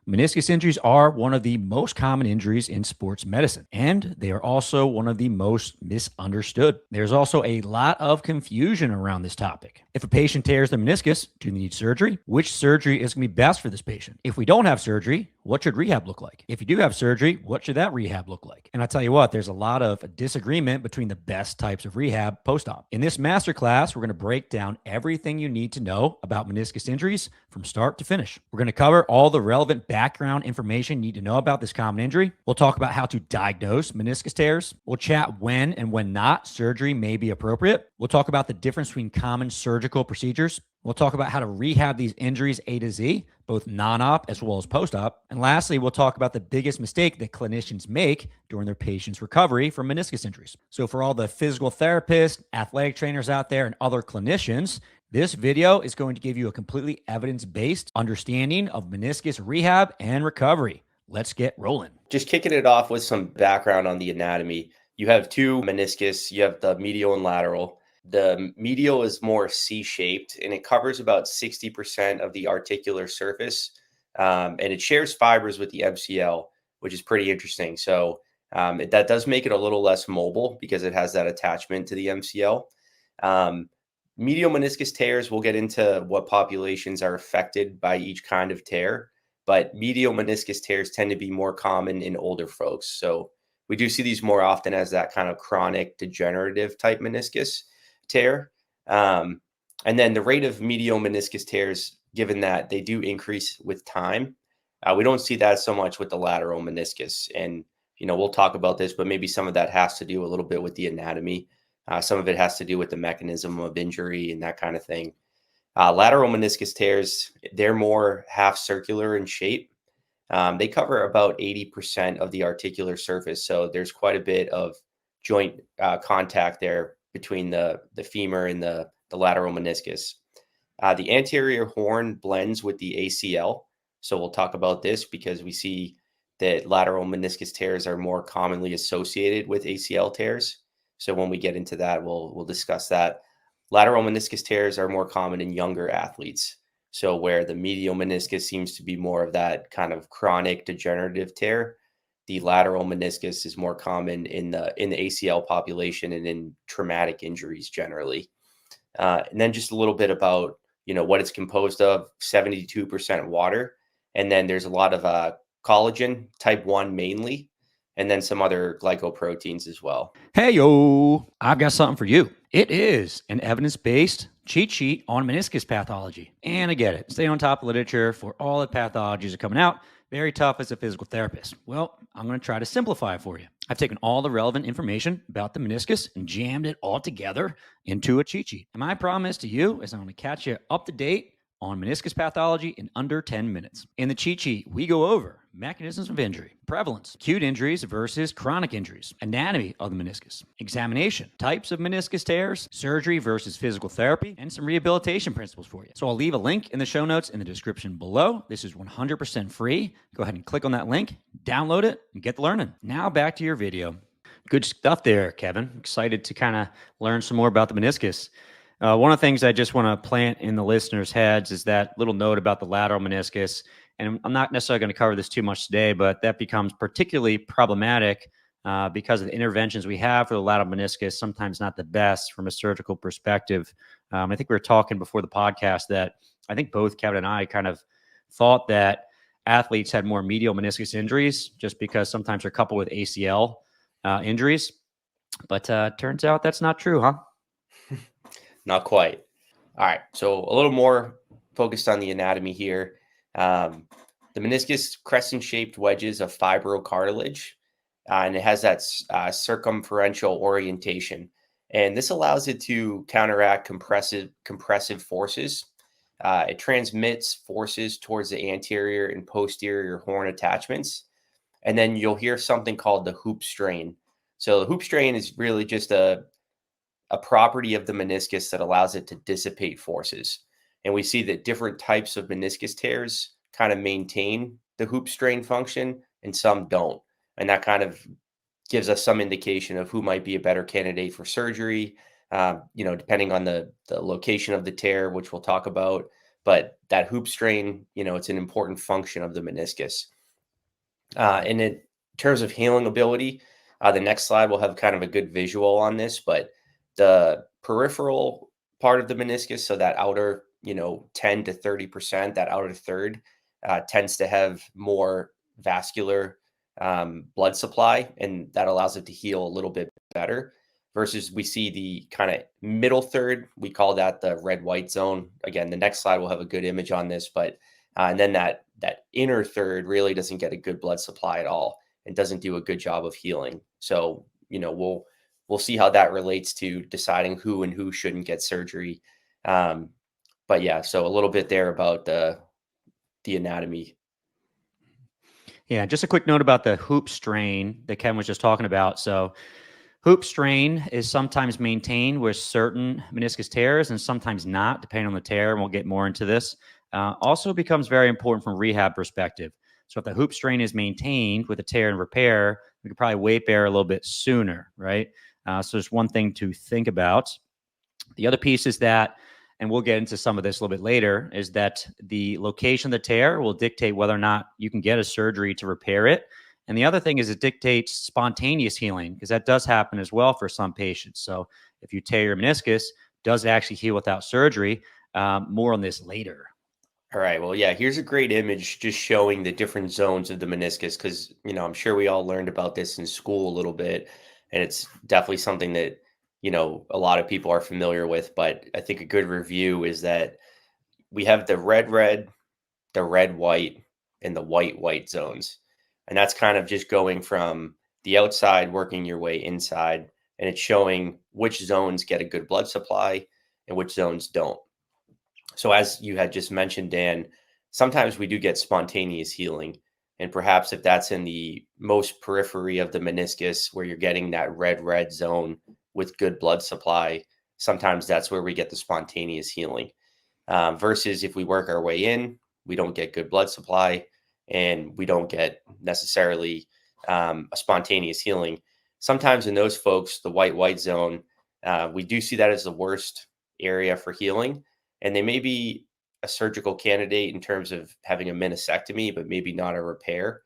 Meniscus injuries are one of the most common injuries in sports medicine, and they are also one of the most misunderstood. There's also a lot of confusion around this topic. If a patient tears the meniscus, do they need surgery? Which surgery is going to be best for this patient? If we don't have surgery, what should rehab look like? If you do have surgery, what should that rehab look like? And I tell you what, there's a lot of disagreement between the best types of rehab post-op. In this masterclass, we're going to break down everything you need to know about meniscus injuries from start to finish. We're going to cover all the relevant background information you need to know about this common injury. We'll talk about how to diagnose meniscus tears. We'll chat when and when not surgery may be appropriate. We'll talk about the difference between common surgical procedures. We'll talk about how to rehab these injuries A to Z, both non-op as well as post-op. And lastly, we'll talk about the biggest mistake that clinicians make during their patients' recovery from meniscus injuries. So for all the physical therapists, athletic trainers out there, and other clinicians, this video is going to give you a completely evidence-based understanding of meniscus rehab and recovery. Let's get rolling. Just kicking it off with some background on the anatomy. You have two meniscus. You have the medial and lateral. The medial is more C-shaped, and it covers about 60% of the articular surface, and it shares fibers with the MCL, which is pretty interesting. So that does make it a little less mobile because it has that attachment to the MCL. Medial meniscus tears, we'll get into what populations are affected by each kind of tear, but medial meniscus tears tend to be more common in older folks. So we do see these more often as that kind of chronic degenerative type meniscus tear. And then the rate of medial meniscus tears, given that they do increase with time, we don't see that so much with the lateral meniscus. And, we'll talk about this, but maybe some of that has to do a little bit with the anatomy. Some of it has to do with the mechanism of injury and that kind of thing. Lateral meniscus tears, they're more half circular in shape. They cover about 80% of the articular surface. So there's quite a bit of joint contact there between the femur and the lateral meniscus. The anterior horn blends with the ACL. So we'll talk about this because we see that lateral meniscus tears are more commonly associated with ACL tears. So when we get into that, we'll discuss that. Lateral meniscus tears are more common in younger athletes. So where the medial meniscus seems to be more of that kind of chronic degenerative tear, the lateral meniscus is more common in the ACL population and in traumatic injuries generally. And then just a little bit about, what it's composed of: 72% water. And then there's a lot of collagen, type 1 mainly, and then some other glycoproteins as well. Hey, yo, I've got something for you. It is an evidence-based cheat sheet on meniscus pathology. And I get it. Stay on top of literature for all the pathologies that are coming out. Very tough as a physical therapist. Well, I'm going to try to simplify it for you. I've taken all the relevant information about the meniscus and jammed it all together into a cheat sheet. And my promise to you is I'm going to catch you up to date on meniscus pathology in under 10 minutes. In the cheat sheet, we go over mechanisms of injury, prevalence, acute injuries versus chronic injuries, anatomy of the meniscus, examination, types of meniscus tears, surgery versus physical therapy, and some rehabilitation principles for you. So I'll leave a link in the show notes in the description below. This is 100% free. Go ahead and click on that link, download it, and get learning. Now back to your video. Good stuff there, Kevin. Excited to kind of learn some more about the meniscus. One of the things I just want to plant in the listeners' heads is that little note about the lateral meniscus. And I'm not necessarily going to cover this too much today, but that becomes particularly problematic because of the interventions we have for the lateral meniscus, sometimes not the best from a surgical perspective. I think we were talking before the podcast that I think both Kevin and I kind of thought that athletes had more medial meniscus injuries just because sometimes they're coupled with ACL injuries. But turns out that's not true, huh? Not quite. All right. So a little more focused on the anatomy here. The meniscus, crescent-shaped wedges of fibrocartilage, and it has that circumferential orientation. And this allows it to counteract compressive forces. It transmits forces towards the anterior and posterior horn attachments. And then you'll hear something called the hoop strain. So the hoop strain is really just a property of the meniscus that allows it to dissipate forces. And we see that different types of meniscus tears kind of maintain the hoop strain function and some don't. And that kind of gives us some indication of who might be a better candidate for surgery, depending on the location of the tear, which we'll talk about, but that hoop strain, it's an important function of the meniscus. And in terms of healing ability, the next slide will have kind of a good visual on this, but the peripheral part of the meniscus, so that outer, 10 to 30%, that outer third, tends to have more vascular blood supply, and that allows it to heal a little bit better. Versus we see the kind of middle third, we call that the red-white zone. Again, the next slide will have a good image on this, but and then that inner third really doesn't get a good blood supply at all and doesn't do a good job of healing. So, we'll see how that relates to deciding who and who shouldn't get surgery. But yeah, so a little bit there about the anatomy. Yeah, just a quick note about the hoop strain that Kevin was just talking about. So hoop strain is sometimes maintained with certain meniscus tears and sometimes not, depending on the tear, and we'll get more into this. Also becomes very important from rehab perspective. So if the hoop strain is maintained with a tear and repair, we could probably weight bear a little bit sooner, right? So there's one thing to think about. The other piece is that, and we'll get into some of this a little bit later, is that the location of the tear will dictate whether or not you can get a surgery to repair it. And the other thing is it dictates spontaneous healing, because that does happen as well for some patients. So if you tear your meniscus, does it actually heal without surgery? More on this later. All right. Well, yeah, here's a great image just showing the different zones of the meniscus because, I'm sure we all learned about this in school a little bit. And it's definitely something that, a lot of people are familiar with. But I think a good review is that we have the red, the red-white, and the white zones. And that's kind of just going from the outside, working your way inside. And it's showing which zones get a good blood supply and which zones don't. So as you had just mentioned, Dan, sometimes we do get spontaneous healing. And perhaps if that's in the most periphery of the meniscus where you're getting that red zone with good blood supply, sometimes that's where we get the spontaneous healing. Versus if we work our way in, we don't get good blood supply and we don't get necessarily a spontaneous healing. Sometimes in those folks, the white zone, we do see that as the worst area for healing. And they may be a surgical candidate in terms of having a meniscectomy, but maybe not a repair.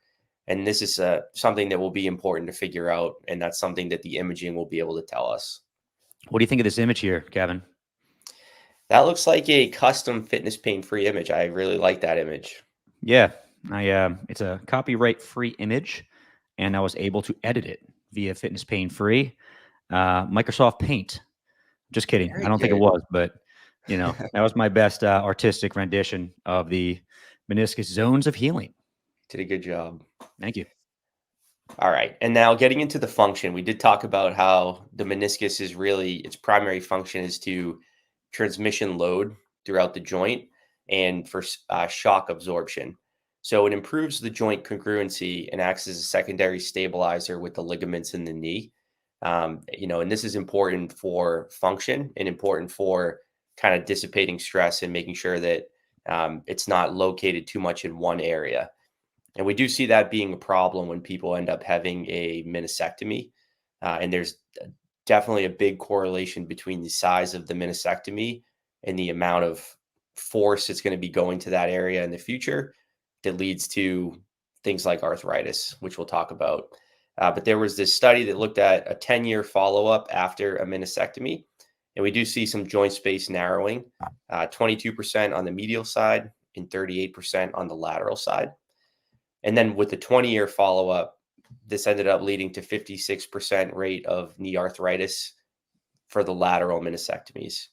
And this is something that will be important to figure out. And that's something that the imaging will be able to tell us. What do you think of this image here, Kevin? That looks like a custom fitness pain-free image. I really like that image. Yeah, it's a copyright-free image, and I was able to edit it via Fitness Pain-Free, Microsoft Paint. Just kidding. Very I don't think it good. was, but that was my best artistic rendition of the meniscus zones of healing. Did a good job. Thank you. All right. And now getting into the function, we did talk about how the meniscus is really, its primary function is to transmission load throughout the joint and for shock absorption. So it improves the joint congruency and acts as a secondary stabilizer with the ligaments in the knee. And this is important for function and important for kind of dissipating stress and making sure that it's not located too much in one area. And we do see that being a problem when people end up having a meniscectomy. And there's definitely a big correlation between the size of the meniscectomy and the amount of force that's going to be going to that area in the future that leads to things like arthritis, which we'll talk about. But there was this study that looked at a 10-year follow-up after a meniscectomy. And we do see some joint space narrowing, 22% on the medial side and 38% on the lateral side. And then with the 20-year follow-up, this ended up leading to 56% rate of knee arthritis for the lateral meniscectomies.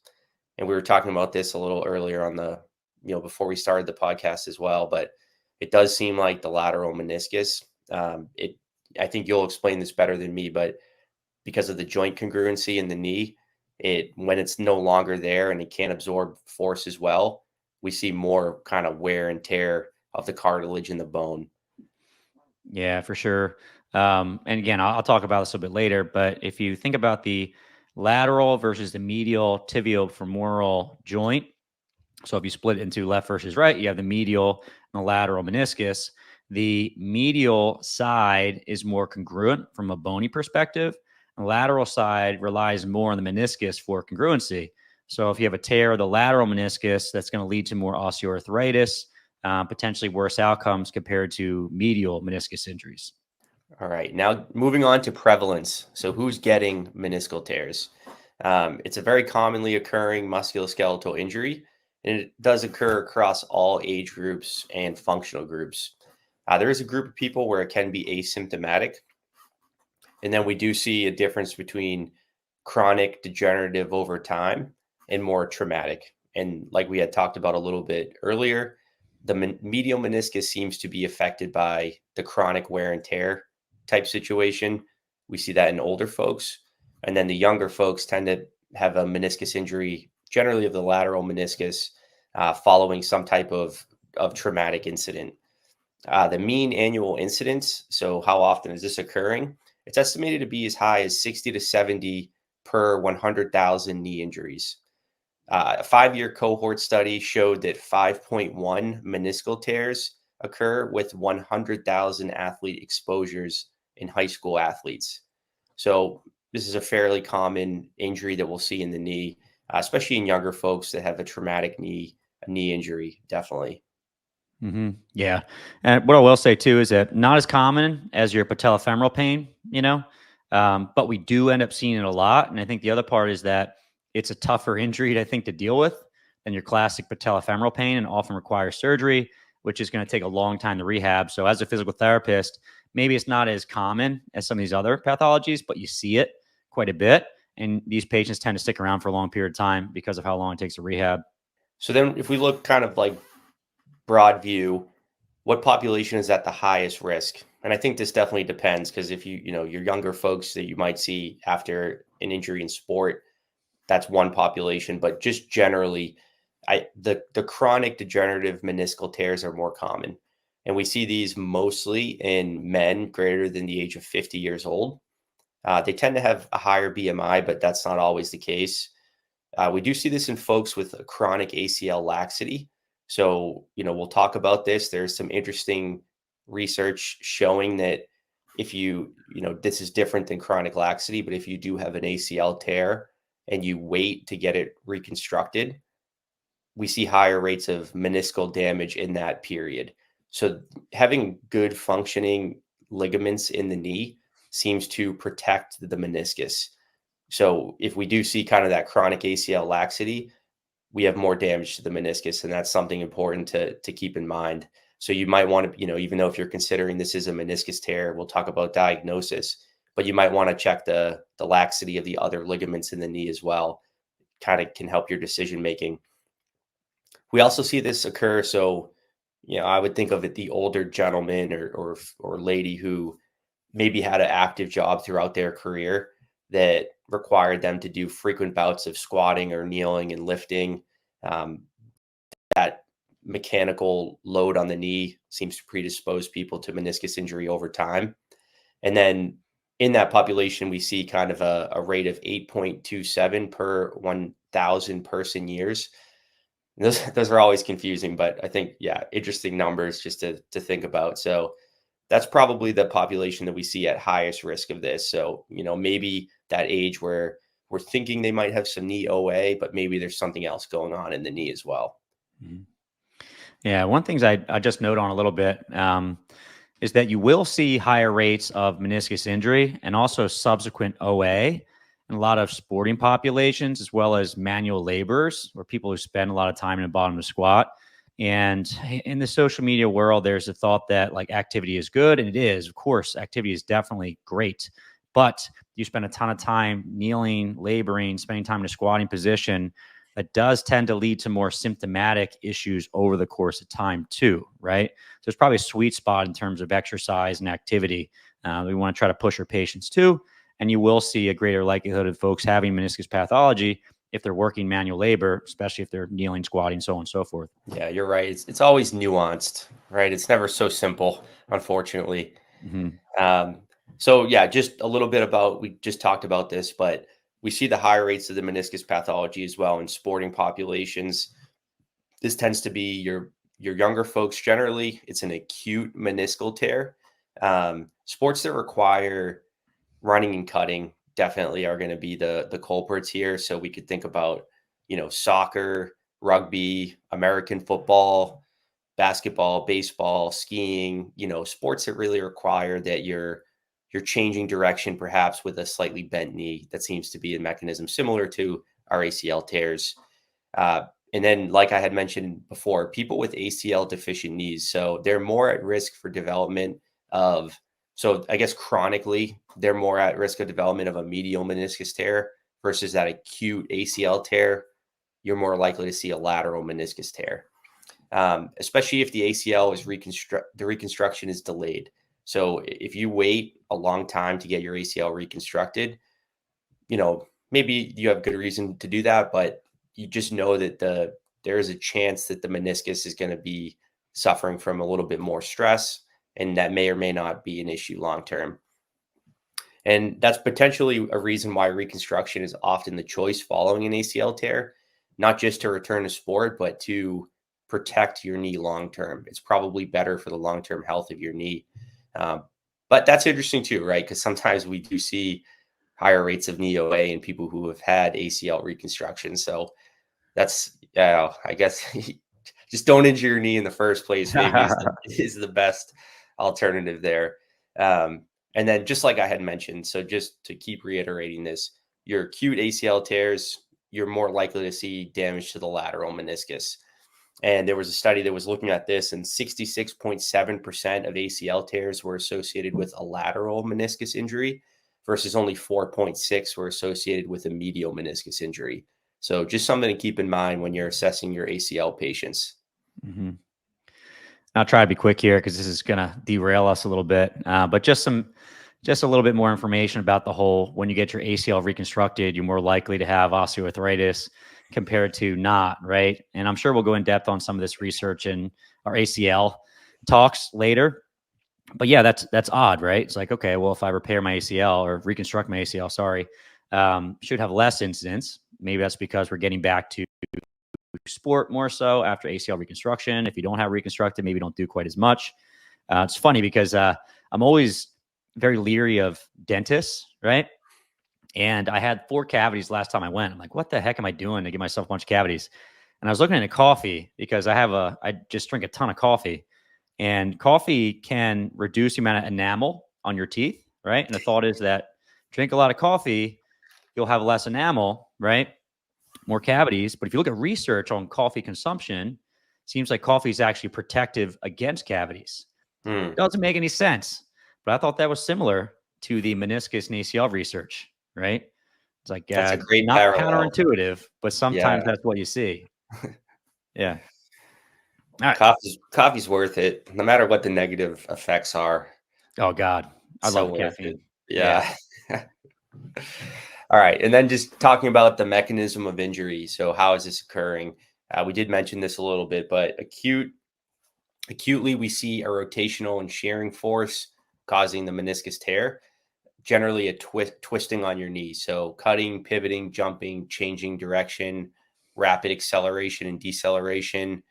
And we were talking about this a little earlier on the, before we started the podcast as well, but it does seem like the lateral meniscus, I think you'll explain this better than me, but because of the joint congruency in the knee, when it's no longer there and it can't absorb force as well, we see more kind of wear and tear of the cartilage in the bone. Yeah, for sure. And again, I'll talk about this a bit later, but if you think about the lateral versus the medial tibiofemoral joint, so if you split it into left versus right, you have the medial and the lateral meniscus. The medial side is more congruent from a bony perspective. The lateral side relies more on the meniscus for congruency. So if you have a tear of the lateral meniscus, that's going to lead to more osteoarthritis, potentially worse outcomes compared to medial meniscus injuries. All right. Now moving on to prevalence. So who's getting meniscal tears? It's a very commonly occurring musculoskeletal injury, and it does occur across all age groups and functional groups. There is a group of people where it can be asymptomatic, and then we do see a difference between chronic degenerative over time and more traumatic. And like we had talked about a little bit earlier, the medial meniscus seems to be affected by the chronic wear and tear type situation. We see that in older folks. And then the younger folks tend to have a meniscus injury, generally of the lateral meniscus, following some type of traumatic incident. The mean annual incidence, so how often is this occurring? It's estimated to be as high as 60 to 70 per 100,000 knee injuries. A 5-year cohort study showed that 5.1 meniscal tears occur with 100,000 athlete exposures in high school athletes. So this is a fairly common injury that we'll see in the knee, especially in younger folks that have a traumatic knee injury, definitely. Yeah. And what I will say too is that not as common as your patellofemoral pain, but we do end up seeing it a lot. And I think the other part is that it's a tougher injury, I think, to deal with than your classic patellofemoral pain, and often requires surgery, which is going to take a long time to rehab. So as a physical therapist, maybe it's not as common as some of these other pathologies, but you see it quite a bit. And these patients tend to stick around for a long period of time because of how long it takes to rehab. So then if we look kind of like broad view, what population is at the highest risk? And I think this definitely depends, because if your younger folks that you might see after an injury in sport, that's one population. But just generally, the chronic degenerative meniscal tears are more common. And we see these mostly in men greater than the age of 50 years old. They tend to have a higher BMI, but that's not always the case. We do see this in folks with a chronic ACL laxity. So, we'll talk about this. There's some interesting research showing that if this is different than chronic laxity, but if you do have an ACL tear and you wait to get it reconstructed, we see higher rates of meniscal damage in that period. So having good functioning ligaments in the knee seems to protect the meniscus. So if we do see kind of that chronic ACL laxity, we have more damage to the meniscus, and that's something important to keep in mind. So you might want to, even though if you're considering this is a meniscus tear, we'll talk about diagnosis, but you might want to check the laxity of the other ligaments in the knee as well. Kind of can help your decision making. We also see this occur. So, I would think of it the older gentleman or lady who maybe had an active job throughout their career that required them to do frequent bouts of squatting or kneeling and lifting. That mechanical load on the knee seems to predispose people to meniscus injury over time. And then in that population, we see kind of a rate of 8.27 per 1,000 person years. And those are always confusing, but I think, interesting numbers just to think about. So that's probably the population that we see at highest risk of this. So, maybe that age where we're thinking they might have some knee OA, but maybe there's something else going on in the knee as well. Mhm. Yeah, one thing I just note on a little bit is that you will see higher rates of meniscus injury and also subsequent OA in a lot of sporting populations, as well as manual laborers, or people who spend a lot of time in the bottom of the squat. And in the social media world, there's a thought that like activity is good, and it is. Of course, activity is definitely great, but you spend a ton of time kneeling, laboring, spending time in a squatting position, that does tend to lead to more symptomatic issues over the course of time too, right? So it's probably a sweet spot in terms of exercise and activity. We want to try to push our patients to, and you will see a greater likelihood of folks having meniscus pathology if they're working manual labor, especially if they're kneeling, squatting, so on and so forth. Yeah, you're right. It's always nuanced, right? It's never so simple, unfortunately. Mm-hmm. So yeah, just a little bit about, we just talked about this, but we see the high rates of the meniscus pathology as well in sporting populations. This tends to be your younger folks. Generally, it's an acute meniscal tear. Sports that require running and cutting definitely are going to be the culprits here. So we could think about, soccer, rugby, American football, basketball, baseball, skiing, sports that really require that you're changing direction, perhaps with a slightly bent knee. That seems to be a mechanism similar to our ACL tears. And then, like I had mentioned before, people with ACL deficient knees, so they're more at risk for development of, so I guess chronically, they're more at risk of development of a medial meniscus tear versus that acute ACL tear. You're more likely to see a lateral meniscus tear, especially if the ACL is the reconstruction is delayed. So if you wait a long time to get your ACL reconstructed, maybe you have good reason to do that, but you just know that there is a chance that the meniscus is going to be suffering from a little bit more stress, and that may or may not be an issue long term. And that's potentially a reason why reconstruction is often the choice following an ACL tear, not just to return to sport, but to protect your knee long term. It's probably better for the long term health of your knee. But that's interesting too, right? Because sometimes we do see higher rates of knee OA in people who have had ACL reconstruction. So that's, I guess, just don't injure your knee in the first place, maybe is the best alternative there. And then just like I had mentioned, so just to keep reiterating this, your acute ACL tears, you're more likely to see damage to the lateral meniscus. And there was a study that was looking at this, and 66.7% of ACL tears were associated with a lateral meniscus injury versus only 4.6 were associated with a medial meniscus injury. So just something to keep in mind when you're assessing your ACL patients. Mm-hmm. I'll try to be quick here because this is going to derail us a little bit, but just a little bit more information about the whole, when you get your ACL reconstructed, you're more likely to have osteoarthritis compared to not, right? And I'm sure we'll go in depth on some of this research in our ACL talks later. But yeah, that's odd, right? It's like, okay, well, if I repair my ACL or reconstruct my ACL, should have less incidence. Maybe that's because we're getting back to sport more so after ACL reconstruction. If you don't have reconstructed, maybe don't do quite as much. It's funny because I'm always very leery of dentists, right? And I had 4 cavities last time I went. I'm like, what the heck am I doing to give myself a bunch of cavities? And I was looking at coffee because I just drink a ton of coffee, and coffee can reduce the amount of enamel on your teeth, right? And the thought is that drink a lot of coffee, you'll have less enamel, right? More cavities. But if you look at research on coffee consumption, it seems like coffee is actually protective against cavities. Doesn't make any sense. But I thought that was similar to the meniscus and ACL research, right? It's like, that's a great not parallel. counterintuitive, but sometimes that's what you see. Yeah. All right. Coffee's worth it, no matter what the negative effects are. Oh God, I So love the worth caffeine. it. Yeah. All right. And then just talking about the mechanism of injury. So how is this occurring? We did mention this a little bit, but acutely, we see a rotational and shearing force causing the meniscus tear, generally a twisting on your knee. So cutting, pivoting, jumping, changing direction, rapid acceleration and deceleration.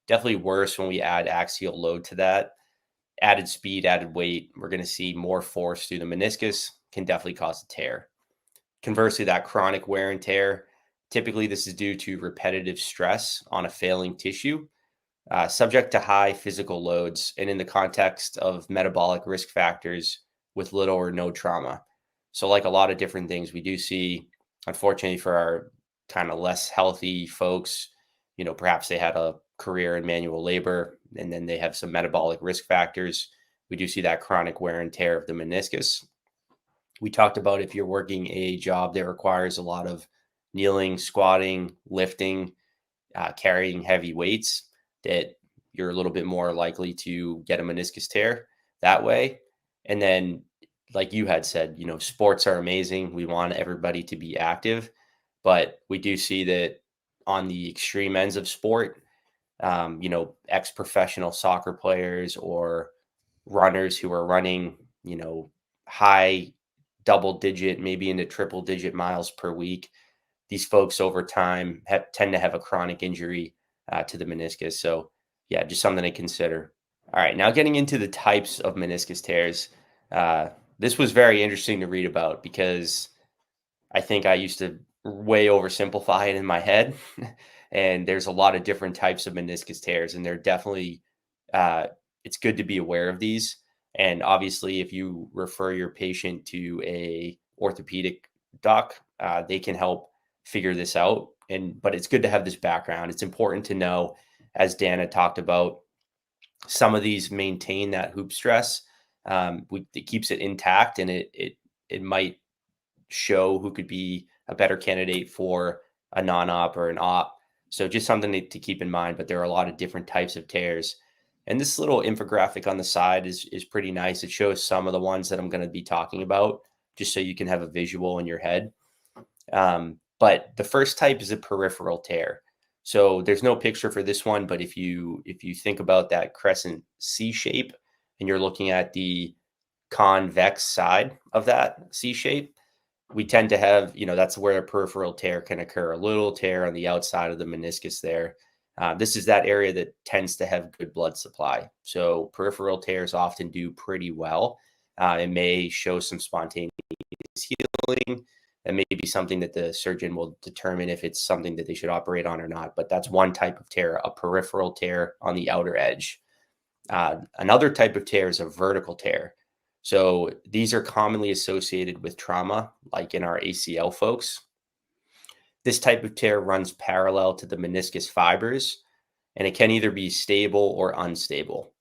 Definitely worse when we add axial load to that. Added speed, added weight, we're going to see more force through the meniscus, can definitely cause a tear. Conversely, that chronic wear and tear, typically this is due to repetitive stress on a failing tissue, subject to high physical loads, and in the context of metabolic risk factors with little or no trauma. So like a lot of different things, we do see, unfortunately for our kind of less healthy folks, perhaps they had a career in manual labor and then they have some metabolic risk factors. We do see that chronic wear and tear of the meniscus. We talked about if you're working a job that requires a lot of kneeling, squatting, lifting, carrying heavy weights, that you're a little bit more likely to get a meniscus tear that way. And then, like you had said, sports are amazing. We want everybody to be active, but we do see that on the extreme ends of sport, ex-professional soccer players or runners who are running, high double digit, maybe into triple digit miles per week. These folks over time tend to have a chronic injury to the meniscus. So yeah, just something to consider. All right, now getting into the types of meniscus tears. This was very interesting to read about because I think I used to way oversimplify it in my head. And there's a lot of different types of meniscus tears, and they're definitely, it's good to be aware of these. And obviously, if you refer your patient to a orthopedic doc, they can help figure this out. But it's good to have this background. It's important to know, as Dan had talked about, some of these maintain that hoop stress. It keeps it intact, and it might show who could be a better candidate for a non-op or an op. So just something to keep in mind. But there are a lot of different types of tears. And this little infographic on the side is pretty nice. It shows some of the ones that I'm going to be talking about, just so you can have a visual in your head. But the first type is a peripheral tear. So there's no picture for this one, but if you think about that crescent C shape and you're looking at the convex side of that C shape, we tend to have, that's where a peripheral tear can occur, a little tear on the outside of the meniscus there. This is that area that tends to have good blood supply. So peripheral tears often do pretty well. It may show some spontaneous healing. That may be something that the surgeon will determine if it's something that they should operate on or not. But that's one type of tear, a peripheral tear on the outer edge. Another type of tear is a vertical tear. So these are commonly associated with trauma, like in our ACL folks. This type of tear runs parallel to the meniscus fibers, and it can either be stable or unstable.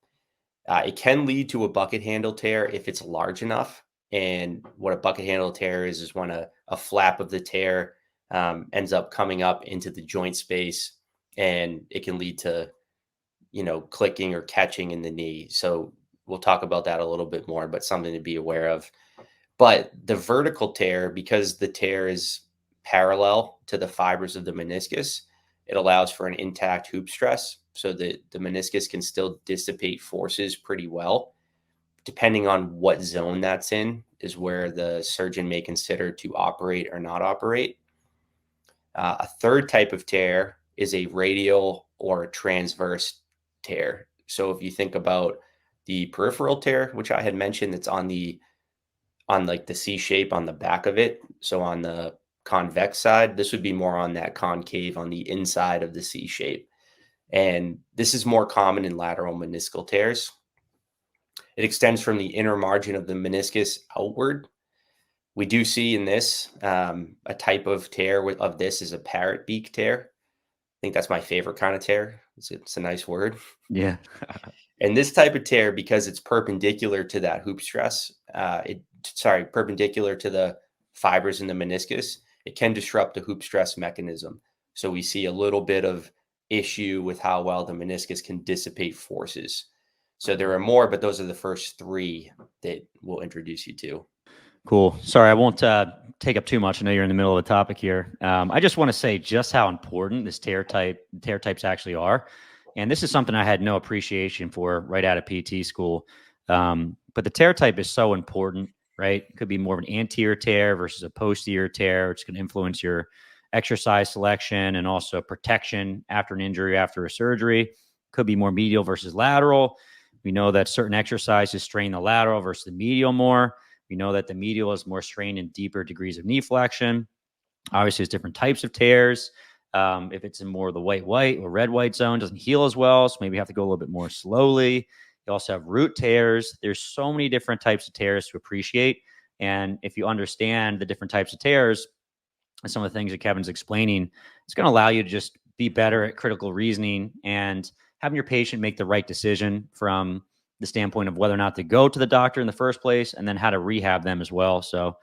It can lead to a bucket handle tear if it's large enough. And what a bucket handle tear is when a flap of the tear ends up coming up into the joint space, and it can lead to, clicking or catching in the knee. So we'll talk about that a little bit more, but something to be aware of. But the vertical tear, because the tear is parallel to the fibers of the meniscus, it allows for an intact hoop stress so that the meniscus can still dissipate forces pretty well. Depending on what zone that's in is where the surgeon may consider to operate or not operate. A third type of tear is a radial or a transverse tear. So if you think about the peripheral tear, which I had mentioned, that's on like the C shape on the back of it. So on the convex side, this would be more on that concave on the inside of the C shape. And this is more common in lateral meniscal tears. It extends from the inner margin of the meniscus outward. We do see in this a type of tear of this is a Parrot beak tear. I think that's my favorite kind of tear. It's a nice word. Yeah. And this type of tear, because it's perpendicular to that hoop stress, perpendicular to the fibers in the meniscus, it can disrupt the hoop stress mechanism. So we see a little bit of issue with how well the meniscus can dissipate forces. So there are more, but those are the first three that we'll introduce you to. Cool. Sorry, I won't take up too much. I know you're in the middle of the topic here. I just want to say just how important this tear types actually are. And this is something I had no appreciation for right out of PT school. But the tear type is so important, right? It could be more of an anterior tear versus a posterior tear, which can influence your exercise selection and also protection after an injury, after a surgery. Could be more medial versus lateral. We know that certain exercises strain the lateral versus the medial more. We know that the medial is more strained in deeper degrees of knee flexion. Obviously, there's different types of tears. If it's in more of the white or red-white zone, doesn't heal as well, so maybe you have to go a little bit more slowly. You also have root tears. There's so many different types of tears to appreciate. And if you understand the different types of tears and some of the things that Kevin's explaining, it's going to allow you to just be better at critical reasoning and having your patient make the right decision from the standpoint of whether or not to go to the doctor in the first place and then how to rehab them as well. So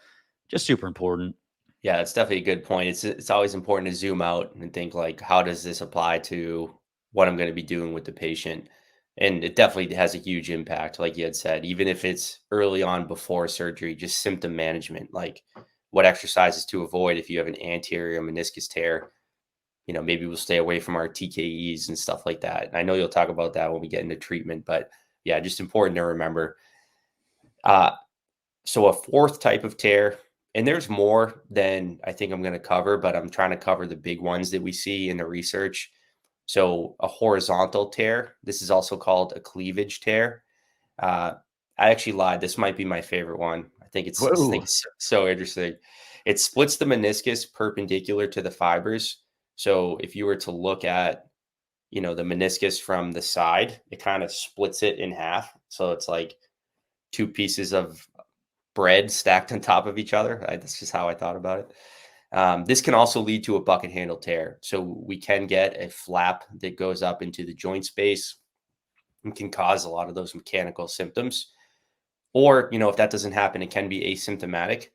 just super important. Yeah, that's definitely a good point. It's always important to zoom out and think like, how does this apply to what I'm going to be doing with the patient? And it definitely has a huge impact, like you had said, even if it's early on before surgery, just symptom management, like what exercises to avoid if you have an anterior meniscus tear. Maybe we'll stay away from our TKEs and stuff like that. And I know you'll talk about that when we get into treatment, but yeah, just important to remember. So a fourth type of tear, and there's more than I think I'm going to cover, but I'm trying to cover the big ones that we see in the research. So a horizontal tear, this is also called a cleavage tear. I actually lied. This might be my favorite one. I think it's so interesting. It splits the meniscus perpendicular to the fibers. So if you were to look at, the meniscus from the side, it kind of splits it in half. So it's like two pieces of bread stacked on top of each other. That's just how I thought about it. This can also lead to a bucket handle tear. So we can get a flap that goes up into the joint space and can cause a lot of those mechanical symptoms. Or, if that doesn't happen, it can be asymptomatic.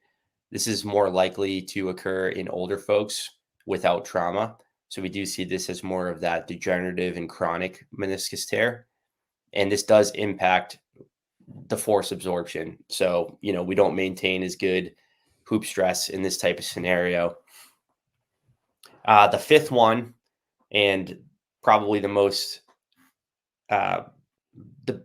This is more likely to occur in older folks without trauma. So we do see this as more of that degenerative and chronic meniscus tear. And this does impact the force absorption. So, we don't maintain as good hoop stress in this type of scenario. The fifth one, and probably the most, the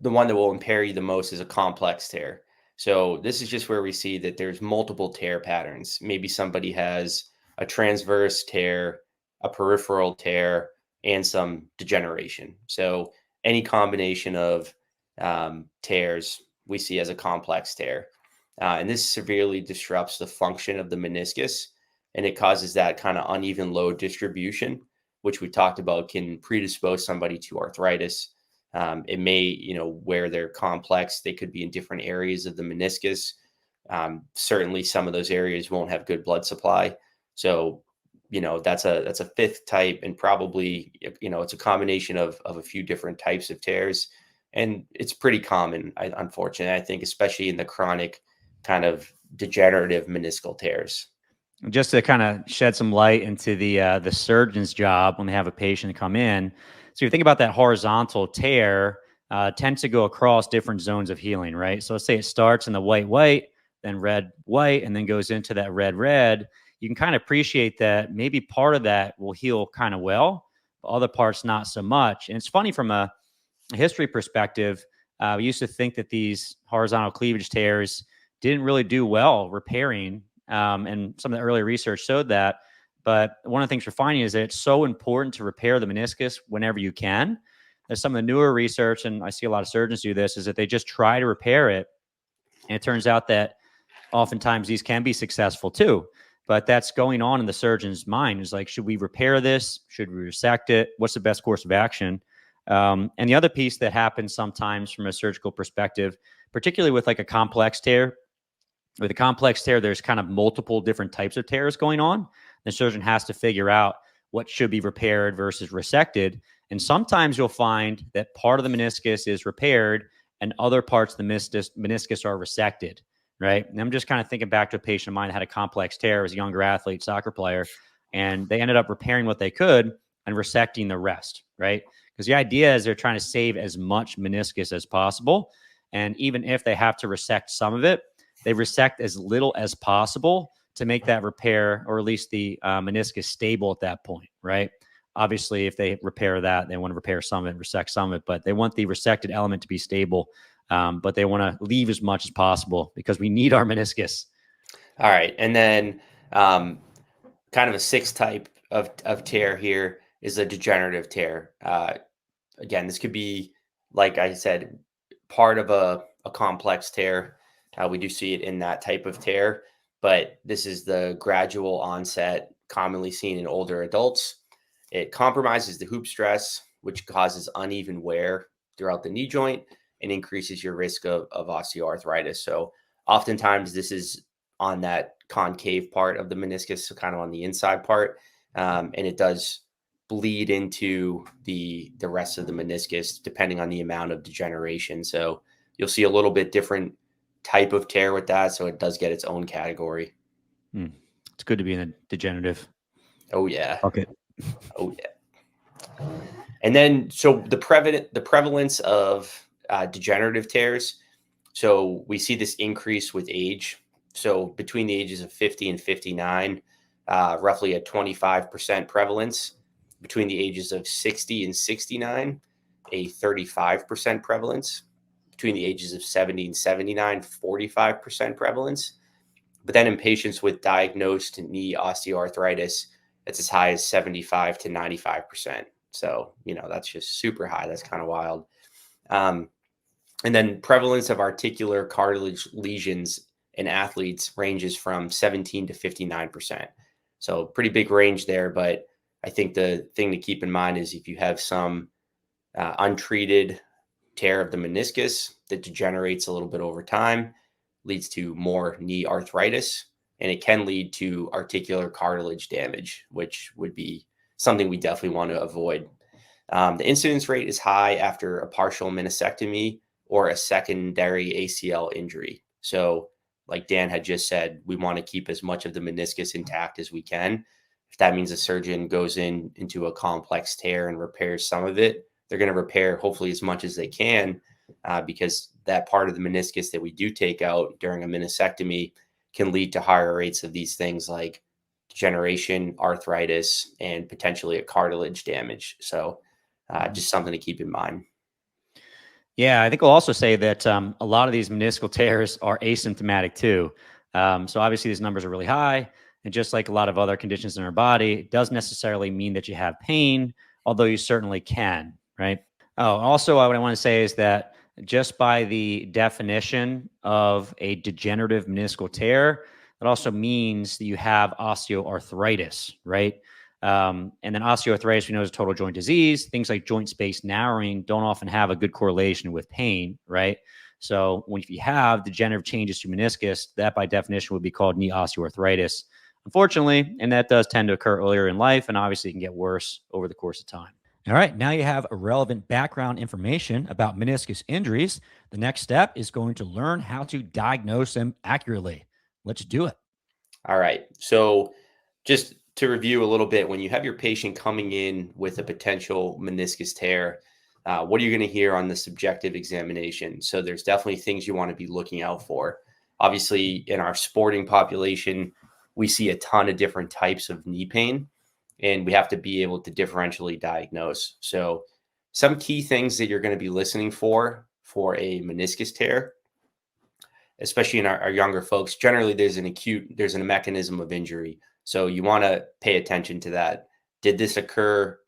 one that will impair you the most, is a complex tear. So this is just where we see that there's multiple tear patterns. Maybe somebody has a transverse tear, a peripheral tear, and some degeneration. So any combination of tears we see as a complex tear. And this severely disrupts the function of the meniscus, and it causes that kind of uneven load distribution, which we talked about can predispose somebody to arthritis. It may, where they're complex, they could be in different areas of the meniscus. Certainly some of those areas won't have good blood supply. So, that's a fifth type, and probably, it's a combination of a few different types of tears. And it's pretty common, unfortunately, I think, especially in the chronic kind of degenerative meniscal tears. Just to kind of shed some light into the surgeon's job when they have a patient come in. So you think about that horizontal tear, tends to go across different zones of healing, right? So let's say it starts in the white, then red-white, and then goes into that red-red. You can kind of appreciate that maybe part of that will heal kind of well, but other parts not so much. And it's funny from a history perspective, we used to think that these horizontal cleavage tears didn't really do well repairing. And some of the early research showed that. But one of the things we're finding is that it's so important to repair the meniscus whenever you can. There's some of the newer research, and I see a lot of surgeons do this, is that they just try to repair it. And it turns out that oftentimes these can be successful too. But that's going on in the surgeon's mind, is like, should we repair this? Should we resect it? What's the best course of action? And the other piece that happens sometimes from a surgical perspective, particularly with like a complex tear, with a complex tear, there's kind of multiple different types of tears going on. The surgeon has to figure out what should be repaired versus resected. And sometimes you'll find that part of the meniscus is repaired and other parts of the meniscus are resected, right? And I'm just kind of thinking back to a patient of mine that had a complex tear as a younger athlete, soccer player, and they ended up repairing what they could and resecting the rest, right? Because the idea is they're trying to save as much meniscus as possible. And even if they have to resect some of it, they resect as little as possible to make that repair, or at least the meniscus, stable at that point, right? Obviously, if they repair that, they want to repair some of it, resect some of it, but they want the resected element to be stable, but they want to leave as much as possible because we need our meniscus. All right. And then kind of a sixth type of tear here is a degenerative tear. Again, this could be, like I said, part of a complex tear. We do see it in that type of tear, but this is the gradual onset commonly seen in older adults. It compromises the hoop stress, which causes uneven wear throughout the knee joint and increases your risk of osteoarthritis. So oftentimes this is on that concave part of the meniscus, so kind of on the inside part, and it does bleed into the rest of the meniscus depending on the amount of degeneration. So you'll see a little bit different type of tear with that, so it does get its own category. It's good to be in a degenerative. Oh yeah. Okay. Oh yeah. And then, so the prevalence of degenerative tears. So we see this increase with age. So between the ages of 50 and 59, roughly a 25% prevalence. Between the ages of 60 and 69, a 35% prevalence. Between the ages of 70 and 79, 45% prevalence. But then in patients with diagnosed knee osteoarthritis, it's as high as 75 to 95%. So, that's just super high. That's kind of wild. And then prevalence of articular cartilage lesions in athletes ranges from 17 to 59%. So pretty big range there. But I think the thing to keep in mind is if you have some untreated tear of the meniscus that degenerates a little bit over time, leads to more knee arthritis, and it can lead to articular cartilage damage, which would be something we definitely want to avoid. The incidence rate is high after a partial meniscectomy or a secondary ACL injury. So, like Dan had just said, we want to keep as much of the meniscus intact as we can. If that means a surgeon goes into a complex tear and repairs some of it, they're going to repair hopefully as much as they can, because that part of the meniscus that we do take out during a meniscectomy can lead to higher rates of these things like degeneration, arthritis, and potentially a cartilage damage. So just something to keep in mind. Yeah, I think we'll also say that a lot of these meniscal tears are asymptomatic too. So obviously these numbers are really high. And just like a lot of other conditions in our body, it doesn't necessarily mean that you have pain, although you certainly can, right? Oh, also, what I want to say is that just by the definition of a degenerative meniscal tear, it also means that you have osteoarthritis, right? And then osteoarthritis, we know, is a total joint disease. Things like joint space narrowing don't often have a good correlation with pain, right? So if you have degenerative changes to meniscus, that by definition would be called knee osteoarthritis, unfortunately, and that does tend to occur earlier in life and obviously can get worse over the course of time. All right, now you have relevant background information about meniscus injuries. The next step is going to learn how to diagnose them accurately. Let's do it. All right. So just to review a little bit, when you have your patient coming in with a potential meniscus tear, what are you going to hear on the subjective examination? So there's definitely things you want to be looking out for. Obviously, in our sporting population, we see a ton of different types of knee pain, and we have to be able to differentially diagnose. So some key things that you're going to be listening for a meniscus tear, especially in our younger folks, generally there's a mechanism of injury. So you want to pay attention to that. Did this occur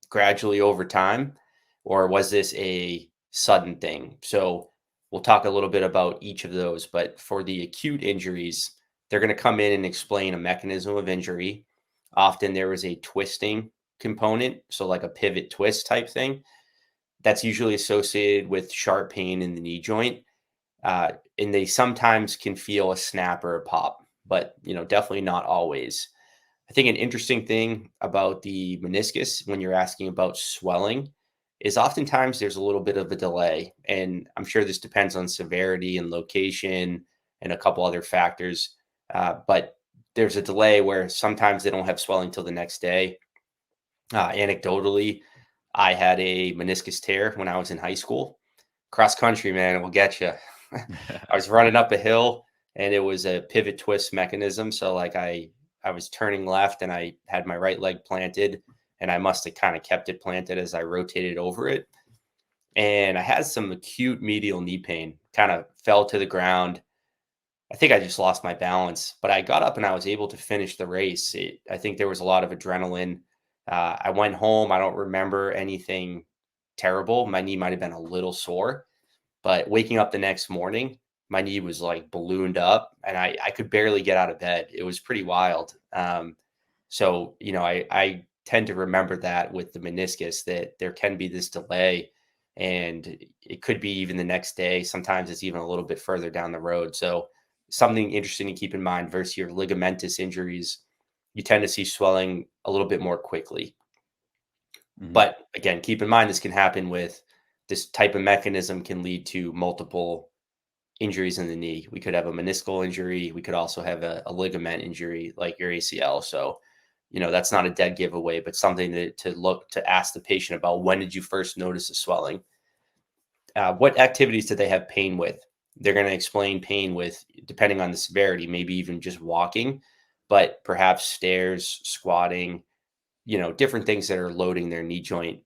gradually over time, or was this a sudden thing? So we'll talk a little bit about each of those, but for the acute injuries, they're going to come in and explain a mechanism of injury. Often there is a twisting component, so like a pivot twist type thing. That's usually associated with sharp pain in the knee joint. And they sometimes can feel a snap or a pop, but definitely not always. I think an interesting thing about the meniscus when you're asking about swelling is oftentimes there's a little bit of a delay. And I'm sure this depends on severity and location and a couple other factors. But there's a delay where sometimes they don't have swelling till the next day. Anecdotally, I had a meniscus tear when I was in high school. Cross country, man, it will get you. I was running up a hill and it was a pivot twist mechanism. So like I was turning left and I had my right leg planted, and I must have kind of kept it planted as I rotated over it. And I had some acute medial knee pain, kind of fell to the ground. I think I just lost my balance, but I got up and I was able to finish the race. I think there was a lot of adrenaline. I went home. I don't remember anything terrible. My knee might have been a little sore, but waking up the next morning, my knee was like ballooned up and I could barely get out of bed. It was pretty wild. So, I tend to remember that with the meniscus, that there can be this delay, and it could be even the next day. Sometimes it's even a little bit further down the road. So something interesting to keep in mind versus your ligamentous injuries, you tend to see swelling a little bit more quickly. Mm-hmm. But again, keep in mind, this can happen with this type of mechanism can lead to multiple injuries in the knee. We could have a meniscal injury. We could also have a ligament injury like your ACL. So, that's not a dead giveaway, but something to ask the patient about. When did you first notice the swelling? What activities did they have pain with? They're going to explain pain with, depending on the severity, maybe even just walking, but perhaps stairs, squatting, different things that are loading their knee joint.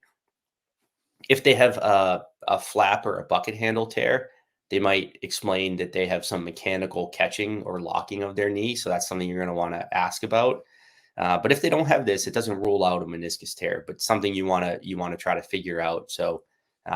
If they have a flap or a bucket handle tear, they might explain that they have some mechanical catching or locking of their knee. So that's something you're going to want to ask about. But if they don't have this, it doesn't rule out a meniscus tear, but something you want to try to figure out. So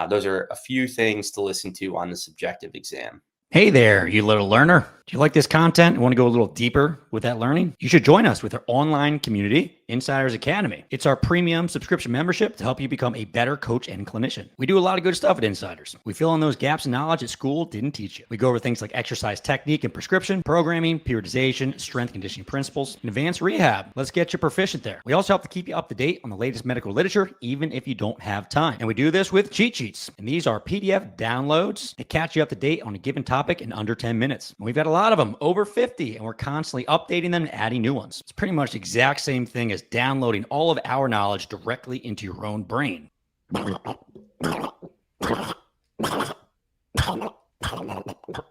those are a few things to listen to on the subjective exam. Hey there, you little learner. Do you like this content and want to go a little deeper with that learning? You should join us with our online community, Insiders Academy. It's our premium subscription membership to help you become a better coach and clinician. We do a lot of good stuff at Insiders. We fill in those gaps in knowledge that school didn't teach you. We go over things like exercise technique and prescription, programming, periodization, strength conditioning principles, and advanced rehab. Let's get you proficient there. We also help to keep you up to date on the latest medical literature, even if you don't have time. And we do this with cheat sheets. And these are PDF downloads that catch you up to date on a given topic in under 10 minutes. And we've got a lot of them, over 50, and we're constantly updating them and adding new ones. It's pretty much the exact same thing as downloading all of our knowledge directly into your own brain.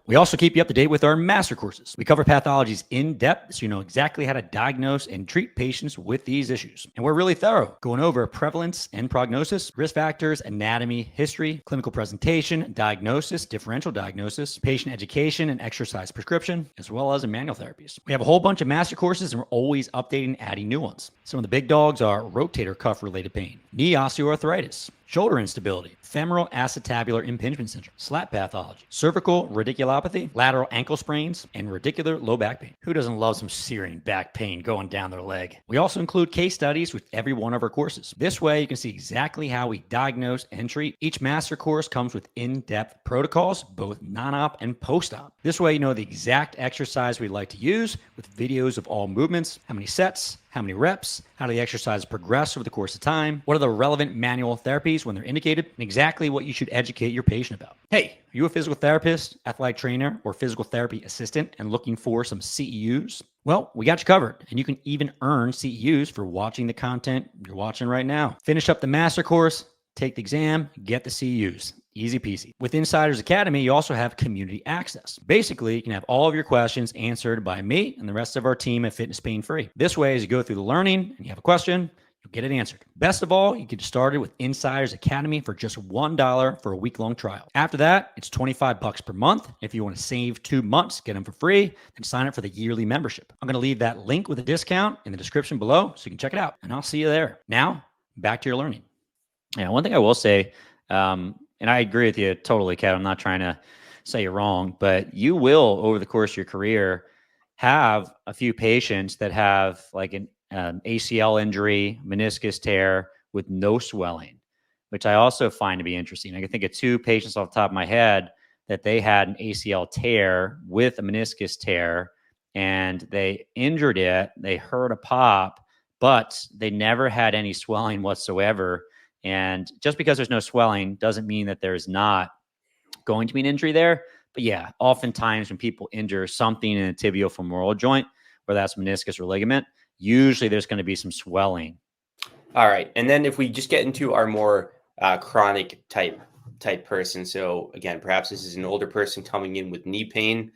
We also keep you up to date with our master courses. We cover pathologies in depth so you know exactly how to diagnose and treat patients with these issues. And we're really thorough, going over prevalence and prognosis, risk factors, anatomy, history, clinical presentation, diagnosis, differential diagnosis, patient education, and exercise prescription, as well as manual therapies. We have a whole bunch of master courses and we're always updating and adding new ones. Some of the big dogs are rotator cuff related pain, knee osteoarthritis, shoulder instability, femoral acetabular impingement syndrome, slap pathology, cervical radiculopathy, lateral ankle sprains, and radicular low back pain. Who doesn't love some searing back pain going down their leg? We also include case studies with every one of our courses. This way, you can see exactly how we diagnose and treat. Each master course comes with in-depth protocols, both non-op and post-op. This way, you know the exact exercise we'd like to use with videos of all movements, how many sets, how many reps, how do the exercises progress over the course of time, what are the relevant manual therapies when they're indicated, and exactly what you should educate your patient about. Hey, are you a physical therapist, athletic trainer, or physical therapy assistant and looking for some CEUs? Well, we got you covered, and you can even earn CEUs for watching the content you're watching right now. Finish up the master course, take the exam, get the CEUs. Easy peasy. With Insiders Academy, you also have community access. Basically, you can have all of your questions answered by me and the rest of our team at Fitness Pain Free. This way, as you go through the learning and you have a question, you'll get it answered. Best of all, you can get started with Insiders Academy for just $1 for a week-long trial. After that, it's $25 per month. If you want to save 2 months, get them for free, then sign up for the yearly membership. I'm going to leave that link with a discount in the description below so you can check it out, and I'll see you there. Now, back to your learning. Yeah, one thing I will say, and I agree with you totally, Kat. I'm not trying to say you're wrong, but you will, over the course of your career, have a few patients that have like an ACL injury, meniscus tear with no swelling, which I also find to be interesting. I can think of 2 patients off the top of my head that they had an ACL tear with a meniscus tear, and they injured it. They heard a pop, but they never had any swelling whatsoever. And just because there's no swelling doesn't mean that there's not going to be an injury there. But yeah, oftentimes when people injure something in the tibiofemoral joint, whether that's meniscus or ligament, usually there's going to be some swelling. All right. And then if we just get into our more chronic type person. So again, perhaps this is an older person coming in with knee pain.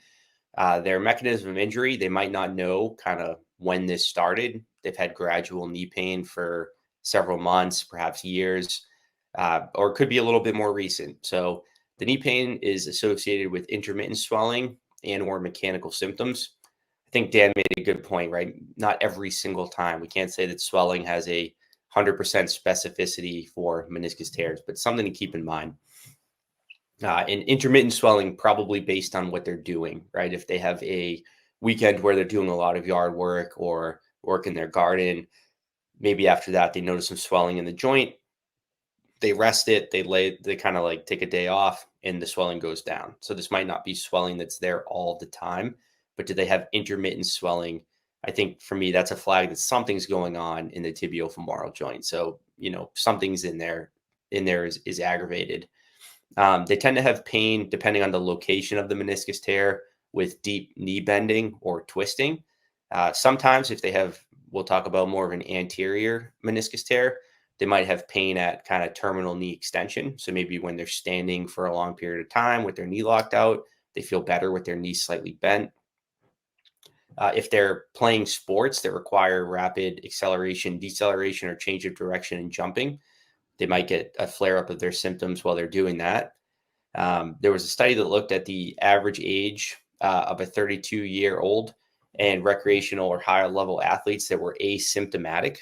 Their mechanism of injury, they might not know kind of when this started. They've had gradual knee pain for several months, perhaps years, or it could be a little bit more recent. So the knee pain is associated with intermittent swelling and or mechanical symptoms. I think Dan made a good point, right? Not every single time. We can't say that swelling has a 100% specificity for meniscus tears, but something to keep in mind. And intermittent swelling probably based on what they're doing, right? If they have a weekend where they're doing a lot of yard work or work in their garden, maybe after that, they notice some swelling in the joint. They rest it, they kind of like take a day off and the swelling goes down. So this might not be swelling that's there all the time, but do they have intermittent swelling? I think for me, that's a flag that something's going on in the tibiofemoral joint. So, you know, something's in there is aggravated. They tend to have pain depending on the location of the meniscus tear with deep knee bending or twisting. Sometimes if they have, we'll talk about more of an anterior meniscus tear, they might have pain at kind of terminal knee extension. So maybe when they're standing for a long period of time with their knee locked out, they feel better with their knee slightly bent. If they're playing sports that require rapid acceleration, deceleration, or change of direction and jumping, they might get a flare up of their symptoms while they're doing that. There was a study that looked at the average age of a 32-year-old and recreational or higher level athletes that were asymptomatic.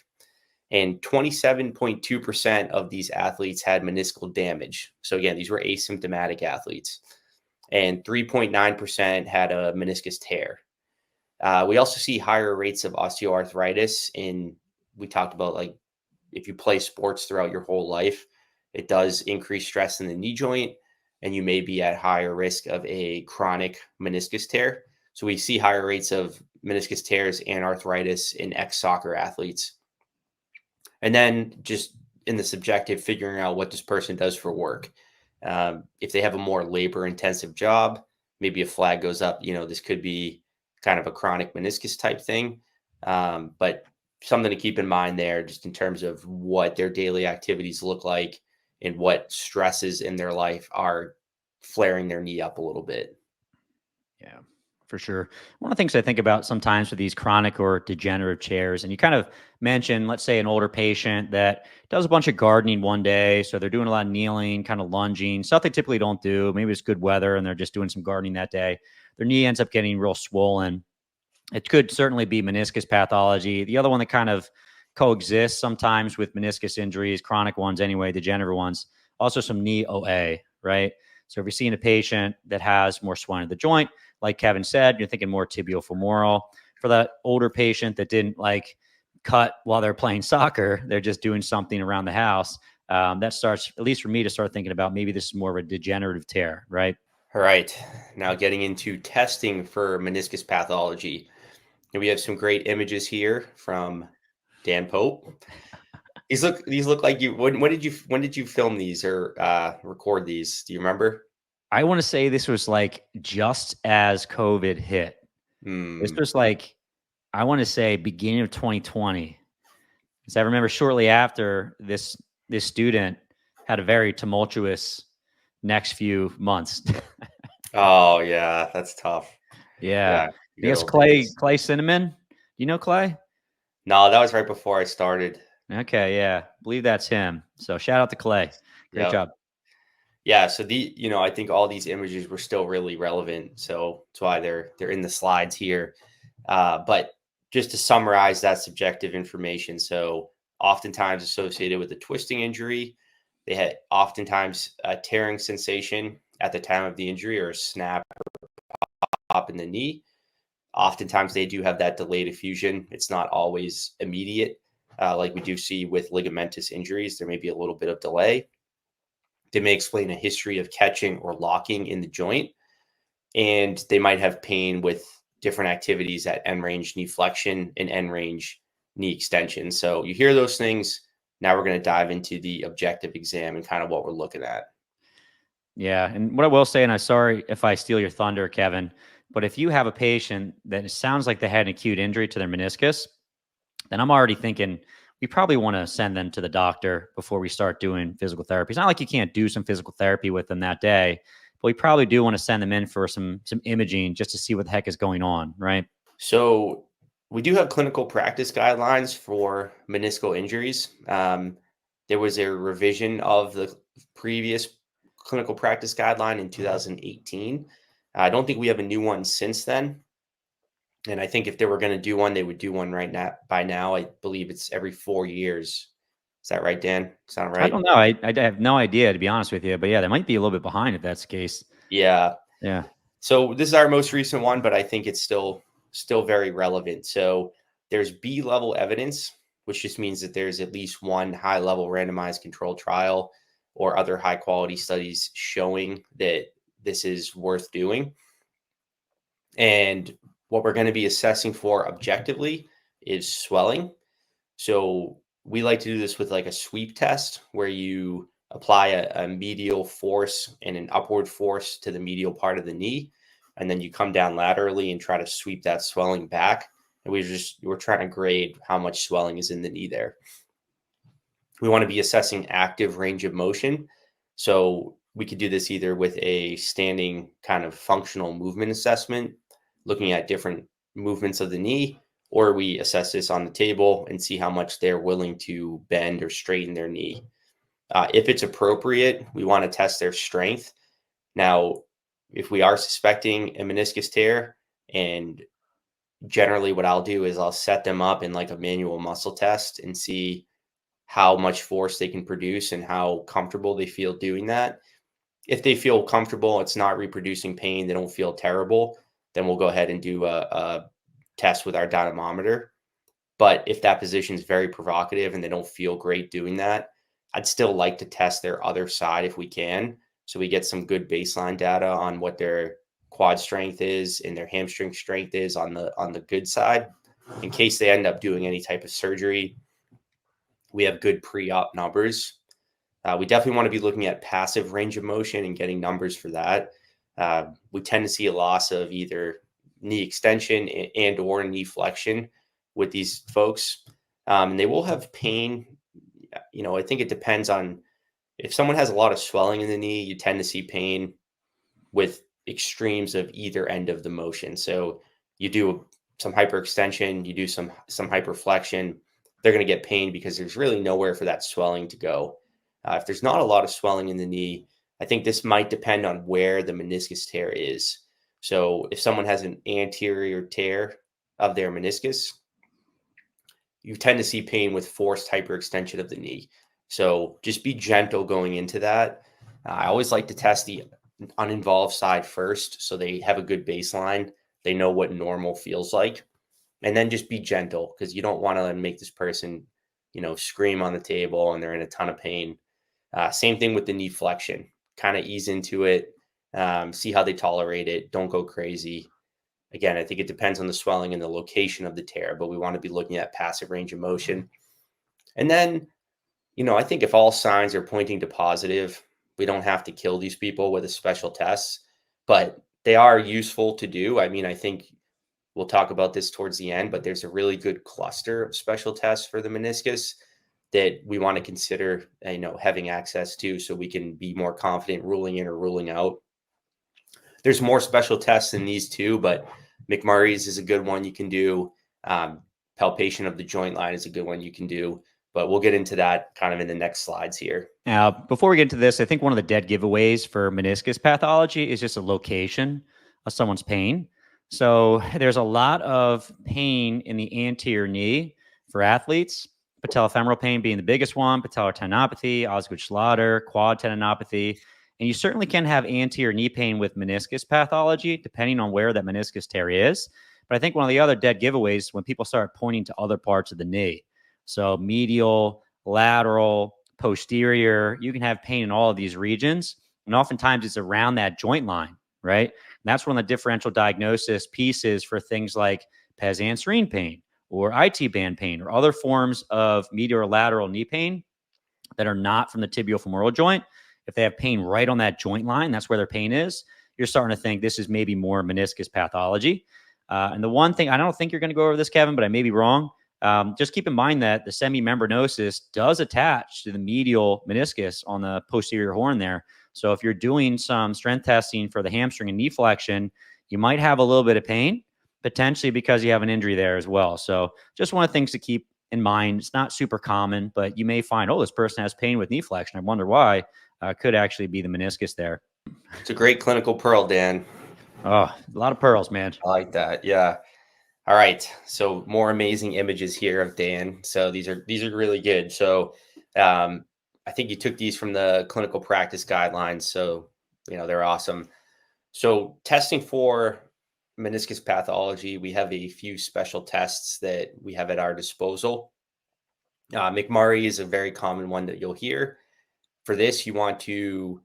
And 27.2% of these athletes had meniscal damage. So again, these were asymptomatic athletes. and 3.9% had a meniscus tear. We also see higher rates of osteoarthritis we talked about, like, if you play sports throughout your whole life, it does increase stress in the knee joint, and you may be at higher risk of a chronic meniscus tear. So we see higher rates of meniscus tears and arthritis in ex-soccer athletes. And then just in the subjective, figuring out what this person does for work. If they have a more labor-intensive job, maybe a flag goes up, this could be kind of a chronic meniscus type thing. But something to keep in mind there, just in terms of what their daily activities look like and what stresses in their life are flaring their knee up a little bit. Yeah, for sure. One of the things I think about sometimes with these chronic or degenerative chairs, and you kind of mentioned, let's say, an older patient that does a bunch of gardening one day. So they're doing a lot of kneeling, kind of lunging, stuff they typically don't do. Maybe it's good weather and they're just doing some gardening that day. Their knee ends up getting real swollen. It could certainly be meniscus pathology. The other one that kind of coexists sometimes with meniscus injuries, chronic ones anyway, degenerative ones, also some knee OA, right? So if you're seeing a patient that has more swelling of the joint, like Kevin said, you're thinking more tibial femoral. For that older patient that didn't like cut while they're playing soccer, they're just doing something around the house. That starts, at least for me, to start thinking about maybe this is more of a degenerative tear, right? All right. Now getting into testing for meniscus pathology. And we have some great images here from Dan Pope. These look like you. When did you film these or record these? Do you remember? I want to say this was like just as COVID hit. This was like, I want to say beginning of 2020. Because I remember shortly after this student had a very tumultuous next few months. Oh yeah, that's tough. Yeah. Yeah, I think it's old Clay days. Cinnamon. You know Clay? No, that was right before I started. Okay, yeah. I believe that's him. So shout out to Clay. Great Yeah. job. Yeah, so I think all these images were still really relevant. So that's why they're in the slides here. But just to summarize that subjective information, so oftentimes associated with a twisting injury, they had oftentimes a tearing sensation at the time of the injury or a snap or pop in the knee. Oftentimes they do have that delayed effusion. It's not always immediate, like we do see with ligamentous injuries. There may be a little bit of delay. They may explain a history of catching or locking in the joint, and they might have pain with different activities at end range knee flexion and end range knee extension. So you hear those things. Now we're going to dive into the objective exam and kind of what we're looking at. Yeah. And what I will say, and I'm sorry if I steal your thunder, Kevin, but if you have a patient that it sounds like they had an acute injury to their meniscus, then I'm already thinking we probably want to send them to the doctor before we start doing physical therapy. It's not like you can't do some physical therapy with them that day, but we probably do want to send them in for some imaging just to see what the heck is going on, right? So we do have clinical practice guidelines for meniscal injuries. There was a revision of the previous clinical practice guideline in 2018. I don't think we have a new one since then. And I think if they were going to do one, they would do one right now. By now, I believe it's every 4 years. Is that right, Dan? Sound I right? don't know. I have no idea, to be honest with you, but yeah, they might be a little bit behind if that's the case. Yeah. Yeah. So this is our most recent one, but I think it's still very relevant. So there's B level evidence, which just means that there's at least one high level randomized controlled trial or other high quality studies showing that this is worth doing. And what we're going to be assessing for objectively is swelling. So we like to do this with like a sweep test where you apply a medial force and an upward force to the medial part of the knee. And then you come down laterally and try to sweep that swelling back. And we're trying to grade how much swelling is in the knee there. We want to be assessing active range of motion. So we could do this either with a standing kind of functional movement assessment, looking at different movements of the knee, or we assess this on the table and see how much they're willing to bend or straighten their knee. If it's appropriate, we want to test their strength. Now, if we are suspecting a meniscus tear, and generally what I'll do is I'll set them up in like a manual muscle test and see how much force they can produce and how comfortable they feel doing that. If they feel comfortable, it's not reproducing pain, they don't feel terrible, then we'll go ahead and do a test with our dynamometer. But if that position is very provocative and they don't feel great doing that, I'd still like to test their other side if we can. So we get some good baseline data on what their quad strength is and their hamstring strength is on the good side. In case they end up doing any type of surgery, we have good pre-op numbers. We definitely want to be looking at passive range of motion and getting numbers for that. We tend to see a loss of either knee extension and or knee flexion with these folks. And they will have pain. I think it depends on if someone has a lot of swelling in the knee, you tend to see pain with extremes of either end of the motion. So you do some hyperextension, you do some hyperflexion, they're going to get pain because there's really nowhere for that swelling to go. If there's not a lot of swelling in the knee, I think this might depend on where the meniscus tear is. So if someone has an anterior tear of their meniscus, you tend to see pain with forced hyperextension of the knee. So just be gentle going into that. I always like to test the uninvolved side first so they have a good baseline. They know what normal feels like. And then just be gentle because you don't want to make this person, scream on the table and they're in a ton of pain. Same thing with the knee flexion. Kind of ease into it, see how they tolerate it. Don't go crazy. Again, I think it depends on the swelling and the location of the tear, but we want to be looking at passive range of motion. And then, I think if all signs are pointing to positive, we don't have to kill these people with a special test, but they are useful to do. I mean, I think we'll talk about this towards the end, but there's a really good cluster of special tests for the meniscus that we want to consider, having access to so we can be more confident ruling in or ruling out. There's more special tests than these two, but McMurray's is a good one you can do. Palpation of the joint line is a good one you can do, but we'll get into that kind of in the next slides here. Now, before we get into this, I think one of the dead giveaways for meniscus pathology is just a location of someone's pain. So there's a lot of pain in the anterior knee for athletes, patellofemoral pain being the biggest one, patellar tendinopathy, Osgood-Schlatter, quad tendinopathy. And you certainly can have anterior knee pain with meniscus pathology, depending on where that meniscus tear is. But I think one of the other dead giveaways is when people start pointing to other parts of the knee. So medial, lateral, posterior, you can have pain in all of these regions. And oftentimes it's around that joint line, right? And that's one of the differential diagnosis pieces for things like pes anserine pain or IT band pain or other forms of medial or lateral knee pain that are not from the tibial-femoral joint. If they have pain right on that joint line, that's where their pain is, you're starting to think this is maybe more meniscus pathology. And the one thing, I don't think you're going to go over this, Kevin, but I may be wrong. Just keep in mind that the semimembranosus does attach to the medial meniscus on the posterior horn there. So if you're doing some strength testing for the hamstring and knee flexion, you might have a little bit of pain, potentially because you have an injury there as well. So just one of the things to keep in mind. It's not super common, but you may find, this person has pain with knee flexion. I wonder why. Could actually be the meniscus there. It's a great clinical pearl, Dan. Oh, a lot of pearls, man. I like that. Yeah. All right. So more amazing images here of Dan. So these are really good. So I think you took these from the clinical practice guidelines. So, they're awesome. So testing for meniscus pathology, we have a few special tests that we have at our disposal. McMurray is a very common one that you'll hear. For this, you want to,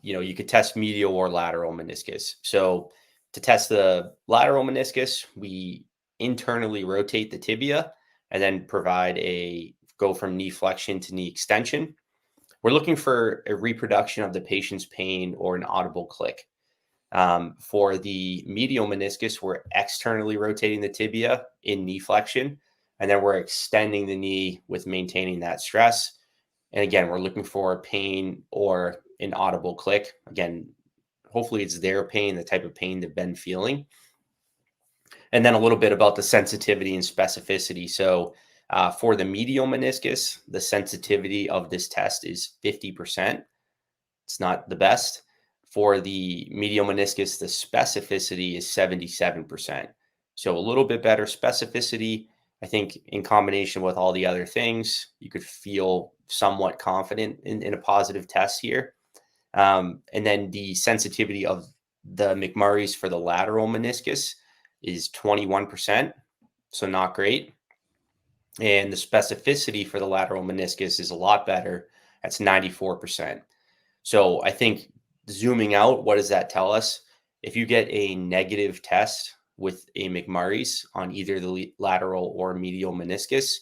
you could test medial or lateral meniscus. So to test the lateral meniscus, we internally rotate the tibia and then go from knee flexion to knee extension. We're looking for a reproduction of the patient's pain or an audible click. For the medial meniscus, we're externally rotating the tibia in knee flexion, and then we're extending the knee with maintaining that stress. And again, we're looking for pain or an audible click. Again, hopefully it's their pain, the type of pain they've been feeling. And then a little bit about the sensitivity and specificity. So for the medial meniscus, the sensitivity of this test is 50%. It's not the best. For the medial meniscus, the specificity is 77%. So a little bit better specificity. I think in combination with all the other things, you could feel somewhat confident in a positive test here. And then the sensitivity of the McMurrays for the lateral meniscus is 21%, so not great. And the specificity for the lateral meniscus is a lot better. That's 94%. So I think zooming out, what does that tell us? If you get a negative test with a McMurray's on either the lateral or medial meniscus,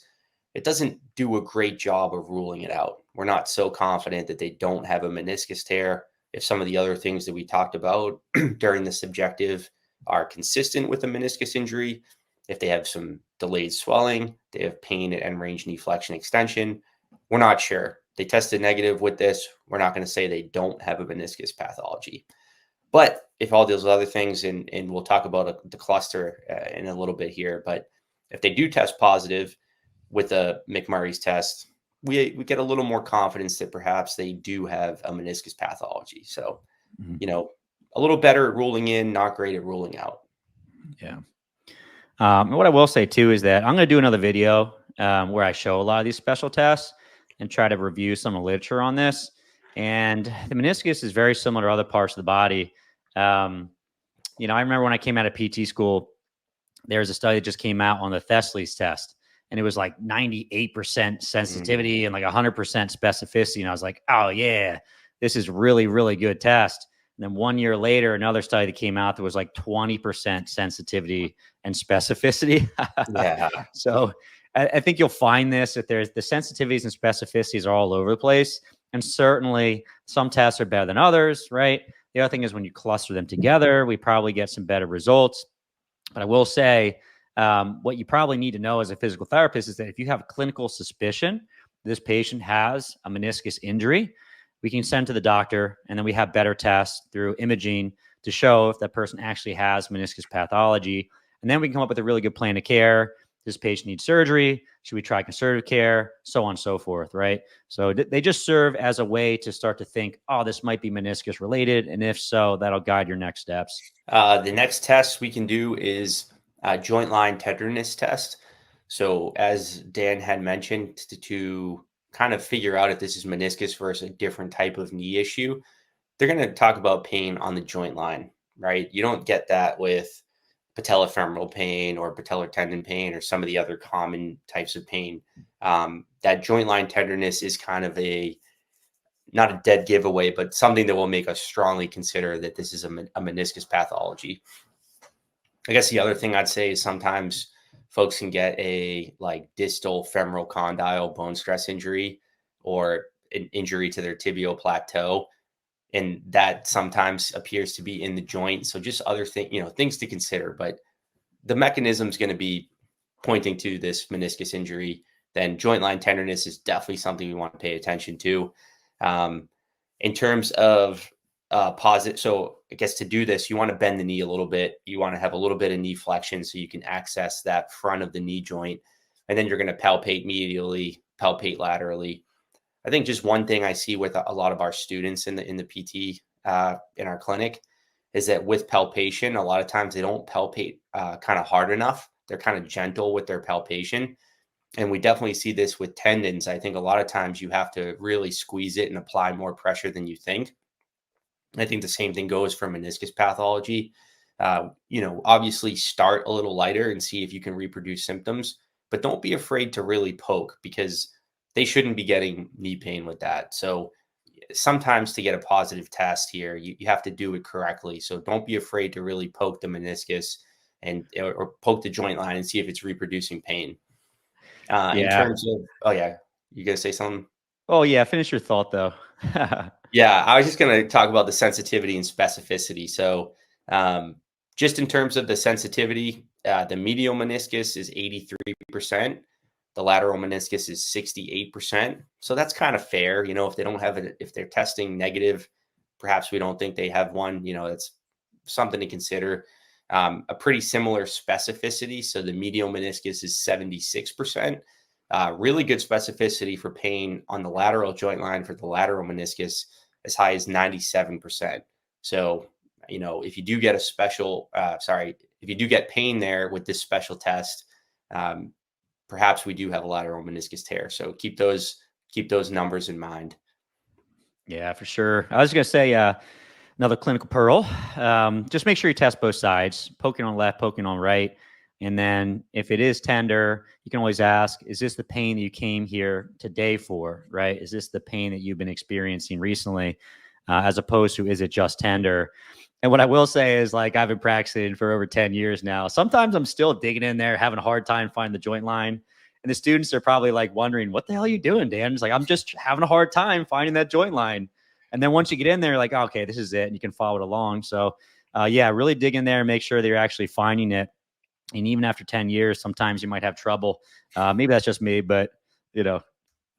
it doesn't do a great job of ruling it out. We're not so confident that they don't have a meniscus tear. If some of the other things that we talked about during the subjective are consistent with a meniscus injury, if they have some delayed swelling, they have pain at end range knee flexion extension, we're not sure. They tested negative with this. We're not going to say they don't have a meniscus pathology. But if all those other things, and we'll talk about the cluster in a little bit here, but if they do test positive with a McMurray's test, we get a little more confidence that perhaps they do have a meniscus pathology. So, a little better at ruling in, not great at ruling out. Yeah. And what I will say too is that I'm going to do another video where I show a lot of these special tests and try to review some of the literature on this. And the meniscus is very similar to other parts of the body. I remember when I came out of PT school, there was a study that just came out on the Thessaly's test, and it was like 98% sensitivity and like 100% specificity. And I was like, oh yeah, this is really, really good test. And then 1 year later, another study that came out that was like 20% sensitivity and specificity. Yeah. So I think you'll find this, that there's the sensitivities and specificities are all over the place. And certainly some tests are better than others, right? The other thing is when you cluster them together, we probably get some better results. But I will say, what you probably need to know as a physical therapist is that if you have clinical suspicion this patient has a meniscus injury, we can send to the doctor, and then we have better tests through imaging to show if that person actually has meniscus pathology. And then we can come up with a really good plan of care. Does this patient need surgery? Should we try conservative care? So on and so forth, right? So they just serve as a way to start to think, oh, this might be meniscus related. And if so, that'll guide your next steps. The next test we can do is a joint line tenderness test. So as Dan had mentioned, to kind of figure out if this is meniscus versus a different type of knee issue, they're going to talk about pain on the joint line, right? You don't get that with patellofemoral pain or patellar tendon pain or some of the other common types of pain. That joint line tenderness is kind of not a dead giveaway, but something that will make us strongly consider that this is a meniscus pathology. I guess the other thing I'd say is sometimes folks can get a like distal femoral condyle bone stress injury or an injury to their tibial plateau, and that sometimes appears to be in the joint. So just other things to consider, but the mechanism is going to be pointing to this meniscus injury. Then joint line tenderness is definitely something we want to pay attention to. In terms of positive, so I guess to do this, you want to bend the knee a little bit. You want to have a little bit of knee flexion so you can access that front of the knee joint. And then you're going to palpate medially, palpate laterally. I think just one thing I see with a lot of our students in the PT in our clinic is that with palpation, a lot of times they don't palpate kind of hard enough. They're kind of gentle with their palpation. And we definitely see this with tendons. I think a lot of times you have to really squeeze it and apply more pressure than you think. I think the same thing goes for meniscus pathology. Obviously start a little lighter and see if you can reproduce symptoms, but don't be afraid to really poke because they shouldn't be getting knee pain with that. So sometimes to get a positive test here, you have to do it correctly. So don't be afraid to really poke the meniscus or poke the joint line and see if it's reproducing pain. In terms of, you gonna say something? Oh yeah, finish your thought though. Yeah, I was just gonna talk about the sensitivity and specificity. So, just in terms of the sensitivity, the medial meniscus is 83%. The lateral meniscus is 68%. So that's kind of fair. If they don't have it, if they're testing negative, perhaps we don't think they have one. That's something to consider. A pretty similar specificity. So the medial meniscus is 76%. Really good specificity for pain on the lateral joint line for the lateral meniscus, as high as 97%. So, if you do get if you do get pain there with this special test, perhaps we do have a lateral meniscus tear. So keep those numbers in mind. Yeah, for sure. I was going to say another clinical pearl. Just make sure you test both sides, poking on left, poking on right. And then if it is tender, you can always ask, is this the pain that you came here today for, right? Is this the pain that you've been experiencing recently, as opposed to, is it just tender? And what I will say is, like, I've been practicing for over 10 years now. Sometimes I'm still digging in there, having a hard time finding the joint line. And the students are probably like wondering, what the hell are you doing, Dan? It's like, I'm just having a hard time finding that joint line. And then once you get in there, like, oh, okay, this is it. And you can follow it along. So, yeah, really dig in there and make sure that you're actually finding it. And even after 10 years, sometimes you might have trouble. Maybe that's just me, but, No,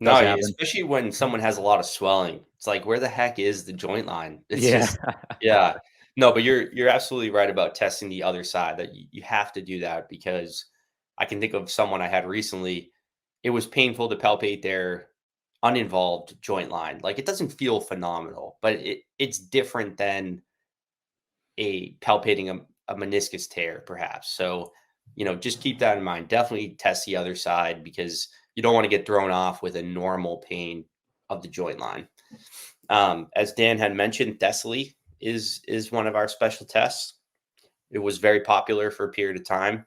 does happen. especially when someone has a lot of swelling. It's like, where the heck is the joint line? It's Yeah. just, yeah. No, but you're absolutely right about testing the other side. That you have to do that, because I can think of someone I had recently. It was painful to palpate their uninvolved joint line. Like, it doesn't feel phenomenal, but it's different than a palpating a meniscus tear, perhaps. So, just keep that in mind. Definitely test the other side, because you don't want to get thrown off with a normal pain of the joint line. As Dan had mentioned, Thessaly is one of our special tests. It was very popular for a period of time.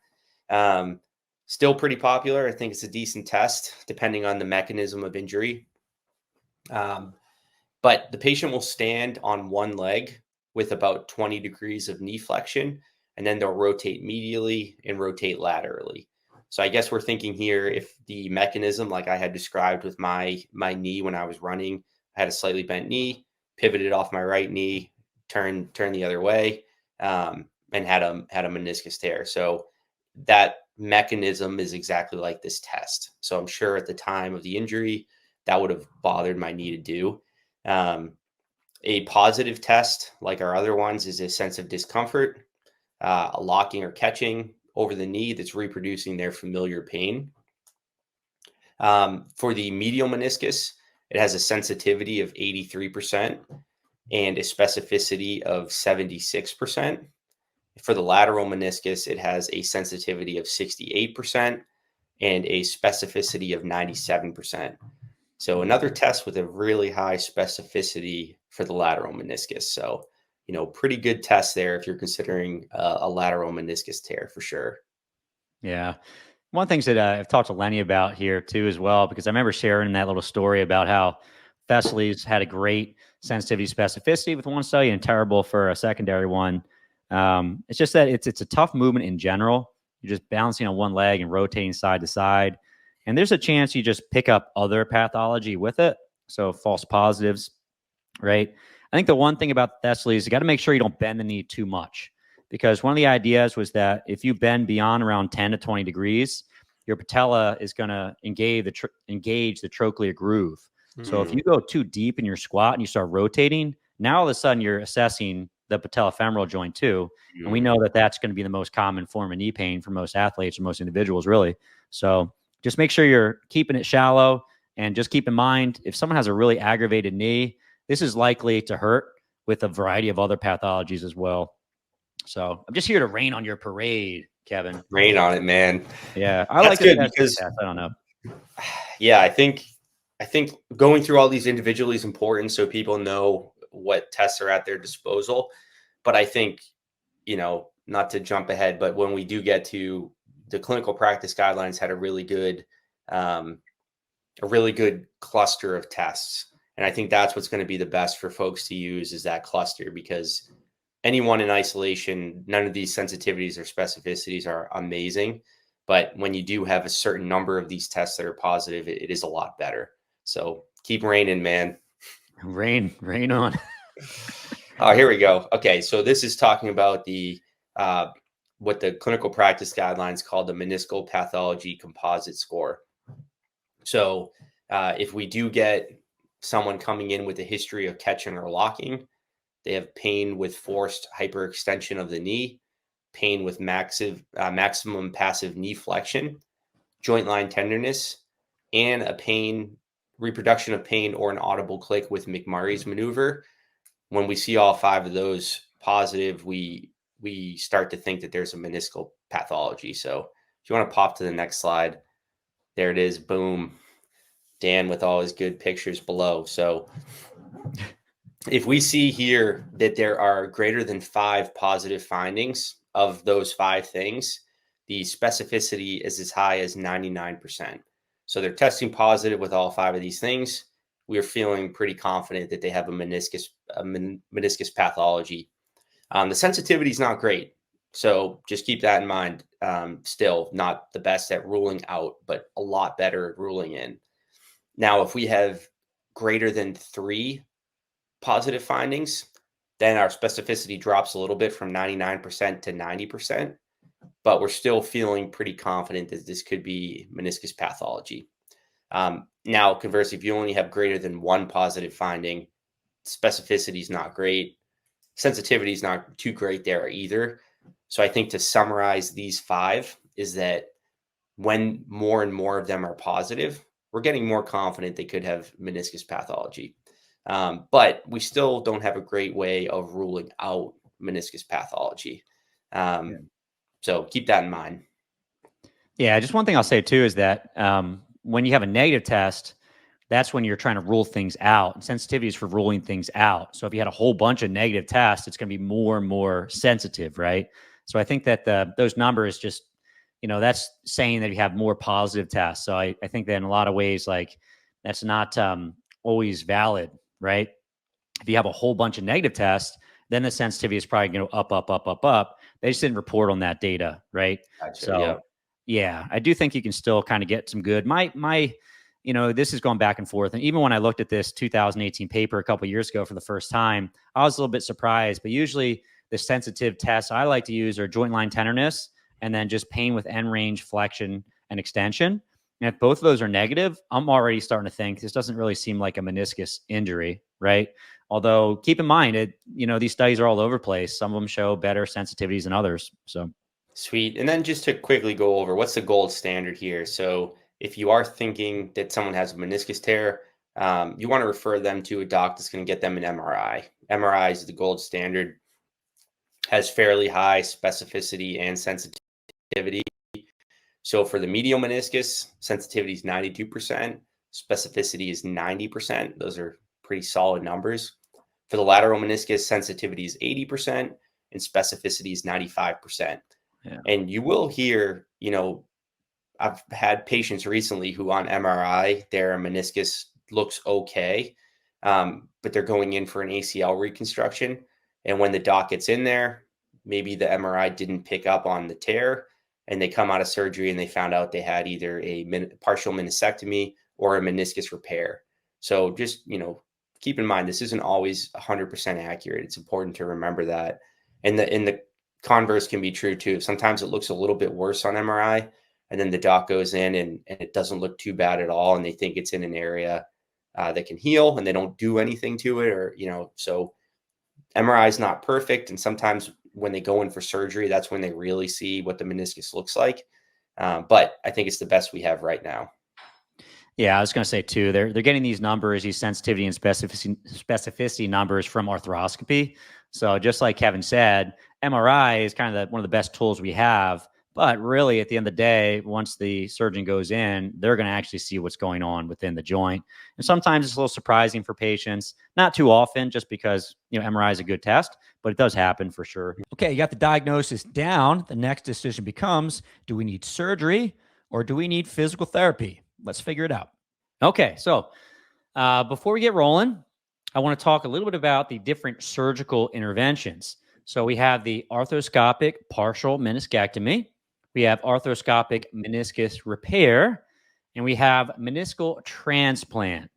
Still pretty popular. I think it's a decent test, depending on the mechanism of injury. But the patient will stand on one leg with about 20 degrees of knee flexion, and then they'll rotate medially and rotate laterally. So I guess we're thinking here, if the mechanism, like I had described with my knee when I was running, I had a slightly bent knee, pivoted off my right knee, turned the other way, and had a meniscus tear. So that mechanism is exactly like this test. So I'm sure at the time of the injury, that would have bothered my knee to do. A positive test, like our other ones, is a sense of discomfort, a locking or catching over the knee that's reproducing their familiar pain. For the medial meniscus, it has a sensitivity of 83% and a specificity of 76%. For the lateral meniscus, it has a sensitivity of 68% and a specificity of 97%. So another test with a really high specificity for the lateral meniscus. So, pretty good test there if you're considering a lateral meniscus tear, for sure. Yeah. One of the things that I've talked to Lenny about here too, as well, because I remember sharing that little story about how Thessaly's had a great sensitivity specificity with one study and terrible for a secondary one. It's just that it's a tough movement in general. You're just balancing on one leg and rotating side to side. And there's a chance you just pick up other pathology with it. So false positives, right? I think the one thing about Thessaly is you got to make sure you don't bend the knee too much, because one of the ideas was that if you bend beyond around 10 to 20 degrees, your patella is going to engage the trochlear groove. So if you go too deep in your squat and you start rotating, now all of a sudden you're assessing the patellofemoral joint too. And we know that that's going to be the most common form of knee pain for most athletes or most individuals, really. So just make sure you're keeping it shallow, and just keep in mind, if someone has a really aggravated knee, this is likely to hurt with a variety of other pathologies as well. So I'm just here to rain on your parade, Kevin. Rain on it, man. Yeah, I That's like the good, test. because I don't know. yeah, I think going through all these individually is important, so people know what tests are at their disposal. But I think, not to jump ahead, but when we do get to the clinical practice guidelines, had a really good cluster of tests. And I think that's what's going to be the best for folks to use, is that cluster, because anyone in isolation, none of these sensitivities or specificities are amazing. But when you do have a certain number of these tests that are positive, it is a lot better. So keep raining, man. Rain on. Oh, here we go. Okay, so this is talking about what the clinical practice guidelines call the meniscal pathology composite score. So if we do get someone coming in with a history of catching or locking, they have pain with forced hyperextension of the knee, pain with maximum passive knee flexion, joint line tenderness, and reproduction of pain or an audible click with McMurray's maneuver. When we see all 5 of those positive, we start to think that there's a meniscal pathology. So if you want to pop to the next slide, there it is. Boom. Dan with all his good pictures below. So If we see here that there are greater than 5 positive findings of those 5 things, the specificity is as high as 99%. So they're testing positive with all 5 of these things. We are feeling pretty confident that they have a meniscus pathology. The sensitivity is not great. So just keep that in mind. Still not the best at ruling out, but a lot better at ruling in. Now, if we have greater than 3 positive findings, then our specificity drops a little bit from 99% to 90%, but we're still feeling pretty confident that this could be meniscus pathology. Now, conversely, if you only have greater than 1 positive finding, specificity is not great. Sensitivity is not too great there either. So I think to summarize these 5 is that when more and more of them are positive, we're getting more confident they could have meniscus pathology. But we still don't have a great way of ruling out meniscus pathology. So keep that in mind. Yeah, just one thing I'll say too is that when you have a negative test, that's when you're trying to rule things out. And sensitivity is for ruling things out. So if you had a whole bunch of negative tests, it's going to be more and more sensitive, right? So I think that those numbers just, that's saying that you have more positive tests. So I think that in a lot of ways, like that's not always valid, right? If you have a whole bunch of negative tests, then the sensitivity is probably going to go up, up, up, up, up. They just didn't report on that data, right? Gotcha, So yeah, I do think you can still kind of get some good. This is going back and forth. And even when I looked at this 2018 paper a couple of years ago for the first time, I was a little bit surprised. But usually the sensitive tests I like to use are joint line tenderness and then just pain with end range flexion and extension. And if both of those are negative, I'm already starting to think this doesn't really seem like a meniscus injury, right? Although keep in mind, these studies are all over the place. Some of them show better sensitivities than others. So sweet. And then just to quickly go over what's the gold standard here. So if you are thinking that someone has a meniscus tear, you want to refer them to a doc that's going to get them an MRI. MRI is the gold standard, has fairly high specificity and sensitivity. So for the medial meniscus, sensitivity is 92%, specificity is 90%. Those are pretty solid numbers. For the lateral meniscus, sensitivity is 80% and specificity is 95%. Yeah. And you will hear, I've had patients recently who on MRI, their meniscus looks okay, but they're going in for an ACL reconstruction. And when the doc gets in there, maybe the MRI didn't pick up on the tear, and they come out of surgery and they found out they had either a partial meniscectomy or a meniscus repair. So just, keep in mind, this isn't always 100% accurate. It's important to remember that. And the converse can be true too. Sometimes it looks a little bit worse on MRI, and then the doc goes in and it doesn't look too bad at all. And they think it's in an area that can heal, and they don't do anything to it, or, so MRI is not perfect. And sometimes when they go in for surgery, that's when they really see what the meniscus looks like. But I think it's the best we have right now. Yeah, I was going to say too, they're getting these numbers, these sensitivity and specificity numbers from arthroscopy. So just like Kevin said, MRI is kind of one of the best tools we have. But really, at the end of the day, once the surgeon goes in, they're going to actually see what's going on within the joint. And sometimes it's a little surprising for patients. Not too often, just because MRI is a good test, but it does happen for sure. Okay, you got the diagnosis down. The next decision becomes, do we need surgery or do we need physical therapy? Let's figure it out. Okay, so before we get rolling, I want to talk a little bit about the different surgical interventions. So we have the arthroscopic partial meniscectomy. We have arthroscopic meniscus repair, and we have meniscal transplant.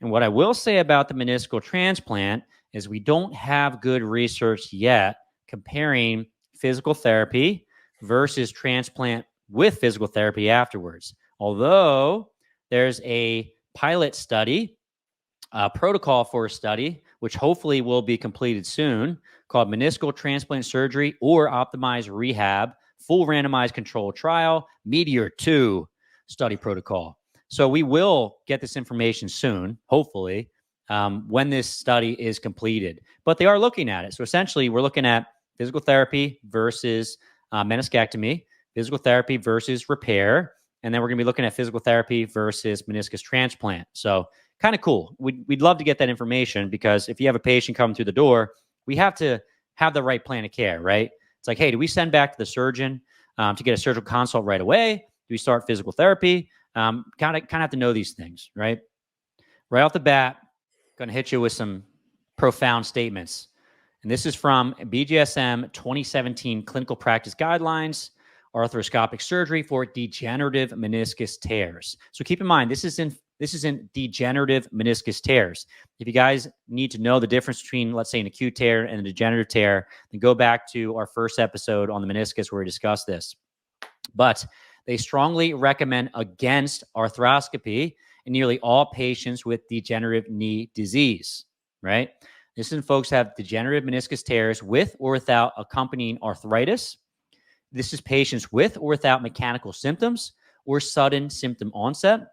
And what I will say about the meniscal transplant is we don't have good research yet comparing physical therapy versus transplant with physical therapy afterwards. Although there's a pilot study, a protocol for a study, which hopefully will be completed soon, called Meniscal Transplant Surgery or Optimized Rehab, Full Randomized Controlled Trial, Meteor 2 study protocol. So we will get this information soon, hopefully, when this study is completed. But they are looking at it. So essentially, we're looking at physical therapy versus meniscectomy, physical therapy versus repair, and then we're going to be looking at physical therapy versus meniscus transplant. So kind of cool. We'd love to get that information, because if you have a patient coming through the door, we have to have the right plan of care, right? It's like, hey, do we send back to the surgeon to get a surgical consult right away? Do we start physical therapy? Kind of have to know these things, right? Right off the bat, going to hit you with some profound statements. And this is from BJSM 2017 Clinical Practice Guidelines, Arthroscopic Surgery for Degenerative Meniscus Tears. So keep in mind, this isn't degenerative meniscus tears. If you guys need to know the difference between, let's say, an acute tear and a degenerative tear, then go back to our first episode on the meniscus where we discussed this. But they strongly recommend against arthroscopy in nearly all patients with degenerative knee disease, right? This is folks have degenerative meniscus tears with or without accompanying arthritis. This is patients with or without mechanical symptoms or sudden symptom onset.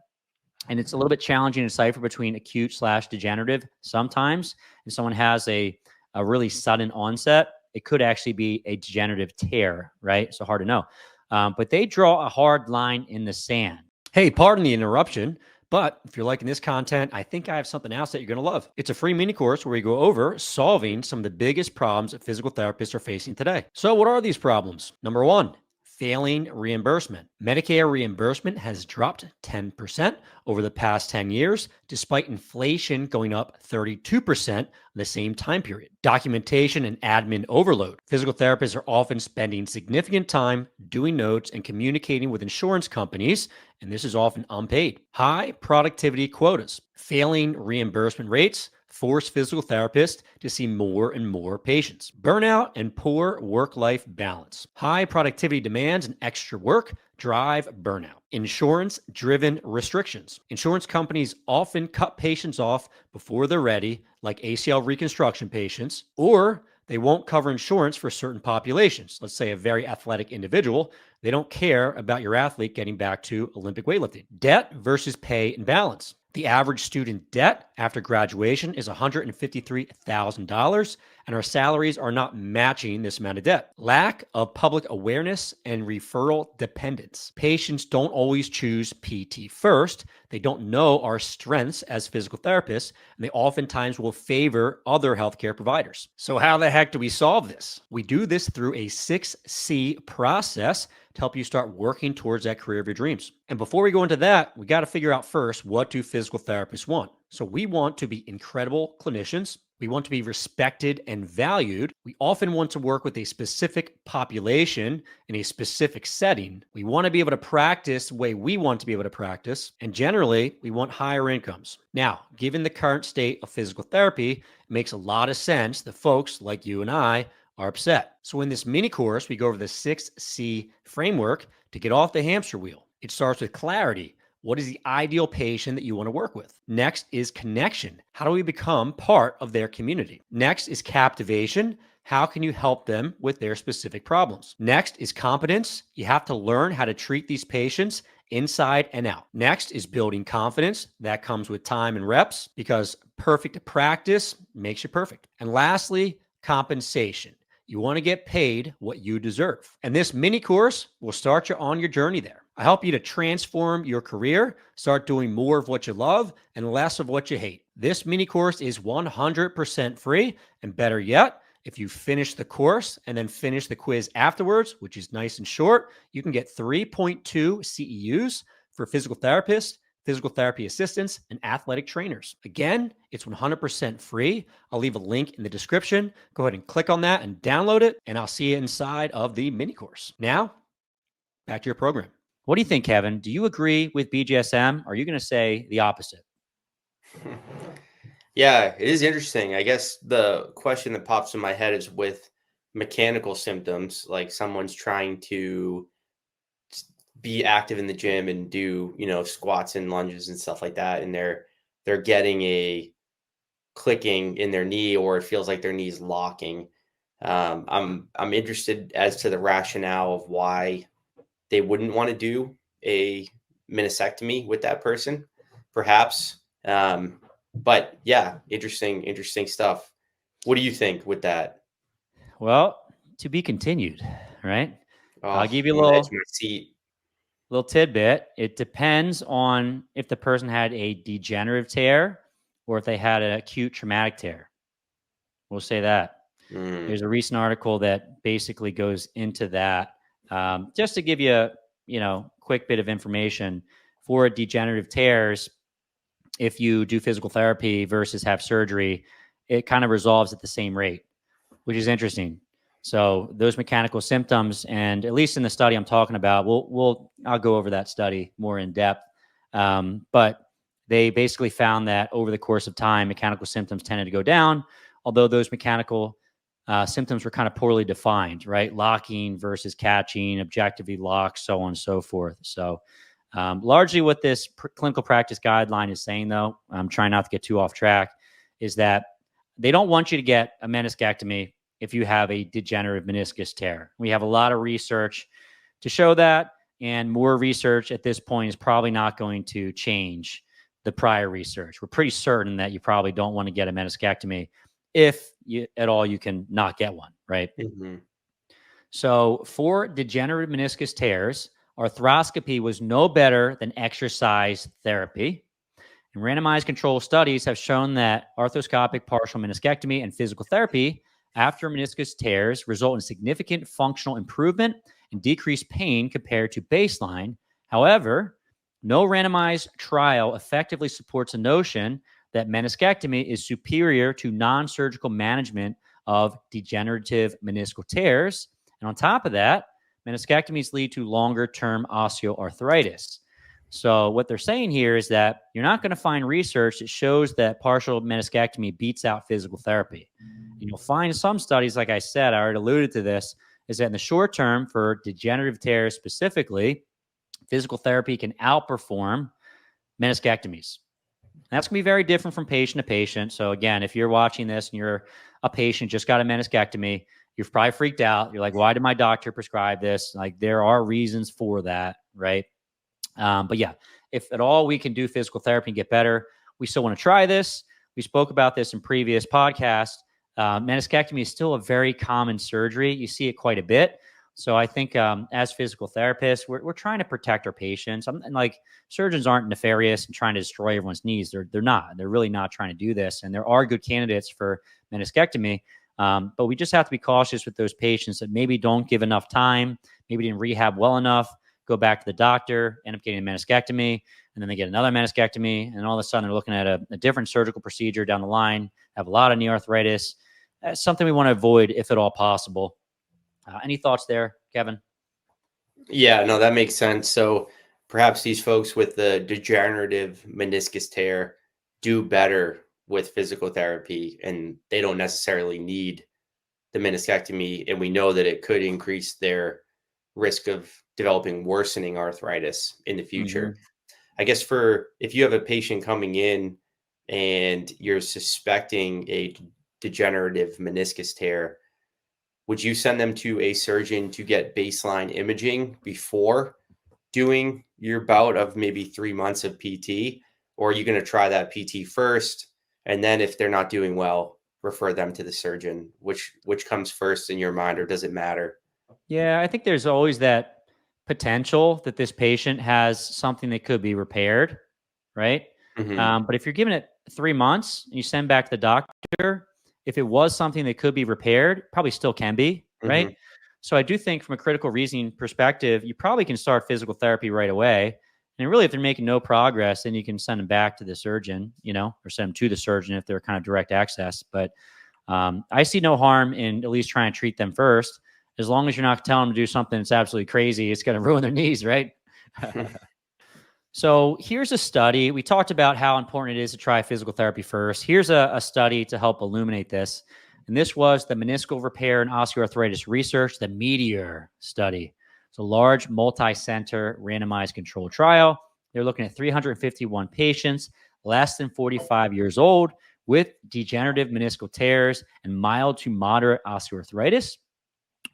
And it's a little bit challenging to decipher between acute/degenerative sometimes. If someone has a really sudden onset, it could actually be a degenerative tear, right? So hard to know. But they draw a hard line in the sand. Hey, pardon the interruption, but if you're liking this content, I think I have something else that you're going to love. It's a free mini course where we go over solving some of the biggest problems that physical therapists are facing today. So what are these problems? Number one, failing reimbursement. Medicare reimbursement has dropped 10% over the past 10 years, despite inflation going up 32% in the same time period. Documentation and admin overload. Physical therapists are often spending significant time doing notes and communicating with insurance companies, and this is often unpaid. High productivity quotas. Failing reimbursement rates force physical therapists to see more and more patients. Burnout and poor work-life balance. High productivity demands and extra work drive burnout. Insurance-driven restrictions. Insurance companies often cut patients off before they're ready, like ACL reconstruction patients, or they won't cover insurance for certain populations. Let's say a very athletic individual. They don't care about your athlete getting back to Olympic weightlifting. Debt versus pay imbalance. The average student debt after graduation is $153,000, and our salaries are not matching this amount of debt. Lack of public awareness and referral dependence. Patients don't always choose PT first. They don't know our strengths as physical therapists, and they oftentimes will favor other healthcare providers. So how the heck do we solve this? We do this through a 6C process to help you start working towards that career of your dreams. And before we go into that, we got to figure out first, what do physical therapists want? So we want to be incredible clinicians. We want to be respected and valued. We often want to work with a specific population in a specific setting. We want to be able to practice the way we want to be able to practice. And generally, we want higher incomes. Now, given the current state of physical therapy, it makes a lot of sense that folks like you and I are upset. So in this mini course, we go over the 6C framework to get off the hamster wheel. It starts with clarity. What is the ideal patient that you want to work with? Next is connection. How do we become part of their community? Next is captivation. How can you help them with their specific problems? Next is competence. You have to learn how to treat these patients inside and out. Next is building confidence. That comes with time and reps, because perfect practice makes you perfect. And lastly, compensation. You want to get paid what you deserve. And this mini course will start you on your journey there. I help you to transform your career, start doing more of what you love and less of what you hate. This mini course is 100% free. And better yet, if you finish the course and then finish the quiz afterwards, which is nice and short, you can get 3.2 CEUs for physical therapists, physical therapy assistants, and athletic trainers. Again, it's 100% free. I'll leave a link in the description. Go ahead and click on that and download it, and I'll see you inside of the mini course. Now, back to your program. What do you think, Kevin? Do you agree with BJSM? Or are you going to say the opposite? Yeah, it is interesting. I guess the question that pops in my head is with mechanical symptoms, like someone's trying to be active in the gym and do, squats and lunges and stuff like that, and they're getting a clicking in their knee, or it feels like their knee's locking. I'm interested as to the rationale of why they wouldn't want to do a meniscectomy with that person, perhaps. But yeah, interesting stuff. What do you think with that? Well, to be continued, right? Oh, I'll give you a I'm on the edge little. of my seat. Little tidbit. It depends on if the person had a degenerative tear or if they had an acute traumatic tear. We'll say that. There's a recent article that basically goes into that. Just to give you a quick bit of information for degenerative tears, if you do physical therapy versus have surgery, it kind of resolves at the same rate, which is interesting. So those mechanical symptoms, and at least in the study I'm talking about, I'll go over that study more in depth. But they basically found that over the course of time, mechanical symptoms tended to go down, although those mechanical symptoms were kind of poorly defined, right? Locking versus catching, objectively locked, so on and so forth. So largely what this clinical practice guideline is saying, though, I'm trying not to get too off track, is that they don't want you to get a meniscectomy if you have a degenerative meniscus tear. We have a lot of research to show that, and more research at this point is probably not going to change the prior research. We're pretty certain that you probably don't want to get a meniscectomy if at all you can not get one, right? Mm-hmm. So for degenerative meniscus tears, arthroscopy was no better than exercise therapy. And randomized control studies have shown that arthroscopic partial meniscectomy and physical therapy after meniscus tears result in significant functional improvement and decreased pain compared to baseline. However, no randomized trial effectively supports a notion that meniscectomy is superior to non-surgical management of degenerative meniscal tears. And on top of that, meniscectomies lead to longer-term osteoarthritis. So what they're saying here is that you're not going to find research that shows that partial meniscectomy beats out physical therapy. And you'll find some studies, like I said, I already alluded to this, is that in the short term for degenerative tears specifically, physical therapy can outperform meniscectomies. And that's going to be very different from patient to patient. So again, if you're watching this and you're a patient, just got a meniscectomy, you're probably freaked out. You're like, why did my doctor prescribe this? Like, there are reasons for that, right? But yeah, if at all we can do physical therapy and get better, we still want to try this. We spoke about this in previous podcasts. Meniscectomy is still a very common surgery. You see it quite a bit. So I think as physical therapists, we're trying to protect our patients. And like, surgeons aren't nefarious and trying to destroy everyone's knees. They're not. They're really not trying to do this. And there are good candidates for meniscectomy. But we just have to be cautious with those patients that maybe don't give enough time, maybe didn't rehab well enough, go back to the doctor, end up getting a meniscectomy, and then they get another meniscectomy, and all of a sudden they're looking at a different surgical procedure down the line, have a lot of knee arthritis. That's something we want to avoid if at all possible. Any thoughts there, Kevin? Yeah, no, that makes sense. So perhaps these folks with the degenerative meniscus tear do better with physical therapy, and they don't necessarily need the meniscectomy. And we know that it could increase their risk of developing worsening arthritis in the future. I guess if you have a patient coming in and you're suspecting a degenerative meniscus tear, would you send them to a surgeon to get baseline imaging before doing your bout of maybe 3 months of PT? Or are you going to try that PT first? And then if they're not doing well, refer them to the surgeon? Which comes first in your mind, or does it matter? Yeah, I think there's always that potential that this patient has something that could be repaired, right? Mm-hmm. But if you're giving it 3 months and you send back to the doctor, if it was something that could be repaired, probably still can be, right? Mm-hmm. So I do think from a critical reasoning perspective, you probably can start physical therapy right away. And really, if they're making no progress, then you can send them back to the surgeon, or send them to the surgeon if they're kind of direct access. But I see no harm in at least trying to treat them first, as long as you're not telling them to do something that's absolutely crazy. It's going to ruin their knees, right? So here's a study. We talked about how important it is to try physical therapy first. Here's a study to help illuminate this. And this was the Meniscal Repair and Osteoarthritis Research, the METEOR study. It's a large multi-center randomized controlled trial. They're looking at 351 patients, less than 45 years old, with degenerative meniscal tears and mild to moderate osteoarthritis.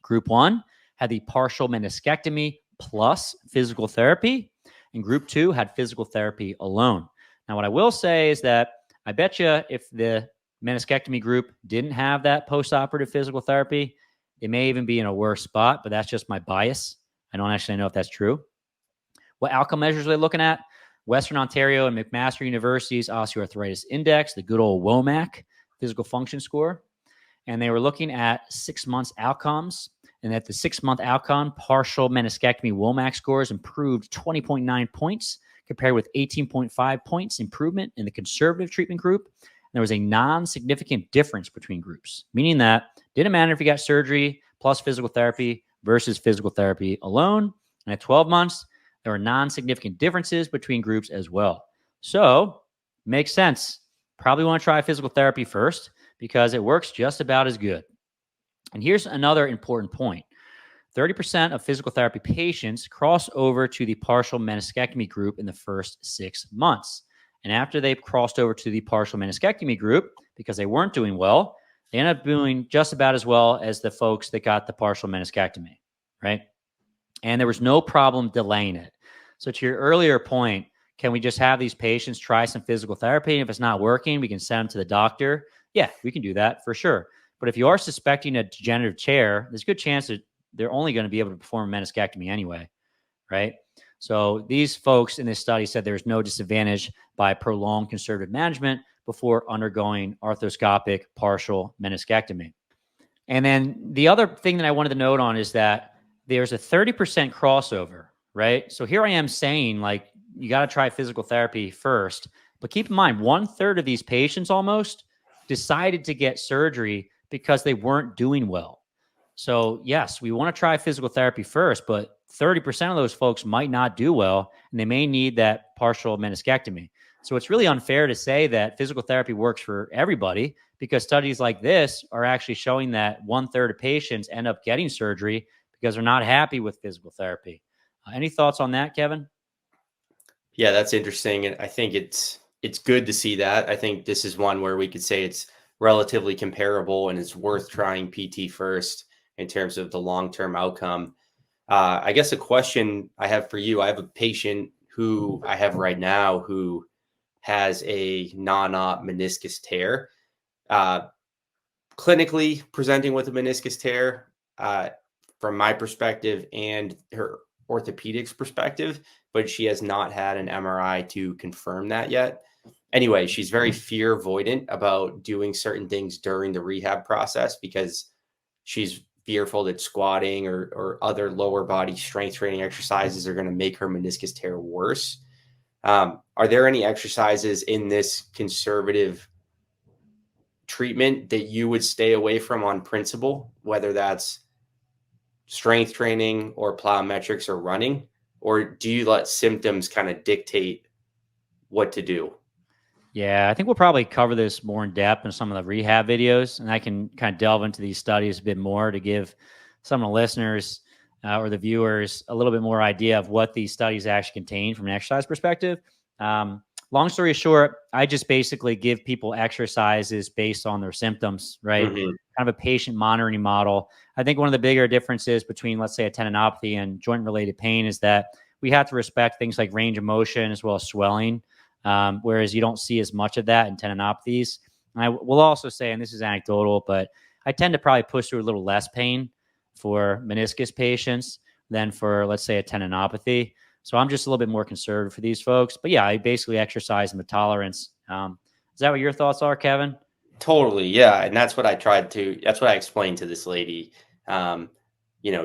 Group 1 had the partial meniscectomy plus physical therapy, and Group 2 had physical therapy alone. Now, what I will say is that I bet you if the meniscectomy group didn't have that post-operative physical therapy, they may even be in a worse spot, but that's just my bias. I don't actually know if that's true. What outcome measures are they looking at? Western Ontario and McMaster University's Osteoarthritis Index, the good old WOMAC physical function score. And they were looking at 6 months outcomes. And at the 6-month outcome, partial meniscectomy WOMAC scores improved 20.9 points compared with 18.5 points improvement in the conservative treatment group. There was a non-significant difference between groups, meaning that didn't matter if you got surgery plus physical therapy versus physical therapy alone. And at 12 months, there were non-significant differences between groups as well. So makes sense. Probably want to try physical therapy first because it works just about as good. And here's another important point. 30% of physical therapy patients cross over to the partial meniscectomy group in the first 6 months. And after they've crossed over to the partial meniscectomy group, because they weren't doing well, they end up doing just about as well as the folks that got the partial meniscectomy, right? And there was no problem delaying it. So to your earlier point, can we just have these patients try some physical therapy? And if it's not working, we can send them to the doctor. Yeah, we can do that for sure. But if you are suspecting a degenerative tear, there's a good chance that they're only going to be able to perform a meniscectomy anyway, right? So these folks in this study said there's no disadvantage by prolonged conservative management before undergoing arthroscopic partial meniscectomy. And then the other thing that I wanted to note on is that there's a 30% crossover, right? So here I am saying, like, you got to try physical therapy first. But keep in mind, 1/3 of these patients almost decided to get surgery because they weren't doing well. So yes, we want to try physical therapy first, but 30% of those folks might not do well, and they may need that partial meniscectomy. So it's really unfair to say that physical therapy works for everybody, because studies like this are actually showing that 1/3 of patients end up getting surgery because they're not happy with physical therapy. Any thoughts on that, Kevin? Yeah, that's interesting. And I think it's good to see that. I think this is one where we could say it's relatively comparable and it's worth trying PT first in terms of the long-term outcome. I guess a question I have for you, I have a patient who I have right now who has a non-op meniscus tear. Clinically presenting with a meniscus tear, from my perspective and her orthopedics perspective, but she has not had an MRI to confirm that yet. Anyway, she's very fear avoidant about doing certain things during the rehab process because she's fearful that squatting or other lower body strength training exercises are going to make her meniscus tear worse. Are there any exercises in this conservative treatment that you would stay away from on principle, whether that's strength training or plyometrics or running? Or do you let symptoms kind of dictate what to do? Yeah, I think we'll probably cover this more in depth in some of the rehab videos, and I can kind of delve into these studies a bit more to give some of the listeners or the viewers a little bit more idea of what these studies actually contain from an exercise perspective. Long story short, I just basically give people exercises based on their symptoms, right? Mm-hmm. Kind of a patient monitoring model. I think one of the bigger differences between, let's say, a tendinopathy and joint-related pain is that we have to respect things like range of motion as well as swelling. Whereas you don't see as much of that in tendinopathies. And I will also say, and this is anecdotal, but I tend to probably push through a little less pain for meniscus patients than for, let's say, a tendinopathy. So I'm just a little bit more conservative for these folks. But yeah, I basically exercise them with tolerance. Is that what your thoughts are, Kevin? Totally. Yeah. And that's what I explained to this lady.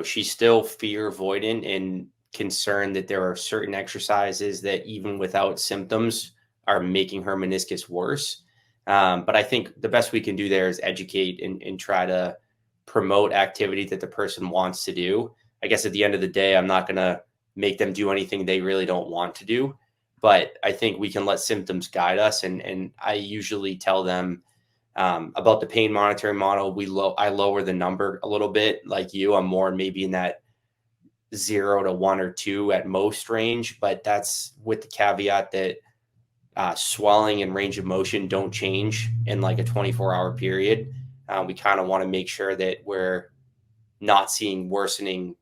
She's still fear avoidant and concerned that there are certain exercises that even without symptoms are making her meniscus worse. But I think the best we can do there is educate and try to promote activity that the person wants to do. I guess at the end of the day, I'm not going to make them do anything they really don't want to do. But I think we can let symptoms guide us. And I usually tell them about the pain monitoring model. I lower the number a little bit, like you. I'm more maybe in that 0 to 1 or 2 at most range, but that's with the caveat that swelling and range of motion don't change in like a 24-hour period. We kind of want to make sure that we're not seeing worsening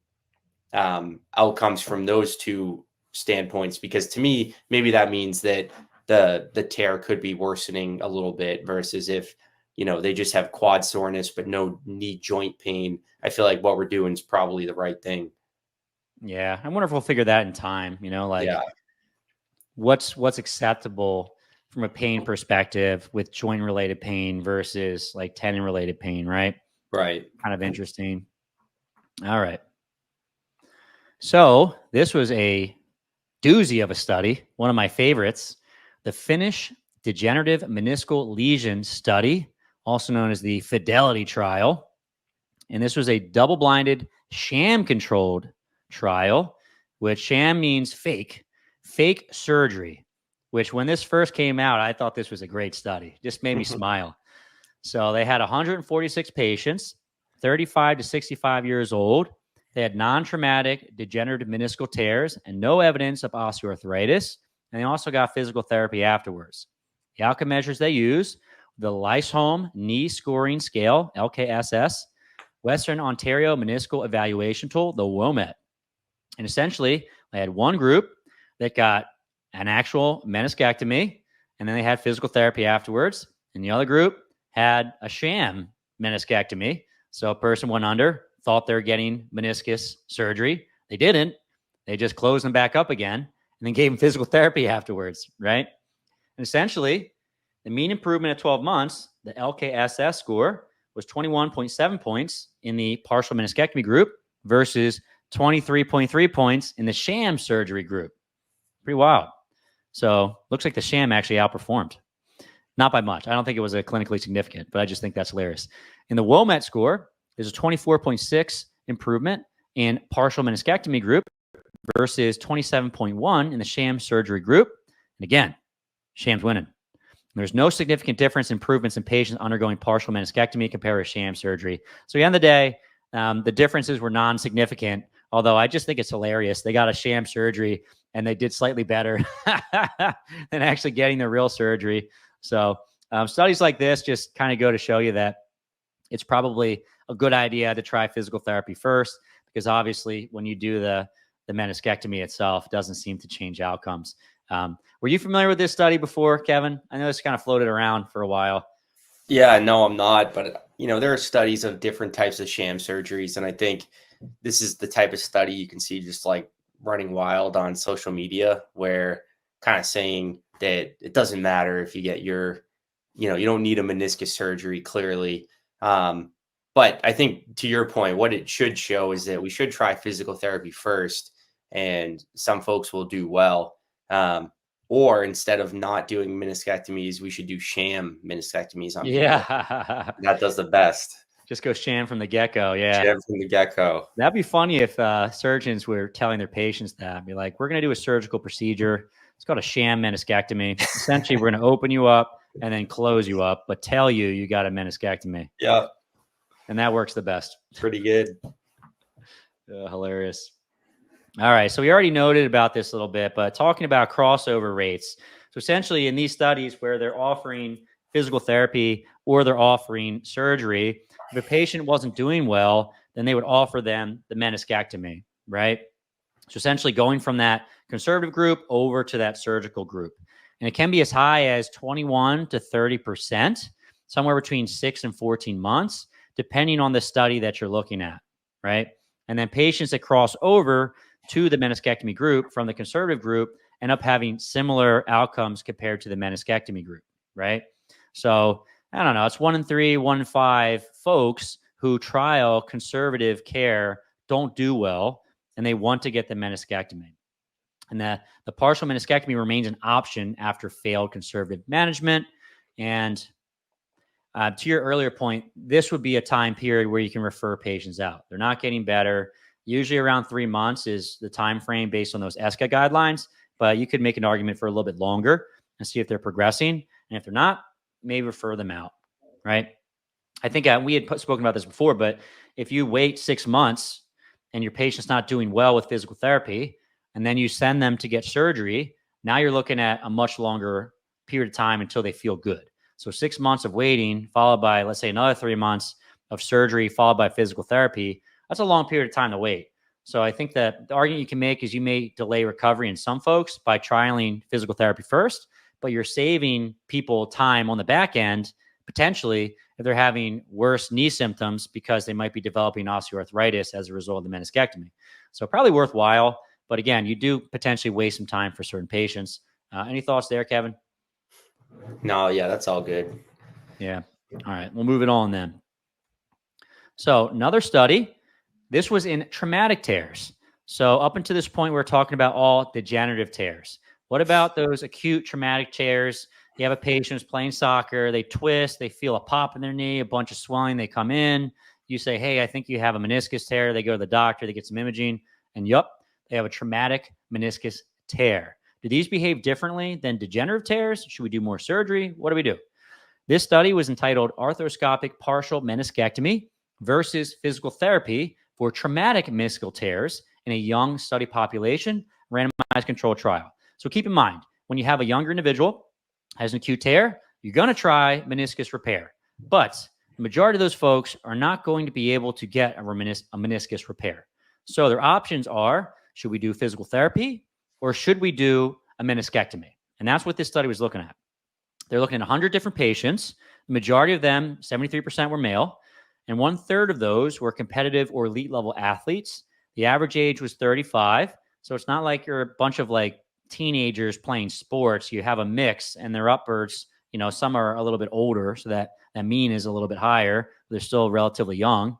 outcomes from those two standpoints, because to me, maybe that means that the tear could be worsening a little bit versus if, they just have quad soreness, but no knee joint pain. I feel like what we're doing is probably the right thing. Yeah. I wonder if we'll figure that in time, you know, like Yeah. what's acceptable from a pain perspective with joint related pain versus like tendon related pain, right? Right. Kind of interesting. All right. So this was a doozy of a study, one of my favorites, the Finnish Degenerative Meniscal Lesion Study, also known as the Fidelity Trial. And this was a double-blinded, sham-controlled trial, which sham means fake surgery, which when this first came out, I thought this was a great study. Just made me smile. So they had 146 patients, 35 to 65 years old. They had non-traumatic degenerative meniscal tears and no evidence of osteoarthritis. And they also got physical therapy afterwards. The outcome measures they use, the Lysholm Knee Scoring Scale, LKSS, Western Ontario Meniscal Evaluation Tool, the WOMET. And essentially, they had one group that got an actual meniscectomy, and then they had physical therapy afterwards. And the other group had a sham meniscectomy. So a person went under, thought they were getting meniscus surgery. They didn't. They just closed them back up again and then gave them physical therapy afterwards, right? And essentially, the mean improvement at 12 months, the LKSS score, was 21.7 points in the partial meniscectomy group versus 23.3 points in the sham surgery group. Pretty wild. So looks like the sham actually outperformed. Not by much. I don't think it was a clinically significant, but I just think that's hilarious. In the WOMET score, there's a 24.6 improvement in partial meniscectomy group versus 27.1 in the sham surgery group. And again, sham's winning. There's no significant difference in improvements in patients undergoing partial meniscectomy compared to sham surgery. So at the end of the day, the differences were non-significant, although I just think it's hilarious. They got a sham surgery and they did slightly better than actually getting the real surgery. So studies like this just kind of go to show you that it's probably a good idea to try physical therapy first, because obviously when you do the meniscectomy itself, it doesn't seem to change outcomes. Were you familiar with this study before, Kevin? I know this kind of floated around for a while. Yeah, no, I'm not. But, there are studies of different types of sham surgeries. And I think this is the type of study you can see just like running wild on social media, where kind of saying that it doesn't matter if you get your, you don't need a meniscus surgery, clearly. But I think to your point, what it should show is that we should try physical therapy first, and some folks will do well. Or instead of not doing meniscectomies, we should do sham meniscectomies on people. Yeah. That does the best. Just go sham from the get-go. Yeah. Sham from the get-go. That'd be funny if surgeons were telling their patients that. Be like, we're going to do a surgical procedure. It's called a sham meniscectomy. Essentially, we're going to open you up and then close you up, but tell you got a meniscectomy. Yeah. And that works the best. Pretty good. Hilarious. All right. So we already noted about this a little bit, but talking about crossover rates. So essentially in these studies where they're offering physical therapy or they're offering surgery, if a patient wasn't doing well, then they would offer them the meniscectomy, right? So essentially going from that conservative group over to that surgical group. And it can be as high as 21 to 30%, somewhere between 6 and 14 months, depending on the study that you're looking at, right? And then patients that cross over to the meniscectomy group from the conservative group end up having similar outcomes compared to the meniscectomy group, right? So I don't know, it's 1 in 3, 1 in 5 folks who trial conservative care don't do well, and they want to get the meniscectomy. And the partial meniscectomy remains an option after failed conservative management. And to your earlier point, this would be a time period where you can refer patients out. They're not getting better. Usually around 3 months is the time frame based on those ESCA guidelines, but you could make an argument for a little bit longer and see if they're progressing. And if they're not, maybe refer them out, right? I think we had spoken about this before, but if you wait 6 months and your patient's not doing well with physical therapy, and then you send them to get surgery, now you're looking at a much longer period of time until they feel good. So 6 months of waiting, followed by, let's say, another 3 months of surgery, followed by physical therapy, that's a long period of time to wait. So I think that the argument you can make is you may delay recovery in some folks by trialing physical therapy first, but you're saving people time on the back end, potentially, if they're having worse knee symptoms because they might be developing osteoarthritis as a result of the meniscectomy. So probably worthwhile. But again, you do potentially waste some time for certain patients. Any thoughts there, Kevin? No, yeah, that's all good. Yeah. All right. We'll move it on then. So another study, this was in traumatic tears. So up until this point, we're talking about all degenerative tears. What about those acute traumatic tears? You have a patient who's playing soccer, they twist, they feel a pop in their knee, a bunch of swelling, they come in. You say, hey, I think you have a meniscus tear. They go to the doctor, they get some imaging, and yup, they have a traumatic meniscus tear. Do these behave differently than degenerative tears? Should we do more surgery? What do we do? This study was entitled Arthroscopic Partial Meniscectomy versus Physical Therapy for Traumatic Meniscal Tears in a young study population, randomized controlled trial. So keep in mind, when you have a younger individual has an acute tear, you're going to try meniscus repair. But the majority of those folks are not going to be able to get a meniscus repair. So their options are, should we do physical therapy or should we do a meniscectomy? And that's what this study was looking at. They're looking at 100 different patients. The majority of them, 73% were male, and 1/3 of those were competitive or elite level athletes. The average age was 35. So it's not like you're a bunch of like teenagers playing sports. You have a mix and they're upwards. You know, some are a little bit older, so that mean is a little bit higher. They're still relatively young.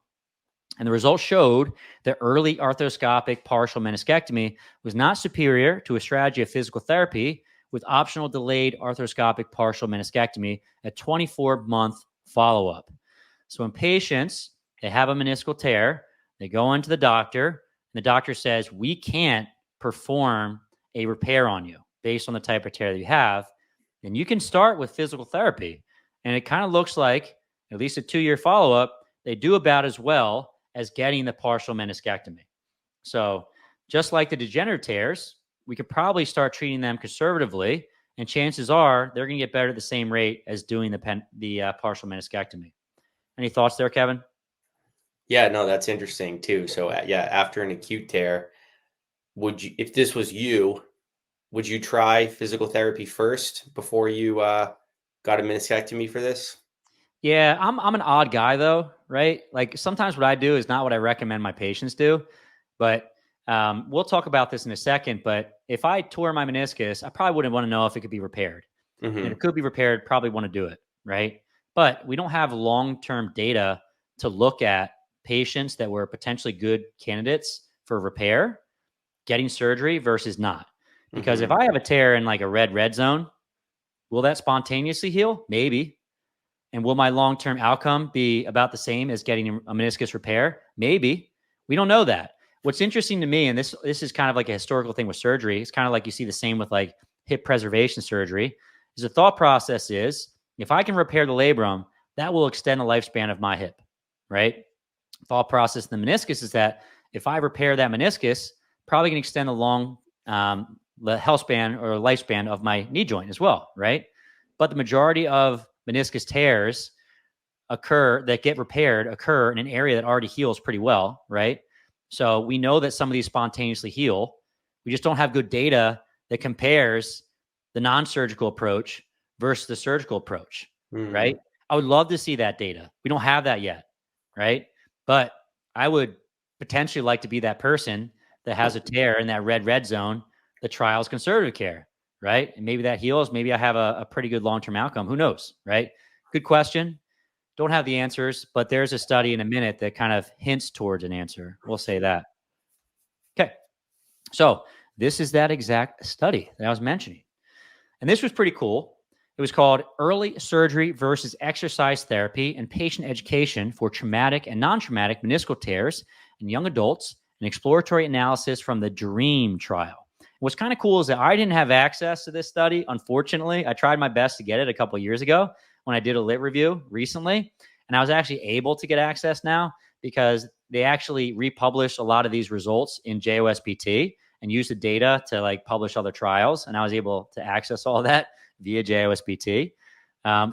And the results showed that early arthroscopic partial meniscectomy was not superior to a strategy of physical therapy with optional delayed arthroscopic partial meniscectomy at 24-month follow-up. So in patients, they have a meniscal tear, they go into the doctor, and the doctor says, we can't perform a repair on you based on the type of tear that you have. Then you can start with physical therapy. And it kind of looks like, at least a 2-year follow-up, they do about as well as getting the partial meniscectomy. So just like the degenerative tears, we could probably start treating them conservatively, and chances are they're going to get better at the same rate as doing the partial meniscectomy. Any thoughts there, Kevin? Yeah, no, that's interesting too. So yeah, after an acute tear, would you, if this was you, would you try physical therapy first before you got a meniscectomy for this? Yeah, I'm an odd guy though, right? Like sometimes what I do is not what I recommend my patients do, but we'll talk about this in a second. But if I tore my meniscus, I probably wouldn't want to know if it could be repaired. And if it could be repaired, probably want to do it, right? But we don't have long-term data to look at patients that were potentially good candidates for repair, getting surgery versus not. Because if I have a tear in like a red zone, will that spontaneously heal? Maybe. And will my long-term outcome be about the same as getting a meniscus repair? Maybe. We don't know that. What's interesting to me, and this is kind of like a historical thing with surgery, it's kind of like you see the same with like hip preservation surgery, is the thought process is, if I can repair the labrum, that will extend the lifespan of my hip, right? Thought process in the meniscus is that if I repair that meniscus, probably can extend the health span or lifespan of my knee joint as well, right? But the majority of meniscus tears that get repaired occur in an area that already heals pretty well, right? So we know that some of these spontaneously heal. We just don't have good data that compares the non-surgical approach versus the surgical approach, right? I would love to see that data. We don't have that yet, right? But I would potentially like to be that person that has a tear in that red zone that trials conservative care, right? And maybe that heals. Maybe I have a pretty good long-term outcome. Who knows, right? Good question. Don't have the answers, but there's a study in a minute that kind of hints towards an answer. We'll say that. Okay. So this is that exact study that I was mentioning. And this was pretty cool. It was called Early Surgery versus Exercise Therapy and Patient Education for Traumatic and Non-Traumatic Meniscal Tears in Young Adults, an exploratory analysis from the DREAM trial. What's kind of cool is that I didn't have access to this study, unfortunately. I tried my best to get it a couple of years ago when I did a lit review recently, and I was actually able to get access now because they actually republished a lot of these results in JOSPT and used the data to like publish other trials, and I was able to access all of that via JOSPT.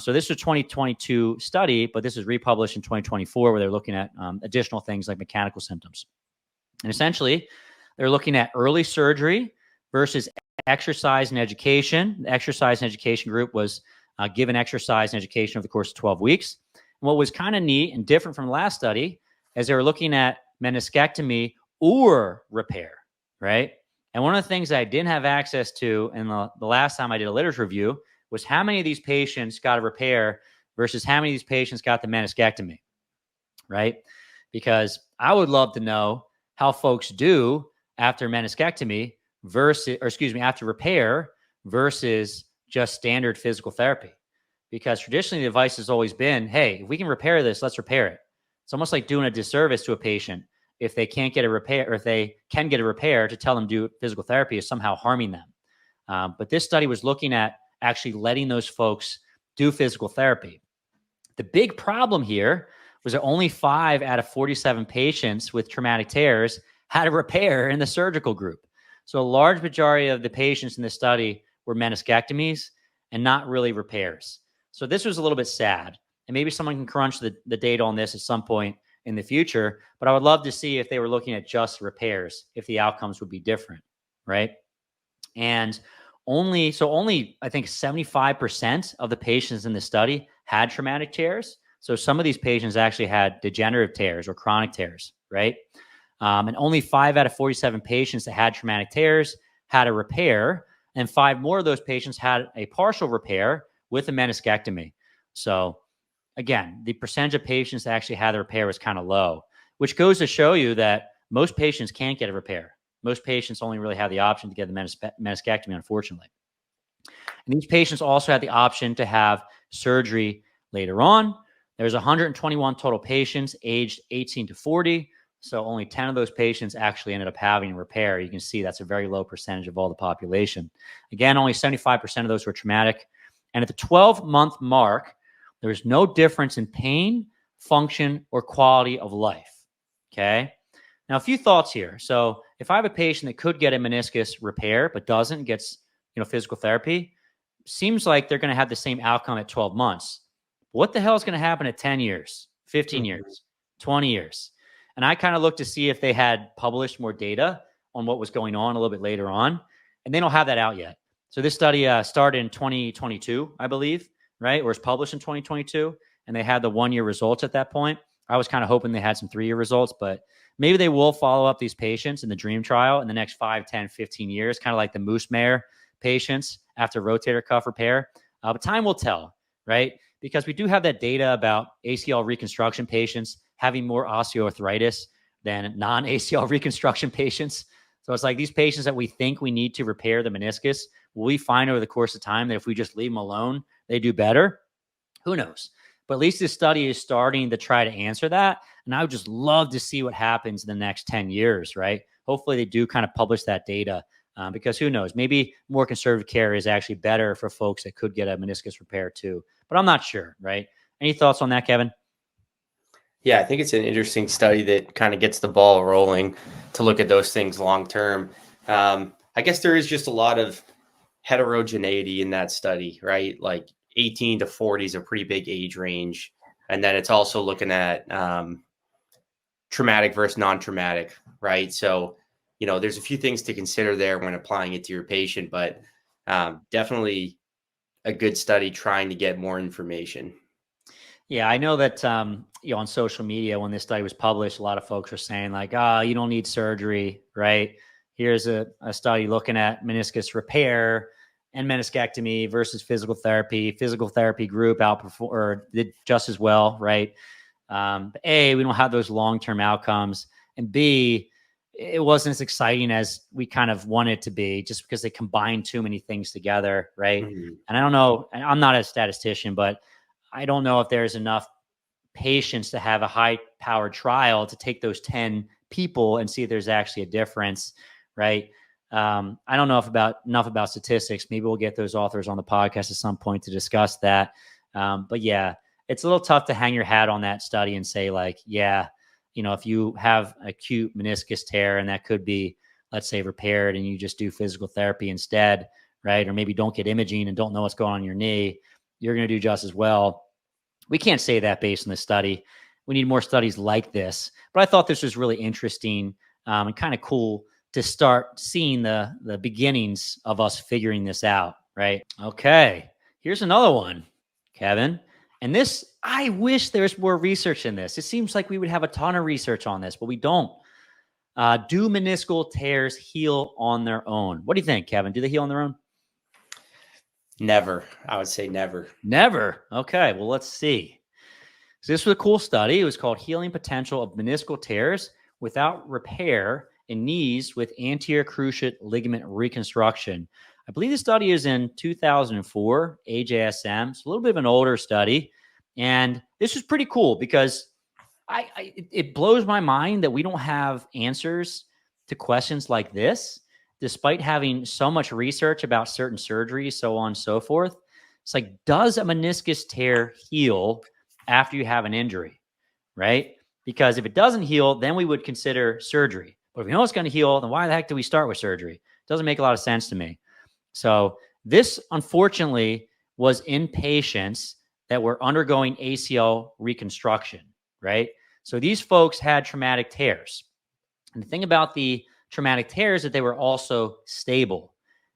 So this was a 2022 study, but this was republished in 2024 where they're looking at additional things like mechanical symptoms. And essentially, they're looking at early surgery versus exercise and education. The exercise and education group was given exercise and education over the course of 12 weeks. what was kind of neat and different from the last study is they were looking at meniscectomy or repair, right? And one of the things that I didn't have access to in the last time I did a literature review was how many of these patients got a repair versus how many of these patients got the meniscectomy, right? Because I would love to know how folks do after meniscectomy after repair versus just standard physical therapy. Because traditionally the advice has always been, hey, if we can repair this, let's repair it. It's almost like doing a disservice to a patient if they can't get a repair, or if they can get a repair, to tell them to do physical therapy is somehow harming them. But this study was looking at actually letting those folks do physical therapy. The big problem here was that only 5 out of 47 patients with traumatic tears had a repair in the surgical group. So a large majority of the patients in this study were meniscectomies and not really repairs. So this was a little bit sad. And maybe someone can crunch the data on this at some point in the future. But I would love to see if they were looking at just repairs, if the outcomes would be different, right? And only I think 75% of the patients in the study had traumatic tears. So some of these patients actually had degenerative tears or chronic tears, right? And only 5 out of 47 patients that had traumatic tears had a repair, and 5 more of those patients had a partial repair with a meniscectomy. So again, the percentage of patients that actually had the repair was kind of low, which goes to show you that most patients can't get a repair. Most patients only really have the option to get the meniscectomy, unfortunately. And these patients also had the option to have surgery later on. There's 121 total patients aged 18 to 40. So only 10 of those patients actually ended up having a repair. You can see that's a very low percentage of all the population. Again, only 75% of those were traumatic. And at the 12-month mark, there was no difference in pain, function, or quality of life. Okay. Now, a few thoughts here. So if I have a patient that could get a meniscus repair but doesn't, gets physical therapy, seems like they're going to have the same outcome at 12 months. What the hell is going to happen at 10 years, 15 years, 20 years? And I kind of looked to see if they had published more data on what was going on a little bit later on, and they don't have that out yet. So this study started in 2022, I believe, right? Or was published in 2022, and they had the 1-year results at that point. I was kind of hoping they had some 3-year results, but maybe they will follow up these patients in the DREAM trial in the next 5, 10, 15 years, kind of like the moose mare patients after rotator cuff repair. But time will tell, right? Because we do have that data about ACL reconstruction patients having more osteoarthritis than non-ACL reconstruction patients. So it's like these patients that we think we need to repair the meniscus, will we find over the course of time that if we just leave them alone, they do better? Who knows? But at least this study is starting to try to answer that. And I would just love to see what happens in the next 10 years, right? Hopefully they do kind of publish that data because who knows? Maybe more conservative care is actually better for folks that could get a meniscus repair too. But I'm not sure, right? Any thoughts on that, Kevin? Yeah, I think it's an interesting study that kind of gets the ball rolling to look at those things long term. I guess there is just a lot of heterogeneity in that study, right? Like 18 to 40 is a pretty big age range. And then it's also looking at traumatic versus non-traumatic, right? So, there's a few things to consider there when applying it to your patient, but definitely a good study trying to get more information. Yeah, I know that, on social media, when this study was published, a lot of folks were saying like, you don't need surgery, right? Here's a study looking at meniscus repair and meniscectomy versus physical therapy. Physical therapy group did just as well, right? A, we don't have those long-term outcomes. And B, it wasn't as exciting as we kind of want it to be just because they combined too many things together, right? Mm-hmm. And I don't know, and I'm not a statistician, but I don't know if there's enough patients to have a high-powered trial to take those 10 people and see if there's actually a difference, right? I don't know enough about statistics. Maybe we'll get those authors on the podcast at some point to discuss that. But yeah, it's a little tough to hang your hat on that study and say like, yeah, if you have acute meniscus tear and that could be, let's say, repaired and you just do physical therapy instead, right? Or maybe don't get imaging and don't know what's going on in your knee, you're going to do just as well. We can't say that based on this study. We need more studies like this. But I thought this was really interesting and kind of cool to start seeing the beginnings of us figuring this out, right? Okay, here's another one, Kevin. And this, I wish there's more research in this. It seems like we would have a ton of research on this, but we don't. Do meniscal tears heal on their own? What do you think, Kevin? Do they heal on their own? Never. I would say never. Never. Okay, well, let's see. So this was a cool study. It was called Healing Potential of Meniscal Tears Without Repair in Knees with Anterior Cruciate Ligament Reconstruction. I believe the study is in 2004, AJSM. It's a little bit of an older study. And this was pretty cool because it blows my mind that we don't have answers to questions like this, despite having so much research about certain surgeries, so on and so forth. It's like, does a meniscus tear heal after you have an injury, right? Because if it doesn't heal, then we would consider surgery. But if we know it's going to heal, then why the heck do we start with surgery? It doesn't make a lot of sense to me. So this, unfortunately, was in patients that were undergoing ACL reconstruction, right? So these folks had traumatic tears. And the thing about the traumatic tears is that they were also stable.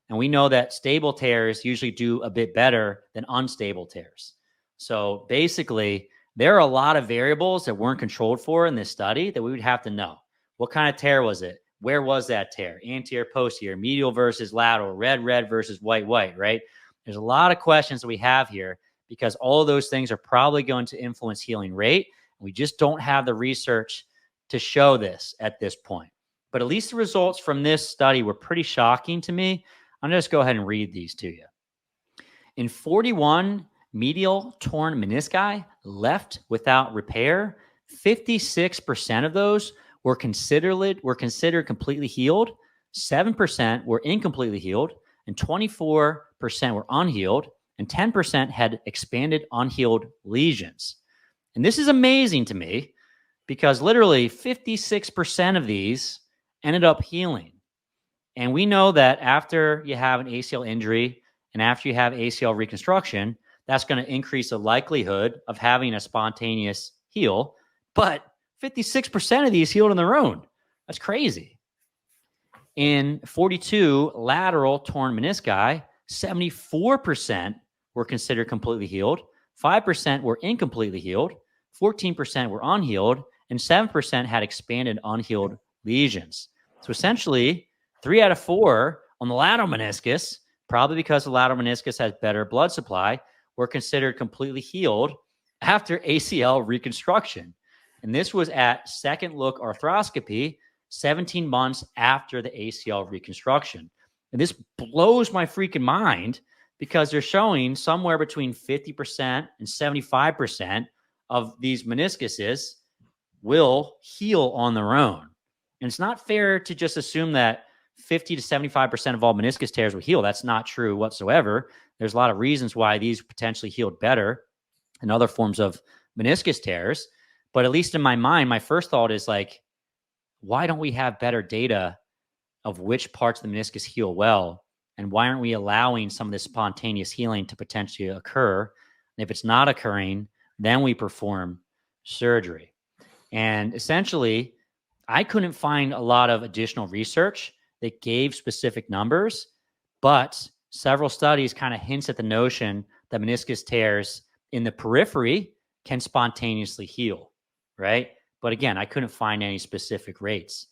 And we know that stable tears usually do a bit better than unstable tears. So basically, there are a lot of variables that weren't controlled for in this study that we would have to know. What kind of tear was it? Where was that tear? Anterior, posterior, medial versus lateral, red versus white, right? There's a lot of questions that we have here because all of those things are probably going to influence healing rate. We just don't have the research to show this at this point. But at least the results from this study were pretty shocking to me. I'm going to just go ahead and read these to you. In 41 medial torn menisci left without repair, 56% of those were considered completely healed, 7% were incompletely healed, and 24% were unhealed, and 10% had expanded unhealed lesions. And this is amazing to me because literally 56% of these ended up healing. And we know that after you have an ACL injury and after you have ACL reconstruction, that's going to increase the likelihood of having a spontaneous heal. But 56% of these healed on their own. That's crazy. In 42 lateral torn menisci, 74% were considered completely healed, 5% were incompletely healed, 14% were unhealed, and 7% had expanded unhealed lesions. So essentially, 3 out of 4 on the lateral meniscus, probably because the lateral meniscus has better blood supply, were considered completely healed after ACL reconstruction. And this was at second look arthroscopy, 17 months after the ACL reconstruction. And this blows my freaking mind because they're showing somewhere between 50% and 75% of these meniscuses will heal on their own. And it's not fair to just assume that 50 to 75% of all meniscus tears will heal. That's not true whatsoever. There's a lot of reasons why these potentially healed better than other forms of meniscus tears. But at least in my mind, my first thought is like, why don't we have better data of which parts of the meniscus heal well? And why aren't we allowing some of this spontaneous healing to potentially occur? And if it's not occurring, then we perform surgery. And essentially, I couldn't find a lot of additional research that gave specific numbers, but several studies kind of hints at the notion that meniscus tears in the periphery can spontaneously heal, right? But again, I couldn't find any specific rates.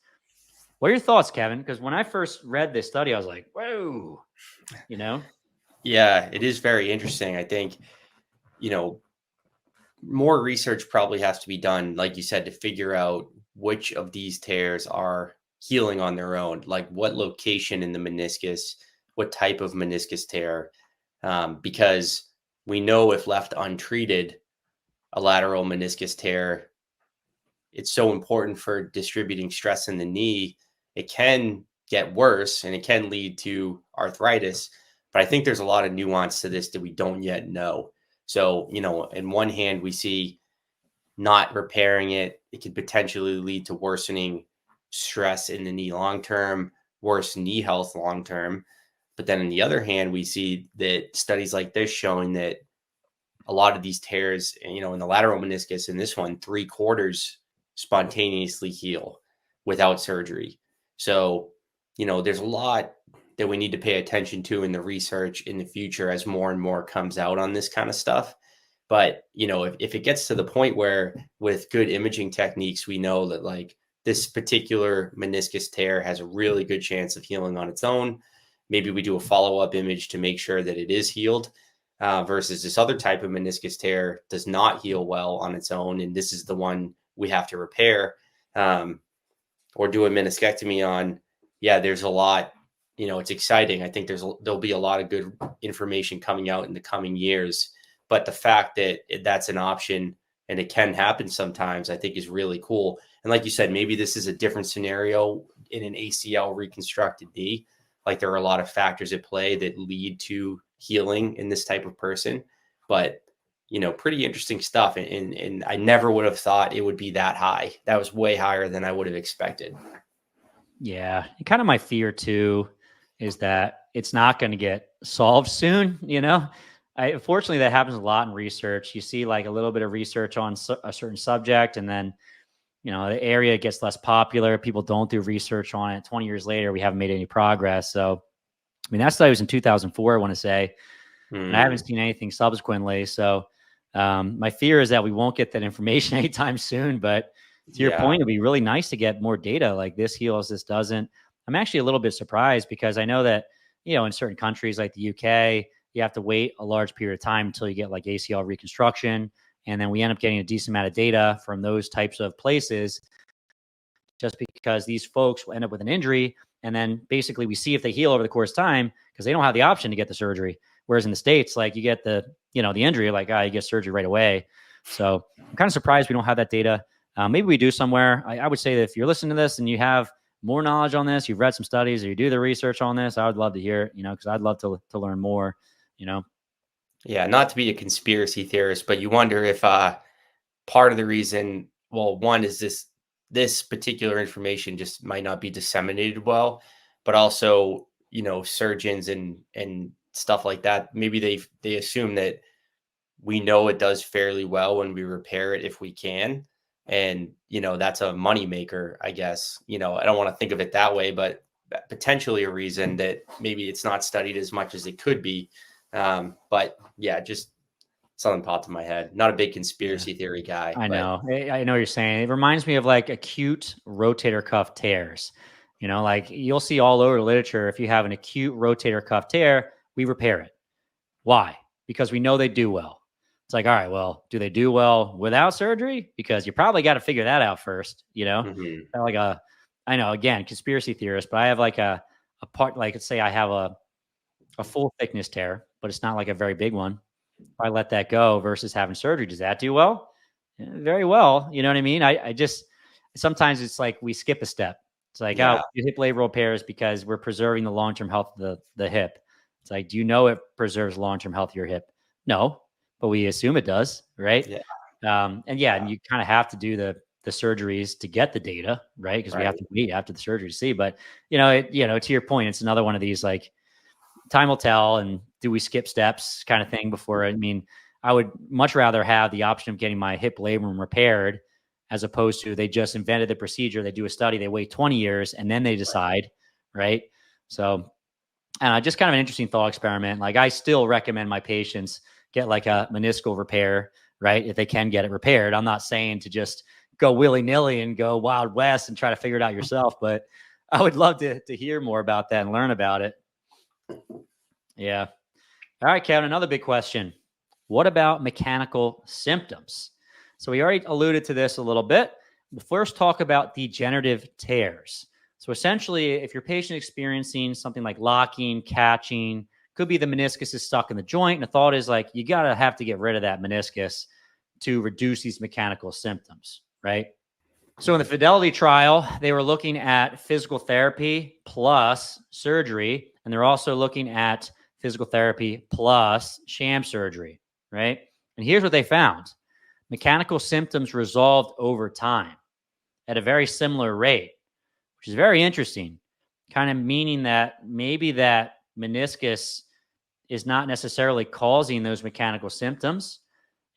What are your thoughts, Kevin? Because when I first read this study, I was like, whoa, you know? Yeah, it is very interesting. I think, more research probably has to be done, like you said, to figure out which of these tears are healing on their own, like what location in the meniscus, what type of meniscus tear, because we know if left untreated, a lateral meniscus tear, it's so important for distributing stress in the knee. It can get worse and it can lead to arthritis, but I think there's a lot of nuance to this that we don't yet know. So, in one hand, we see not repairing it, it could potentially lead to worsening stress in the knee long-term, worse knee health long-term. But then on the other hand, we see that studies like this showing that a lot of these tears, in the lateral meniscus, in this one, 3/4 spontaneously heal without surgery. So, there's a lot that we need to pay attention to in the research in the future as more and more comes out on this kind of stuff. But, if it gets to the point where with good imaging techniques, we know that like this particular meniscus tear has a really good chance of healing on its own. Maybe we do a follow-up image to make sure that it is healed, versus this other type of meniscus tear does not heal well on its own. And this is the one we have to repair, or do a meniscectomy on. Yeah, there's a lot, it's exciting. I think there'll be a lot of good information coming out in the coming years. But the fact that that's an option and it can happen sometimes, I think is really cool. And like you said, maybe this is a different scenario in an ACL reconstructed knee. Like there are a lot of factors at play that lead to healing in this type of person. But, pretty interesting stuff. And I never would have thought it would be that high. That was way higher than I would have expected. Yeah. And kind of my fear too is that it's not going to get solved soon. Unfortunately, that happens a lot in research. You see like a little bit of research on a certain subject, and then, the area gets less popular. People don't do research on it. 20 years later, we haven't made any progress. So, that study was in 2004, I want to say, and I haven't seen anything subsequently. So my fear is that we won't get that information anytime soon. But to your point, it'd be really nice to get more data like this heals, this doesn't. I'm actually a little bit surprised because I know that, in certain countries like the UK, you have to wait a large period of time until you get like ACL reconstruction. And then we end up getting a decent amount of data from those types of places just because these folks will end up with an injury. And then basically we see if they heal over the course of time because they don't have the option to get the surgery. Whereas in the States, like you get the injury, like, you get surgery right away. So I'm kind of surprised we don't have that data. Maybe we do somewhere. I would say that if you're listening to this and you have more knowledge on this, you've read some studies or you do the research on this, I would love to hear it, because I'd love to learn more, Yeah, not to be a conspiracy theorist, but you wonder if part of the reason, well, one is this particular information just might not be disseminated well, but also, surgeons and stuff like that, maybe they assume that we know it does fairly well when we repair it if we can. And, that's a moneymaker, I guess. I don't want to think of it that way, but potentially a reason that maybe it's not studied as much as it could be. But yeah, just something popped in my head. Not a big conspiracy theory guy. I know. I know what you're saying. It reminds me of like acute rotator cuff tears. Like you'll see all over the literature, if you have an acute rotator cuff tear, we repair it. Why? Because we know they do well. It's like, all right, well, do they do well without surgery? Because you probably got to figure that out first, Mm-hmm. Like I know, again, conspiracy theorist, but I have like a part, like let's say I have a full thickness tear, but it's not like a very big one. If I let that go versus having surgery, does that do well? Very well. You know what I mean? I just, sometimes it's like we skip a step. It's like, Yeah. you hip labral repairs because we're preserving the long-term health of the hip. It's like, do you know it preserves long-term health of your hip? No, but we assume it does, right? Yeah. And you kind of have to do the surgeries to get the data, right? Because we have to wait after the surgery to see. But to your point, it's another one of these like time will tell, and do we skip steps kind of thing before? I mean, I would much rather have the option of getting my hip labrum repaired as opposed to they just invented the procedure, they do a study, they wait 20 years, and then they decide, right? So just kind of an interesting thought experiment. Like I still recommend my patients get like a meniscal repair, right? If they can get it repaired. I'm not saying to just go willy-nilly and go Wild West and try to figure it out yourself, but I would love to hear more about that and learn about it. Yeah. All right, Kevin, another big question. What about mechanical symptoms? So we already alluded to this a little bit. We'll first talk about degenerative tears. So essentially, if your patient is experiencing something like locking, catching, could be the meniscus is stuck in the joint, and the thought is like, you have to get rid of that meniscus to reduce these mechanical symptoms, right? So in the Fidelity trial, they were looking at physical therapy plus surgery, and they're also looking at physical therapy plus sham surgery, right? And here's what they found. Mechanical symptoms resolved over time at a very similar rate, which is very interesting, kind of meaning that maybe that meniscus is not necessarily causing those mechanical symptoms,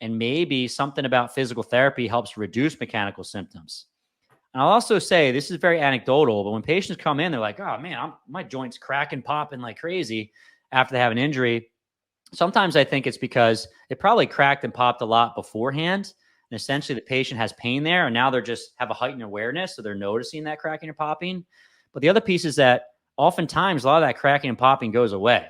and maybe something about physical therapy helps reduce mechanical symptoms. And I'll also say, this is very anecdotal, but when patients come in, they're like, oh man, my joint's cracking, popping like crazy after they have an injury. Sometimes I think it's because it probably cracked and popped a lot beforehand. And essentially the patient has pain there, and now they're just have a heightened awareness. So they're noticing that cracking or popping. But the other piece is that oftentimes a lot of that cracking and popping goes away.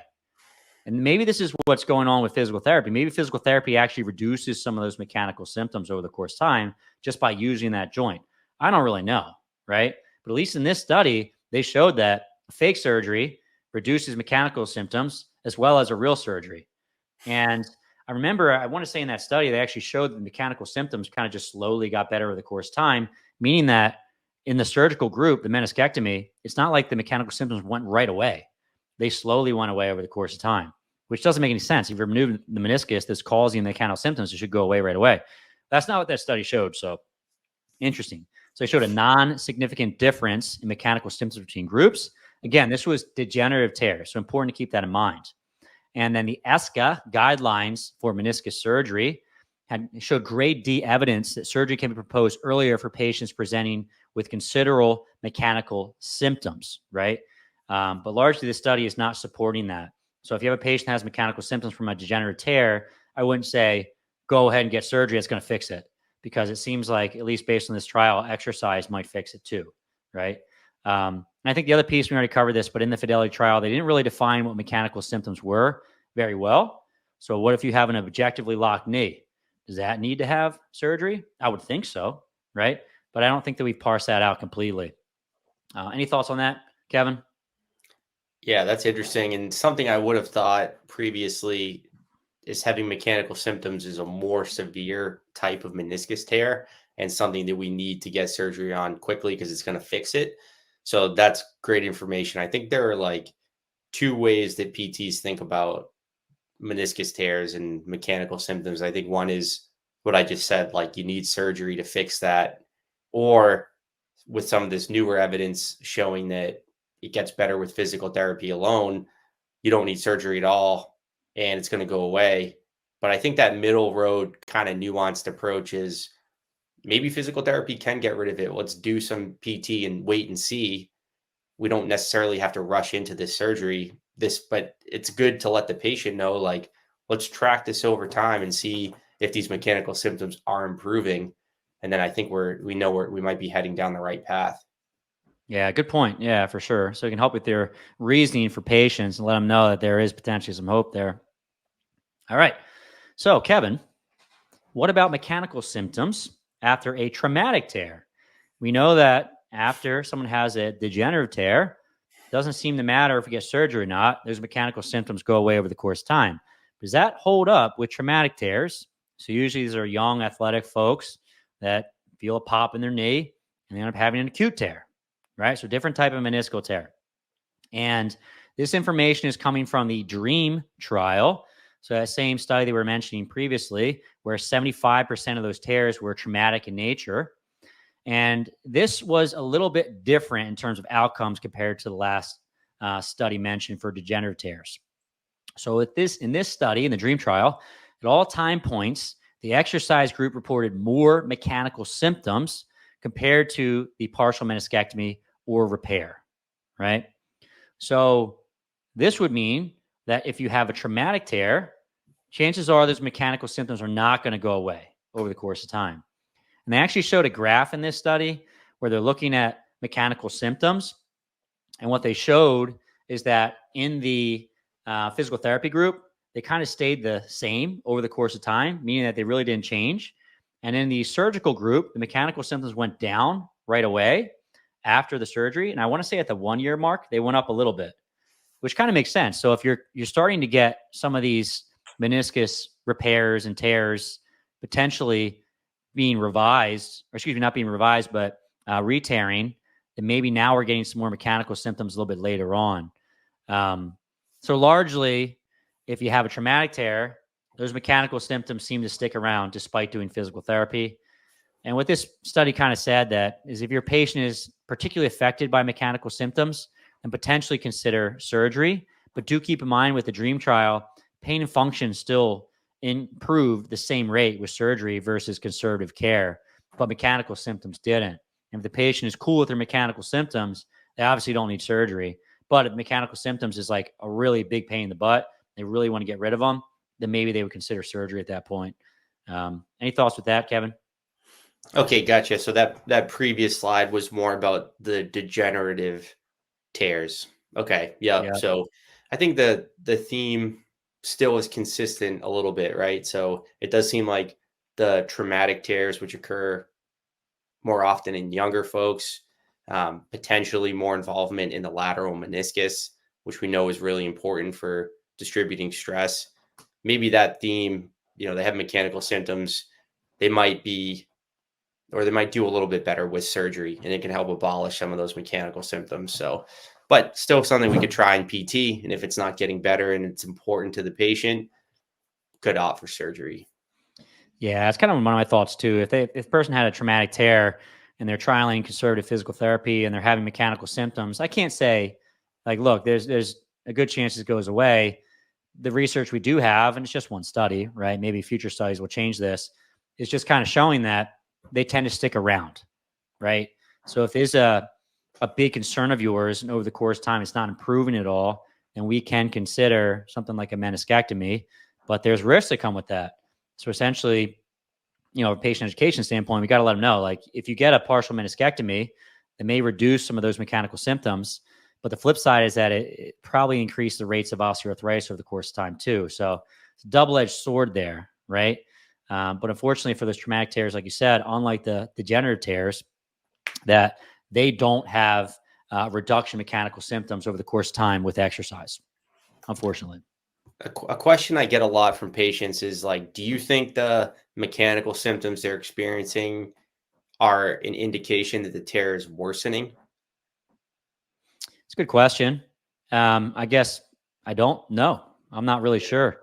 And maybe this is what's going on with physical therapy. Maybe physical therapy actually reduces some of those mechanical symptoms over the course of time just by using that joint. I don't really know, right? But at least in this study, they showed that fake surgery reduces mechanical symptoms as well as a real surgery. And I remember, I want to say in that study, they actually showed that the mechanical symptoms kind of just slowly got better over the course of time, meaning that in the surgical group, the meniscectomy, it's not like the mechanical symptoms went right away. They slowly went away over the course of time, which doesn't make any sense. If you're removing the meniscus that's causing the mechanical symptoms, it should go away right away. That's not what that study showed. So interesting. So they showed a non-significant difference in mechanical symptoms between groups. Again, this was degenerative tear, so important to keep that in mind. And then the ESCA guidelines for meniscus surgery showed grade D evidence that surgery can be proposed earlier for patients presenting with considerable mechanical symptoms, right? But largely the study is not supporting that. So if you have a patient that has mechanical symptoms from a degenerative tear, I wouldn't say, go ahead and get surgery. It's going to fix it, because it seems like, at least based on this trial, exercise might fix it too, right? And I think the other piece, we already covered this, but in the Fidelity trial, they didn't really define what mechanical symptoms were very well. So what if you have an objectively locked knee? Does that need to have surgery? I would think so, right? But I don't think that we've parsed that out completely. Any thoughts on that, Kevin? Yeah, that's interesting. And something I would have thought previously is having mechanical symptoms is a more severe type of meniscus tear and something that we need to get surgery on quickly because it's going to fix it. So that's great information. I think there are like two ways that PTs think about meniscus tears and mechanical symptoms. I think one is what I just said, like you need surgery to fix that, or with some of this newer evidence showing that it gets better with physical therapy alone, you don't need surgery at all and it's going to go away. But I think that middle road kind of nuanced approach is maybe physical therapy can get rid of it. Let's do some PT and wait and see. We don't necessarily have to rush into this surgery. But it's good to let the patient know, like, let's track this over time and see if these mechanical symptoms are improving. And then I think we know we might be heading down the right path. Yeah, good point. Yeah, for sure. So it can help with their reasoning for patients and let them know that there is potentially some hope there. All right. So, Kevin, what about mechanical symptoms after a traumatic tear? We know that after someone has a degenerative tear, it doesn't seem to matter if we get surgery or not. Those mechanical symptoms go away over the course of time. Does that hold up with traumatic tears? So usually these are young athletic folks that feel a pop in their knee and they end up having an acute tear, right? So different type of meniscal tear. And this information is coming from the DREAM trial. So that same study they were mentioning previously, where 75% of those tears were traumatic in nature. And this was a little bit different in terms of outcomes compared to the last study mentioned for degenerative tears. So in this study, in the DREAM trial, at all time points, the exercise group reported more mechanical symptoms compared to the partial meniscectomy or repair, right? So this would mean that if you have a traumatic tear, chances are those mechanical symptoms are not going to go away over the course of time. And they actually showed a graph in this study where they're looking at mechanical symptoms. And what they showed is that in the physical therapy group, they kind of stayed the same over the course of time, meaning that they really didn't change. And in the surgical group, the mechanical symptoms went down right away after the surgery. And I want to say at the 1 year mark, they went up a little bit, which kind of makes sense. So if you're starting to get some of these meniscus repairs and tears potentially being revised, or excuse me, not being revised, but re-tearing, then maybe now we're getting some more mechanical symptoms a little bit later on. So largely, if you have a traumatic tear, those mechanical symptoms seem to stick around despite doing physical therapy. And what this study kind of said that is if your patient is particularly affected by mechanical symptoms, then potentially consider surgery. But do keep in mind with the DREAM trial, pain and function still improved the same rate with surgery versus conservative care, but mechanical symptoms didn't. And if the patient is cool with their mechanical symptoms, they obviously don't need surgery. But if mechanical symptoms is like a really big pain in the butt, they really want to get rid of them, then maybe they would consider surgery at that point. Any thoughts with that, Kevin? Okay, gotcha. So that previous slide was more about the degenerative tears. Okay, yeah. Yeah. So I think the theme still is consistent a little bit, right? So it does seem like the traumatic tears, which occur more often in younger folks, potentially more involvement in the lateral meniscus, which we know is really important for distributing stress. Maybe that theme, they have mechanical symptoms. They might be, or they might do a little bit better with surgery, and it can help abolish some of those mechanical symptoms. So, but still something we could try in PT. And if it's not getting better and it's important to the patient, could opt for surgery. Yeah, it's kind of one of my thoughts too. If the person had a traumatic tear and they're trialing conservative physical therapy and they're having mechanical symptoms, I can't say like, look, there's a good chance it goes away. The research we do have, and it's just one study, right? Maybe future studies will change this. It's just kind of showing that they tend to stick around, right? So if there's a big concern of yours and over the course of time it's not improving at all, then we can consider something like a meniscectomy, but there's risks that come with that. So essentially, a patient education standpoint, we got to let them know, like, if you get a partial meniscectomy, it may reduce some of those mechanical symptoms. But the flip side is that it probably increased the rates of osteoarthritis over the course of time too. So it's a double-edged sword there, right? But unfortunately for those traumatic tears, like you said, unlike the degenerative tears, that they don't have reduction mechanical symptoms over the course of time with exercise, unfortunately. A question I get a lot from patients is like, do you think the mechanical symptoms they're experiencing are an indication that the tear is worsening? It's a good question. I guess I don't know. I'm not really sure.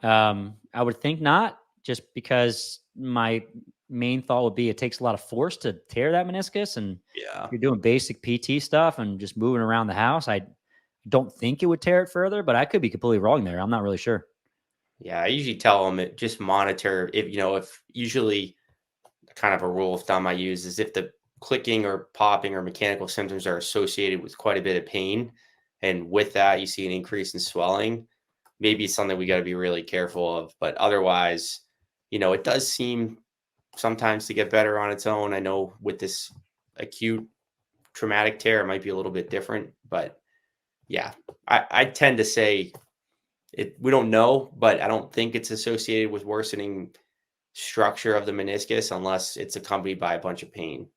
I would think not, just because my main thought would be it takes a lot of force to tear that meniscus, and Yeah. you're doing basic PT stuff and just moving around the house. I don't think it would tear it further, but I could be completely wrong there. I'm not really sure. Yeah, I usually tell them just monitor if usually kind of a rule of thumb I use is if the clicking or popping or mechanical symptoms are associated with quite a bit of pain, and with that you see an increase in swelling, maybe it's something we got to be really careful of. But otherwise, it does seem sometimes to get better on its own. I know with this acute traumatic tear, it might be a little bit different, but yeah, I tend to say we don't know, but I don't think it's associated with worsening structure of the meniscus unless it's accompanied by a bunch of pain.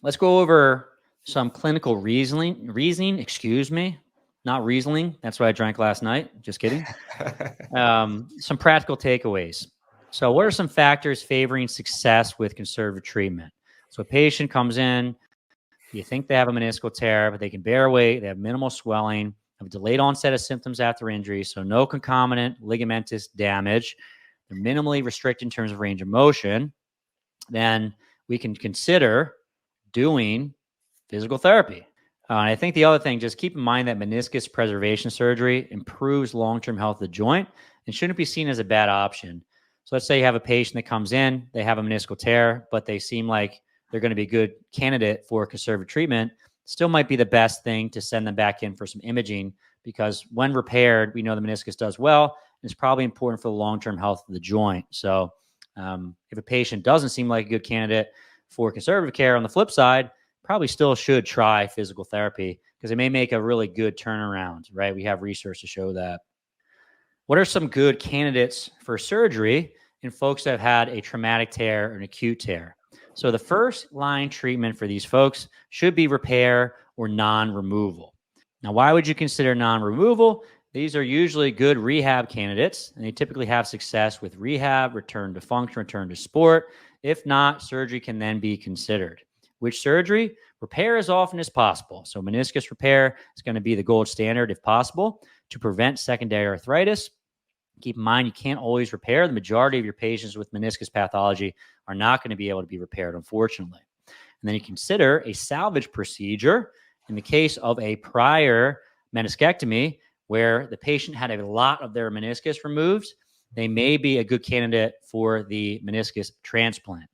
Let's go over some clinical reasoning, excuse me, not Riesling. That's what I drank last night. Just kidding. Some practical takeaways. So what are some factors favoring success with conservative treatment? So a patient comes in, you think they have a meniscal tear, but they can bear weight, they have minimal swelling, have a delayed onset of symptoms after injury, so no concomitant ligamentous damage. They're minimally restricted in terms of range of motion. Then we can consider doing physical therapy. I think the other thing, just keep in mind that meniscus preservation surgery improves long-term health of the joint and shouldn't be seen as a bad option. So let's say you have a patient that comes in, they have a meniscal tear, but they seem like they're going to be a good candidate for conservative treatment. Still might be the best thing to send them back in for some imaging, because when repaired, we know the meniscus does well. And it's probably important for the long-term health of the joint. So if a patient doesn't seem like a good candidate for conservative care, on the flip side, probably still should try physical therapy, because it may make a really good turnaround, right? We have research to show that. What are some good candidates for surgery in folks that have had a traumatic tear or an acute tear? So the first line treatment for these folks should be repair or non-removal. Now, why would you consider non-removal? These are usually good rehab candidates, and they typically have success with rehab, return to function, return to sport. If not, surgery can then be considered. Which surgery? Repair as often as possible. So meniscus repair is going to be the gold standard if possible to prevent secondary arthritis. Keep in mind, you can't always repair. The majority of your patients with meniscus pathology are not going to be able to be repaired, unfortunately. And then you consider a salvage procedure in the case of a prior meniscectomy where the patient had a lot of their meniscus removed. They may be a good candidate for the meniscus transplant.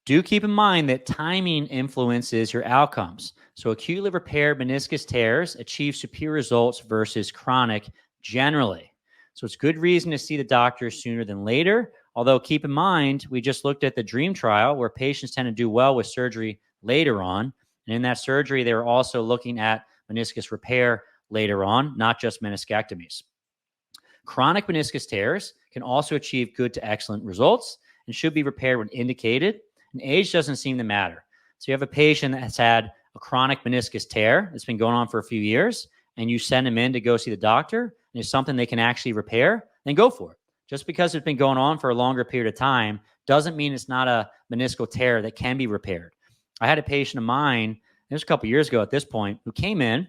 Do keep in mind that timing influences your outcomes. So acutely repaired meniscus tears achieve superior results versus chronic generally. So it's good reason to see the doctor sooner than later. Although keep in mind, we just looked at the DREAM trial where patients tend to do well with surgery later on. And in that surgery, they were also looking at meniscus repair later on, not just meniscectomies. Chronic meniscus tears can also achieve good to excellent results and should be repaired when indicated. And age doesn't seem to matter. So you have a patient that has had a chronic meniscus tear that's been going on for a few years, and you send them in to go see the doctor, and it's something they can actually repair, then go for it. Just because it's been going on for a longer period of time doesn't mean it's not a meniscal tear that can be repaired. I had a patient of mine, it was a couple years ago at this point, who came in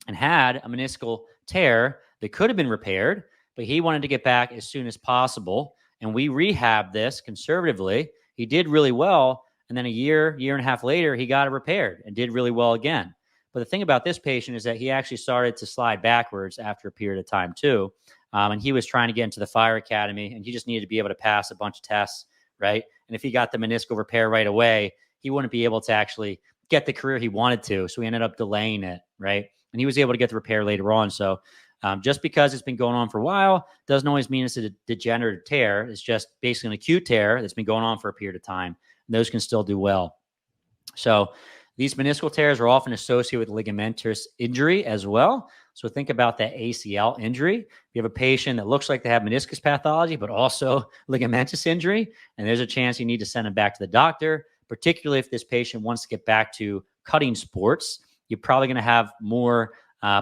and had a meniscal tear that could have been repaired, but he wanted to get back as soon as possible. And we rehabbed this conservatively. He did really well. And then a year and a half later, he got it repaired and did really well again. But the thing about this patient is that he actually started to slide backwards after a period of time too. And he was trying to get into the fire academy, and he just needed to be able to pass a bunch of tests, right? And if he got the meniscal repair right away, he wouldn't be able to actually get the career he wanted to. So he ended up delaying it, right? And he was able to get the repair later on. So just because it's been going on for a while doesn't always mean it's a degenerative tear. It's just basically an acute tear that's been going on for a period of time. And those can still do well. So these meniscal tears are often associated with ligamentous injury as well. So think about that ACL injury. If you have a patient that looks like they have meniscus pathology, but also ligamentous injury, and there's a chance you need to send them back to the doctor, particularly if this patient wants to get back to cutting sports. You're probably going to have more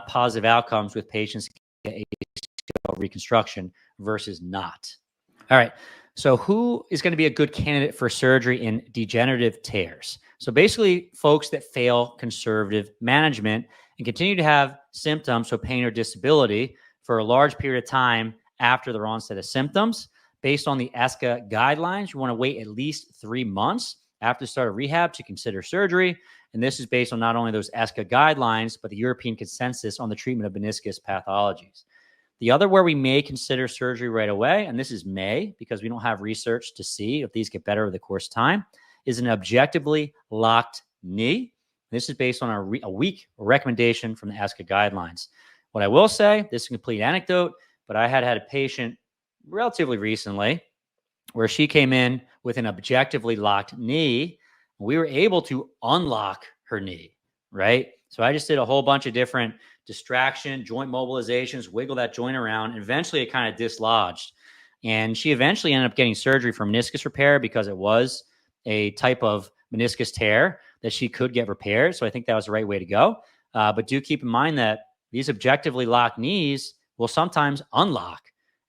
positive outcomes with patients getting ACL reconstruction versus not. All right. So who is going to be a good candidate for surgery in degenerative tears? So basically, folks that fail conservative management and continue to have symptoms, so pain or disability, for a large period of time after their onset of symptoms. Based on the ESCA guidelines, you want to wait at least 3 months after the start of rehab to consider surgery. And this is based on not only those ESCA guidelines, but the European consensus on the treatment of meniscus pathologies. The other where we may consider surgery right away, and this is may, because we don't have research to see if these get better over the course of time, is an objectively locked knee. This is based on a weak recommendation from the ESCA guidelines. What I will say, this is a complete anecdote, but I had a patient relatively recently where she came in with an objectively locked knee. We were able to unlock her knee, right? So I just did a whole bunch of different distraction, joint mobilizations, wiggle that joint around, and eventually it kind of dislodged. And she eventually ended up getting surgery for meniscus repair because it was a type of meniscus tear that she could get repaired. So I think that was the right way to go. But do keep in mind that these objectively locked knees will sometimes unlock.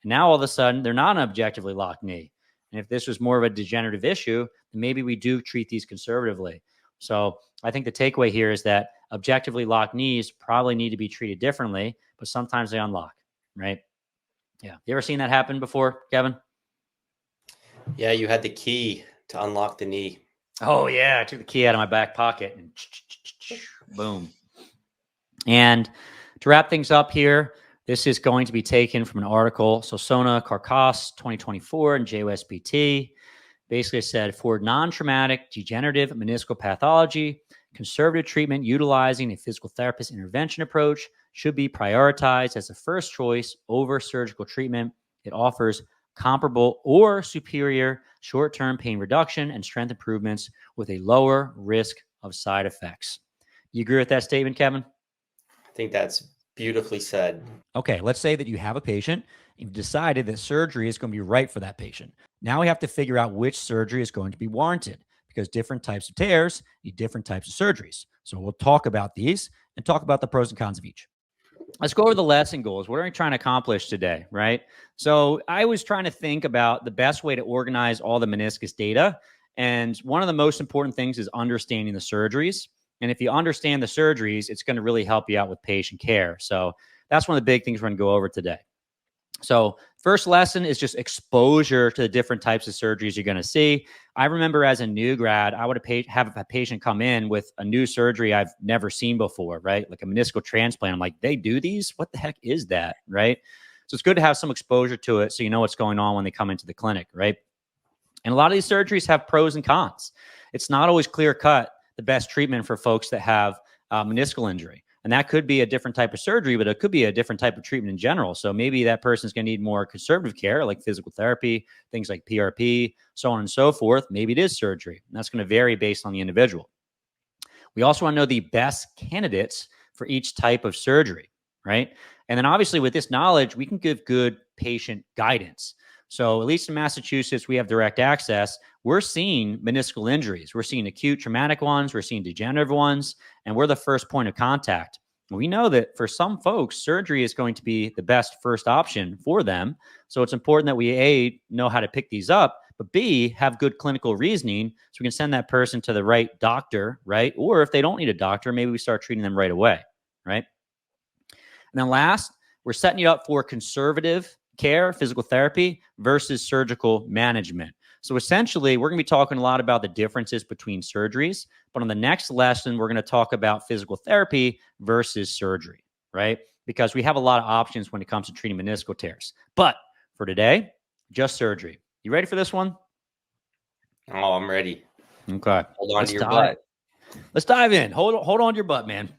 And now all of a sudden, they're not an objectively locked knee. And if this was more of a degenerative issue, then maybe we do treat these conservatively. So I think the takeaway here is that objectively locked knees probably need to be treated differently, but sometimes they unlock, right? Yeah. You ever seen that happen before, Kevin? Yeah, you had the key to unlock the knee. Oh, yeah. I took the key out of my back pocket and boom. And to wrap things up here, this is going to be taken from an article, Sosona Karkas, 2024, and JOSPT. Basically said, for non-traumatic degenerative meniscal pathology, conservative treatment utilizing a physical therapist intervention approach should be prioritized as a first choice over surgical treatment. It offers comparable or superior short-term pain reduction and strength improvements with a lower risk of side effects. You agree with that statement, Kevin? I think that's beautifully said. Okay, let's say that you have a patient. You've decided that surgery is going to be right for that patient. Now we have to figure out which surgery is going to be warranted because different types of tears need different types of surgeries. So we'll talk about these and talk about the pros and cons of each. Let's go over the lesson goals. What are we trying to accomplish today, right? So I was trying to think about the best way to organize all the meniscus data. And one of the most important things is understanding the surgeries. And if you understand the surgeries, it's going to really help you out with patient care. So that's one of the big things we're going to go over today. So first lesson is just exposure to the different types of surgeries you're going to see. I remember as a new grad, I would have a patient come in with a new surgery I've never seen before, right? Like a meniscal transplant. I'm like, they do these? What the heck is that, right? So it's good to have some exposure to it so you know what's going on when they come into the clinic, right? And a lot of these surgeries have pros and cons. It's not always clear cut the best treatment for folks that have meniscal injury. And that could be a different type of surgery, but it could be a different type of treatment in general. So maybe that person's going to need more conservative care, like physical therapy, things like PRP, so on and so forth. Maybe it is surgery. And that's going to vary based on the individual. We also want to know the best candidates for each type of surgery, right? And then obviously with this knowledge, we can give good patient guidance. So at least in Massachusetts, we have direct access. We're seeing meniscal injuries. We're seeing acute traumatic ones. We're seeing degenerative ones. And we're the first point of contact. We know that for some folks, surgery is going to be the best first option for them. So it's important that we, A, know how to pick these up, but B, have good clinical reasoning so we can send that person to the right doctor, right? Or if they don't need a doctor, maybe we start treating them right away, right? And then last, we're setting you up for conservative care, physical therapy versus surgical management. So essentially, we're going to be talking a lot about the differences between surgeries. But on the next lesson, we're going to talk about physical therapy versus surgery, right? Because we have a lot of options when it comes to treating meniscal tears. But for today, just surgery. You ready for this one? Oh, I'm ready. Okay. Hold on to your butt. Let's dive in. Hold on to your butt, man.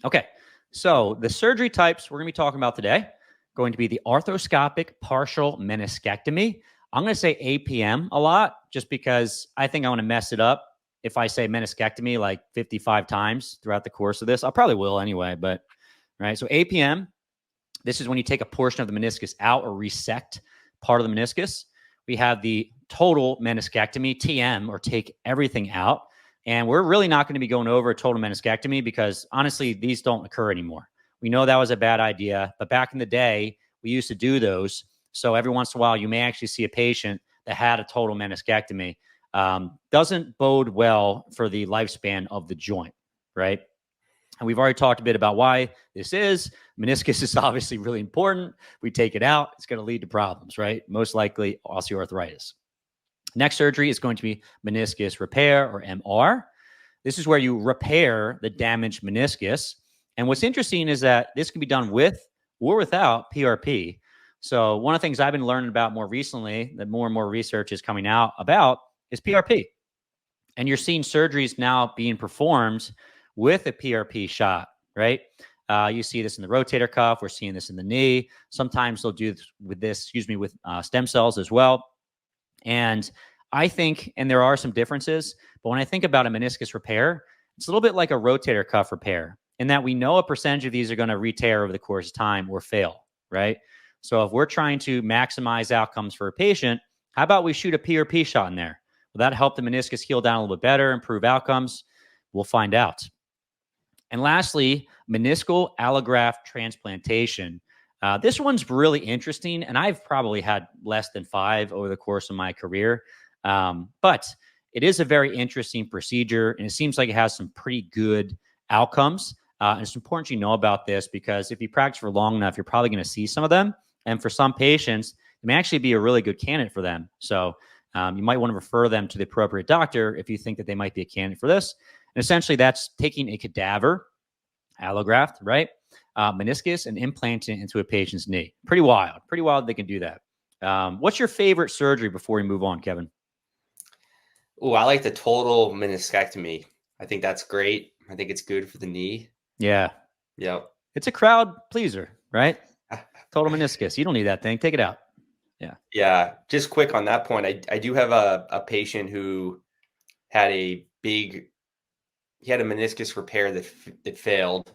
Okay. So the surgery types we're going to be talking about today going to be the arthroscopic partial meniscectomy. I'm going to say APM a lot just because I think I want to mess it up if I say meniscectomy like 55 times throughout the course of this. I probably will anyway, but right. So APM, this is when you take a portion of the meniscus out or resect part of the meniscus. We have the total meniscectomy, TM, or take everything out. And we're really not going to be going over a total meniscectomy because honestly, these don't occur anymore. We know that was a bad idea, but back in the day, we used to do those. So every once in a while, you may actually see a patient that had a total meniscectomy. Doesn't bode well for the lifespan of the joint, right? And we've already talked a bit about why this is. Meniscus is obviously really important. We take it out, it's going to lead to problems, right? Most likely osteoarthritis. Next surgery is going to be meniscus repair or MR. This is where you repair the damaged meniscus. And what's interesting is that this can be done with or without PRP. So one of the things I've been learning about more recently, that more and more research is coming out about, is PRP. And you're seeing surgeries now being performed with a PRP shot, right? You see this in the rotator cuff. We're seeing this in the knee. Sometimes they'll do this with stem cells as well. And I think, and there are some differences, but when I think about a meniscus repair, it's a little bit like a rotator cuff repair in that we know a percentage of these are going to re-tear over the course of time or fail, right? So if we're trying to maximize outcomes for a patient, how about we shoot a PRP shot in there? Will that help the meniscus heal down a little bit better, improve outcomes? We'll find out. And lastly, meniscal allograft transplantation. This one's really interesting, and I've probably had less than 5 over the course of my career. But it is a very interesting procedure, and it seems like it has some pretty good outcomes. And it's important you know about this because if you practice for long enough, you're probably going to see some of them. And for some patients, it may actually be a really good candidate for them. So you might want to refer them to the appropriate doctor if you think that they might be a candidate for this. And essentially, that's taking a cadaver, allograft, right? Meniscus and implanting it into a patient's knee. Pretty wild they can do that. What's your favorite surgery before we move on, Kevin? Oh, I like the total meniscectomy. I think that's great. I think it's good for the knee. Yeah. Yep. It's a crowd pleaser, right? Total meniscus. You don't need that thing. Take it out. Yeah. Yeah. Just quick on that point. I do have a patient who had a meniscus repair that failed.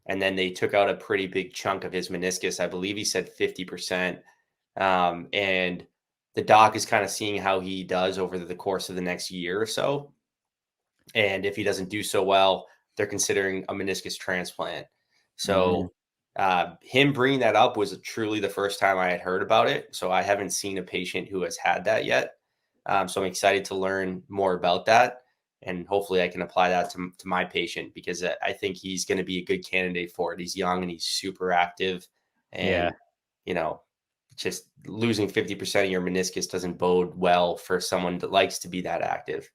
And then they took out a pretty big chunk of his meniscus. I believe he said 50%. And the doc is kind of seeing how he does over the course of the next year or so. And if he doesn't do so well, they're considering a meniscus transplant. So him bringing that up was truly the first time I had heard about it. So I haven't seen a patient who has had that yet. So I'm excited to learn more about that. And hopefully I can apply that to my patient because I think he's going to be a good candidate for it. He's young and he's super active. And, just losing 50% of your meniscus doesn't bode well for someone that likes to be that active.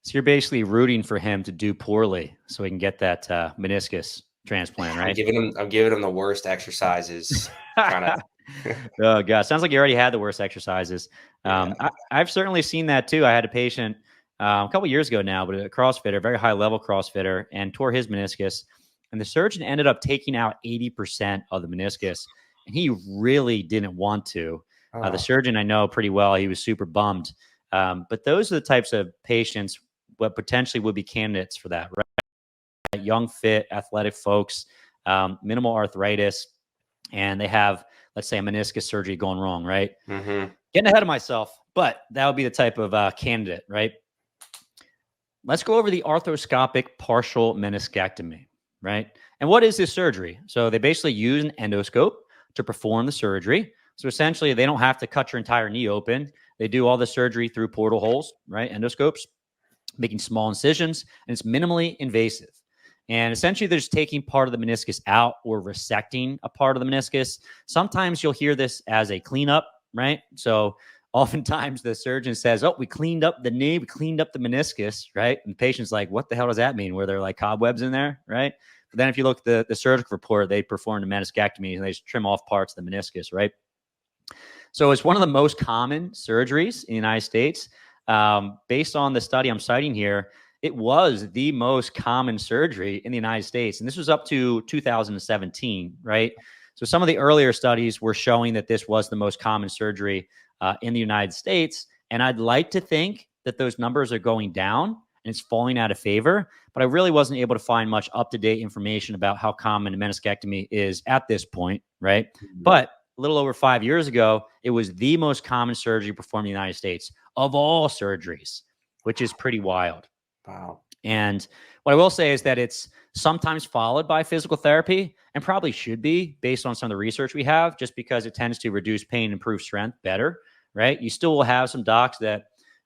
So you're basically rooting for him to do poorly so he can get that meniscus transplant, right? I'm giving him the worst exercises. Oh, God. Sounds like you already had the worst exercises. I've certainly seen that too. I had a patient a couple years ago now, but a CrossFitter, very high level CrossFitter, and tore his meniscus. and the surgeon ended up taking out 80% of the meniscus, and he really didn't want to. The surgeon I know pretty well. He was super bummed. But those are the types of patients what potentially would be candidates for that, right? Young, fit, athletic folks, minimal arthritis, and they have, let's say, a meniscus surgery going wrong, right? Getting ahead of myself, but that would be the type of candidate, right? Let's go over the arthroscopic partial meniscectomy, right? And what is this surgery? So they basically use an endoscope to perform the surgery. So essentially, they don't have to cut your entire knee open. They do all the surgery through portal holes, right? Endoscopes, making small incisions, and it's minimally invasive. And essentially, they're just taking part of the meniscus out or resecting a part of the meniscus. Sometimes you'll hear this as a cleanup, right? So oftentimes the surgeon says, oh, we cleaned up the knee, we cleaned up the meniscus, right? And the patient's like, what the hell does that mean? Were there like cobwebs in there, right? But then if you look at the surgical report, they performed a meniscectomy and they just trim off parts of the meniscus, right? So it's one of the most common surgeries in the United States. Based on the study I'm citing here, it was the most common surgery in the United States. And this was up to 2017, right? So some of the earlier studies were showing that this was the most common surgery in the United States. And I'd like to think that those numbers are going down and it's falling out of favor. But I really wasn't able to find much up-to-date information about how common a meniscectomy is at this point, right? But a little over 5 years ago, it was the most common surgery performed in the United States of all surgeries, which is pretty wild. Wow. And what I will say is that it's sometimes followed by physical therapy and probably should be based on some of the research we have, just because it tends to reduce pain, improve strength better, right? You still will have some docs that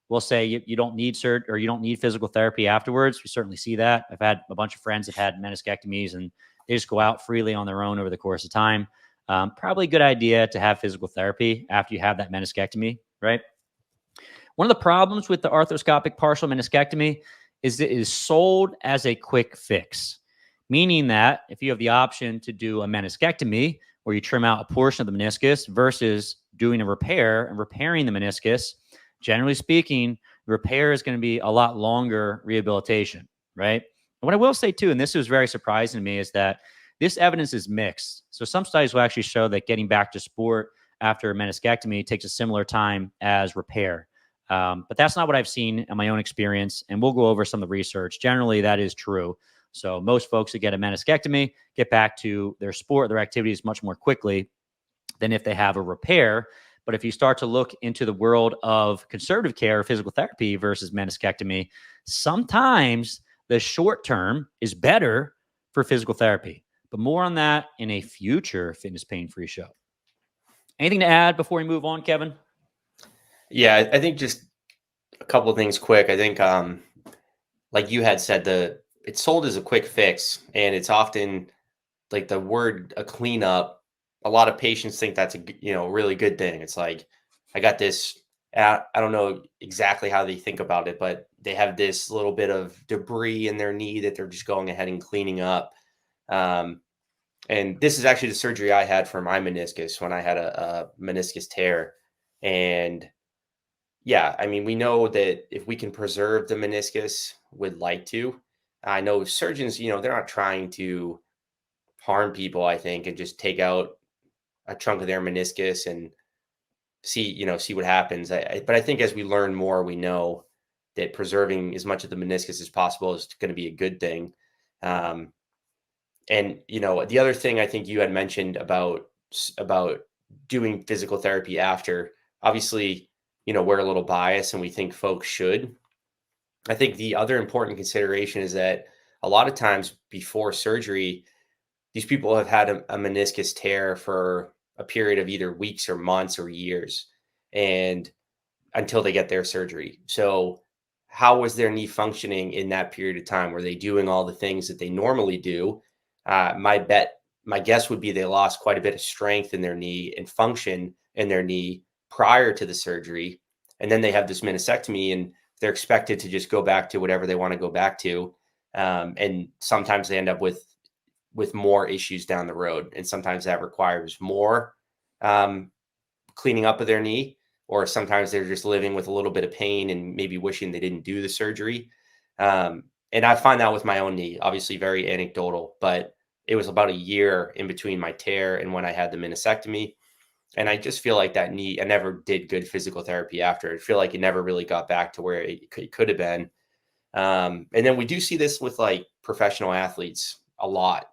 will say you don't need surgery or you don't need physical therapy afterwards. We certainly see that. I've had a bunch of friends that had meniscectomies and they just go out freely on their own over the course of time. Probably a good idea to have physical therapy after you have that meniscectomy, right? One of the problems with the arthroscopic partial meniscectomy is it is sold as a quick fix, meaning that if you have the option to do a meniscectomy where you trim out a portion of the meniscus versus doing a repair and repairing the meniscus, generally speaking, the repair is going to be a lot longer rehabilitation, right? And what I will say too, and this was very surprising to me, is that this evidence is mixed. So some studies will actually show that getting back to sport after a meniscectomy takes a similar time as repair. But that's not what I've seen in my own experience. And we'll go over some of the research. Generally, that is true. So most folks that get a meniscectomy get back to their sport, their activities much more quickly than if they have a repair. But if you start to look into the world of conservative care, physical therapy versus meniscectomy, sometimes the short term is better for physical therapy. But more on that in a future Fitness Pain Free show. Anything to add before we move on, Kevin? Yeah, I think just a couple of things quick. I think, like you had said, it's sold as a quick fix, and it's often like the word a cleanup. A lot of patients think that's a really good thing. It's like, I got this. I don't know exactly how they think about it, but they have this little bit of debris in their knee that they're just going ahead and cleaning up. And this is actually the surgery I had for my meniscus when I had a meniscus tear. And yeah, I mean, we know that if we can preserve the meniscus, we'd like to. I know surgeons, they're not trying to harm people, I think, and just take out a chunk of their meniscus and see what happens. But I think as we learn more, we know that preserving as much of the meniscus as possible is going to be a good thing. And the other thing I think you had mentioned about doing physical therapy after, obviously, we're a little biased and we think folks should. I think the other important consideration is that a lot of times before surgery, these people have had a meniscus tear for a period of either weeks or months or years, and until they get their surgery. So how was their knee functioning in that period of time? Were they doing all the things that they normally do? My guess would be they lost quite a bit of strength in their knee and function in their knee prior to the surgery. And then they have this meniscectomy and they're expected to just go back to whatever they want to go back to. And sometimes they end up with more issues down the road. And sometimes that requires more cleaning up of their knee, or sometimes they're just living with a little bit of pain and maybe wishing they didn't do the surgery. And I find that with my own knee, obviously very anecdotal, but it was about a year in between my tear and when I had the meniscectomy. And I just feel like that knee, I never did good physical therapy after. I feel like it never really got back to where it could have been. And then we do see this with like professional athletes a lot.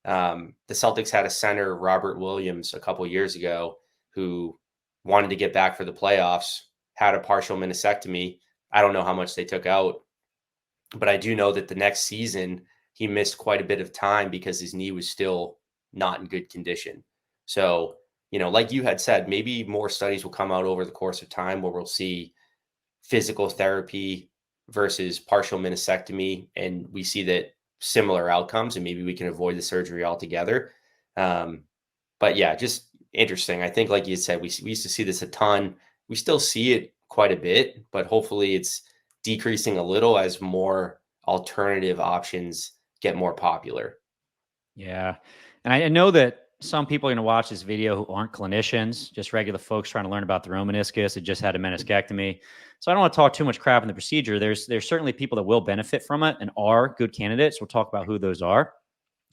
The Celtics had a center, Robert Williams, a couple years ago, who wanted to get back for the playoffs, had a partial meniscectomy. I don't know how much they took out, but I do know that the next season he missed quite a bit of time because his knee was still not in good condition. So, you know, like you had said, maybe more studies will come out over the course of time where we'll see physical therapy versus partial meniscectomy, and we see that similar outcomes, and maybe we can avoid the surgery altogether. But yeah, just interesting. I think, like you said, we used to see this a ton. We still see it quite a bit, but hopefully it's decreasing a little as more alternative options get more popular. Yeah. And I know that some people are going to watch this video who aren't clinicians, just regular folks trying to learn about their own meniscus that just had a meniscectomy. So I don't want to talk too much crap in the procedure. There's certainly people that will benefit from it and are good candidates. We'll talk about who those are,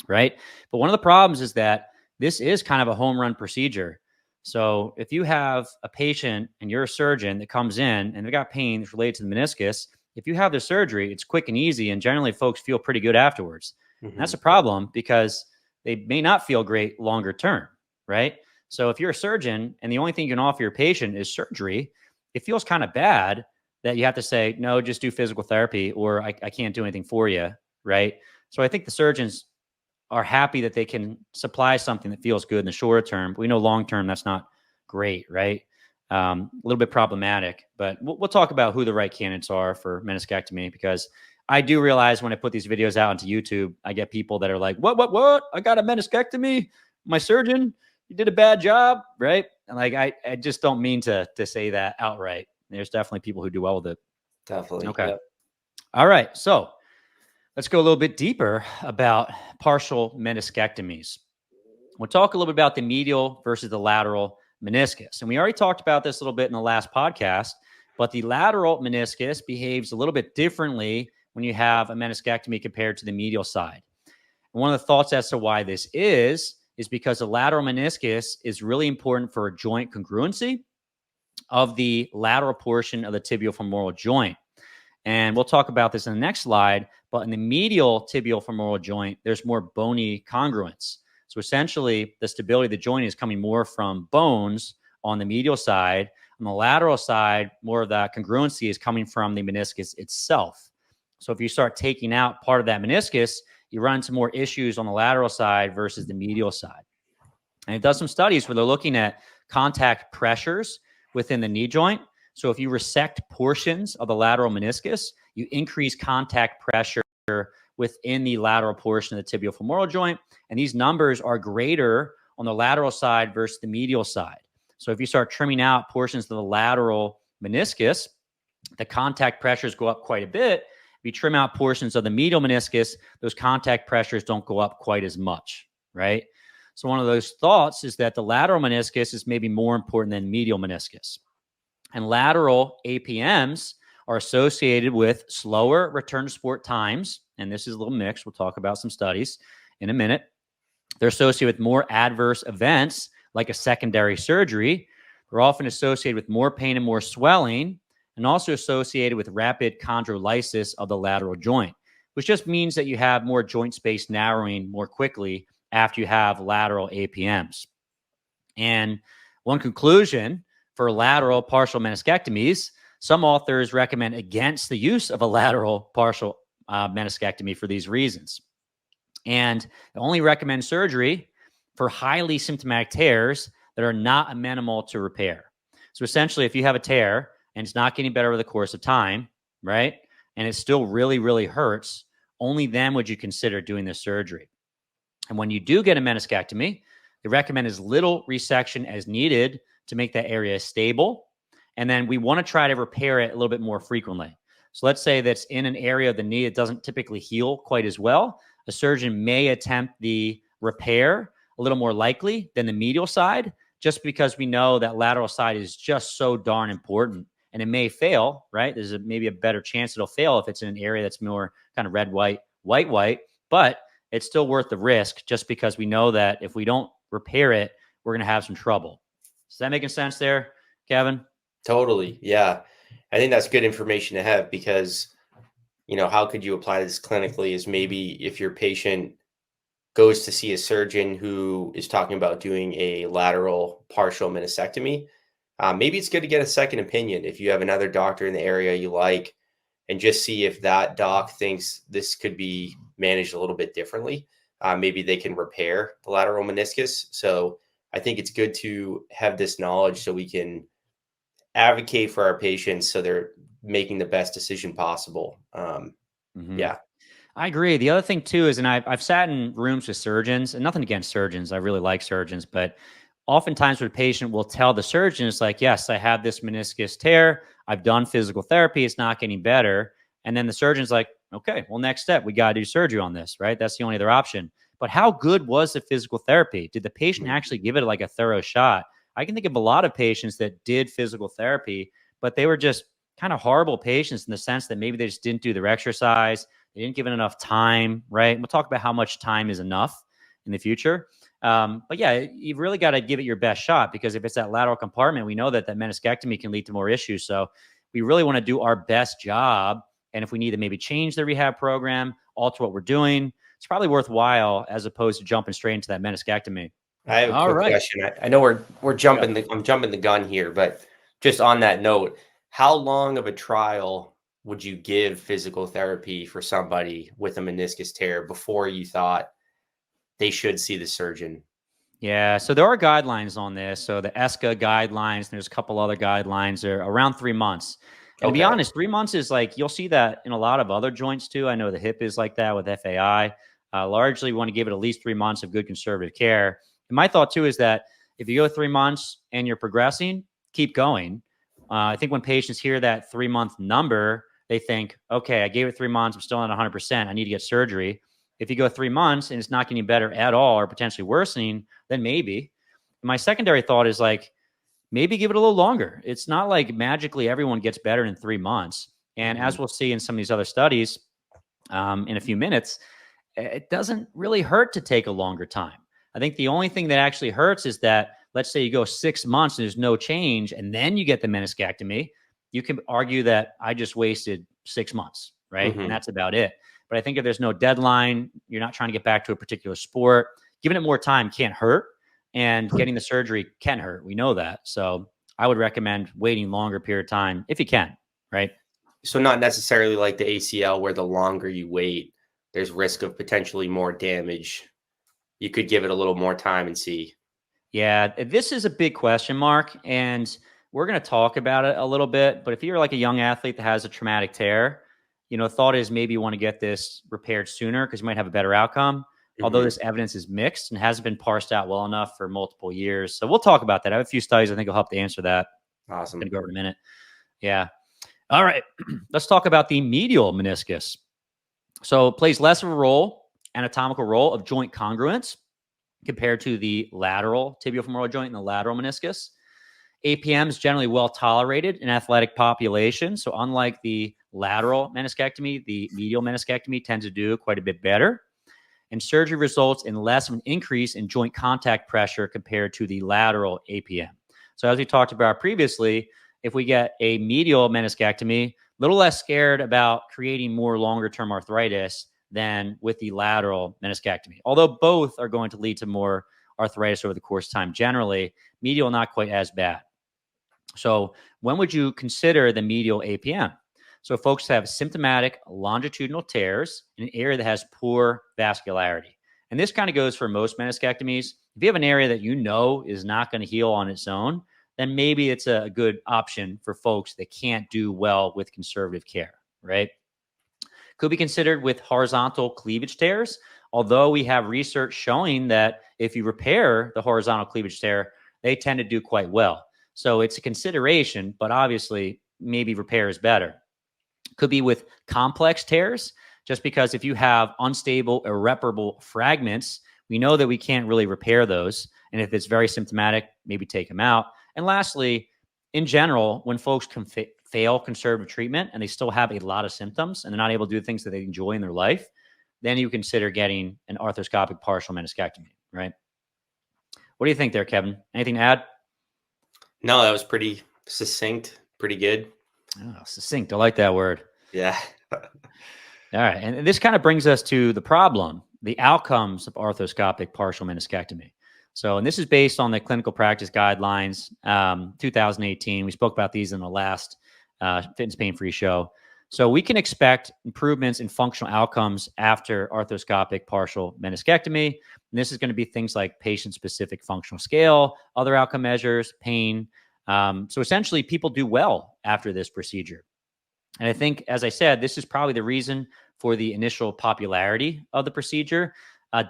right? But one of the problems is that this is kind of a home run procedure. So if you have a patient and you're a surgeon that comes in and they've got pain that's related to the meniscus, if you have the surgery, it's quick and easy, and generally folks feel pretty good afterwards. And that's a problem because they may not feel great longer term, right? So if you're a surgeon and the only thing you can offer your patient is surgery, it feels kind of bad that you have to say, no, just do physical therapy, or I can't do anything for you, right? So I think the surgeons are happy that they can supply something that feels good in the shorter term. But we know long term that's not great, right? A little bit problematic, but we'll talk about who the right candidates are for meniscectomy, because I do realize when I put these videos out onto YouTube, I get people that are like, what? I got a meniscectomy. My surgeon, you did a bad job, right? And like, I just don't mean to say that outright. There's definitely people who do well with it. Definitely. Okay. Yep. All right. So let's go a little bit deeper about partial meniscectomies. We'll talk a little bit about the medial versus the lateral meniscus. And we already talked about this a little bit in the last podcast, but the lateral meniscus behaves a little bit differently when you have a meniscectomy compared to the medial side. And one of the thoughts as to why this is because the lateral meniscus is really important for joint congruency of the lateral portion of the tibial-femoral joint. And we'll talk about this in the next slide, but in the medial tibial-femoral joint, there's more bony congruence. So essentially, the stability of the joint is coming more from bones on the medial side. On the lateral side, more of that congruency is coming from the meniscus itself. So if you start taking out part of that meniscus, you run into more issues on the lateral side versus the medial side. And it does some studies where they're looking at contact pressures within the knee joint. So if you resect portions of the lateral meniscus, you increase contact pressure within the lateral portion of the tibial-femoral joint. And these numbers are greater on the lateral side versus the medial side. So if you start trimming out portions of the lateral meniscus, the contact pressures go up quite a bit. If you trim out portions of the medial meniscus, those contact pressures don't go up quite as much, right? So one of those thoughts is that the lateral meniscus is maybe more important than medial meniscus. And lateral APMs are associated with slower return to sport times. And this is a little mixed. We'll talk about some studies in a minute. They're associated with more adverse events like a secondary surgery. They're often associated with more pain and more swelling, and also associated with rapid chondrolysis of the lateral joint, which just means that you have more joint space narrowing more quickly after you have lateral APMs. And one conclusion for lateral partial meniscectomies, some authors recommend against the use of a lateral partial meniscectomy for these reasons. And they only recommend surgery for highly symptomatic tears that are not amenable to repair. So essentially, if you have a tear and it's not getting better over the course of time, right, and it still really, really hurts, only then would you consider doing this surgery. And when you do get a meniscectomy, they recommend as little resection as needed to make that area stable. And then we want to try to repair it a little bit more frequently. So let's say that's in an area of the knee that doesn't typically heal quite as well. A surgeon may attempt the repair a little more likely than the medial side, just because we know that lateral side is just so darn important. And it may fail, right? Maybe a better chance it'll fail if it's in an area that's more kind of red, white, white, white. But it's still worth the risk just because we know that if we don't repair it, we're going to have some trouble. Is that making sense there, Kevin? Totally. Yeah. I think that's good information to have because, how could you apply this clinically is maybe if your patient goes to see a surgeon who is talking about doing a lateral partial meniscectomy, maybe it's good to get a second opinion if you have another doctor in the area you like, and just see if that doc thinks this could be managed a little bit differently. Maybe they can repair the lateral meniscus. So I think it's good to have this knowledge so we can advocate for our patients so they're making the best decision possible. Yeah. I agree. The other thing too is, and I've sat in rooms with surgeons, and nothing against surgeons. I really like surgeons, but oftentimes where the patient will tell the surgeon, it's like, yes, I have this meniscus tear. I've done physical therapy. It's not getting better. And then the surgeon's like, okay, well, next step, we got to do surgery on this, right? That's the only other option. But how good was the physical therapy? Did the patient actually give it like a thorough shot? I can think of a lot of patients that did physical therapy, but they were just kind of horrible patients in the sense that maybe they just didn't do their exercise. They didn't give it enough time, right? We'll talk about how much time is enough in the future. But yeah, you've really got to give it your best shot because if it's that lateral compartment, we know that meniscectomy can lead to more issues. So we really want to do our best job. And if we need to maybe change the rehab program, alter what we're doing, it's probably worthwhile as opposed to jumping straight into that meniscectomy. I have a quick question. I know we're jumping I'm jumping the gun here, but just on that note, how long of a trial would you give physical therapy for somebody with a meniscus tear before you thought they should see the surgeon? Yeah, so there are guidelines on this. So the ESCA guidelines, and there's a couple other guidelines. They're around 3 months. And to be honest, 3 months is like, you'll see that in a lot of other joints too. I know the hip is like that with FAI. Largely, we want to give it at least 3 months of good conservative care. And my thought too is that if you go 3 months and you're progressing, keep going. I think when patients hear that 3-month number, they think, okay, I gave it 3 months. I'm still not 100%. I need to get surgery. If you go 3 months and it's not getting better at all or potentially worsening, then maybe. My secondary thought is like, maybe give it a little longer. It's not like magically everyone gets better in 3 months. And as we'll see in some of these other studies in a few minutes, it doesn't really hurt to take a longer time. I think the only thing that actually hurts is that, let's say you go 6 months and there's no change, and then you get the meniscectomy. You can argue that I just wasted 6 months, right? And that's about it. But I think if there's no deadline, you're not trying to get back to a particular sport, giving it more time can't hurt. And getting the surgery can hurt. We know that. So I would recommend waiting longer period of time if you can, right? So not necessarily like the ACL where the longer you wait, there's risk of potentially more damage. You could give it a little more time and see. Yeah, this is a big question mark, and we're going to talk about it a little bit. But if you're like a young athlete that has a traumatic tear, thought is maybe you want to get this repaired sooner because you might have a better outcome. Although this evidence is mixed and hasn't been parsed out well enough for multiple years. So we'll talk about that. I have a few studies I think will help to answer that. Awesome. I'm going to go over in a minute. Yeah. All right. Let's talk about the medial meniscus. So it plays less of a role, anatomical role of joint congruence compared to the lateral tibiofemoral joint and the lateral meniscus. APM is generally well tolerated in athletic populations. So unlike the lateral meniscectomy, the medial meniscectomy tends to do quite a bit better. And surgery results in less of an increase in joint contact pressure compared to the lateral APM. So as we talked about previously, if we get a medial meniscectomy, a little less scared about creating more longer-term arthritis than with the lateral meniscectomy. Although both are going to lead to more arthritis over the course of time. Generally, medial not quite as bad. So when would you consider the medial APM? So folks have symptomatic longitudinal tears in an area that has poor vascularity. And this kind of goes for most meniscectomies. If you have an area that is not going to heal on its own, then maybe it's a good option for folks that can't do well with conservative care, right? Could be considered with horizontal cleavage tears, although we have research showing that if you repair the horizontal cleavage tear, they tend to do quite well. So it's a consideration, but obviously maybe repair is better. Could be with complex tears, just because if you have unstable, irreparable fragments, we know that we can't really repair those. And if it's very symptomatic, maybe take them out. And lastly, in general, when folks can fail conservative treatment and they still have a lot of symptoms and they're not able to do things that they enjoy in their life, then you consider getting an arthroscopic partial meniscectomy, right? What do you think there, Kevin? Anything to add? No, that was pretty succinct, pretty good. Oh, succinct. I like that word. Yeah. All right. And this kind of brings us to the problem, the outcomes of arthroscopic partial meniscectomy. So, and this is based on the clinical practice guidelines, 2018. We spoke about these in the last Fitness Pain Free show. So we can expect improvements in functional outcomes after arthroscopic partial meniscectomy. And this is going to be things like patient-specific functional scale, other outcome measures, pain. So essentially, people do well after this procedure. And I think, as I said, this is probably the reason for the initial popularity of the procedure.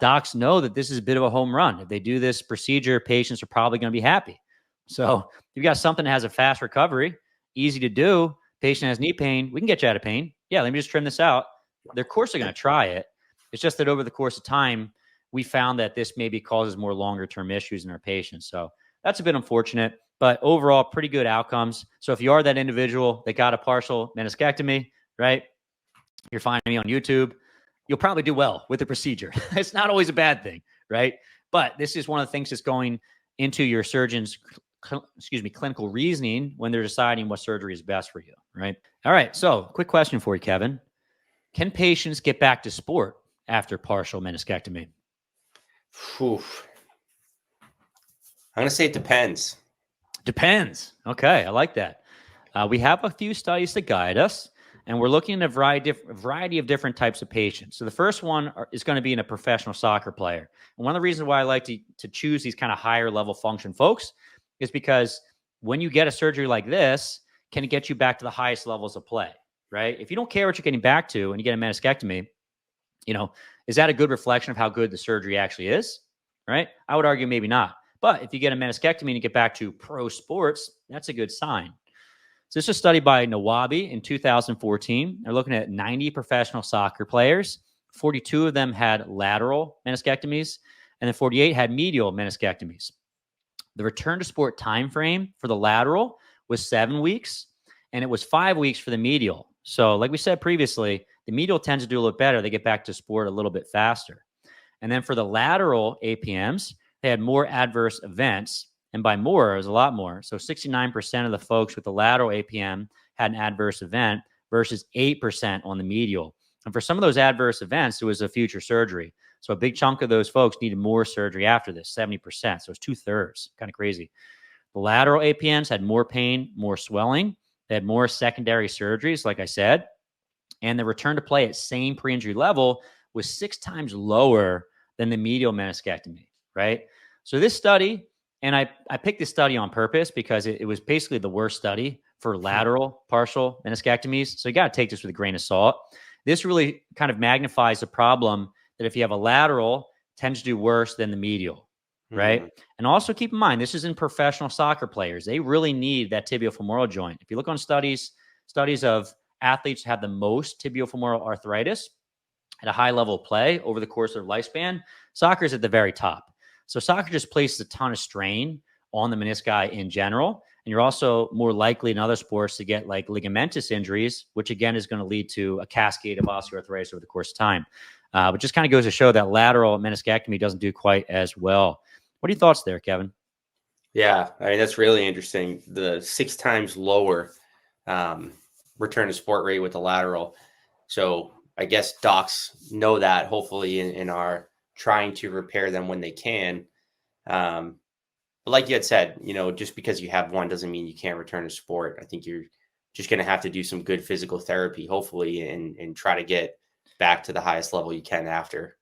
Docs know that this is a bit of a home run. If they do this procedure, patients are probably going to be happy. So if you've got something that has a fast recovery, easy to do, patient has knee pain, we can get you out of pain. Yeah, let me just trim this out. Of course, they're going to try it. It's just that over the course of time, we found that this maybe causes more longer-term issues in our patients. So that's a bit unfortunate, but overall, pretty good outcomes. So if you are that individual that got a partial meniscectomy, right, you're finding me on YouTube, you'll probably do well with the procedure. It's not always a bad thing, right? But this is one of the things that's going into your surgeon's clinical reasoning when they're deciding what surgery is best for you, right? All right, so quick question for you, Kevin. Can patients get back to sport after partial meniscectomy? Oof. I'm going to say it depends. Depends. Okay, I like that. We have a few studies to guide us, and we're looking at a variety of different types of patients. So the first one is going to be in a professional soccer player. And one of the reasons why I like to choose these kind of higher level function folks is because when you get a surgery like this, can it get you back to the highest levels of play, right? If you don't care what you're getting back to and you get a meniscectomy, is that a good reflection of how good the surgery actually is, right? I would argue maybe not. But if you get a meniscectomy and you get back to pro sports, that's a good sign. So this was studied by Nawabi in 2014. They're looking at 90 professional soccer players. 42 of them had lateral meniscectomies, and then 48 had medial meniscectomies. The return to sport time frame for the lateral was 7 weeks, and it was 5 weeks for the medial. So like we said previously, the medial tends to do a little better. They get back to sport a little bit faster. And then for the lateral APMs, they had more adverse events. And by more, it was a lot more. So 69% of the folks with the lateral APM had an adverse event versus 8% on the medial. And for some of those adverse events, it was a future surgery. So a big chunk of those folks needed more surgery after this, 70%. So it's 2/3, kind of crazy. The lateral APMs had more pain, more swelling. They had more secondary surgeries, like I said. And the return to play at same pre-injury level was 6 times lower than the medial meniscectomy, right? So this study, and I picked this study on purpose because it was basically the worst study for lateral partial meniscectomies. So you got to take this with a grain of salt. This really kind of magnifies the problem that if you have a lateral, tends to do worse than the medial, right? And also keep in mind, this is in professional soccer players. They really need that tibiofemoral joint. If you look on studies of athletes who have the most tibiofemoral arthritis at a high level of play over the course of their lifespan, soccer is at the very top. So soccer just places a ton of strain on the menisci in general. And you're also more likely in other sports to get like ligamentous injuries, which again is going to lead to a cascade of osteoarthritis over the course of time. But just kind of goes to show that lateral meniscectomy doesn't do quite as well. What are your thoughts there, Kevin? Yeah, I mean, that's really interesting. The 6 times lower return to sport rate with the lateral. So I guess docs know that, hopefully, and are trying to repair them when they can. But like you had said, just because you have one doesn't mean you can't return to sport. I think you're just going to have to do some good physical therapy, hopefully, and try to get back to the highest level you can after.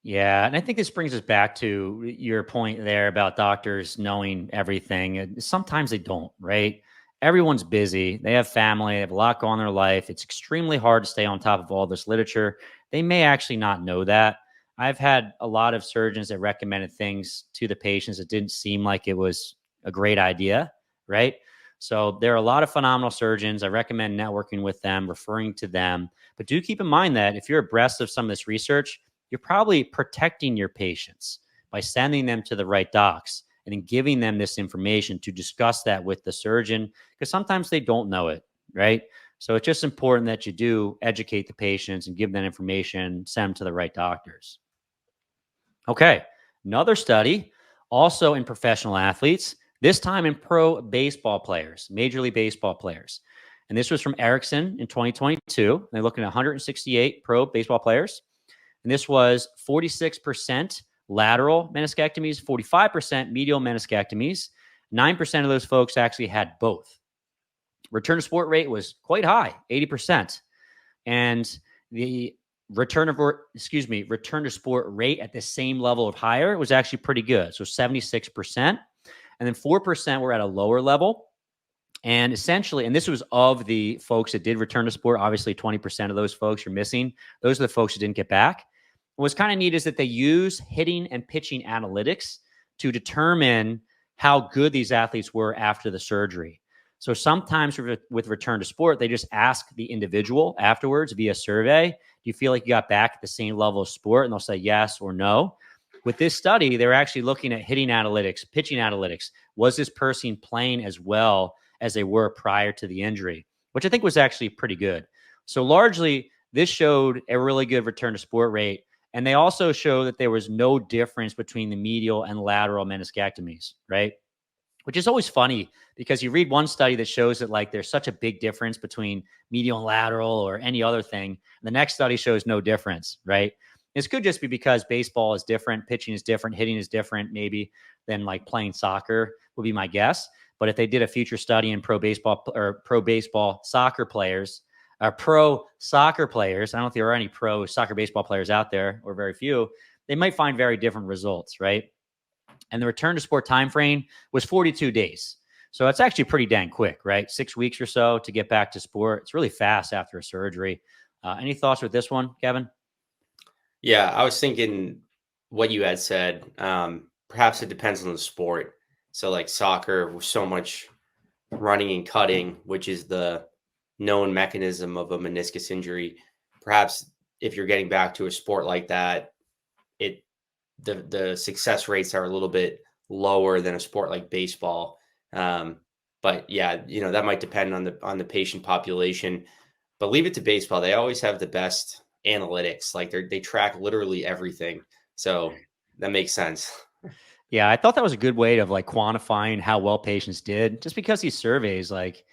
Yeah, and I think this brings us back to your point there about doctors knowing everything. Sometimes they don't, right? Everyone's busy. They have family. They have a lot going on in their life. It's extremely hard to stay on top of all this literature. They may actually not know that. I've had a lot of surgeons that recommended things to the patients that didn't seem like it was a great idea, right? So there are a lot of phenomenal surgeons. I recommend networking with them, referring to them. But do keep in mind that if you're abreast of some of this research, you're probably protecting your patients by sending them to the right docs and then giving them this information to discuss that with the surgeon, because sometimes they don't know it, right? So it's just important that you do educate the patients and give them information, send them to the right doctors. Okay, another study, also in professional athletes, this time in pro baseball players, Major League Baseball players. And this was from Erickson in 2022. They're looking at 168 pro baseball players. And this was 46% lateral meniscectomies, 45% medial meniscectomies. 9% of those folks actually had both. Return to sport rate was quite high, 80%. And the return to sport rate at the same level of higher was actually pretty good. So 76%. And then 4% were at a lower level. And essentially, and this was of the folks that did return to sport, obviously 20% of those folks you're missing. Those are the folks that didn't get back. What's kind of neat is that they use hitting and pitching analytics to determine how good these athletes were after the surgery. So sometimes with return to sport, they just ask the individual afterwards via survey, do you feel like you got back at the same level of sport? And they'll say yes or no. With this study, they're actually looking at hitting analytics, pitching analytics. Was this person playing as well as they were prior to the injury, which I think was actually pretty good. So largely, this showed a really good return to sport rate. And they also show that there was no difference between the medial and lateral meniscectomies, right? Which is always funny because you read one study that shows that like there's such a big difference between medial and lateral or any other thing. And the next study shows no difference, right? This could just be because baseball is different, pitching is different, hitting is different, maybe than like playing soccer would be my guess. But if they did a future study in pro baseball soccer players, pro soccer players, I don't know if there are any pro soccer baseball players out there or very few, they might find very different results, right? And the return to sport time frame was 42 days. So it's actually pretty dang quick, right? 6 weeks or so to get back to sport. It's really fast after a surgery. Any thoughts with this one, Kevin? Yeah, I was thinking what you had said. Perhaps it depends on the sport. So like soccer, so much running and cutting, which is the known mechanism of a meniscus injury. Perhaps if you're getting back to a sport like that, the success rates are a little bit lower than a sport like baseball. But yeah, that might depend on the patient population. But leave it to baseball. They always have the best analytics. Like they track literally everything. So that makes sense. Yeah, I thought that was a good way of like quantifying how well patients did, just because these surveys, like,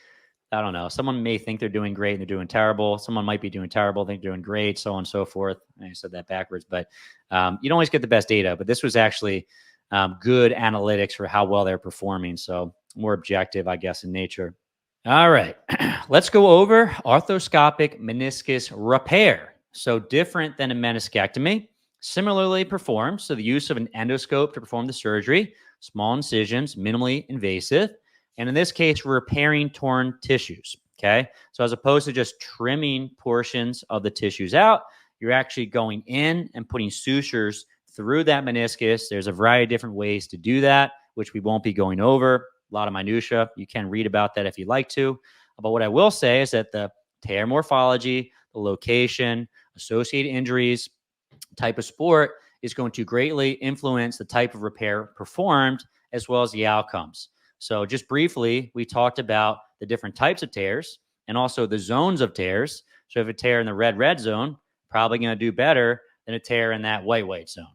I don't know, someone may think they're doing great and they're doing terrible. Someone might be doing terrible, think they're doing great, so on and so forth. I said that backwards, but you don't always get the best data. But this was actually good analytics for how well they're performing. So more objective, I guess, in nature. All right, let's go over arthroscopic meniscus repair. So different than a meniscectomy. Similarly performed, so the use of an endoscope to perform the surgery, small incisions, minimally invasive. And in this case, we're repairing torn tissues, okay? So as opposed to just trimming portions of the tissues out, you're actually going in and putting sutures through that meniscus. There's a variety of different ways to do that, which we won't be going over. A lot of minutia. You can read about that if you'd like to. But what I will say is that the tear morphology, the location, associated injuries, type of sport is going to greatly influence the type of repair performed as well as the outcomes. So just briefly, we talked about the different types of tears and also the zones of tears. So if a tear in the red zone, probably going to do better than a tear in that white zone,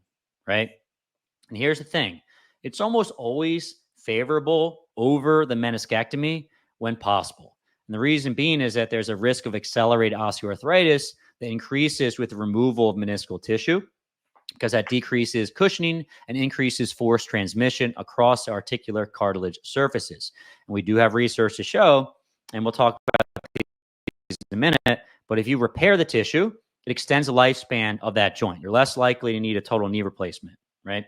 right? And here's the thing. It's almost always favorable over the meniscectomy when possible. And the reason being is that there's a risk of accelerated osteoarthritis that increases with the removal of meniscal tissue, because that decreases cushioning and increases force transmission across the articular cartilage surfaces. And we do have research to show, and we'll talk about these in a minute, but if you repair the tissue, it extends the lifespan of that joint. You're less likely to need a total knee replacement, right?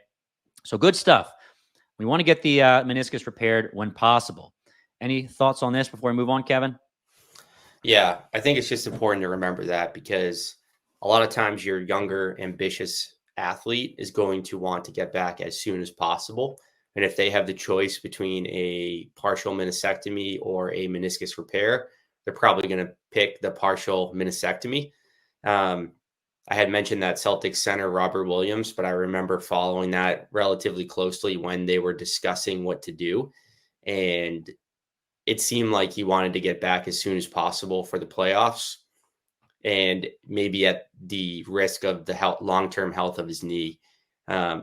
So good stuff. We want to get the meniscus repaired when possible. Any thoughts on this before we move on, Kevin? Yeah, I think it's just important to remember that, because a lot of times your younger, ambitious athlete is going to want to get back as soon as possible. And if they have the choice between a partial meniscectomy or a meniscus repair, they're probably going to pick the partial meniscectomy. I had mentioned that Celtics center, Robert Williams, but I remember following that relatively closely when they were discussing what to do. And it seemed like he wanted to get back as soon as possible for the playoffs, and maybe at the risk of the long-term health of his knee. I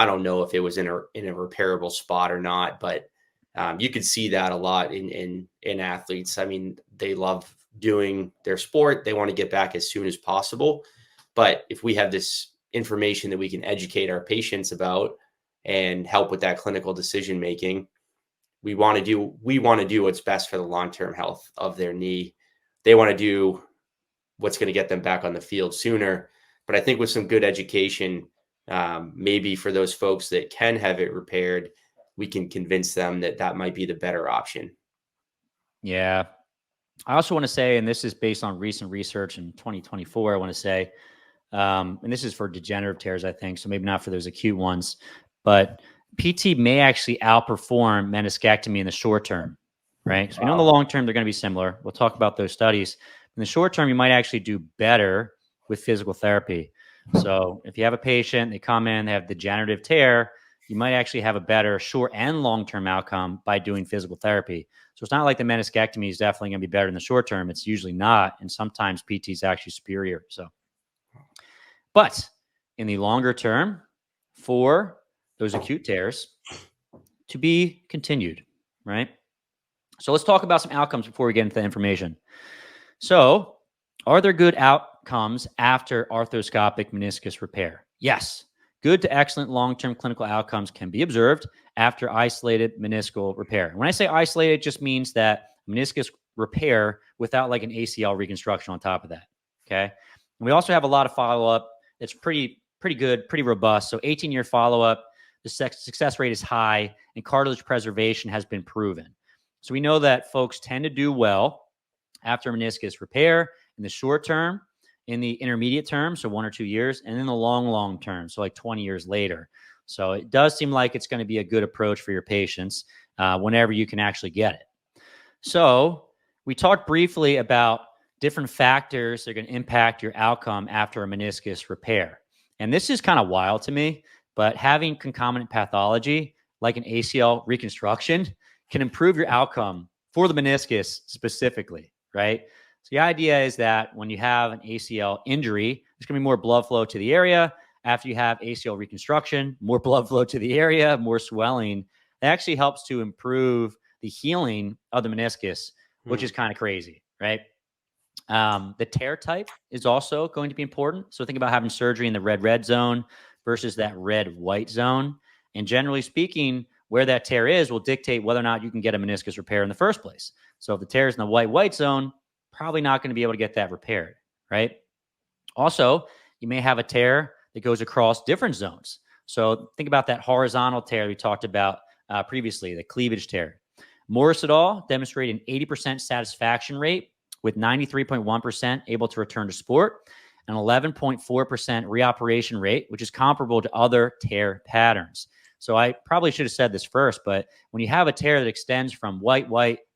don't know if it was in a repairable spot or not, but you could see that a lot in athletes. I mean, they love doing their sport. They want to get back as soon as possible. But if we have this information that we can educate our patients about and help with that clinical decision making, we want to do what's best for the long-term health of their knee. They want to do what's going to get them back on the field sooner. But I think with some good education, maybe for those folks that can have it repaired, we can convince them that that might be the better option. Yeah. I also want to say, and this is based on recent research in 2024, I want to say, and this is for degenerative tears, I think, so maybe not for those acute ones, but PT may actually outperform meniscectomy in the short term, right? So we know in the long term, they're going to be similar. We'll talk about those studies. In the short term, you might actually do better with physical therapy. So if you have a patient, they come in, they have degenerative tear, you might actually have a better short and long-term outcome by doing physical therapy. So it's not like the meniscectomy is definitely going to be better in the short term. It's usually not. And sometimes PT is actually superior. But in the longer term, for those acute tears to be continued, right? So let's talk about some outcomes before we get into the information. So are there good outcomes after arthroscopic meniscus repair? Yes. Good to excellent long-term clinical outcomes can be observed after isolated meniscal repair. When I say isolated, it just means that meniscus repair without like an ACL reconstruction on top of that, okay? And we also have a lot of follow-up that's pretty good, pretty robust. So 18-year follow-up, the success rate is high, and cartilage preservation has been proven. So we know that folks tend to do well after meniscus repair in the short term, in the intermediate term, so 1 or 2 years, and in the long term, so like 20 years later. So it does seem like it's going to be a good approach for your patients whenever you can actually get it. So we talked briefly about different factors that are going to impact your outcome after a meniscus repair. And this is kind of wild to me, but having concomitant pathology like an ACL reconstruction can improve your outcome for the meniscus specifically, right? So the idea is that when you have an ACL injury, there's going to be more blood flow to the area. After you have ACL reconstruction, more blood flow to the area, more swelling. It actually helps to improve the healing of the meniscus, which is kind of crazy, right? The tear type is also going to be important. So think about having surgery in the red zone versus that red-white zone. And generally speaking, where that tear is will dictate whether or not you can get a meniscus repair in the first place. So if the tear is in the white zone, probably not going to be able to get that repaired, right? Also, you may have a tear that goes across different zones. So think about that horizontal tear we talked about previously, the cleavage tear. Morris et al. Demonstrated an 80% satisfaction rate with 93.1% able to return to sport, an 11.4% reoperation rate, which is comparable to other tear patterns. So I probably should have said this first, but when you have a tear that extends from white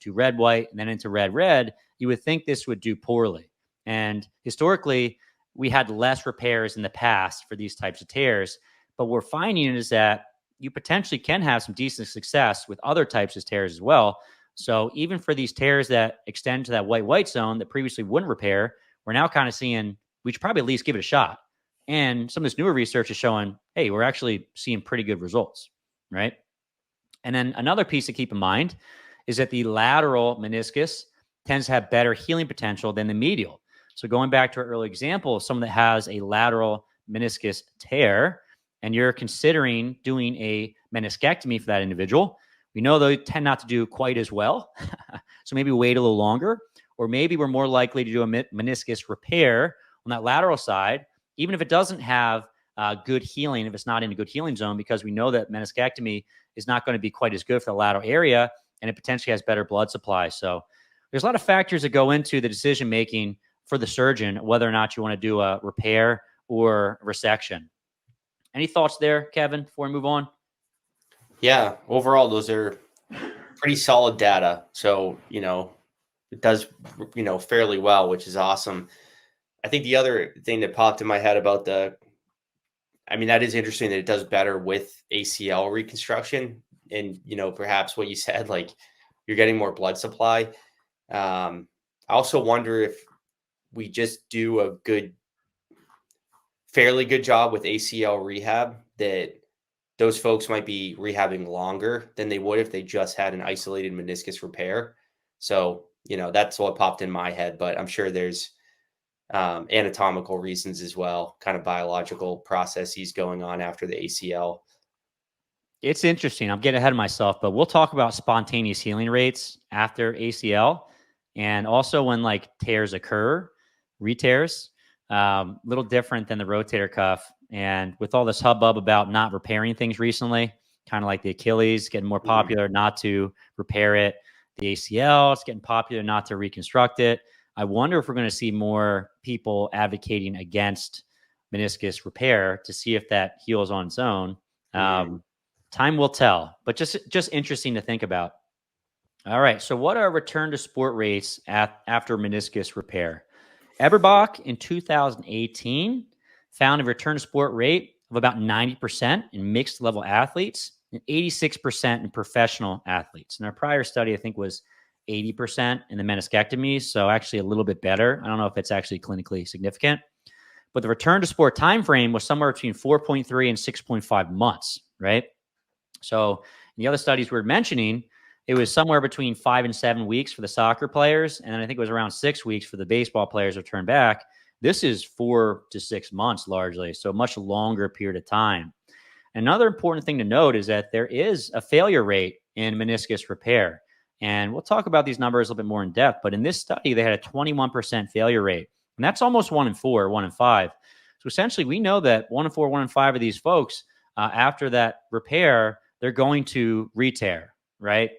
to red, and then into red, you would think this would do poorly. And historically, we had less repairs in the past for these types of tears, but what we're finding is that you potentially can have some decent success with other types of tears as well. So even for these tears that extend to that white zone that previously wouldn't repair, we're now kind of seeing we should probably at least give it a shot. And some of this newer research is showing, hey, we're actually seeing pretty good results, right? And then another piece to keep in mind is that the lateral meniscus tends to have better healing potential than the medial. So going back to our early example of someone that has a lateral meniscus tear, and you're considering doing a meniscectomy for that individual, we know they tend not to do quite as well. So maybe wait a little longer, or maybe we're more likely to do a meniscus repair on that lateral side, even if it doesn't have good healing, if it's not in a good healing zone, because we know that meniscectomy is not going to be quite as good for the lateral area, and it potentially has better blood supply. So there's a lot of factors that go into the decision-making for the surgeon, whether or not you want to do a repair or resection. Any thoughts there, Kevin, before we move on? Yeah, overall, those are pretty solid data. So, it does, fairly well, which is awesome. I think the other thing that popped in my head about that is interesting that it does better with ACL reconstruction. And, perhaps what you said, like you're getting more blood supply. I also wonder if we just do a fairly good job with ACL rehab, that those folks might be rehabbing longer than they would if they just had an isolated meniscus repair. So, that's what popped in my head, but I'm sure there's anatomical reasons as well, kind of biological processes going on after the ACL. It's interesting. I'm getting ahead of myself, but we'll talk about spontaneous healing rates after ACL, and also when like tears occur, re-tears, little different than the rotator cuff. And with all this hubbub about not repairing things recently, kind of like the Achilles getting more popular, not to repair it. The ACL, it's getting popular not to reconstruct it. I wonder if we're going to see more people advocating against meniscus repair to see if that heals on its own. Time will tell, but just interesting to think about. All right, so what are return to sport rates after meniscus repair? Eberbach in 2018 found a return to sport rate of about 90% in mixed level athletes and 86% in professional athletes. And our prior study, I think, was 80% in the meniscectomy, so actually a little bit better. I don't know if it's actually clinically significant, but the return to sport time frame was somewhere between 4.3 and 6.5 months, right? So in the other studies we were mentioning, it was somewhere between 5 and 7 weeks for the soccer players, and then I think it was around 6 weeks for the baseball players to return back. This is 4 to 6 months largely, so a much longer period of time. Another important thing to note is that there is a failure rate in meniscus repair, and we'll talk about these numbers a little bit more in depth, but in this study, they had a 21% failure rate, and that's almost 1 in 4, 1 in 5. So essentially, we know that 1 in 4, 1 in 5 of these folks, after that repair, they're going to re-tear, right?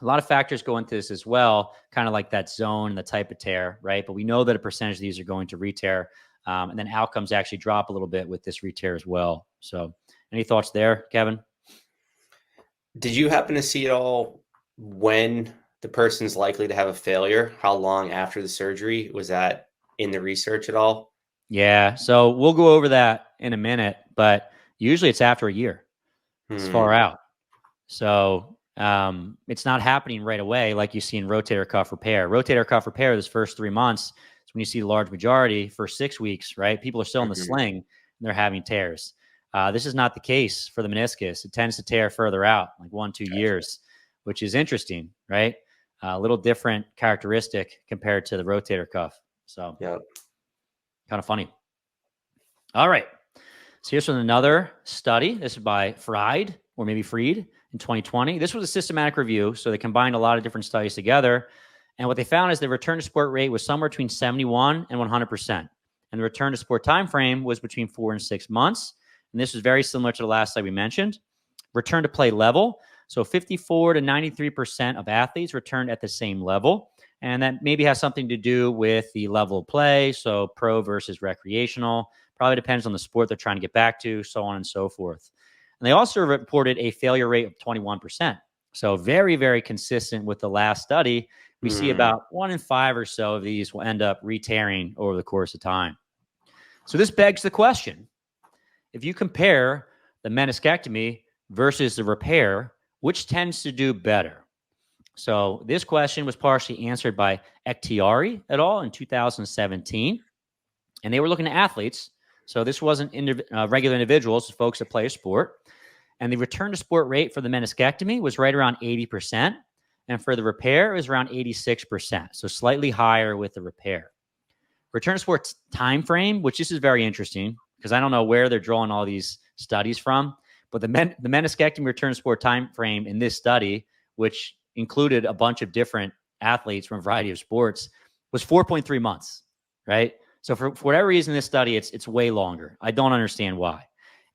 A lot of factors go into this as well, kind of like that zone and the type of tear, right? But we know that a percentage of these are going to re-tear, and then outcomes actually drop a little bit with this re-tear as well. So any thoughts there, Kevin? Did you happen to see at all when the person's likely to have a failure? How long after the surgery? Was that in the research at all? Yeah, so we'll go over that in a minute, but usually it's after a year. It's far out. So it's not happening right away like you see in rotator cuff repair. Rotator cuff repair, this first 3 months, is when you see the large majority. For 6 weeks, right? People are still in the sling and they're having tears. This is not the case for the meniscus. It tends to tear further out, like 1, 2 years, which is interesting, right? A little different characteristic compared to the rotator cuff. So kind of funny. All right. So here's from another study. This is by Fried, or maybe Freed, in 2020. This was a systematic review, so they combined a lot of different studies together. And what they found is the return to sport rate was somewhere between 71 and 100%. And the return to sport time frame was between 4 and 6 months. And this is very similar to the last slide we mentioned. Return to play level. So 54 to 93% of athletes returned at the same level. And that maybe has something to do with the level of play. So pro versus recreational. Probably depends on the sport they're trying to get back to, so on and so forth. And they also reported a failure rate of 21%. So very, very consistent with the last study. We see about 1 in 5 or so of these will end up re-tearing over the course of time. So this begs the question. If you compare the meniscectomy versus the repair, which tends to do better? So this question was partially answered by Ektiari et al. In 2017. And they were looking at athletes. So this wasn't regular individuals, folks that play a sport. And the return to sport rate for the meniscectomy was right around 80%. And for the repair, it was around 86%. So slightly higher with the repair. Return to sport time frame, which this is very interesting because I don't know where they're drawing all these studies from. But the meniscectomy return to sport time frame in this study, which included a bunch of different athletes from a variety of sports, was 4.3 months, right? So for whatever reason, this study, it's way longer. I don't understand why.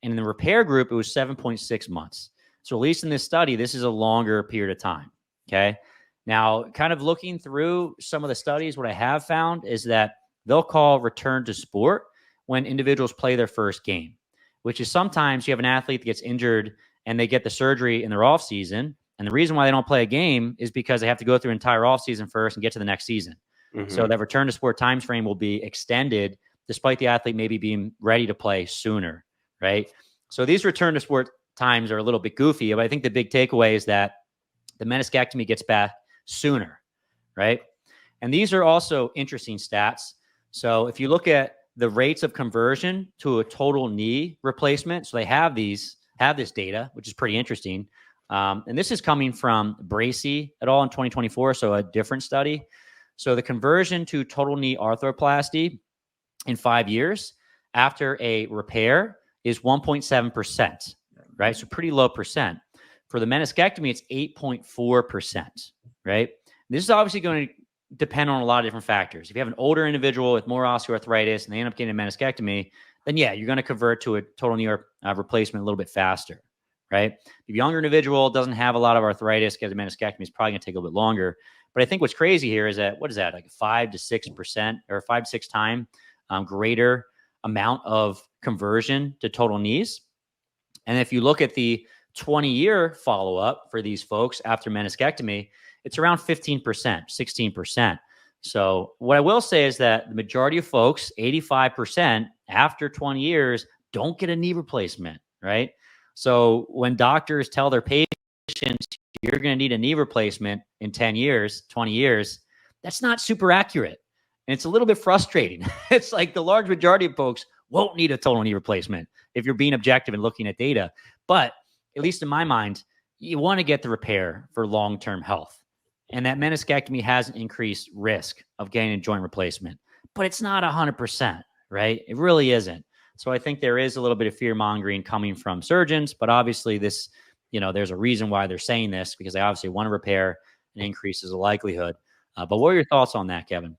And in the repair group, it was 7.6 months. So at least in this study, this is a longer period of time, okay? Now, kind of looking through some of the studies, what I have found is that they'll call return to sport when individuals play their first game, which is sometimes you have an athlete that gets injured and they get the surgery in their off season. And the reason why they don't play a game is because they have to go through an entire off season first and get to the next season. So that return to sport time frame will be extended despite the athlete maybe being ready to play sooner, right? So these return to sport times are a little bit goofy, but I think the big takeaway is that the meniscectomy gets back sooner, right? And these are also interesting stats. So if you look at the rates of conversion to a total knee replacement, so they have this data, which is pretty interesting. And this is coming from Bracey et al. In 2024, so a different study. So the conversion to total knee arthroplasty in 5 years after a repair is 1.7%, right? So pretty low percent. For the meniscectomy, it's 8.4%, right? This is obviously going to depend on a lot of different factors. If you have an older individual with more osteoarthritis and they end up getting a meniscectomy, then yeah, you're going to convert to a total knee replacement a little bit faster, right? If a younger individual doesn't have a lot of arthritis, get a meniscectomy, is probably going to take a little bit longer. But I think what's crazy here is that, what is that, like 5 to 6% or 5 to 6 times greater amount of conversion to total knees. And if you look at the 20-year follow-up for these folks after meniscectomy, it's around 15%, 16%. So what I will say is that the majority of folks, 85% after 20 years, don't get a knee replacement, right? So when doctors tell their patients, you're going to need a knee replacement in 10 years, 20 years, that's not super accurate. And it's a little bit frustrating. It's like the large majority of folks won't need a total knee replacement if you're being objective and looking at data. But at least in my mind, you want to get the repair for long-term health. And that meniscectomy has an increased risk of getting a joint replacement, but it's not 100%, right? It really isn't. So I think there is a little bit of fear-mongering coming from surgeons, but obviously this, there's a reason why they're saying this, because they obviously want to repair and increases the likelihood. But what are your thoughts on that, Kevin?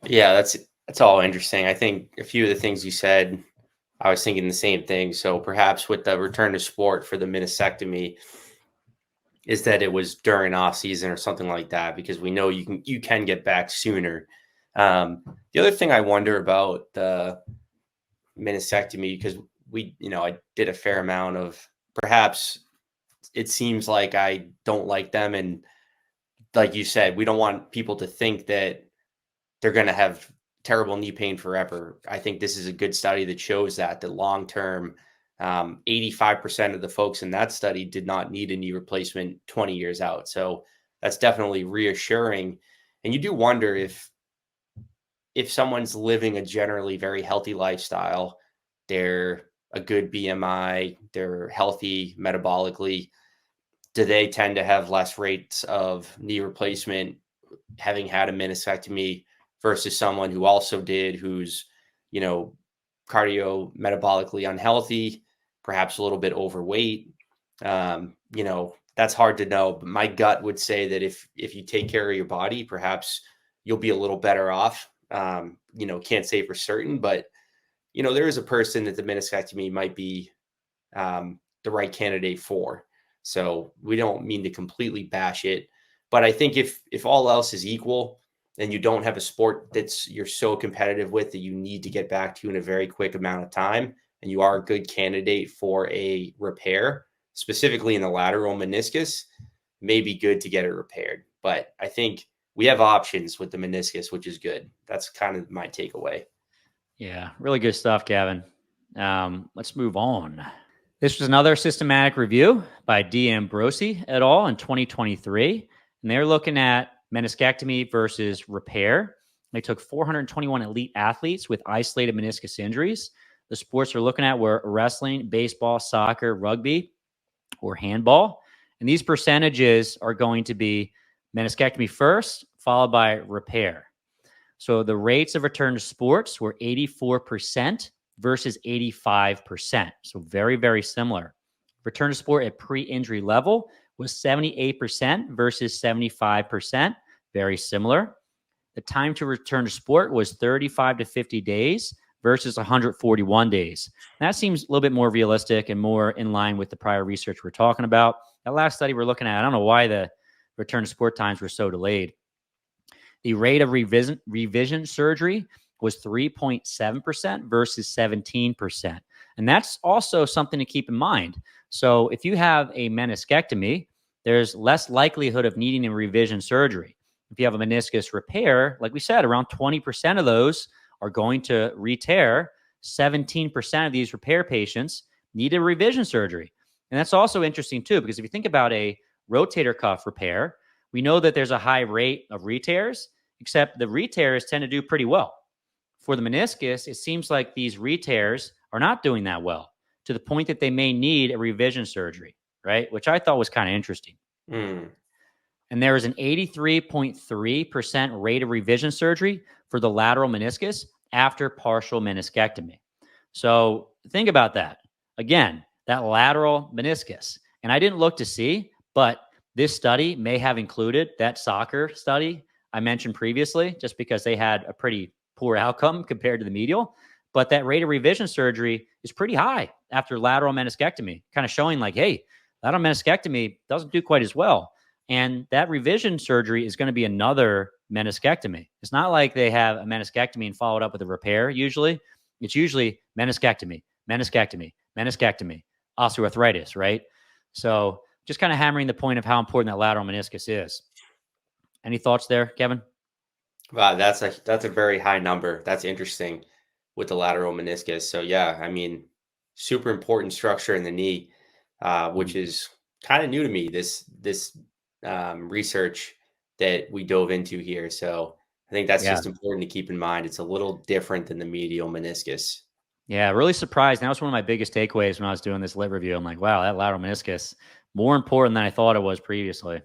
Yeah, that's all interesting. I think a few of the things you said, I was thinking the same thing. So perhaps with the return to sport for the meniscectomy, is that it was during off season or something like that, because we know you can get back sooner. The other thing I wonder about the meniscectomy, because I did a fair amount of, perhaps it seems like I don't like them. And like you said, we don't want people to think that they're going to have terrible knee pain forever. I think this is a good study that shows that the long-term, 85% of the folks in that study did not need a knee replacement 20 years out. So that's definitely reassuring. And you do wonder if someone's living a generally very healthy lifestyle, they're a good BMI, they're healthy metabolically, do they tend to have less rates of knee replacement having had a meniscectomy versus someone who also did, who's, cardio metabolically unhealthy, perhaps a little bit overweight? That's hard to know, but my gut would say that if you take care of your body, perhaps you'll be a little better off. Can't say for certain, but there is a person that the meniscectomy might be the right candidate for. So we don't mean to completely bash it, but I think if all else is equal and you don't have a sport you're so competitive with that you need to get back to in a very quick amount of time, and you are a good candidate for a repair, specifically in the lateral meniscus, may be good to get it repaired. But I think we have options with the meniscus, which is good. That's kind of my takeaway. Yeah, really good stuff, Gavin. Let's move on. This was another systematic review by D. Ambrosi et al. In 2023, and they're looking at meniscectomy versus repair. They took 421 elite athletes with isolated meniscus injuries. The sports they're looking at were wrestling, baseball, soccer, rugby, or handball. And these percentages are going to be meniscectomy first, followed by repair. So the rates of return to sports were 84% versus 85%. So very, very similar. Return to sport at pre-injury level was 78% versus 75%. Very similar. The time to return to sport was 35 to 50 days versus 141 days. And that seems a little bit more realistic and more in line with the prior research we're talking about. That last study we're looking at, I don't know why the return to sport times were so delayed. The rate of revision surgery was 3.7% versus 17%. And that's also something to keep in mind. So if you have a meniscectomy, there's less likelihood of needing a revision surgery. If you have a meniscus repair, like we said, around 20% of those are going to re-tear. 17% of these repair patients need a revision surgery. And that's also interesting too, because if you think about a rotator cuff repair, we know that there's a high rate of re-tears, except the re-tears tend to do pretty well. For the meniscus, it seems like these re-tears are not doing that well, to the point that they may need a revision surgery, right? Which I thought was kind of interesting. Mm. And there is an 83.3% rate of revision surgery for the lateral meniscus after partial meniscectomy. So think about that. Again, that lateral meniscus. And I didn't look to see, but this study may have included that soccer study I mentioned previously, just because they had a pretty poor outcome compared to the medial. But that rate of revision surgery is pretty high after lateral meniscectomy, kind of showing like, hey, lateral meniscectomy doesn't do quite as well. And that revision surgery is going to be another meniscectomy. It's not like they have a meniscectomy and followed up with a repair. Usually, it's usually meniscectomy, meniscectomy, meniscectomy, osteoarthritis, right? So just kind of hammering the point of how important that lateral meniscus is. Any thoughts there, Kevin? Wow, that's a very high number. That's interesting with the lateral meniscus. So yeah, I mean, super important structure in the knee, which is kind of new to me. This research that we dove into here. So I think that's Yeah. just important to keep in mind. It's a little different than the medial meniscus. Yeah, really surprised. That was one of my biggest takeaways when I was doing this lit review. I'm like, wow, that lateral meniscus, more important than I thought it was previously.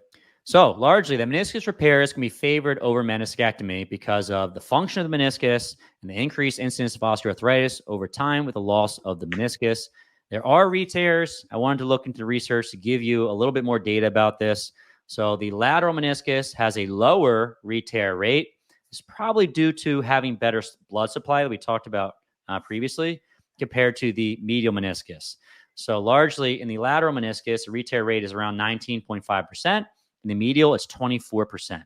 So largely, the meniscus repairs can be favored over meniscectomy because of the function of the meniscus and the increased incidence of osteoarthritis over time with the loss of the meniscus. There are re-tears. I wanted to look into research to give you a little bit more data about this. So the lateral meniscus has a lower re-tear rate. It's probably due to having better blood supply that we talked about previously compared to the medial meniscus. So largely in the lateral meniscus, the re-tear rate is around 19.5%. In the medial, it's 24%.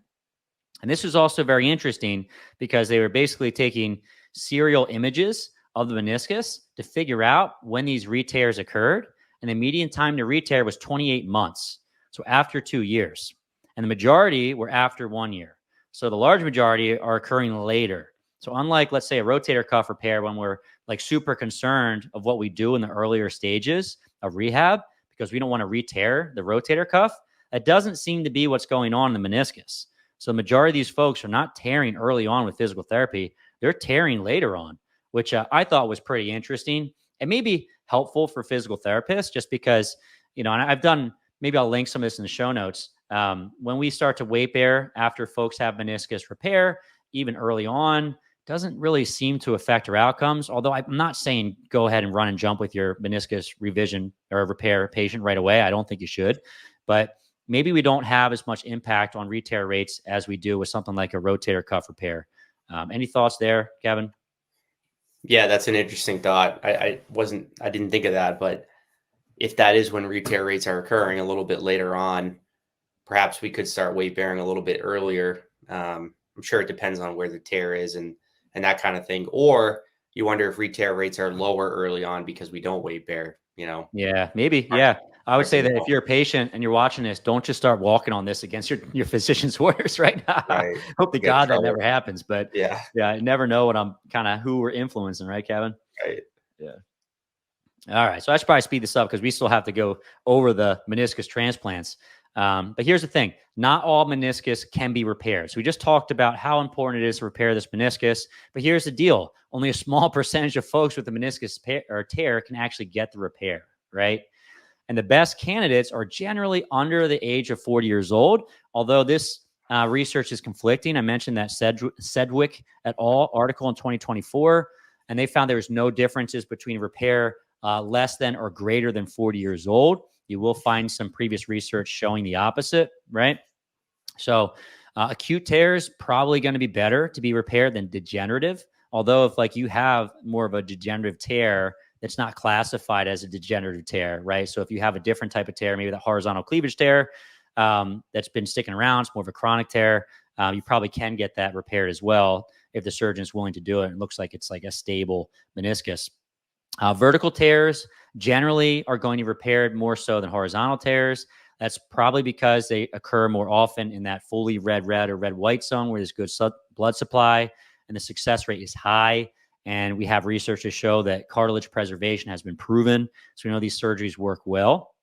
And this was also very interesting because they were basically taking serial images of the meniscus to figure out when these re-tears occurred. And the median time to re-tear was 28 months. So after 2 years. And the majority were after 1 year. So the large majority are occurring later. So unlike, let's say, a rotator cuff repair, when we're like super concerned of what we do in the earlier stages of rehab, because we don't want to re-tear the rotator cuff, that doesn't seem to be what's going on in the meniscus. So the majority of these folks are not tearing early on with physical therapy. They're tearing later on, which I thought was pretty interesting and maybe helpful for physical therapists, just because, you know, and I've done, maybe I'll link some of this in the show notes. When we start to weight bear after folks have meniscus repair, even early on, doesn't really seem to affect our outcomes. Although I'm not saying go ahead and run and jump with your meniscus revision or repair patient right away. I don't think you should, but maybe we don't have as much impact on re-tear rates as we do with something like a rotator cuff repair. Any thoughts there, Kevin? Yeah, that's an interesting thought. I didn't think of that, but if that is when re-tear rates are occurring a little bit later on, perhaps we could start weight bearing a little bit earlier. I'm sure it depends on where the tear is and that kind of thing. Or you wonder if re-tear rates are lower early on because we don't weight bear, you know? Yeah, maybe. Yeah. I would say that if you're a patient and you're watching this, don't just start walking on this against your physician's orders right now. Right. Hope to God that never happens. But yeah, I never know what I'm who we're influencing, right, Kevin? right. Yeah. All right. So I should probably speed this up because we still have to go over the meniscus transplants. But here's the thing. Not all meniscus can be repaired. So we just talked about how important it is to repair this meniscus. But here's the deal. Only a small percentage of folks with the meniscus tear can actually get the repair, right? And the best candidates are generally under the age of 40 years old, although this research is conflicting. I mentioned that Sedgwick et al. Article in 2024, and they found there was no differences between repair less than or greater than 40 years old. You will find some previous research showing the opposite, right? So acute tears probably going to be better to be repaired than degenerative. Although if like you have more of a degenerative tear, it's not classified as a degenerative tear, right? So if you have a different type of tear, maybe the horizontal cleavage tear that's been sticking around, it's more of a chronic tear, you probably can get that repaired as well if the surgeon is willing to do it. It looks like it's like a stable meniscus. Vertical tears generally are going to be repaired more so than horizontal tears. That's probably because they occur more often in that fully red-red or red-white zone where there's good blood supply and the success rate is high. And we have research to show that cartilage preservation has been proven. So we know these surgeries work well.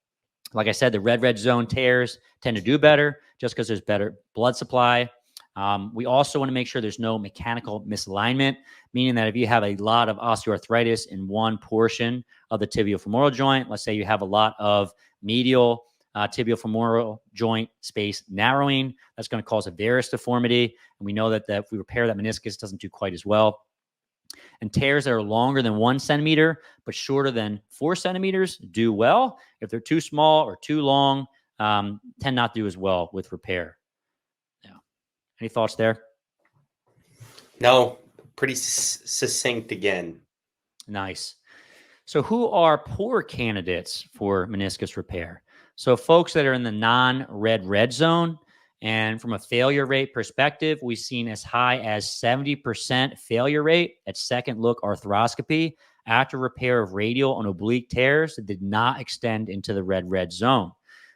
Like I said, the red zone tears tend to do better just because there's better blood supply. We also want to make sure there's no mechanical misalignment, meaning that if you have a lot of osteoarthritis in one portion of the tibiofemoral joint, let's say you have a lot of medial tibiofemoral joint space narrowing, that's going to cause a varus deformity. And we know that if we repair that meniscus, it doesn't do quite as well. And tears that are longer than 1 centimeter, but shorter than 4 centimeters do well. If they're too small or too long, tend not to do as well with repair. Yeah. Any thoughts there? No, pretty succinct again. Nice. So who are poor candidates for meniscus repair? So folks that are in the non-red zone. And from a failure rate perspective, we've seen as high as 70% failure rate at second look arthroscopy after repair of radial and oblique tears that did not extend into the red zone.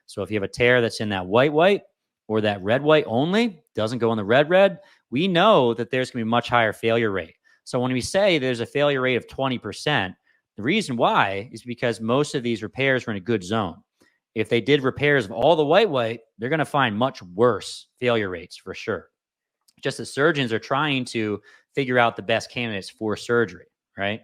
So if you have a tear that's in that white or that red only, doesn't go in the red, we know that there's going to be a much higher failure rate. So when we say there's a failure rate of 20%, the reason why is because most of these repairs are in a good zone. If they did repairs of all the white, they're going to find much worse failure rates for sure. Just that surgeons are trying to figure out the best candidates for surgery, right?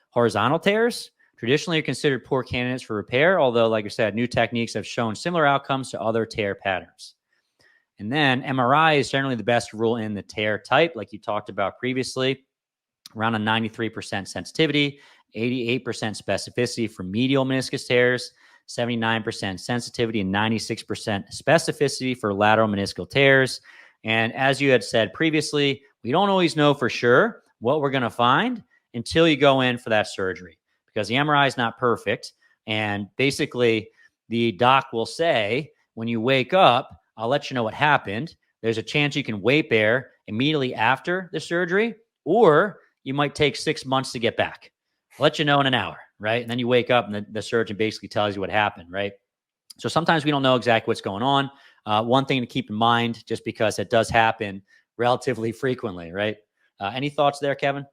Horizontal tears traditionally are considered poor candidates for repair, although, like I said, new techniques have shown similar outcomes to other tear patterns. And then MRI is generally the best rule in the tear type, like you talked about previously, around a 93% sensitivity, 88% specificity for medial meniscus tears, 79% sensitivity, and 96% specificity for lateral meniscal tears. And as you had said previously, we don't always know for sure what we're going to find until you go in for that surgery, because the MRI is not perfect. And basically, the doc will say, when you wake up, I'll let you know what happened. There's a chance you can weight bear immediately after the surgery, or you might take 6 months to get back. I'll let you know in an hour, right? And then you wake up and the surgeon basically tells you what happened, right? So sometimes we don't know exactly what's going on. One thing to keep in mind, just because it does happen relatively frequently, right? Any thoughts there, Kevin?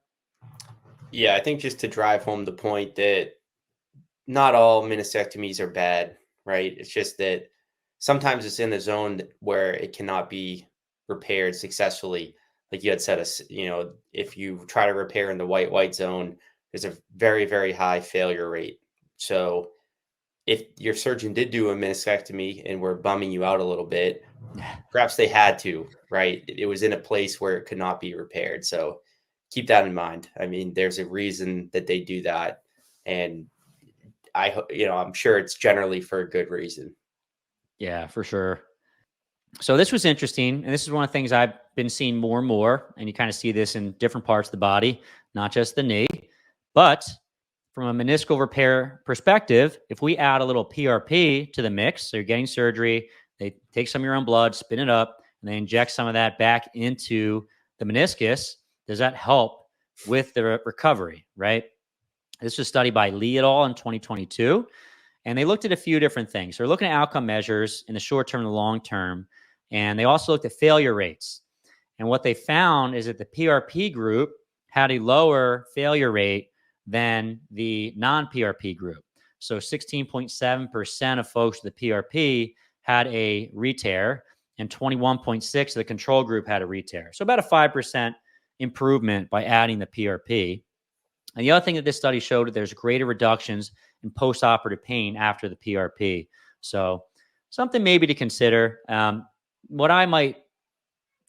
Yeah, I think just to drive home the point that not all meniscectomies are bad, right? It's just that sometimes it's in the zone where it cannot be repaired successfully. Like you had said, if you try to repair in the white zone, there's a very, very high failure rate. So if your surgeon did do a meniscectomy and were bumming you out a little bit, perhaps they had to, right? It was in a place where it could not be repaired. So keep that in mind. I mean, there's a reason that they do that. And I'm sure it's generally for a good reason. Yeah, for sure. So this was interesting. And this is one of the things I've been seeing more and more. And you kind of see this in different parts of the body, not just the knee. But from a meniscal repair perspective, if we add a little PRP to the mix, so you're getting surgery, they take some of your own blood, spin it up, and they inject some of that back into the meniscus, does that help with the recovery, right? This was studied by Lee et al. In 2022, and they looked at a few different things. So they're looking at outcome measures in the short term and the long term, and they also looked at failure rates. And what they found is that the PRP group had a lower failure rate than the non-PRP group. So 16.7% of folks with the PRP had a re-tear, and 21.6% of the control group had a re-tear. So about a 5% improvement by adding the PRP. And the other thing that this study showed, that there's greater reductions in post-operative pain after the PRP. So something maybe to consider. What I might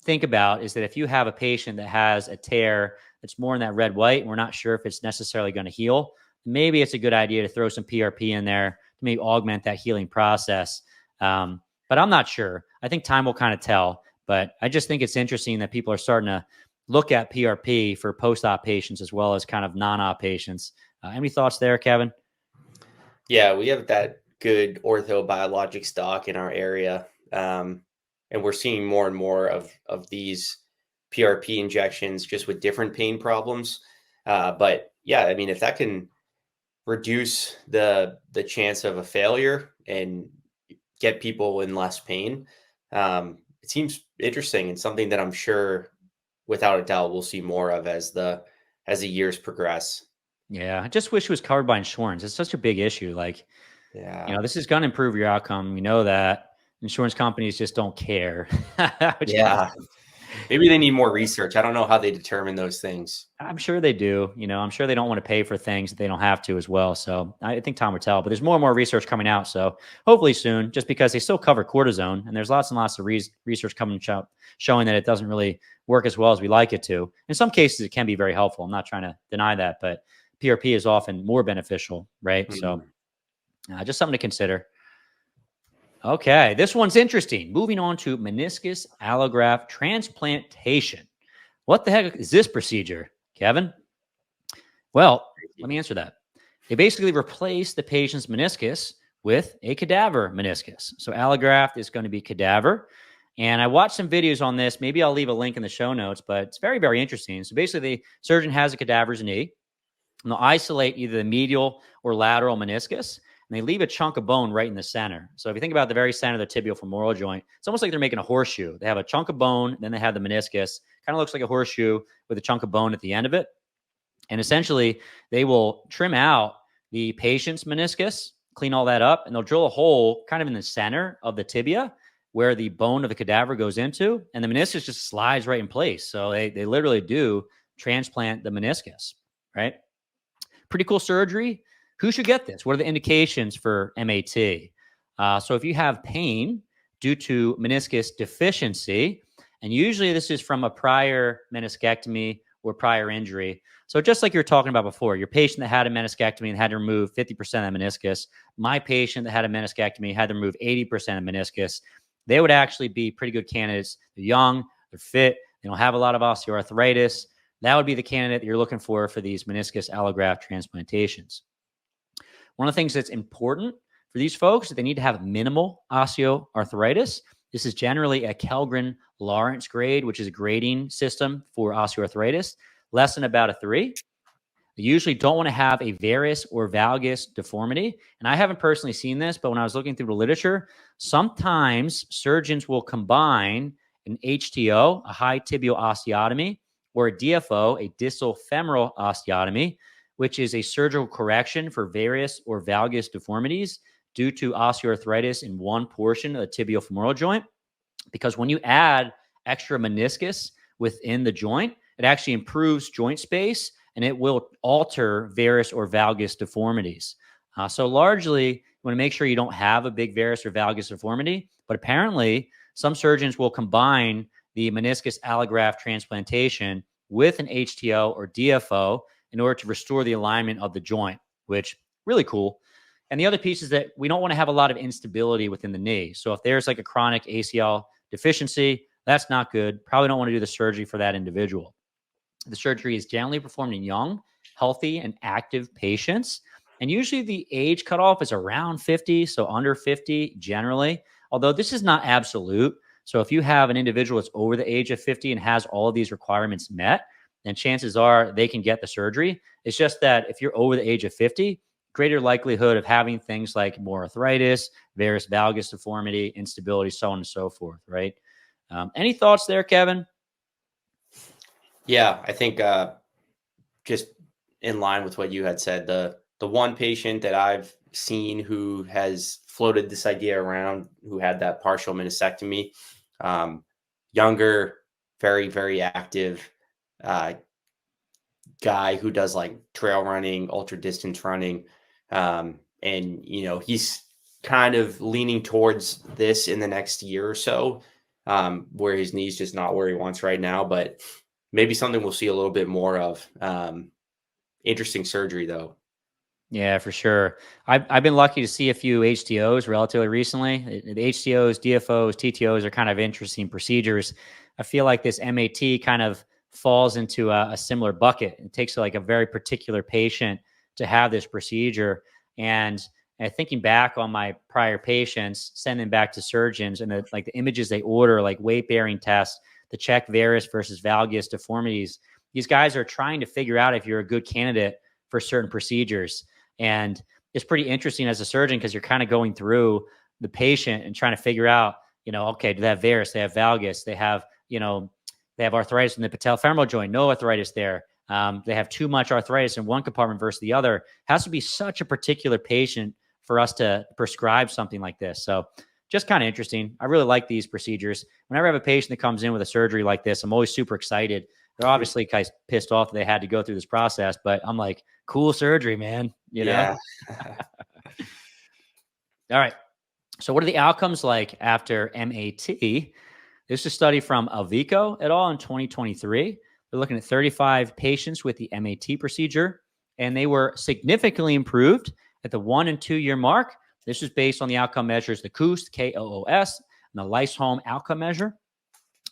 think about is that if you have a patient that has a tear that's more in that red-white, and we're not sure if it's necessarily going to heal, maybe it's a good idea to throw some PRP in there to maybe augment that healing process. But I'm not sure. I think time will kind of tell. But I just think it's interesting that people are starting to look at PRP for post-op patients as well as kind of non-op patients. Any thoughts there, Kevin? Yeah, we have that good orthobiologic stock in our area. And we're seeing more and more of these PRP injections just with different pain problems. But yeah, I mean, if that can reduce the chance of a failure and get people in less pain, it seems interesting and something that I'm sure, without a doubt, we'll see more of as the years progress. Yeah, I just wish it was covered by insurance. It's such a big issue. Like, Yeah. This is going to improve your outcome. We know that. Insurance companies just don't care. Yeah. Maybe they need more research. I don't know how they determine those things. I'm sure they do. I'm sure they don't want to pay for things that they don't have to as well. So I think time will tell. But there's more and more research coming out. So hopefully soon, just because they still cover cortisone, and there's lots and lots of research coming out showing that it doesn't really work as well as we like it to. In some cases, it can be very helpful. I'm not trying to deny that, but PRP is often more beneficial, right? So just something to consider. Okay, this one's interesting. Moving on to meniscus allograft transplantation. What the heck is this procedure, Kevin? Well, let me answer that. They basically replace the patient's meniscus with a cadaver meniscus. So allograft is going to be cadaver. And I watched some videos on this. Maybe I'll leave a link in the show notes, but it's very, very interesting. So basically, the surgeon has a cadaver's knee, and they'll isolate either the medial or lateral meniscus, and they leave a chunk of bone right in the center. So if you think about the very center of the tibial femoral joint, it's almost like they're making a horseshoe. They have a chunk of bone, then they have the meniscus. Kind of looks like a horseshoe with a chunk of bone at the end of it. And essentially, they will trim out the patient's meniscus, clean all that up, and they'll drill a hole kind of in the center of the tibia where the bone of the cadaver goes into, and the meniscus just slides right in place. So they literally do transplant the meniscus, right? Pretty cool surgery. Who should get this? What are the indications for MAT? So if you have pain due to meniscus deficiency, and usually this is from a prior meniscectomy or prior injury. So just like you were talking about before, your patient that had a meniscectomy and had to remove 50% of meniscus, my patient that had a meniscectomy had to remove 80% of meniscus, they would actually be pretty good candidates. They're young, they're fit, they don't have a lot of osteoarthritis. That would be the candidate that you're looking for these meniscus allograft transplantations. One of the things that's important for these folks is they need to have minimal osteoarthritis. This is generally a Kellgren-Lawrence grade, which is a grading system for osteoarthritis, less than about a 3. They usually don't want to have a varus or valgus deformity. And I haven't personally seen this, but when I was looking through the literature, sometimes surgeons will combine an HTO, a high tibial osteotomy, or a DFO, a distal femoral osteotomy, which is a surgical correction for varus or valgus deformities due to osteoarthritis in one portion of the tibial femoral joint. Because when you add extra meniscus within the joint, it actually improves joint space and it will alter varus or valgus deformities. So largely, you want to make sure you don't have a big varus or valgus deformity, but apparently some surgeons will combine the meniscus allograft transplantation with an HTO or DFO in order to restore the alignment of the joint, which really cool. And the other piece is that we don't want to have a lot of instability within the knee. So if there's like a chronic ACL deficiency, that's not good. Probably don't want to do the surgery for that individual. The surgery is generally performed in young, healthy, and active patients. And usually the age cutoff is around 50, so under 50 generally, although this is not absolute. So if you have an individual that's over the age of 50 and has all of these requirements met, then chances are they can get the surgery. It's just that if you're over the age of 50, greater likelihood of having things like more arthritis, varus valgus deformity, instability, so on and so forth, right? Any thoughts there, Kevin? Yeah, I think just in line with what you had said, the one patient that I've seen who has floated this idea around, who had that partial meniscectomy, younger, very, very active guy who does like trail running, ultra distance running. And, he's kind of leaning towards this in the next year or so, where his knee's just not where he wants right now, but maybe something we'll see a little bit more of. Interesting surgery though. Yeah, for sure. I've been lucky to see a few HTOs relatively recently. The HTOs, DFOs, TTOs are kind of interesting procedures. I feel like this MAT kind of falls into a similar bucket. It takes like a very particular patient to have this procedure. And thinking back on my prior patients, sending back to surgeons and the images they order, like weight-bearing tests, to check varus versus valgus deformities. These guys are trying to figure out if you're a good candidate for certain procedures. And it's pretty interesting as a surgeon because you're kind of going through the patient and trying to figure out, okay, do they have varus? They have valgus. They have, they have arthritis in the patellofemoral joint, no arthritis there. They have too much arthritis in one compartment versus the other. It has to be such a particular patient for us to prescribe something like this. So just kind of interesting. I really like these procedures. Whenever I have a patient that comes in with a surgery like this, I'm always super excited. They're obviously kind of pissed off that they had to go through this process, but I'm like, cool surgery, man. You know? All right. So what are the outcomes like after MAT? This is a study from Alvico et al. In 2023. They're looking at 35 patients with the MAT procedure, and they were significantly improved at the 1 and 2 year mark. This is based on the outcome measures, the KOOS, K-O-O-S, and the Lysholm outcome measure.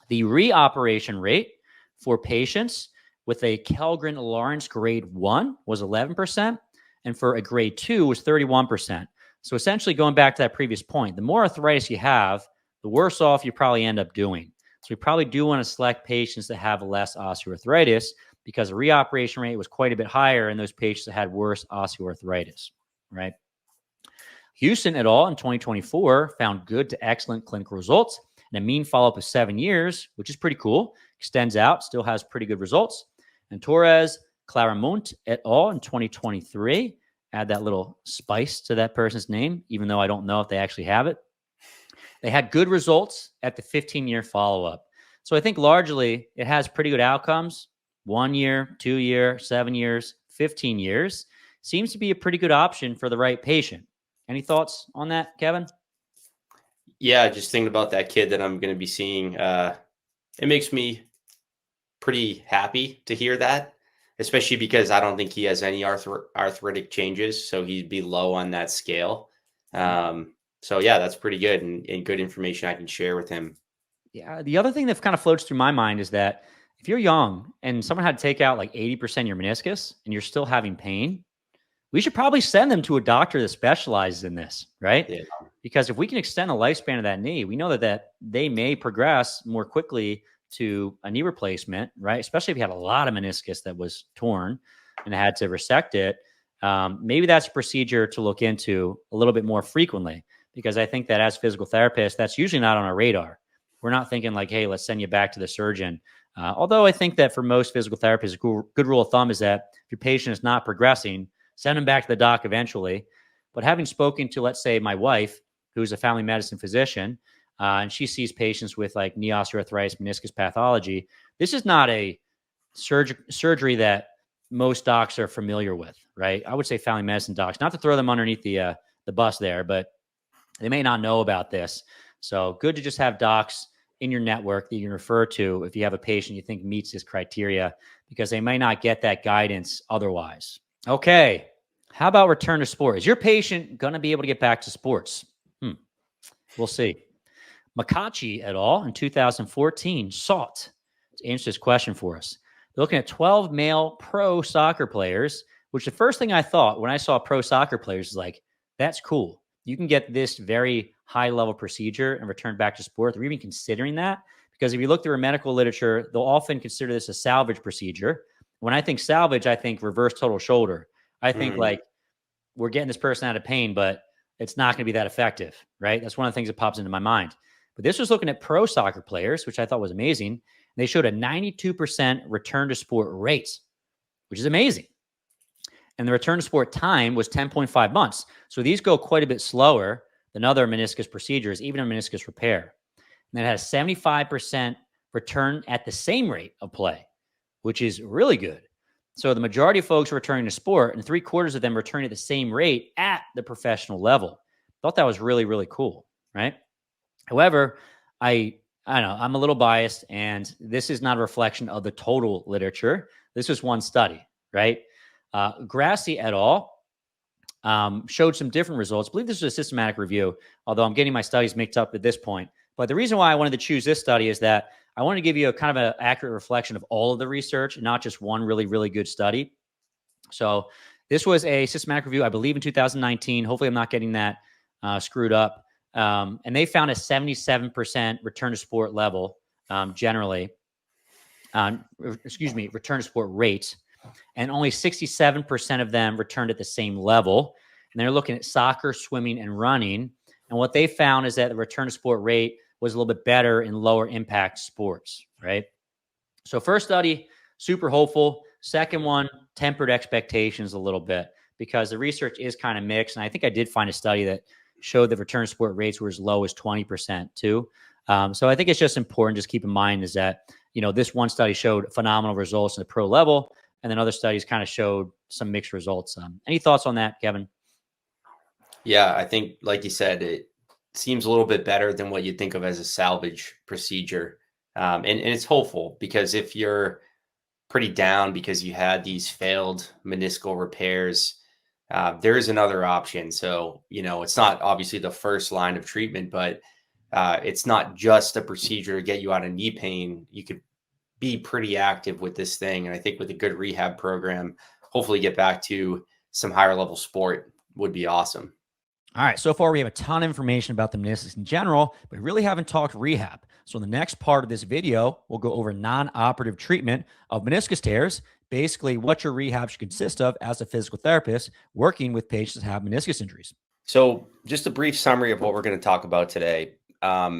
The reoperation rate for patients with a Kellgren-Lawrence grade 1 was 11%, and for a grade 2 was 31%. So essentially going back to that previous point, the more arthritis you have, the worse off you probably end up doing. So we probably do want to select patients that have less osteoarthritis because the reoperation rate was quite a bit higher in those patients that had worse osteoarthritis, right? Houston et al. In 2024 found good to excellent clinical results and a mean follow-up of 7 years, which is pretty cool. Extends out, still has pretty good results. And Torres Claramunt et al. In 2023, add that little spice to that person's name, even though I don't know if they actually have it. They had good results at the 15-year follow-up. So I think largely it has pretty good outcomes. 1 year, 2 year, 7 years, 15 years. Seems to be a pretty good option for the right patient. Any thoughts on that, Kevin? Yeah, just thinking about that kid that I'm going to be seeing. It makes me pretty happy to hear that, especially because I don't think he has any arthritic changes. So he'd be low on that scale. So yeah, that's pretty good and good information I can share with him. Yeah. The other thing that kind of floats through my mind is that if you're young and someone had to take out like 80% of your meniscus and you're still having pain, we should probably send them to a doctor that specializes in this, right? Yeah. Because if we can extend the lifespan of that knee, we know that they may progress more quickly to a knee replacement, right? Especially if you had a lot of meniscus that was torn and had to resect it. Maybe that's a procedure to look into a little bit more frequently, because I think that as physical therapists, that's usually not on our radar. We're not thinking like, hey, let's send you back to the surgeon. Although I think that for most physical therapists, a good rule of thumb is that if your patient is not progressing, send them back to the doc eventually. But having spoken to, let's say, my wife, who's a family medicine physician, and she sees patients with like knee osteoarthritis, meniscus pathology, this is not a surgery that most docs are familiar with, right? I would say family medicine docs, not to throw them underneath the bus there, but they may not know about this. So good to just have docs in your network that you can refer to if you have a patient you think meets this criteria, because they may not get that guidance otherwise. Okay. How about return to sport? Is your patient going to be able to get back to sports? We'll see. McCacci et al. In 2014 sought to answer this question for us. They're looking at 12 male pro soccer players, which the first thing I thought when I saw pro soccer players is like, that's cool. You can get this very high level procedure and return back to sport. They're even considering that, because if you look through medical literature, they'll often consider this a salvage procedure. When I think salvage, I think reverse total shoulder. I think like we're getting this person out of pain, but it's not going to be that effective, right? That's one of the things that pops into my mind. But this was looking at pro soccer players, which I thought was amazing. They showed a 92% return to sport rate, which is amazing. And the return to sport time was 10.5 months. So these go quite a bit slower than other meniscus procedures, even a meniscus repair. And it has 75% return at the same rate of play, which is really good. So the majority of folks are returning to sport, and 3/4 of them returning at the same rate at the professional level. Thought that was really, really cool, right? However, I don't know, I'm a little biased, and this is not a reflection of the total literature. This is one study, right? Grassi et al. Showed some different results. I believe this was a systematic review, although I'm getting my studies mixed up at this point. But the reason why I wanted to choose this study is that I want to give you a kind of an accurate reflection of all of the research, not just one really, really good study. So this was a systematic review, I believe in 2019. Hopefully I'm not getting that screwed up. And they found a 77% return to sport level generally. Return to sport rate. And only 67% of them returned at the same level. And they're looking at soccer, swimming, and running. And what they found is that the return to sport rate was a little bit better in lower impact sports, right? So first study, super hopeful. Second one, tempered expectations a little bit, because the research is kind of mixed. And I think I did find a study that showed that return support rates were as low as 20% too. So I think it's just important, just keep in mind is that, this one study showed phenomenal results in the pro level, and then other studies kind of showed some mixed results. Any thoughts on that, Kevin? Yeah, I think, like you said, it seems a little bit better than what you think of as a salvage procedure. And it's hopeful, because if you're pretty down because you had these failed meniscal repairs, there is another option. So, it's not obviously the first line of treatment, but it's not just a procedure to get you out of knee pain. You could be pretty active with this thing. And I think with a good rehab program, hopefully get back to some higher level sport would be awesome. All right, so far we have a ton of information about the meniscus in general, but we really haven't talked rehab. So in the next part of this video, we'll go over non-operative treatment of meniscus tears, basically what your rehab should consist of as a physical therapist working with patients that have meniscus injuries. So just a brief summary of what we're going to talk about today.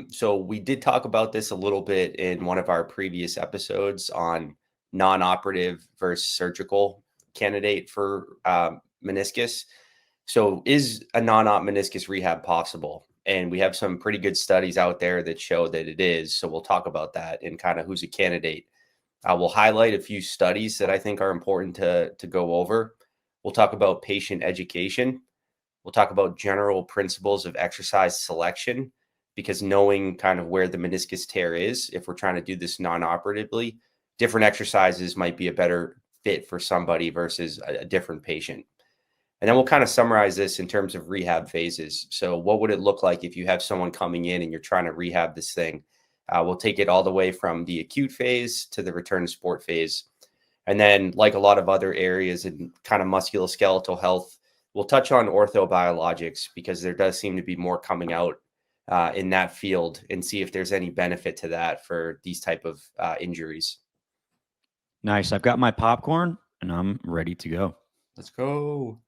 So we did talk about this a little bit in one of our previous episodes on non-operative versus surgical candidate for meniscus. So is a non-op meniscus rehab possible? And we have some pretty good studies out there that show that it is. So we'll talk about that and kind of who's a candidate. We'll highlight a few studies that I think are important to go over. We'll talk about patient education. We'll talk about general principles of exercise selection, because knowing kind of where the meniscus tear is, if we're trying to do this non-operatively, different exercises might be a better fit for somebody versus a different patient. And then we'll kind of summarize this in terms of rehab phases. So what would it look like if you have someone coming in and you're trying to rehab this thing? We'll take it all the way from the acute phase to the return to sport phase. And then, like a lot of other areas in kind of musculoskeletal health, we'll touch on orthobiologics, because there does seem to be more coming out in that field, and see if there's any benefit to that for these type of injuries. Nice. I've got my popcorn and I'm ready to go. Let's go.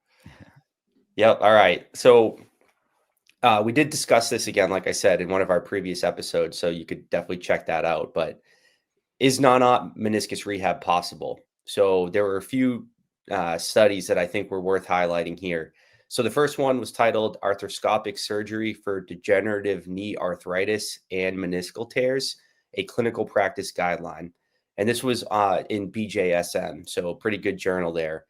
Yep. All right. So we did discuss this again, like I said, in one of our previous episodes, so you could definitely check that out. But is non-op meniscus rehab possible? So there were a few studies that I think were worth highlighting here. So the first one was titled Arthroscopic Surgery for Degenerative Knee Arthritis and Meniscal Tears, a Clinical Practice Guideline. And this was in BJSM, so a pretty good journal there.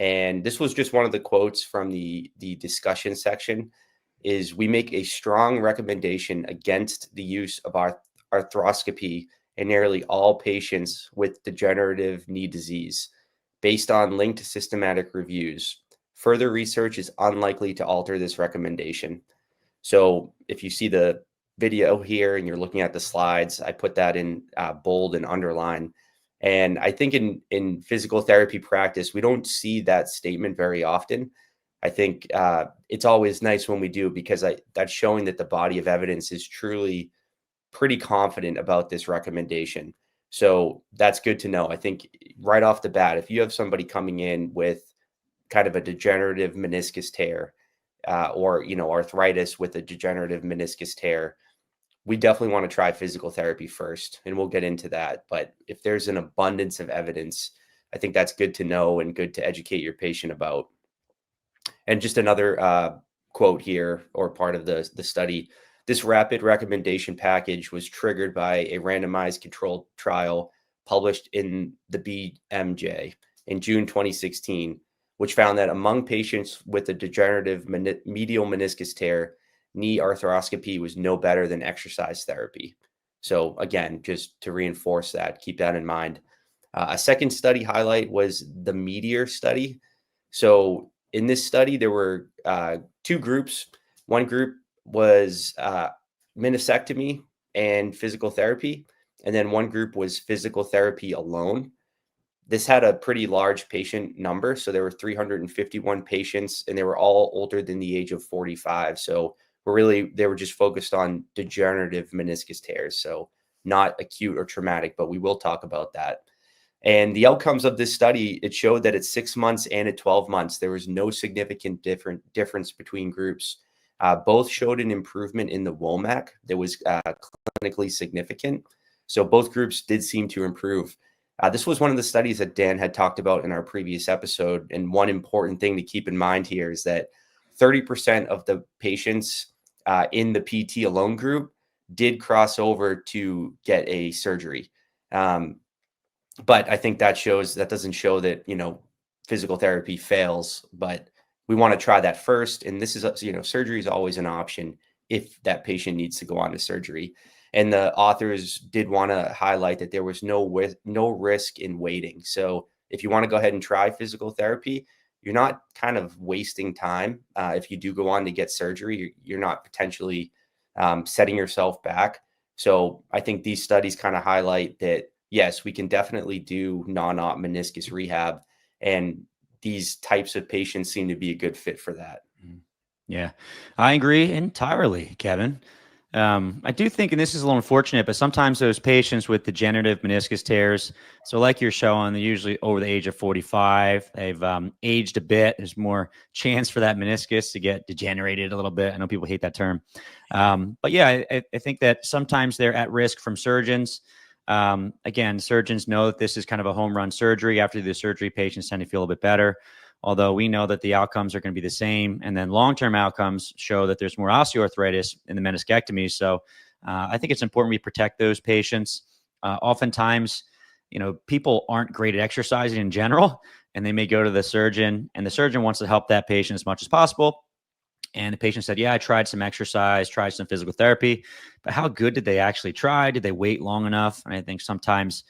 And this was just one of the quotes from the discussion section is, we make a strong recommendation against the use of arthroscopy in nearly all patients with degenerative knee disease, based on linked systematic reviews. Further research is unlikely to alter this recommendation. So if you see the video here and you're looking at the slides, I put that in bold and underline. And I think in physical therapy practice, we don't see that statement very often. I think it's always nice when we do, because that's showing that the body of evidence is truly pretty confident about this recommendation. So that's good to know. I think right off the bat, if you have somebody coming in with kind of a degenerative meniscus tear or, arthritis with a degenerative meniscus tear, we definitely want to try physical therapy first, and we'll get into that. But if there's an abundance of evidence, I think that's good to know and good to educate your patient about. And just another quote here, or part of the study, this rapid recommendation package was triggered by a randomized controlled trial published in the BMJ in June 2016, which found that among patients with a degenerative medial meniscus tear, knee arthroscopy was no better than exercise therapy. So again, just to reinforce that, keep that in mind. A second study highlight was the Meteor study. So in this study, there were two groups. One group was meniscectomy and physical therapy, and then one group was physical therapy alone. This had a pretty large patient number. So there were 351 patients, and they were all older than the age of 45. So they were just focused on degenerative meniscus tears. So not acute or traumatic, but we will talk about that. And the outcomes of this study, it showed that at 6 months and at 12 months, there was no significant difference between groups. Both showed an improvement in the WOMAC that was clinically significant. So both groups did seem to improve. This was one of the studies that Dan had talked about in our previous episode. And one important thing to keep in mind here is that 30% of the patients in the PT alone group did cross over to get a surgery. But I think that doesn't show that, physical therapy fails, but we want to try that first. And this is, surgery is always an option if that patient needs to go on to surgery. And the authors did want to highlight that there was no risk in waiting. So if you want to go ahead and try physical therapy, you're not kind of wasting time. If you do go on to get surgery, you're not potentially setting yourself back. So I think these studies kind of highlight that, yes, we can definitely do non-op meniscus rehab, and these types of patients seem to be a good fit for that. Yeah, I agree entirely, Kevin. I do think, and this is a little unfortunate, but sometimes those patients with degenerative meniscus tears, so like you're showing, they're usually over the age of 45. They've aged a bit. There's more chance for that meniscus to get degenerated a little bit. I know people hate that term. But yeah, I think that sometimes they're at risk from surgeons. Again, surgeons know that this is kind of a home run surgery. After the surgery, patients tend to feel a bit better, although we know that the outcomes are going to be the same. And then long-term outcomes show that there's more osteoarthritis in the meniscectomy. So I think it's important we protect those patients. Oftentimes, people aren't great at exercising in general, and they may go to the surgeon, and the surgeon wants to help that patient as much as possible. And the patient said, yeah, I tried some exercise, tried some physical therapy, but how good did they actually try? Did they wait long enough? And I think sometimes,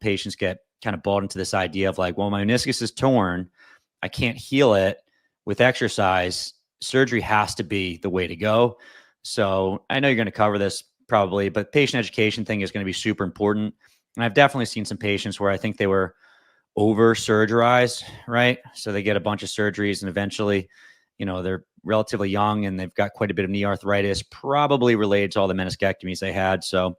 patients get kind of bought into this idea of like, well, my meniscus is torn, I can't heal it with exercise. Surgery has to be the way to go. So I know you're going to cover this probably, but patient education thing is going to be super important. And I've definitely seen some patients where I think they were over surgerized, right? So they get a bunch of surgeries and eventually, they're relatively young and they've got quite a bit of knee arthritis, probably related to all the meniscectomies they had. So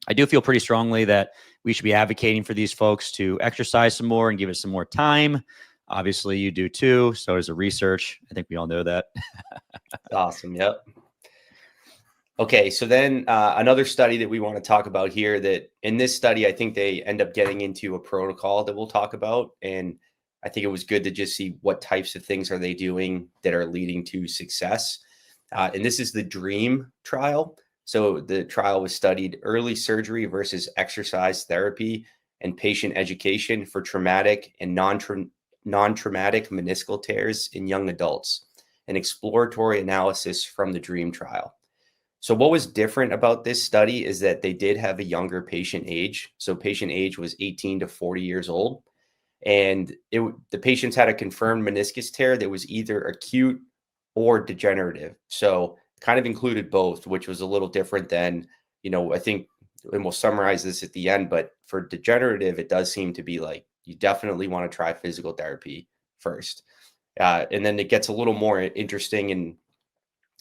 I do feel pretty strongly that we should be advocating for these folks to exercise some more and give it some more time. Obviously, you do too. So does the research. I think we all know that. Awesome. Yep. Okay. So then another study that we want to talk about here, that in this study, I think they end up getting into a protocol that we'll talk about. And I think it was good to just see what types of things are they doing that are leading to success. And this is the DREAM trial. So the trial was studied early surgery versus exercise therapy and patient education for traumatic and non-traumatic meniscal tears in young adults, an exploratory analysis from the DREAM trial. So what was different about this study is that they did have a younger patient age. So patient age was 18 to 40 years old. And the patients had a confirmed meniscus tear that was either acute or degenerative. So kind of included both, which was a little different than, I think, and we'll summarize this at the end, but for degenerative, it does seem to be like, you definitely want to try physical therapy first. And then it gets a little more interesting in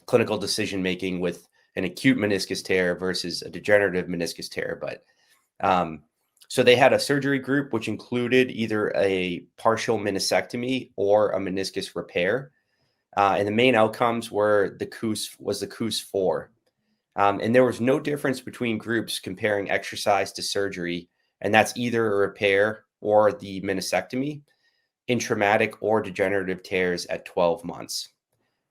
clinical decision-making with an acute meniscus tear versus a degenerative meniscus tear. But so they had a surgery group, which included either a partial meniscectomy or a meniscus repair. And the main outcomes were the CEUs-4. And there was no difference between groups comparing exercise to surgery. And that's either a repair or the meniscectomy in traumatic or degenerative tears at 12 months.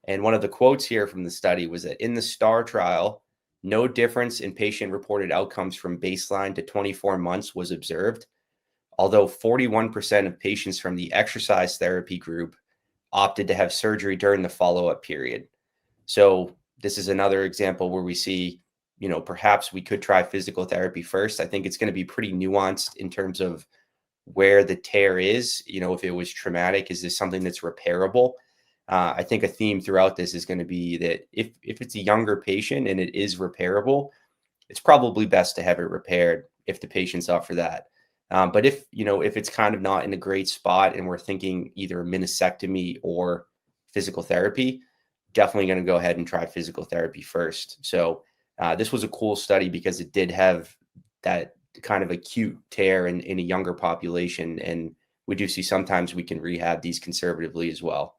And one of the quotes here from the study was that in the STAR trial, no difference in patient-reported outcomes from baseline to 24 months was observed, although 41% of patients from the exercise therapy group opted to have surgery during the follow-up period. So this is another example where we see, perhaps we could try physical therapy first. I think it's going to be pretty nuanced in terms of where the tear is. If it was traumatic, is this something that's repairable? I think a theme throughout this is going to be that if it's a younger patient and it is repairable, it's probably best to have it repaired if the patient's up for that. But if it's kind of not in a great spot and we're thinking either meniscectomy or physical therapy, definitely going to go ahead and try physical therapy first. So this was a cool study because it did have that kind of acute tear in a younger population. And we do see sometimes we can rehab these conservatively as well.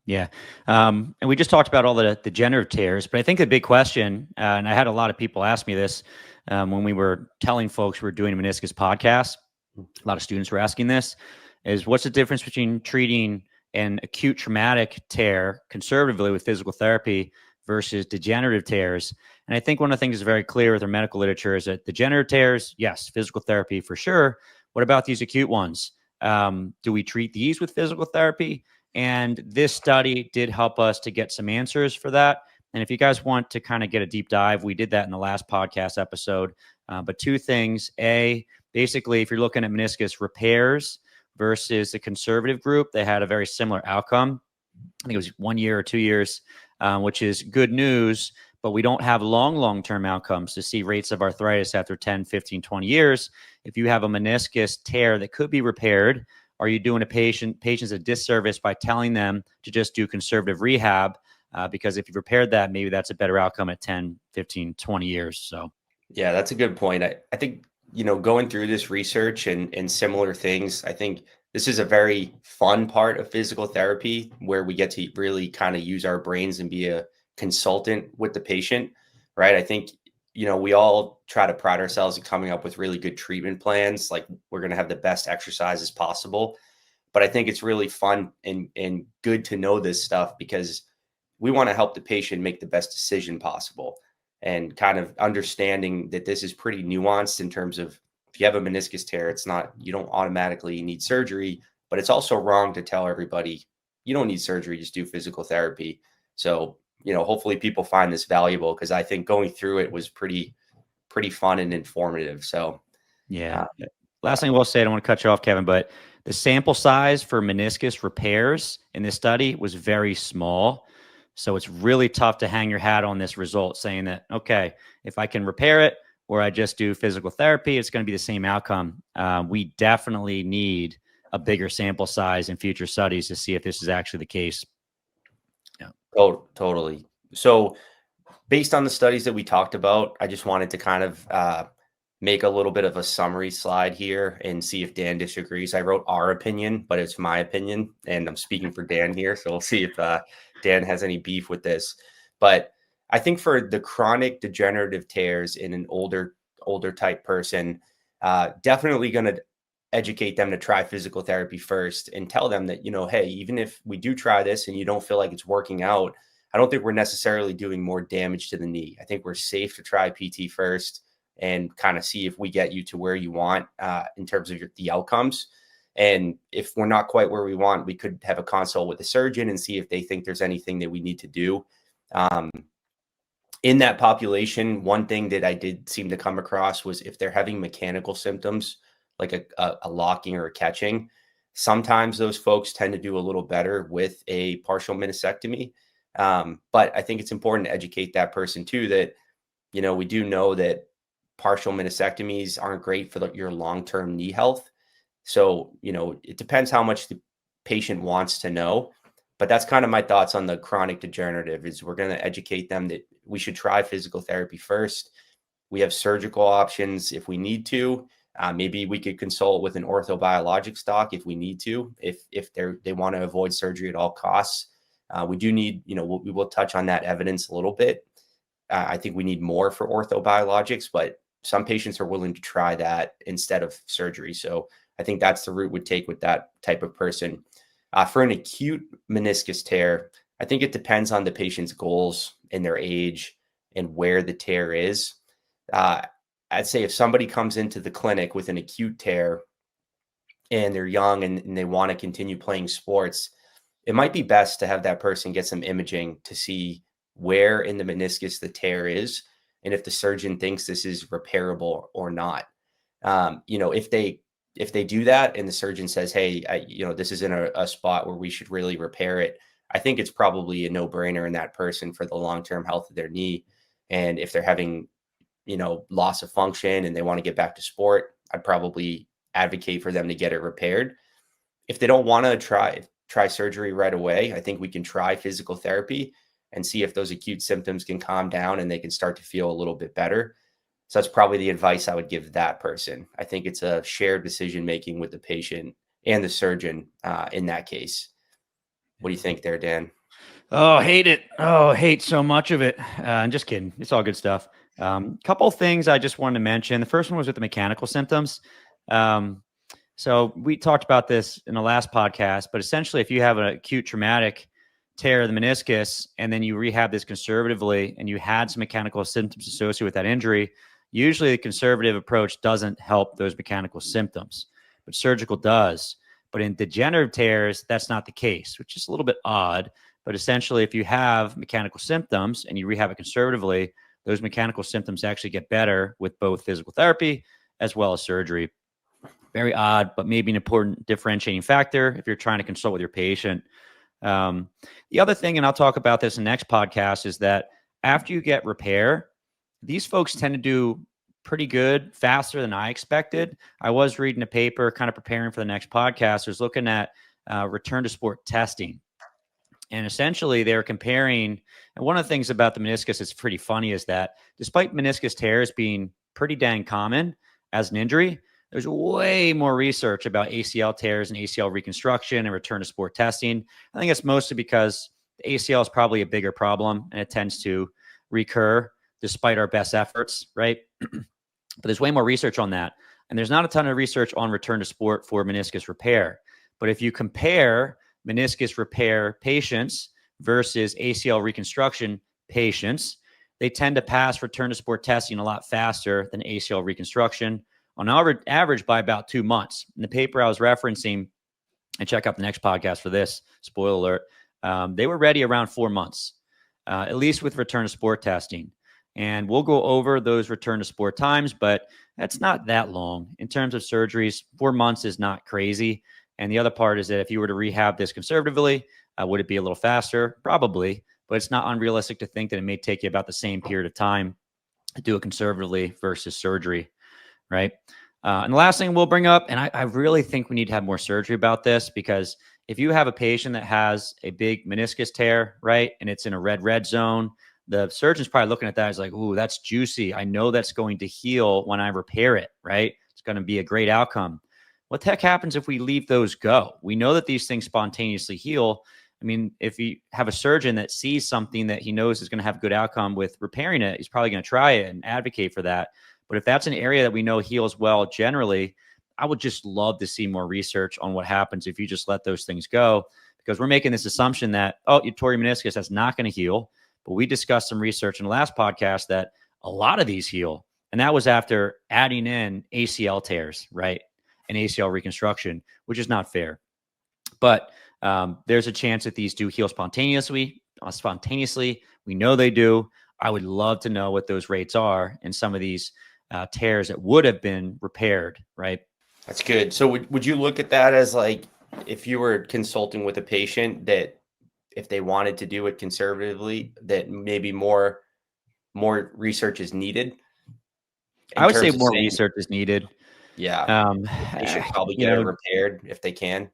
Yeah. And we just talked about all the degenerative tears, but I think the big question, and I had a lot of people ask me this, when we were telling folks we're doing a meniscus podcast, a lot of students were asking this, is what's the difference between treating an acute traumatic tear conservatively with physical therapy versus degenerative tears? And I think one of the things that's very clear with our medical literature is that degenerative tears, yes, physical therapy for sure. What about these acute ones? Do we treat these with physical therapy? And this study did help us to get some answers for that. And if you guys want to kind of get a deep dive, we did that in the last podcast episode. But two things. A, basically, if you're looking at meniscus repairs versus the conservative group, they had a very similar outcome. I think it was 1 year or 2 years, which is good news. But we don't have long-term outcomes to see rates of arthritis after 10, 15, 20 years. If you have a meniscus tear that could be repaired, are you doing patients a disservice by telling them to just do conservative rehab? Because if you've repaired that, maybe that's a better outcome at 10, 15, 20 years. So, yeah, that's a good point. I think, going through this research and similar things, I think this is a very fun part of physical therapy where we get to really kind of use our brains and be a consultant with the patient, right? I think, we all try to pride ourselves in coming up with really good treatment plans. Like we're going to have the best exercises possible. But I think it's really fun and good to know this stuff because we want to help the patient make the best decision possible, and kind of understanding that this is pretty nuanced in terms of if you have a meniscus tear, you don't automatically need surgery, but it's also wrong to tell everybody you don't need surgery, just do physical therapy. So, hopefully people find this valuable because I think going through it was pretty fun and informative. So, yeah. Last thing I will say, I don't want to cut you off, Kevin, but the sample size for meniscus repairs in this study was very small. So it's really tough to hang your hat on this result saying that, okay, if I can repair it or I just do physical therapy, it's going to be the same outcome. We definitely need a bigger sample size in future studies to see if this is actually the case. Yeah. Totally. So based on the studies that we talked about, I just wanted to kind of make a little bit of a summary slide here and see if Dan disagrees. I wrote our opinion, but it's my opinion, and I'm speaking for Dan here. So we'll see if Dan has any beef with this. But I think for the chronic degenerative tears in an older type person, definitely going to educate them to try physical therapy first and tell them that, hey, even if we do try this and you don't feel like it's working out, I don't think we're necessarily doing more damage to the knee. I think we're safe to try PT first and kind of see if we get you to where you want in terms of the outcomes. And if we're not quite where we want, we could have a consult with the surgeon and see if they think there's anything that we need to do. In that population, one thing that I did seem to come across was if they're having mechanical symptoms, like a locking or a catching, sometimes those folks tend to do a little better with a partial meniscectomy. But I think it's important to educate that person too, that, we do know that partial meniscectomies aren't great for your long-term knee health. So, it depends how much the patient wants to know, but that's kind of my thoughts on the chronic degenerative is we're going to educate them that we should try physical therapy first. We have surgical options if we need to. Maybe we could consult with an orthobiologics doc if we need to, if they want to avoid surgery at all costs. We do need, we will touch on that evidence a little bit. I think we need more for orthobiologics, but some patients are willing to try that instead of surgery. So I think that's the route we'd take with that type of person. For an acute meniscus tear, I think it depends on the patient's goals and their age and where the tear is. I'd say if somebody comes into the clinic with an acute tear and they're young and they want to continue playing sports, it might be best to have that person get some imaging to see where in the meniscus the tear is and if the surgeon thinks this is repairable or not. If they do that and the surgeon says, hey, this is in a spot where we should really repair it, I think it's probably a no-brainer in that person for the long-term health of their knee. And if they're having, loss of function and they want to get back to sport, I'd probably advocate for them to get it repaired. If they don't want to try surgery right away, I think we can try physical therapy and see if those acute symptoms can calm down and they can start to feel a little bit better. So that's probably the advice I would give that person. I think it's a shared decision-making with the patient and the surgeon in that case. What do you think there, Dan? Oh, hate it. Oh, hate so much of it. I'm just kidding. It's all good stuff. Couple things I just wanted to mention. The first one was with the mechanical symptoms. So we talked about this in the last podcast, but essentially if you have an acute traumatic tear of the meniscus and then you rehab this conservatively and you had some mechanical symptoms associated with that injury, usually the conservative approach doesn't help those mechanical symptoms, but surgical does. But in degenerative tears, that's not the case, which is a little bit odd. But essentially, if you have mechanical symptoms and you rehab it conservatively, those mechanical symptoms actually get better with both physical therapy as well as surgery. Very odd, but maybe an important differentiating factor if you're trying to consult with your patient. The other thing, and I'll talk about this in the next podcast, is that after you get repair, these folks tend to do pretty good, faster than I expected. I was reading a paper, kind of preparing for the next podcast. I was looking at return to sport testing. And essentially, they were comparing. And one of the things about the meniscus that's pretty funny is that despite meniscus tears being pretty dang common as an injury, there's way more research about ACL tears and ACL reconstruction and return to sport testing. I think it's mostly because the ACL is probably a bigger problem and it tends to recur despite our best efforts, right? But there's way more research on that. And there's not a ton of research on return to sport for meniscus repair. But if you compare meniscus repair patients versus ACL reconstruction patients, they tend to pass return to sport testing a lot faster than ACL reconstruction, on average by about 2 months. In the paper I was referencing, and check out the next podcast for this, spoiler alert, they were ready around 4 months, at least with return to sport testing. And we'll go over those return to sport times, but that's not that long. In terms of surgeries, 4 months is not crazy. And the other part is that if you were to rehab this conservatively, would it be a little faster? Probably, but it's not unrealistic to think that it may take you about the same period of time to do it conservatively versus surgery, right? And the last thing we'll bring up, and I really think we need to have more surgery about this, because if you have a patient that has a big meniscus tear, right, and it's in a red zone, the surgeon's probably looking at that as like, ooh, that's juicy. I know that's going to heal when I repair it, right? It's going to be a great outcome. What the heck happens if we leave those go? We know that these things spontaneously heal. I mean, if you have a surgeon that sees something that he knows is going to have good outcome with repairing it, he's probably going to try it and advocate for that. But if that's an area that we know heals well generally, I would just love to see more research on what happens if you just let those things go, because we're making this assumption that, oh, you tore your meniscus, that's not going to heal. But we discussed some research in the last podcast that a lot of these heal. And that was after adding in ACL tears, right? And ACL reconstruction, which is not fair. But there's a chance that these do heal spontaneously. We know they do. I would love to know what those rates are in some of these tears that would have been repaired, right? That's good. So would you look at that as like, if you were consulting with a patient, that if they wanted to do it conservatively, that maybe more research is needed? I would say more research is needed. Yeah. They should probably get it repaired if they can.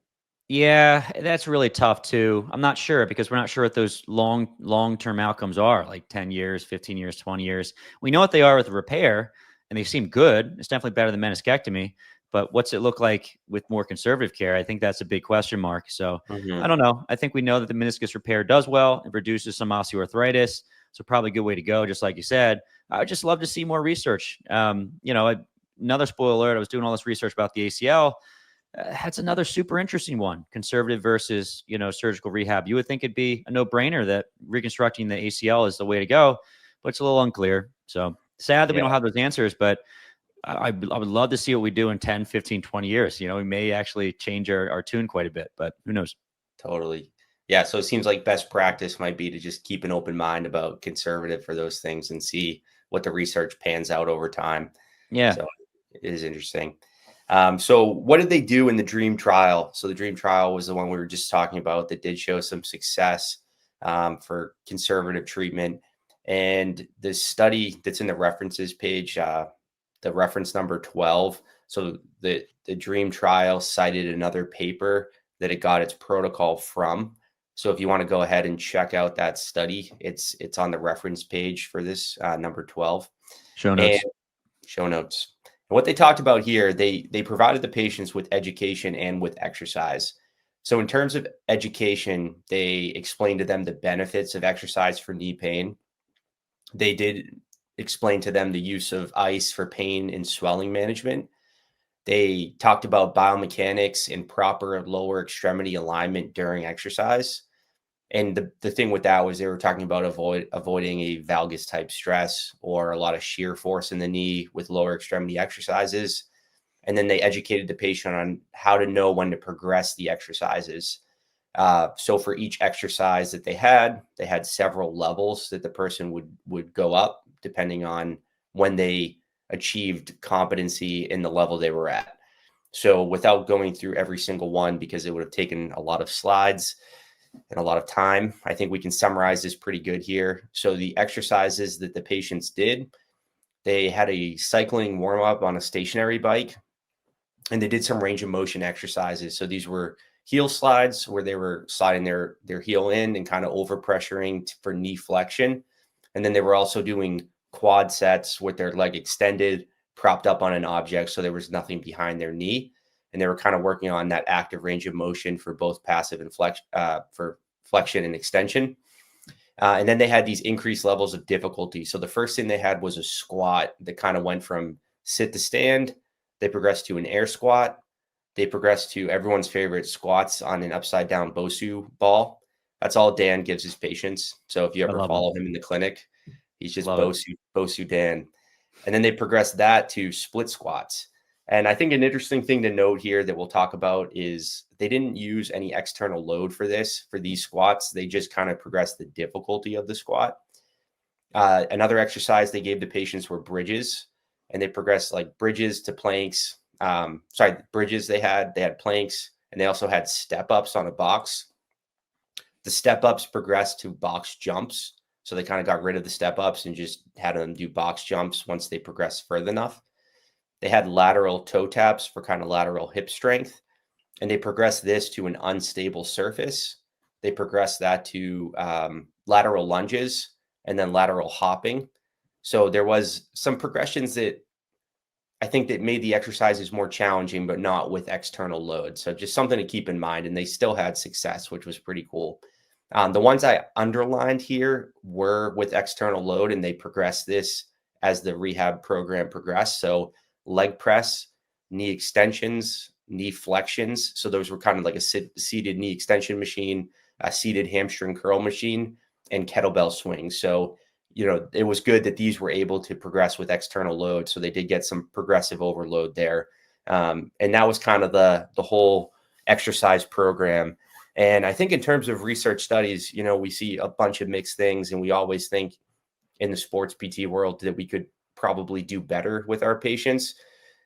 Yeah, that's really tough too. I'm not sure, because we're not sure what those long-term outcomes are, like 10 years, 15 years, 20 years. We know what they are with the repair, and they seem good. It's definitely better than meniscectomy. But what's it look like with more conservative care? I think that's a big question mark. So I don't know. I think we know that the meniscus repair does well. It reduces some osteoarthritis. So probably a good way to go, just like you said. I would just love to see more research. Another spoiler alert, I was doing all this research about the ACL. That's another super interesting one, conservative versus, surgical rehab. You would think it'd be a no-brainer that reconstructing the ACL is the way to go, but it's a little unclear. So sad that we don't have those answers, but I would love to see what we do in 10, 15, 20 years. We may actually change our tune quite a bit, but who knows? Totally. Yeah. So it seems like best practice might be to just keep an open mind about conservative for those things and see what the research pans out over time. Yeah. So it is interesting. So what did they do in the DREAM trial? So the DREAM trial was the one we were just talking about that did show some success for conservative treatment. And the study that's in the references page, the reference number 12. So the DREAM trial cited another paper that it got its protocol from. So if you want to go ahead and check out that study, it's on the reference page for this number 12. Show notes. Show notes. What they talked about here, they provided the patients with education and with exercise. So in terms of education, they explained to them the benefits of exercise for knee pain. They did explained to them the use of ice for pain and swelling management. They talked about biomechanics and proper lower extremity alignment during exercise. And the thing with that was they were talking about avoiding a valgus type stress or a lot of shear force in the knee with lower extremity exercises. And then they educated the patient on how to know when to progress the exercises. So for each exercise that they had several levels that the person would go up depending on when they achieved competency in the level they were at. So without going through every single one, because it would have taken a lot of slides and a lot of time, I think we can summarize this pretty good here. So the exercises that the patients did, they had a cycling warm up on a stationary bike, and they did some range of motion exercises. So these were heel slides where they were sliding their heel in and kind of over pressuring for knee flexion. And then they were also doing quad sets with their leg extended, propped up on an object, so there was nothing behind their knee. And they were kind of working on that active range of motion for both passive and for flexion and extension. And then they had these increased levels of difficulty. So the first thing they had was a squat that kind of went from sit to stand. They progressed to an air squat. They progressed to everyone's favorite squats on an upside down Bosu ball. That's all Dan gives his patients. So if you ever follow him in the clinic, he's just Bosu Dan. And then they progressed that to split squats. And I think an interesting thing to note here that we'll talk about is they didn't use any external load for these squats. They just kind of progressed the difficulty of the squat. Another exercise they gave the patients were bridges, and they progressed like bridges to planks. Bridges they had planks, and they also had step ups on a box. The step ups progressed to box jumps. So they kind of got rid of the step ups and just had them do box jumps once they progressed further enough. They had lateral toe taps for kind of lateral hip strength, and they progressed this to an unstable surface. They progressed that to lateral lunges and then lateral hopping. So there was some progressions that I think that made the exercises more challenging, but not with external load. So just something to keep in mind. And they still had success, which was pretty cool. The ones I underlined here were with external load, and they progressed this as the rehab program progressed. So leg press, knee extensions, knee flexions. So those were kind of like a seated knee extension machine, a seated hamstring curl machine, and kettlebell swings. So, it was good that these were able to progress with external load. So they did get some progressive overload there. And that was kind of the whole exercise program. And I think in terms of research studies, we see a bunch of mixed things, and we always think in the sports PT world that we could probably do better with our patients.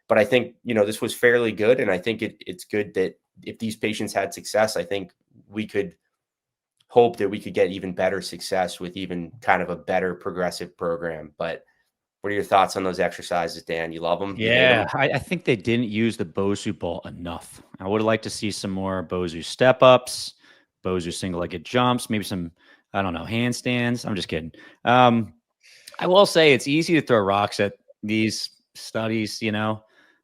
But I think, this was fairly good. And I think it's good that if these patients had success, I think we could hope that we could get even better success with even kind of a better progressive program. But what are your thoughts on those exercises, Dan? You love them? Yeah, I think they didn't use the Bosu ball enough. I would like to see some more Bosu step ups, Bosu single-legged jumps, maybe some, I don't know, handstands. I'm just kidding. I will say it's easy to throw rocks at these studies,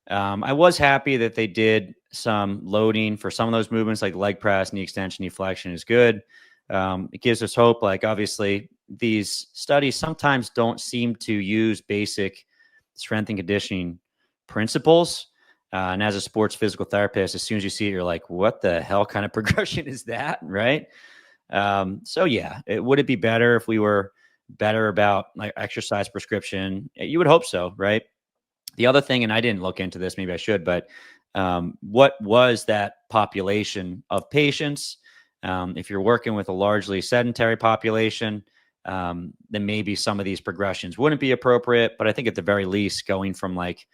I was happy that they did some loading for some of those movements, like leg press, knee extension, knee flexion is good. It gives us hope. Like, obviously, these studies sometimes don't seem to use basic strength and conditioning principles. And as a sports physical therapist, as soon as you see it, you're like, what the hell kind of progression is that? Right. So yeah, would it be better if we were better about like exercise prescription? You would hope so, right? The other thing, and I didn't look into this, maybe I should, but what was that population of patients? If you're working with a largely sedentary population, then maybe some of these progressions wouldn't be appropriate. But I think at the very least, going from like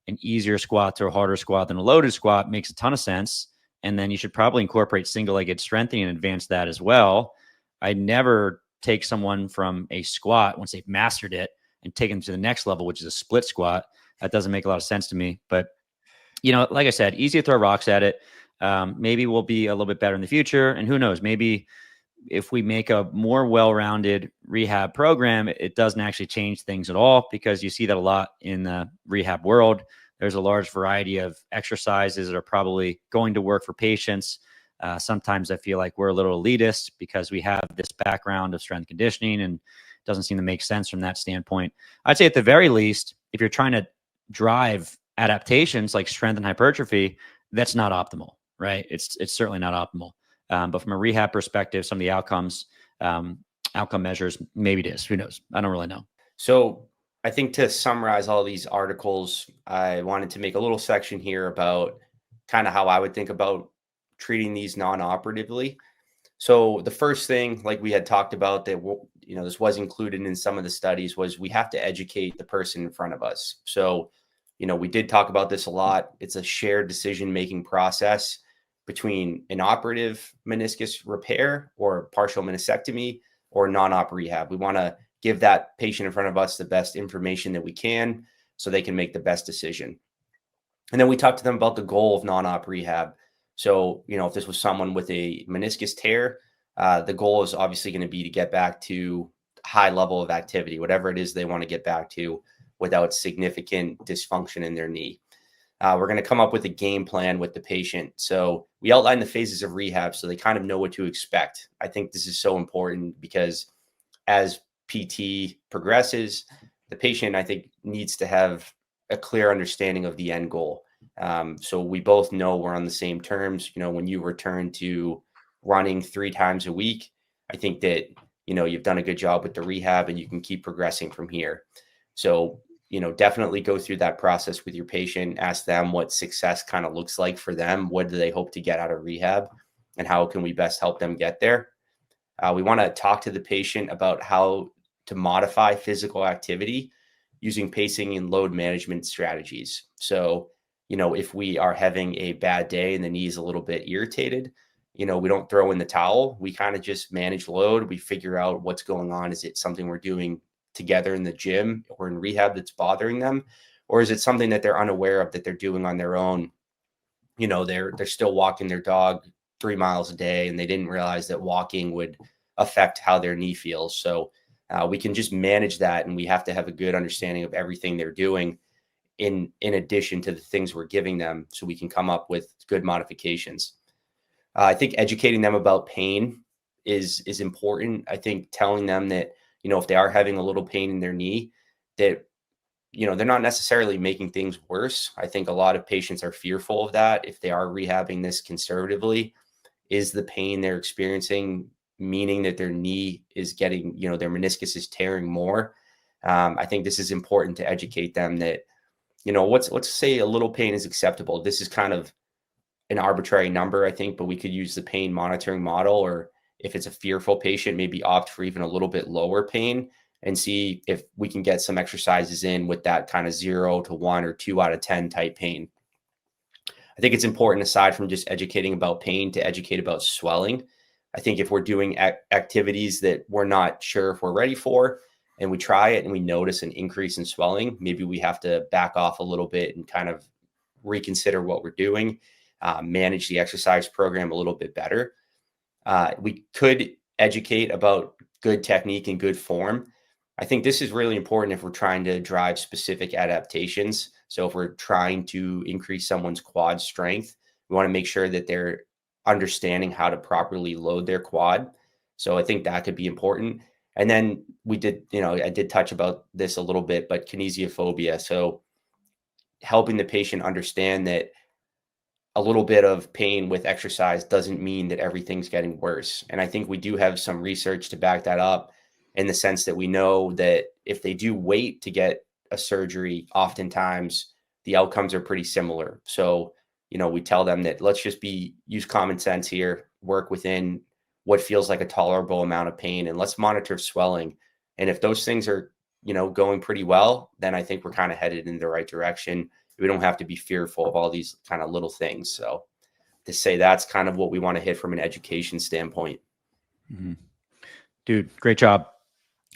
an easier squat to a harder squat than a loaded squat makes a ton of sense. And then you should probably incorporate single-legged strengthening and advance that as well. I'd never take someone from a squat once they've mastered it and take them to the next level, which is a split squat. That doesn't make a lot of sense to me. But, like I said, easy to throw rocks at it. Maybe we'll be a little bit better in the future. And who knows, maybe if we make a more well-rounded rehab program, it doesn't actually change things at all, because you see that a lot in the rehab world. There's a large variety of exercises that are probably going to work for patients. Sometimes I feel like we're a little elitist because we have this background of strength conditioning and doesn't seem to make sense from that standpoint. I'd say at the very least, if you're trying to drive adaptations like strength and hypertrophy, that's not optimal, right? It's certainly not optimal. But from a rehab perspective, some of the outcome measures, maybe it is. Who knows? I don't really know. So I think to summarize all these articles, I wanted to make a little section here about kind of how I would think about treating these non-operatively. So the first thing, like we had talked about, that this was included in some of the studies, was we have to educate the person in front of us. So, we did talk about this a lot. It's a shared decision-making process between an operative meniscus repair or partial meniscectomy or non-op rehab. We want to give that patient in front of us the best information that we can so they can make the best decision. And then we talked to them about the goal of non-op rehab. So, if this was someone with a meniscus tear, the goal is obviously going to be to get back to high level of activity, whatever it is they want to get back to without significant dysfunction in their knee. We're going to come up with a game plan with the patient. So we outline the phases of rehab so they kind of know what to expect. I think this is so important because as PT progresses, the patient, I think, needs to have a clear understanding of the end goal. So we both know we're on the same terms. When you return to running 3 times a week, I think that, you've done a good job with the rehab and you can keep progressing from here. So, definitely go through that process with your patient, ask them what success kind of looks like for them. What do they hope to get out of rehab and how can we best help them get there? We want to talk to the patient about how to modify physical activity using pacing and load management strategies. So, if we are having a bad day and the knee is a little bit irritated, we don't throw in the towel. We kind of just manage load. We figure out what's going on. Is it something we're doing together in the gym or in rehab that's bothering them? Or is it something that they're unaware of that they're doing on their own? They're still walking their dog 3 miles a day and they didn't realize that walking would affect how their knee feels. So we can just manage that, and we have to have a good understanding of everything they're doing in addition to the things we're giving them so we can come up with good modifications. I think educating them about pain is important. I think telling them that, if they are having a little pain in their knee, that, they're not necessarily making things worse. I think a lot of patients are fearful of that. If they are rehabbing this conservatively, is the pain they're experiencing meaning that their knee is getting, their meniscus is tearing more? I think this is important to educate them that, let's say a little pain is acceptable. This is kind of an arbitrary number, I think, but we could use the pain monitoring model, or if it's a fearful patient, maybe opt for even a little bit lower pain and see if we can get some exercises in with that kind of 0 to 1 or 2 out of 10 type pain. I think it's important, aside from just educating about pain, to educate about swelling. I think if we're doing activities that we're not sure if we're ready for, and we try it and we notice an increase in swelling, maybe we have to back off a little bit and kind of reconsider what we're doing, manage the exercise program a little bit better. We could educate about good technique and good form. I think this is really important if we're trying to drive specific adaptations. So if we're trying to increase someone's quad strength, we want to make sure that they're understanding how to properly load their quad. So I think that could be important. And then we did, I did touch about this a little bit, but kinesiophobia. So helping the patient understand that a little bit of pain with exercise doesn't mean that everything's getting worse. And I think we do have some research to back that up, in the sense that we know that if they do wait to get a surgery, oftentimes the outcomes are pretty similar. So, we tell them that let's just use common sense here, work within what feels like a tolerable amount of pain, and let's monitor swelling. And if those things are, going pretty well, then I think we're kind of headed in the right direction. We don't have to be fearful of all these kind of little things. So to say that's kind of what we want to hit from an education standpoint. Mm-hmm. Dude, great job.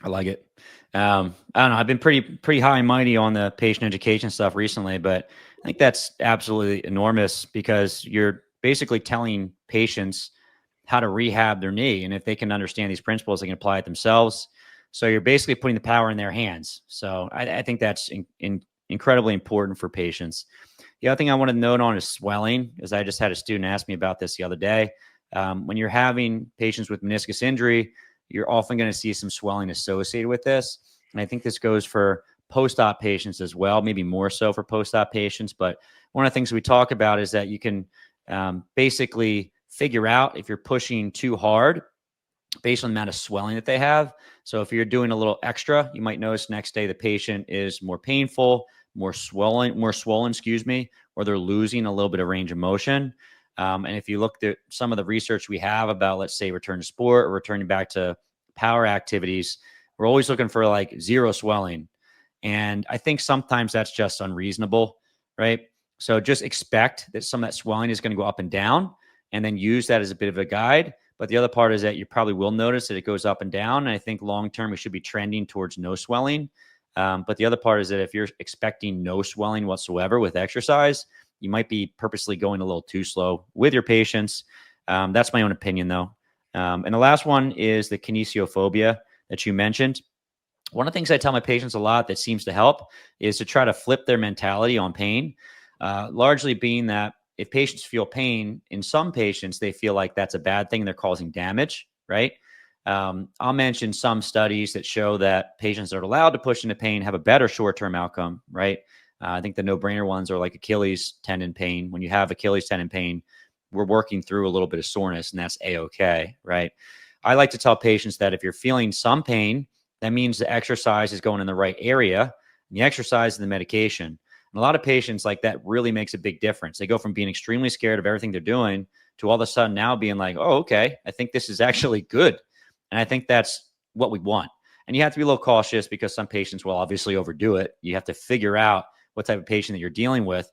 I like it. I don't know. I've been pretty high and mighty on the patient education stuff recently, but I think that's absolutely enormous, because you're basically telling patients how to rehab their knee. And if they can understand these principles, they can apply it themselves. So you're basically putting the power in their hands. So I think that's incredibly important for patients. The other thing I want to note on is swelling, is I just had a student ask me about this the other day. When you're having patients with meniscus injury, you're often going to see some swelling associated with this. And I think this goes for post-op patients as well, maybe more so for post-op patients. But one of the things we talk about is that you can basically figure out if you're pushing too hard based on the amount of swelling that they have. So if you're doing a little extra, you might notice next day the patient is more painful, more swollen, excuse me, or they're losing a little bit of range of motion. And if you look at some of the research we have about, let's say, return to sport or returning back to power activities, we're always looking for like zero swelling. And I think sometimes that's just unreasonable, right? So just expect that some of that swelling is going to go up and down, and then use that as a bit of a guide. But the other part is that you probably will notice that it goes up and down. And I think long-term, we should be trending towards no swelling. But the other part is that if you're expecting no swelling whatsoever with exercise, you might be purposely going a little too slow with your patients. That's my own opinion, though. And the last one is the kinesiophobia that you mentioned. One of the things I tell my patients a lot that seems to help is to try to flip their mentality on pain, largely being that if patients feel pain, in some patients, they feel like that's a bad thing. They're causing damage, right? I'll mention some studies that show that patients that are allowed to push into pain have a better short-term outcome, right? I think the no-brainer ones are like Achilles tendon pain. When you have Achilles tendon pain, we're working through a little bit of soreness, and that's A-okay, right? I like to tell patients that if you're feeling some pain, that means the exercise is going in the right area, and the exercise and the medication. And a lot of patients, like, that really makes a big difference. They go from being extremely scared of everything they're doing to all of a sudden now being like, oh, okay, I think this is actually good. And I think that's what we want. And you have to be a little cautious because some patients will obviously overdo it. You have to figure out what type of patient that you're dealing with.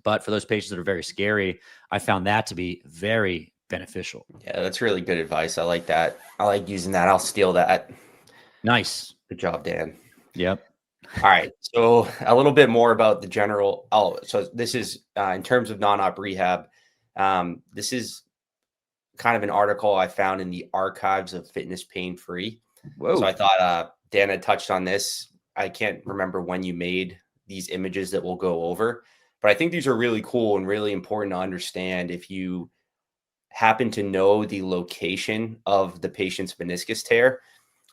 But for those patients that are very scary, I found that to be very beneficial. Yeah, that's really good advice. I like that. I like using that. I'll steal that. Nice. Good job, Dan. Yep. All right. So a little bit more about the general. So this is in terms of non-op rehab. This is kind of an article I found in the Archives of Fitness Pain Free. Whoa. So I thought Dan had touched on this. I can't remember when you made these images that we'll go over, but I think these are really cool and really important to understand if you happen to know the location of the patient's meniscus tear,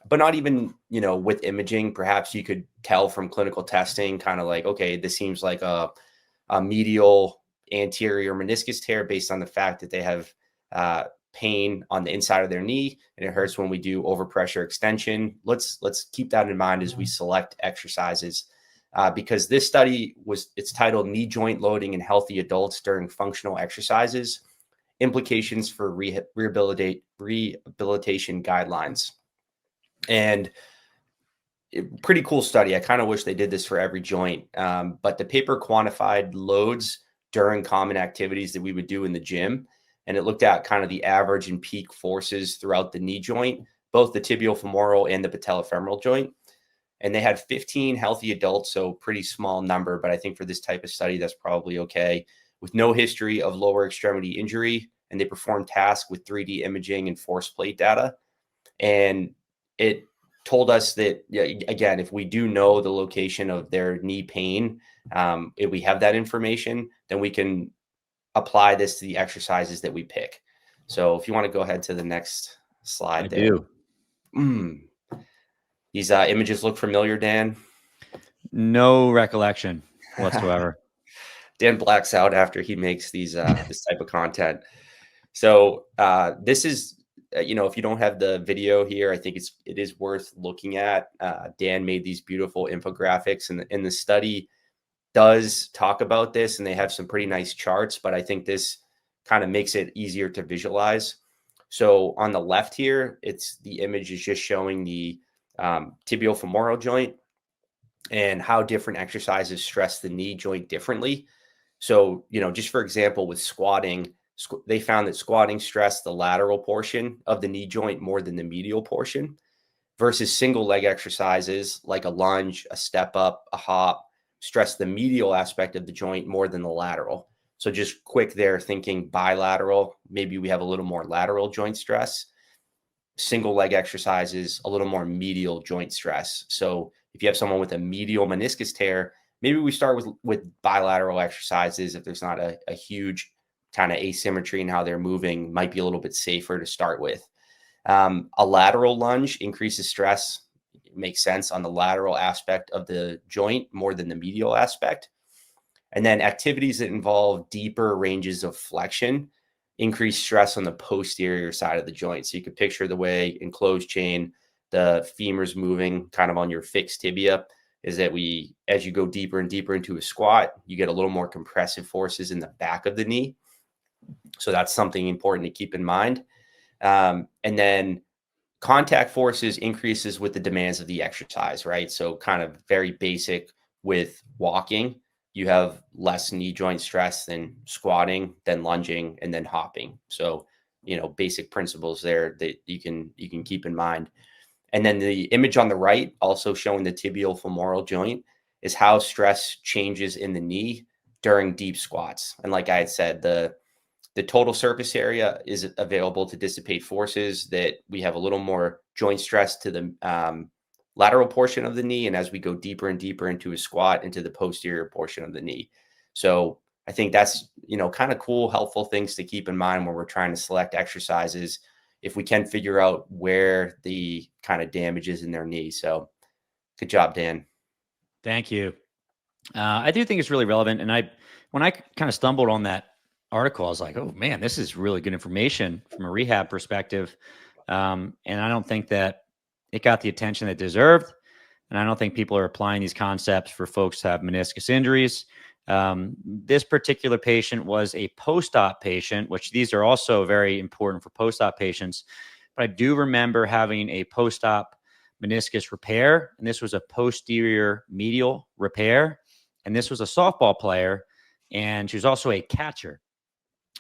but not even, with imaging. Perhaps you could tell from clinical testing, kind of like, okay, this seems like a medial anterior meniscus tear based on the fact that they have pain on the inside of their knee and it hurts when we do overpressure extension. Let's keep that in mind as we select exercises, because this study it's titled "Knee Joint Loading in Healthy Adults During Functional Exercises: Implications for Rehabilitation Guidelines." And pretty cool study. I kind of wish they did this for every joint, but the paper quantified loads during common activities that we would do in the gym. And it looked at kind of the average and peak forces throughout the knee joint, both the tibiofemoral and the patellofemoral joint. And they had 15 healthy adults, so pretty small number, but I think for this type of study, that's probably okay, with no history of lower extremity injury. And they performed tasks with 3D imaging and force plate data. And it told us that, again, if we do know the location of their knee pain, if we have that information, then we can apply this to the exercises that we pick. So if you want to go ahead to the next slide. I do. These images look familiar, Dan? No recollection whatsoever. Dan blacks out after he makes these this type of content. So this is, if you don't have the video here, I think it is worth looking at. Dan made these beautiful infographics, and the study does talk about this, and they have some pretty nice charts, but I think this kind of makes it easier to visualize. So on the left here, the image is just showing the tibiofemoral joint and how different exercises stress the knee joint differently. So, just for example, with squatting, they found that squatting stressed the lateral portion of the knee joint more than the medial portion, versus single leg exercises like a lunge, a step up, a hop, stress the medial aspect of the joint more than the lateral. So just quick there, thinking bilateral, maybe we have a little more lateral joint stress. Single leg exercises, a little more medial joint stress. So if you have someone with a medial meniscus tear, maybe we start with bilateral exercises. If there's not a huge kind of asymmetry in how they're moving, might be a little bit safer to start with. A lateral lunge increases stress. It makes sense on the lateral aspect of the joint more than the medial aspect. And then activities that involve deeper ranges of flexion increase stress on the posterior side of the joint. So you could picture the way in closed chain, the femur's moving kind of on your fixed tibia, is that as you go deeper and deeper into a squat, you get a little more compressive forces in the back of the knee. So that's something important to keep in mind. And then contact forces increases with the demands of the exercise, right? So kind of very basic with walking, you have less knee joint stress than squatting, then lunging, and then hopping. So, basic principles there that you can keep in mind. And then the image on the right, also showing the tibial femoral joint, is how stress changes in the knee during deep squats. And like I had said, the total surface area is available to dissipate forces, that we have a little more joint stress to the lateral portion of the knee. And as we go deeper and deeper into a squat, into the posterior portion of the knee. So I think that's, kind of cool, helpful things to keep in mind when we're trying to select exercises, if we can figure out where the kind of damage is in their knee. So good job, Dan. Thank you. I do think it's really relevant. And when I kind of stumbled on that article, I was like, oh man, this is really good information from a rehab perspective. And I don't think that it got the attention it deserved. And I don't think people are applying these concepts for folks who have meniscus injuries. This particular patient was a post-op patient, which these are also very important for post-op patients. But I do remember having a post-op meniscus repair, and this was a posterior medial repair. And this was a softball player, and she was also a catcher,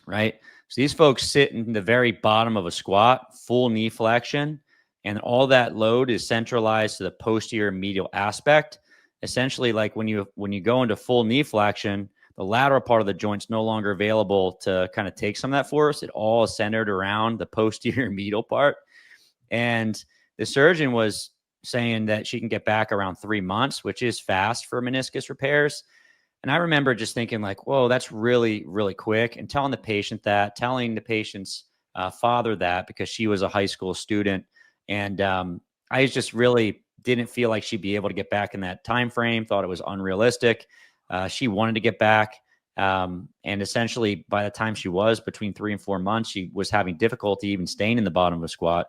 right? So these folks sit in the very bottom of a squat, full knee flexion, and all that load is centralized to the posterior medial aspect. Essentially, like when you go into full knee flexion, the lateral part of the joint's no longer available to kind of take some of that force. It all is centered around the posterior medial part. And the surgeon was saying that she can get back around 3 months, which is fast for meniscus repairs. And I remember just thinking like, whoa, that's really, really quick. And telling the patient's father that, because she was a high school student. And I just really didn't feel like she'd be able to get back in that time frame, thought it was unrealistic. She wanted to get back. And essentially by the time she was between 3 and 4 months, she was having difficulty even staying in the bottom of a squat.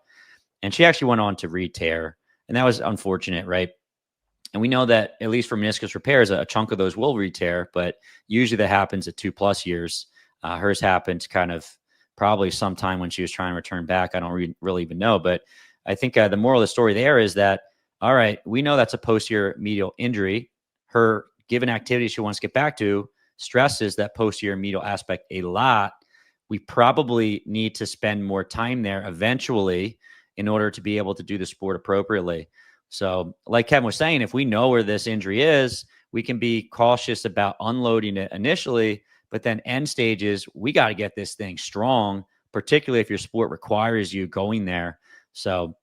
And she actually went on to re-tear. And that was unfortunate, right? And we know that at least for meniscus repairs, a chunk of those will re-tear, but usually that happens at 2+ years. Hers happened kind of probably sometime when she was trying to return back. I don't really even know. But I think the moral of the story there is that, all right, we know that's a posterior medial injury. Her given activity she wants to get back to stresses that posterior medial aspect a lot. We probably need to spend more time there eventually in order to be able to do the sport appropriately. So like Kevin was saying, if we know where this injury is, we can be cautious about unloading it initially, but then end stages, we got to get this thing strong, particularly if your sport requires you going there. So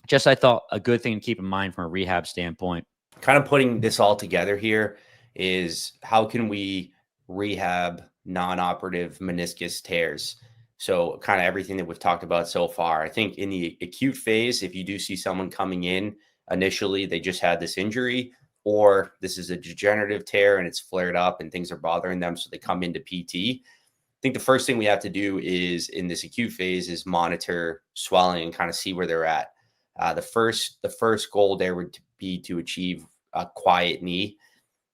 just, I thought, a good thing to keep in mind from a rehab standpoint. Kind of putting this all together here is, how can we rehab non-operative meniscus tears? So kind of everything that we've talked about so far. I think in the acute phase, if you do see someone coming in, initially they just had this injury, or this is a degenerative tear and it's flared up and things are bothering them, so they come into PT. I think the first thing we have to do is, in this acute phase, is monitor swelling and kind of see where they're at. The first goal there would be to achieve a quiet knee.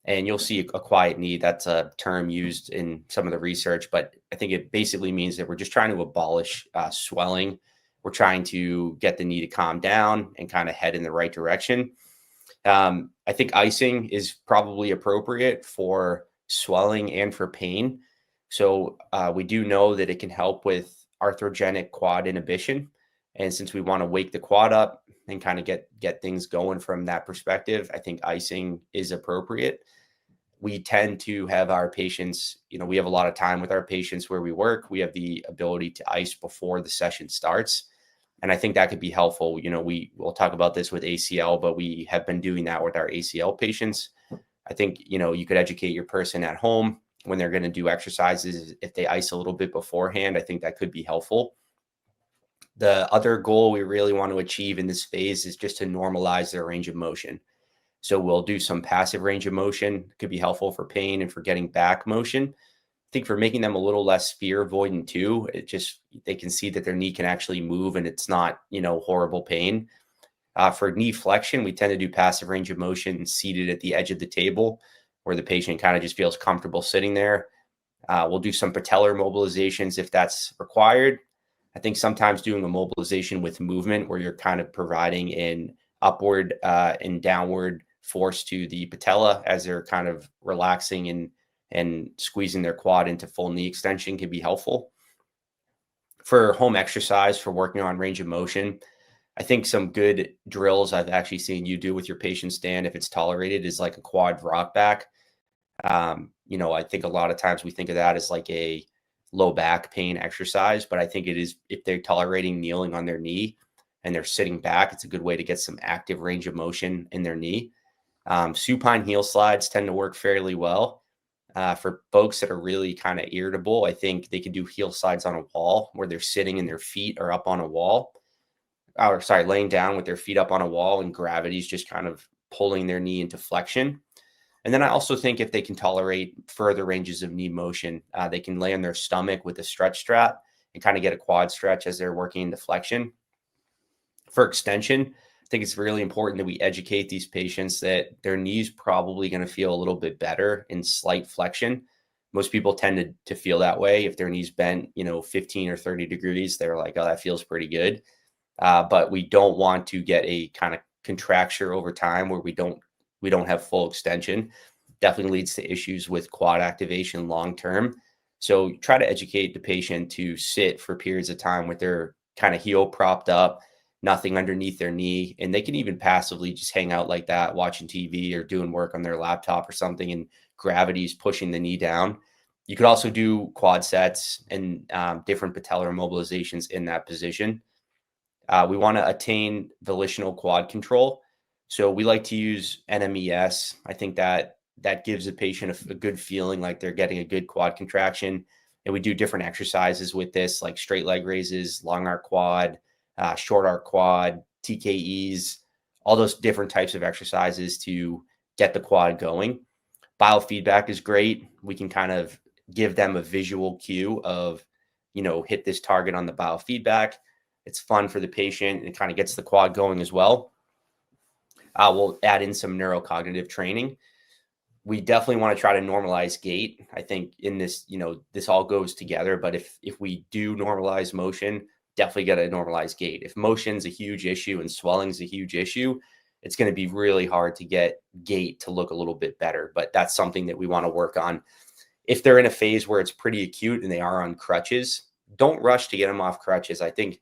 And you'll see a quiet knee, that's a term used in some of the research, but I think it basically means that we're just trying to abolish swelling. We're trying to get the knee to calm down and kind of head in the right direction. I think icing is probably appropriate for swelling and for pain. So we do know that it can help with arthrogenic quad inhibition. And since we want to wake the quad up and kind of get things going from that perspective, I think icing is appropriate. We tend to have our patients, we have a lot of time with our patients where we work. We have the ability to ice before the session starts. And I think that could be helpful. We'll talk about this with ACL, but we have been doing that with our ACL patients. I think, you could educate your person at home when they're going to do exercises. If they ice a little bit beforehand, I think that could be helpful. The other goal we really want to achieve in this phase is just to normalize their range of motion. So we'll do some passive range of motion. Could be helpful for pain and for getting back motion. I think for making them a little less fear avoidant too, they can see that their knee can actually move and it's not, horrible pain. For knee flexion, we tend to do passive range of motion seated at the edge of the table where the patient kind of just feels comfortable sitting there. We'll do some patellar mobilizations if that's required. I think sometimes doing a mobilization with movement where you're kind of providing an upward and downward force to the patella as they're kind of relaxing and squeezing their quad into full knee extension can be helpful. For home exercise, for working on range of motion, I think some good drills I've actually seen you do with your patients, Dan, if it's tolerated, is like a quad rock back. I think a lot of times we think of that as like a low back pain exercise, but I think it is, if they're tolerating kneeling on their knee and they're sitting back, it's a good way to get some active range of motion in their knee. Supine heel slides tend to work fairly well. For folks that are really kind of irritable, I think they can do heel slides on a wall where they're sitting and their feet are up on a wall. Laying down with their feet up on a wall and gravity's just kind of pulling their knee into flexion. And then I also think if they can tolerate further ranges of knee motion, they can lay on their stomach with a stretch strap and kind of get a quad stretch as they're working into flexion. For extension, I think it's really important that we educate these patients that their knee's probably going to feel a little bit better in slight flexion. Most people tend to feel that way. If their knee's bent, 15 or 30 degrees, they're like, oh, that feels pretty good. But we don't want to get a kind of contracture over time where we don't have full extension. Definitely leads to issues with quad activation long term. So try to educate the patient to sit for periods of time with their kind of heel propped up, nothing underneath their knee. And they can even passively just hang out like that, watching TV or doing work on their laptop or something, and gravity's pushing the knee down. You could also do quad sets and different patellar mobilizations in that position. We want to attain volitional quad control. So we like to use NMES. I think that gives the patient a good feeling like they're getting a good quad contraction. And we do different exercises with this, like straight leg raises, long arc quad, short arc quad, TKEs, all those different types of exercises to get the quad going. Biofeedback is great. We can kind of give them a visual cue of, hit this target on the biofeedback. It's fun for the patient and it kind of gets the quad going as well. We'll add in some neurocognitive training. We definitely want to try to normalize gait. I think in this, this all goes together, but if we do normalize motion, definitely got to normalize gait. If motion's a huge issue and swelling's a huge issue, it's going to be really hard to get gait to look a little bit better, but that's something that we want to work on. If they're in a phase where it's pretty acute and they are on crutches, don't rush to get them off crutches. I think,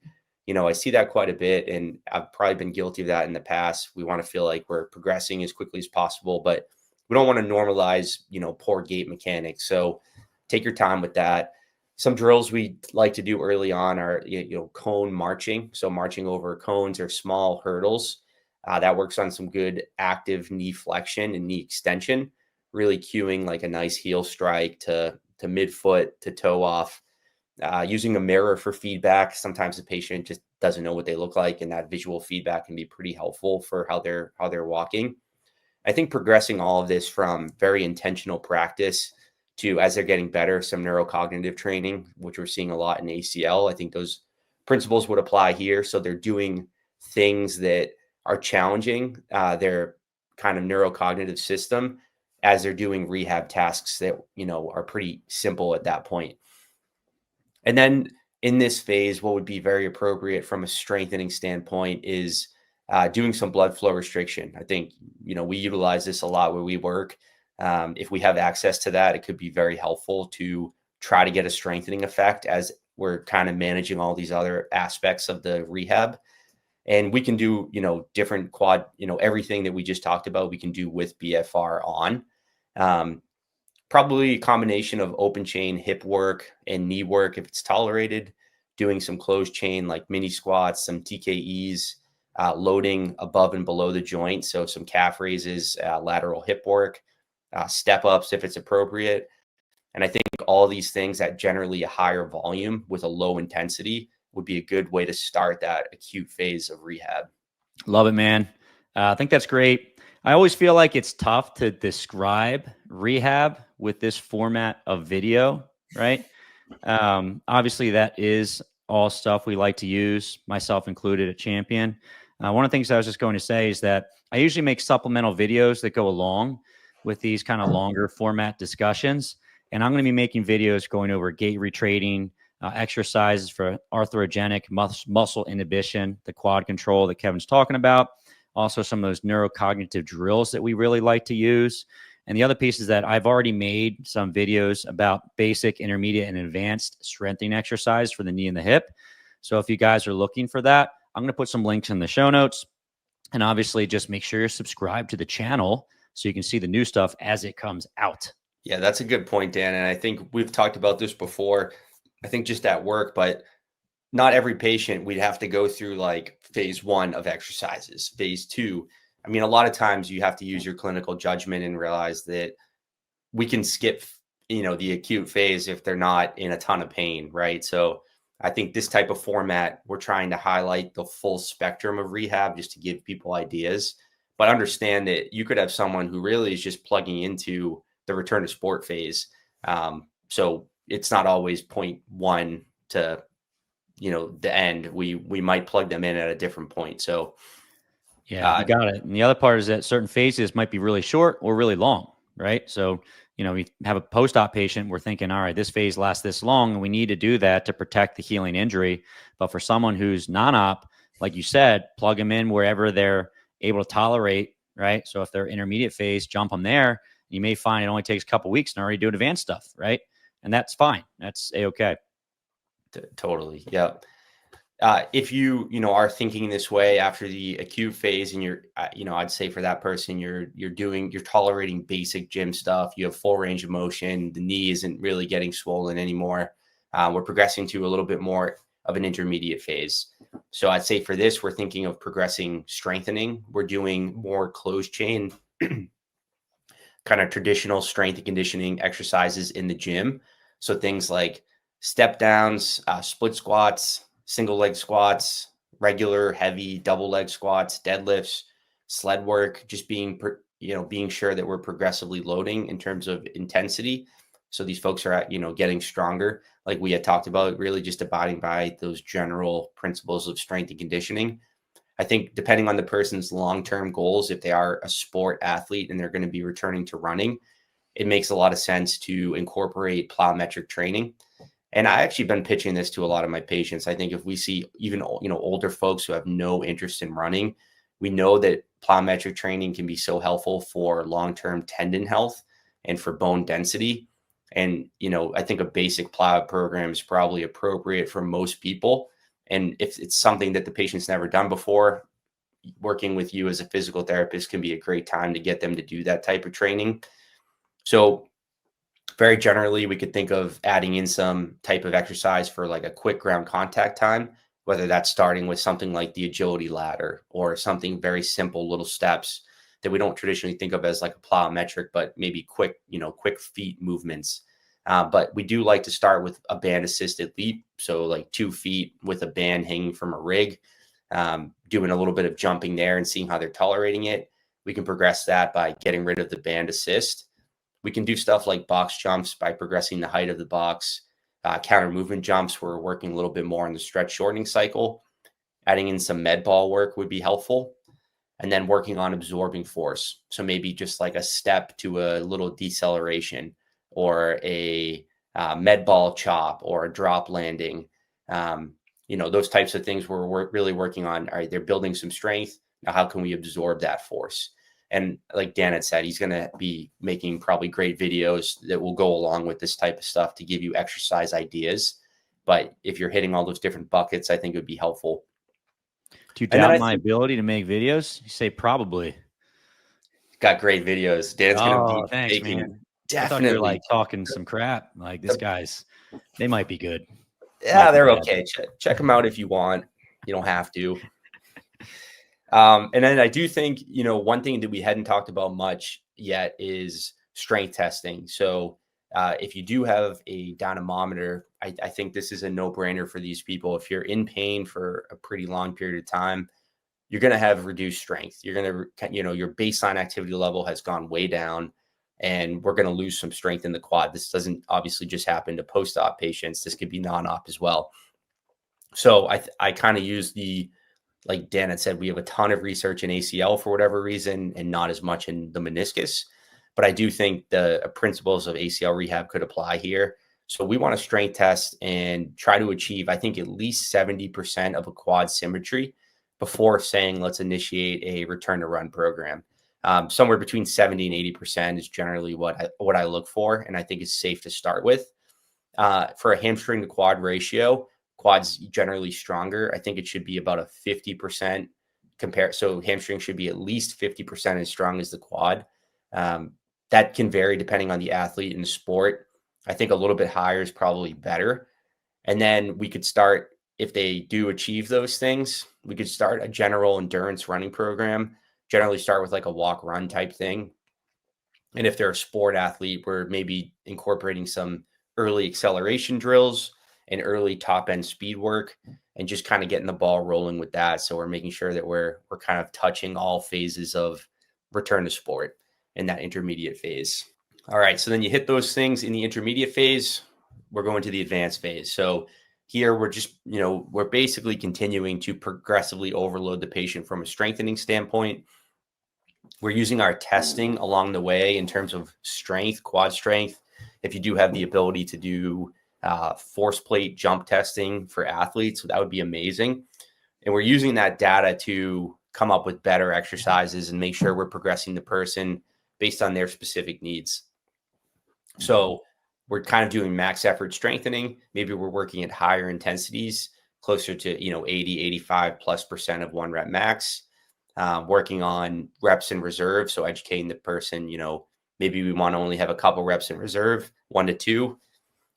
I see that quite a bit, and I've probably been guilty of that in the past. We want to feel like we're progressing as quickly as possible, but we don't want to normalize, poor gait mechanics. So take your time with that. Some drills we like to do early on are, cone marching. So marching over cones or small hurdles. That works on some good active knee flexion and knee extension, really cueing like a nice heel strike to midfoot to toe off. Using a mirror for feedback. Sometimes the patient just doesn't know what they look like, and that visual feedback can be pretty helpful for how they're walking. I think progressing all of this from very intentional practice to, as they're getting better, some neurocognitive training, which we're seeing a lot in ACL. I think those principles would apply here. So they're doing things that are challenging their kind of neurocognitive system as they're doing rehab tasks that, are pretty simple at that point. And then in this phase, what would be very appropriate from a strengthening standpoint is doing some blood flow restriction. I think, we utilize this a lot where we work. If we have access to that, it could be very helpful to try to get a strengthening effect as we're kind of managing all these other aspects of the rehab. And we can do, different quad, everything that we just talked about, we can do with BFR on. Probably a combination of open chain hip work and knee work if it's tolerated, doing some closed chain like mini squats, some TKEs, loading above and below the joint. So some calf raises, lateral hip work, step ups if it's appropriate. And I think all these things at generally a higher volume with a low intensity would be a good way to start that acute phase of rehab. Love it, man. I think that's great. I always feel like it's tough to describe rehab with this format of video, right? Obviously, that is all stuff we like to use, myself included at Champion. One of the things I was just going to say is that I usually make supplemental videos that go along with these kind of longer format discussions. And I'm going to be making videos going over gait retraining, exercises for arthrogenic muscle inhibition, the quad control that Kevin's talking about, also some of those neurocognitive drills that we really like to use. And the other piece is that I've already made some videos about basic, intermediate, and advanced strengthening exercise for the knee and the hip. So if you guys are looking for that, I'm going to put some links in the show notes. And obviously, just make sure you're subscribed to the channel so you can see the new stuff as it comes out. Yeah, that's a good point, Dan. And I think we've talked about this before, I think just at work, but not every patient we'd have to go through like phase 1 of exercises, phase 2. I mean, a lot of times you have to use your clinical judgment and realize that we can skip, the acute phase if they're not in a ton of pain, right? So I think this type of format, we're trying to highlight the full spectrum of rehab just to give people ideas, but understand that you could have someone who really is just plugging into the return to sport phase. So it's not always point 1 to, the end. We might plug them in at a different point. So yeah, you got it. And the other part is that certain phases might be really short or really long, right? So, we have a post-op patient, we're thinking, all right, this phase lasts this long, and we need to do that to protect the healing injury. But for someone who's non-op, like you said, plug them in wherever they're able to tolerate, right? So if they're intermediate phase, jump them there. You may find it only takes a couple of weeks and already do advanced stuff, right? And that's fine. That's a-okay. Totally. Yeah. If you are thinking this way after the acute phase and you're, I'd say for that person, you're tolerating basic gym stuff. You have full range of motion. The knee isn't really getting swollen anymore. We're progressing to a little bit more of an intermediate phase. So I'd say for this, we're thinking of progressing strengthening. We're doing more closed chain, kind of traditional strength and conditioning exercises in the gym. So things like step downs, split squats, single leg squats, regular heavy double leg squats, deadlifts, sled work, just being sure that we're progressively loading in terms of intensity. So these folks are getting stronger. Like we had talked about, really just abiding by those general principles of strength and conditioning. I think depending on the person's long-term goals, if they are a sport athlete and they're going to be returning to running, it makes a lot of sense to incorporate plyometric training. And I actually been pitching this to a lot of my patients. I think if we see even, older folks who have no interest in running, we know that plyometric training can be so helpful for long-term tendon health and for bone density. And, I think a basic plyo program is probably appropriate for most people. And if it's something that the patient's never done before, working with you as a physical therapist can be a great time to get them to do that type of training. So very generally, we could think of adding in some type of exercise for like a quick ground contact time, whether that's starting with something like the agility ladder or something very simple little steps that we don't traditionally think of as like a plyometric, but maybe quick feet movements. But we do like to start with a band assisted leap. So like 2 feet with a band hanging from a rig, doing a little bit of jumping there and seeing how they're tolerating it. We can progress that by getting rid of the band assist. We can do stuff like box jumps by progressing the height of the box, counter movement jumps. We're working a little bit more on the stretch shortening cycle. Adding in some med ball work would be helpful. And then working on absorbing force. So maybe just like a step to a little deceleration or a med ball chop or a drop landing. Those types of things we're really working on. All right, they're building some strength. Now, how can we absorb that force? And like Dan had said, he's going to be making probably great videos that will go along with this type of stuff to give you exercise ideas. But if you're hitting all those different buckets, I think it would be helpful. Do you doubt my ability to make videos? You say probably. Got great videos. Dan's going to be thanks, making man. definitely. I thought you were like talking some crap. Like they might be good. Yeah, they're okay. Check them out if you want. You don't have to. And then I do think, one thing that we hadn't talked about much yet is strength testing. So If you do have a dynamometer, I think this is a no-brainer for these people. If you're in pain for a pretty long period of time, you're going to have reduced strength. You're going to, your baseline activity level has gone way down, and we're going to lose some strength in the quad. This doesn't obviously just happen to post-op patients. This could be non-op as well. So I kind of use like Dan had said, we have a ton of research in ACL for whatever reason, and not as much in the meniscus. But I do think the principles of ACL rehab could apply here. So we want to strength test and try to achieve, I think, at least 70% of a quad symmetry before saying, let's initiate a return to run program. Somewhere between 70 and 80% is generally what I look for, and I think is safe to start with. For a hamstring to quad ratio, quad's generally stronger. I think it should be about a 50% compare. So hamstring should be at least 50% as strong as the quad. That can vary depending on the athlete and the sport. I think a little bit higher is probably better. And then we could start, if they do achieve those things, we could start a general endurance running program, generally start with like a walk run type thing. And if they're a sport athlete, we're maybe incorporating some early acceleration drills and early top end speed work, and just kind of getting the ball rolling with that. So we're making sure that we're kind of touching all phases of return to sport in that intermediate phase. All right. So then you hit those things in the intermediate phase, we're going to the advanced phase. So here we're just, we're basically continuing to progressively overload the patient from a strengthening standpoint. We're using our testing along the way in terms of strength, quad strength. If you do have the ability to do force plate jump testing for athletes, that would be amazing. And we're using that data to come up with better exercises and make sure we're progressing the person based on their specific needs. So we're kind of doing max effort strengthening. Maybe we're working at higher intensities, closer to, 80, 85+% of 1 rep max, working on reps in reserve. So educating the person, maybe we want to only have a couple reps in reserve, 1 to 2,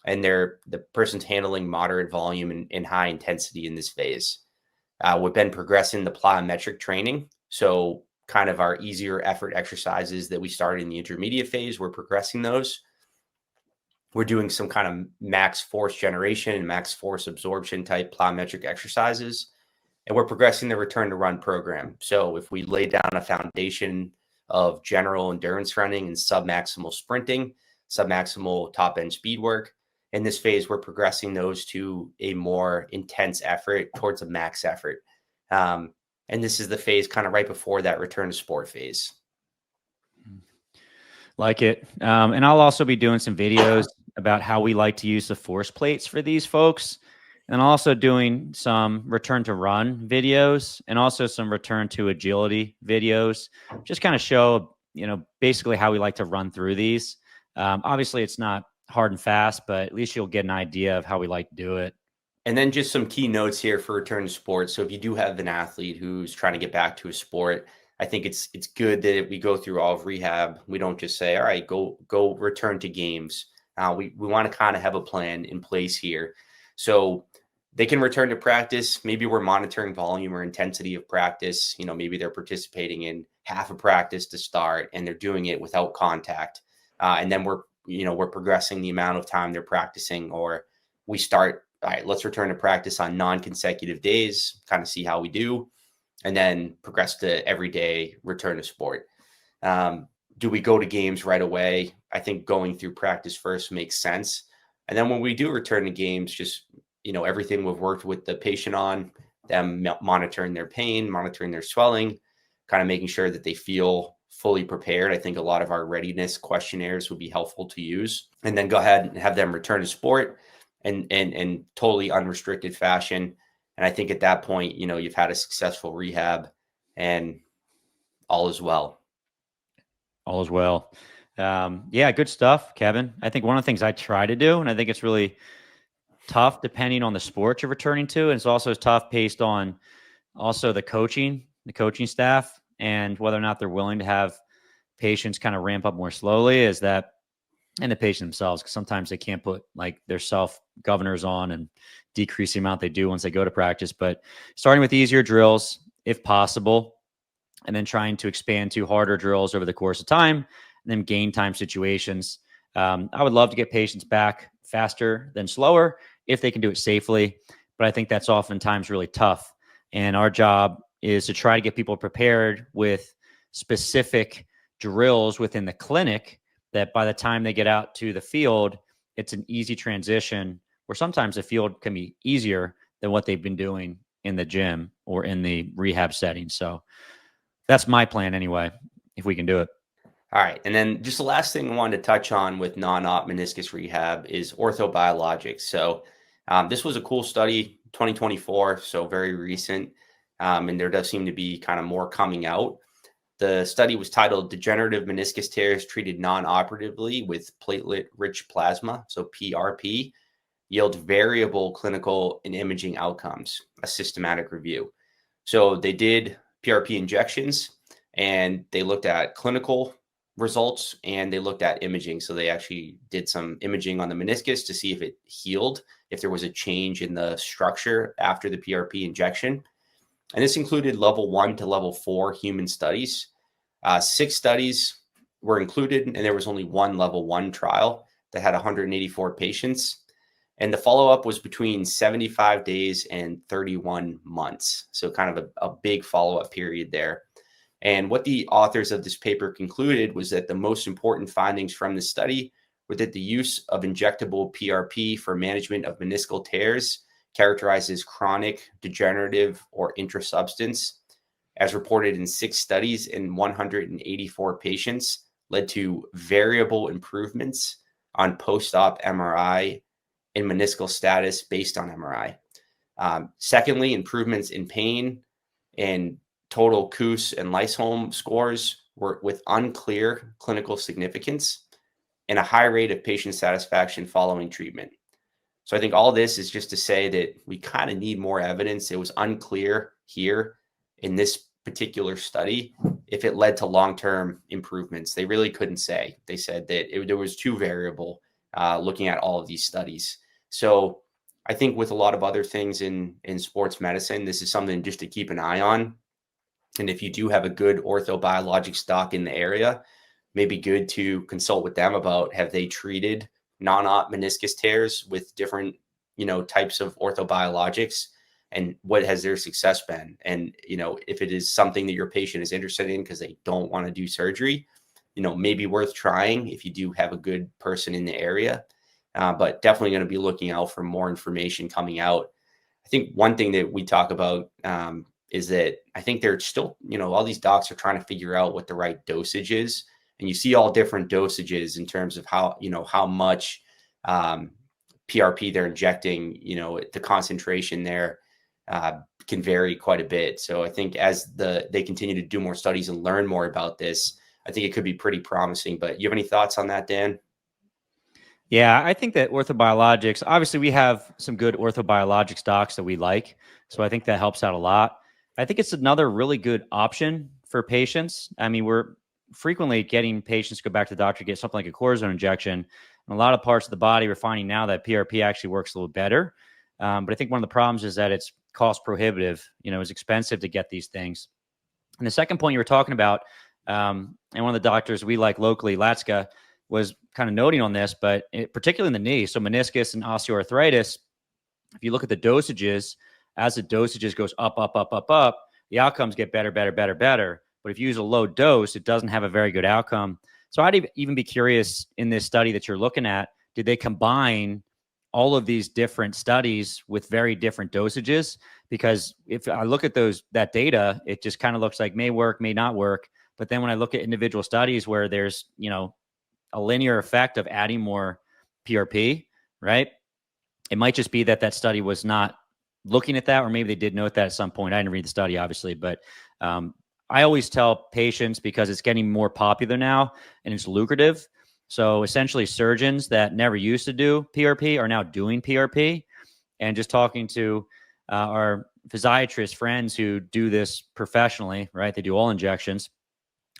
and the person's handling moderate volume and high intensity in this phase. We've been progressing the plyometric training. So kind of our easier effort exercises that we started in the intermediate phase, we're progressing those. We're doing some kind of max force generation and max force absorption type plyometric exercises. And we're progressing the return to run program. So if we lay down a foundation of general endurance running and submaximal sprinting, submaximal top end speed work, in this phase, we're progressing those to a more intense effort towards a max effort. And this is the phase kind of right before that return to sport phase. Like it. And I'll also be doing some videos about how we like to use the force plates for these folks. And also doing some return to run videos and also some return to agility videos. Just kind of show, basically how we like to run through these. Obviously, it's not hard and fast, but at least you'll get an idea of how we like to do it. And then just some key notes here for return to sport. So if you do have an athlete who's trying to get back to a sport, I think it's good that we go through all of rehab. We don't just say, all right, go return to games. We want to kind of have a plan in place here. So they can return to practice. Maybe we're monitoring volume or intensity of practice. Maybe they're participating in half a practice to start and they're doing it without contact. And then we're progressing the amount of time they're practicing, or we start, all right, let's return to practice on non-consecutive days, kind of see how we do, and then progress to everyday return to sport. Do we go to games right away? I think going through practice first makes sense. And then when we do return to games, just, everything we've worked with the patient on, them monitoring their pain, monitoring their swelling, kind of making sure that they feel fully prepared. I think a lot of our readiness questionnaires would be helpful to use, and then go ahead and have them return to sport and totally unrestricted fashion. And I think at that point, you've had a successful rehab and all is well. All is well. Yeah, good stuff, Kevin. I think one of the things I try to do, and I think it's really tough depending on the sport you're returning to, and it's also tough based on also the coaching staff, and whether or not they're willing to have patients kind of ramp up more slowly, is that, and the patient themselves, because sometimes they can't put like their self governors on and decrease the amount they do once they go to practice. But starting with easier drills, if possible, and then trying to expand to harder drills over the course of time, and then gain time situations. I would love to get patients back faster than slower if they can do it safely, but I think that's oftentimes really tough. And our job is to try to get people prepared with specific drills within the clinic that by the time they get out to the field, it's an easy transition, where sometimes the field can be easier than what they've been doing in the gym or in the rehab setting. So that's my plan anyway, if we can do it. All right. And then just the last thing I wanted to touch on with non-op meniscus rehab is orthobiologics. So this was a cool study, 2024, so very recent. And there does seem to be kind of more coming out. The study was titled Degenerative Meniscus Tears Treated Non-Operatively with Platelet-Rich Plasma, so PRP, Yield Variable Clinical and Imaging Outcomes, a systematic review. So they did PRP injections, and they looked at clinical results and they looked at imaging. So they actually did some imaging on the meniscus to see if it healed, if there was a change in the structure after the PRP injection. And this included level 1 to level 4 human studies. 6 studies were included, and there was only one level 1 trial that had 184 patients. And the follow-up was between 75 days and 31 months. So kind of a big follow-up period there. And what the authors of this paper concluded was that the most important findings from the study were that the use of injectable PRP for management of meniscal tears characterized as chronic, degenerative, or intrasubstance, as reported in 6 studies in 184 patients, led to variable improvements on post-op MRI and meniscal status based on MRI. Secondly, improvements in pain and total Kuss and Lysholm scores were with unclear clinical significance and a high rate of patient satisfaction following treatment. So I think all this is just to say that we kind of need more evidence. It was unclear here in this particular study if it led to long-term improvements. They really couldn't say. They said that it was too variable looking at all of these studies. So I think with a lot of other things in sports medicine, this is something just to keep an eye on. And if you do have a good orthobiologic stock in the area, maybe good to consult with them about, have they treated non-op meniscus tears with different, types of orthobiologics, and what has their success been? And, if it is something that your patient is interested in because they don't want to do surgery, maybe worth trying if you do have a good person in the area. But definitely going to be looking out for more information coming out. I think one thing that we talk about is that I think they're still, all these docs are trying to figure out what the right dosage is. And you see all different dosages in terms of how much PRP they're injecting, the concentration there can vary quite a bit. So I think as they continue to do more studies and learn more about this, I think it could be pretty promising. But you have any thoughts on that, Dan? Yeah, I think that orthobiologics, obviously we have some good orthobiologics docs that we like. So I think that helps out a lot. I think it's another really good option for patients. I mean, we're frequently getting patients go back to the doctor to get something like a cortisone injection. In a lot of parts of the body, we're finding now that PRP actually works a little better. But I think one of the problems is that it's cost prohibitive. It's expensive to get these things. And the second point you were talking about, and one of the doctors we like locally, Latska, was kind of noting on this, but particularly in the knee, so meniscus and osteoarthritis, if you look at the dosages, as the dosages goes up, the outcomes get better. But if you use a low dose, it doesn't have a very good outcome. So I'd even be curious in this study that you're looking at, did they combine all of these different studies with very different dosages? Because if I look at that data, it just kind of looks like may work, may not work. But then when I look at individual studies where there's, a linear effect of adding more PRP, right? It might just be that study was not looking at that, or maybe they did note that at some point. I didn't read the study, obviously, but I always tell patients, because it's getting more popular now and it's lucrative. So essentially surgeons that never used to do PRP are now doing PRP. And just talking to our physiatrist friends who do this professionally, right? They do all injections.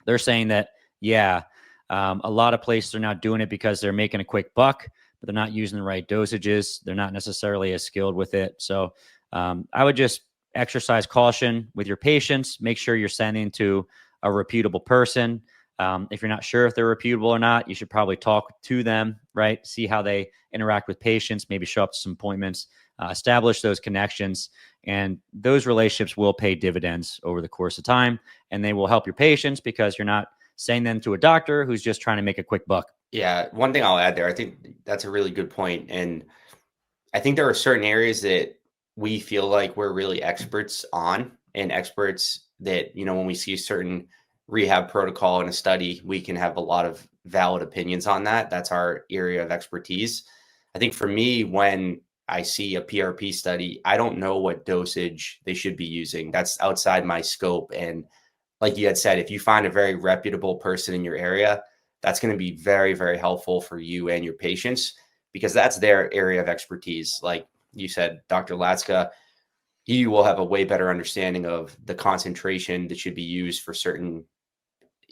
They're saying that, yeah, a lot of places are now doing it because they're making a quick buck, but they're not using the right dosages. They're not necessarily as skilled with it. So I would just exercise caution with your patients. Make sure you're sending to a reputable person. If you're not sure if they're reputable or not, you should probably talk to them, right? See how they interact with patients, maybe show up to some appointments, establish those connections, and those relationships will pay dividends over the course of time, and they will help your patients because you're not sending them to a doctor who's just trying to make a quick buck. Yeah, one thing I'll add there, I think that's a really good point. And I think there are certain areas that we feel like we're really experts on, and experts that, when we see a certain rehab protocol in a study, we can have a lot of valid opinions on that. That's our area of expertise. I think for me, when I see a PRP study, I don't know what dosage they should be using. That's outside my scope. And like you had said, if you find a very reputable person in your area, that's going to be very, very helpful for you and your patients, because that's their area of expertise. Like you said, Dr. Latska, he will have a way better understanding of the concentration that should be used for certain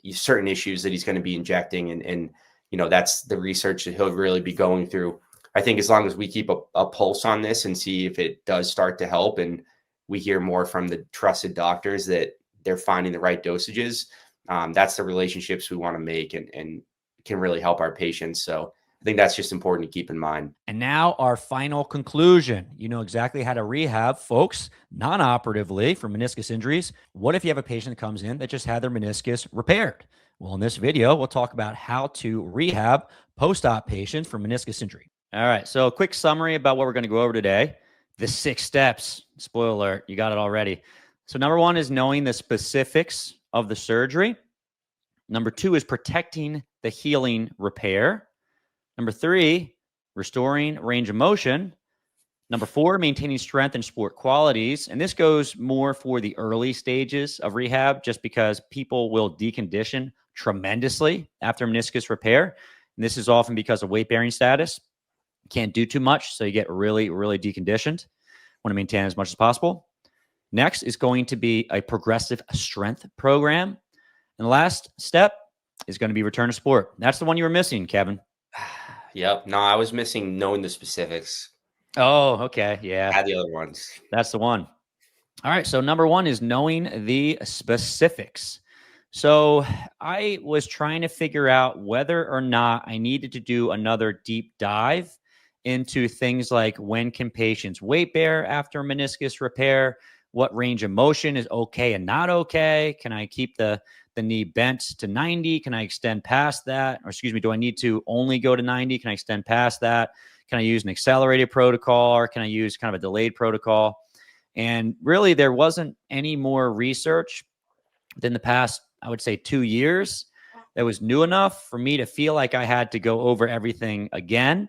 issues that he's going to be injecting. And that's the research that he'll really be going through. I think as long as we keep a pulse on this and see if it does start to help, and we hear more from the trusted doctors that they're finding the right dosages, that's the relationships we want to make and can really help our patients. So I think that's just important to keep in mind. And now our final conclusion. You know exactly how to rehab folks non-operatively for meniscus injuries. What if you have a patient that comes in that just had their meniscus repaired? Well, in this video, we'll talk about how to rehab post-op patients for meniscus injury. All right, so a quick summary about what we're going to go over today. The 6 steps. Spoiler alert, you got it already. So number 1 is knowing the specifics of the surgery. Number 2 is protecting the healing repair. Number 3, restoring range of motion. Number 4, maintaining strength and support qualities. And this goes more for the early stages of rehab, just because people will decondition tremendously after meniscus repair. And this is often because of weight-bearing status. Can't do too much, so you get really, really deconditioned. Want to maintain as much as possible. Next is going to be a progressive strength program. And the last step is going to be return to sport. That's the one you were missing, Kevin. Yep. No, I was missing knowing the specifics. Oh, okay. Yeah. Add the other ones. That's the one. All right. So number 1 is knowing the specifics. So I was trying to figure out whether or not I needed to do another deep dive into things like, when can patients weight bear after meniscus repair? What range of motion is okay and not okay? Can I keep the knee bent to 90? Can I extend past that? Or excuse me, do I need to only go to 90? Can I extend past that? Can I use an accelerated protocol, or can I use kind of a delayed protocol? And really, there wasn't any more research than the past, I would say, 2 years that was new enough for me to feel like I had to go over everything again.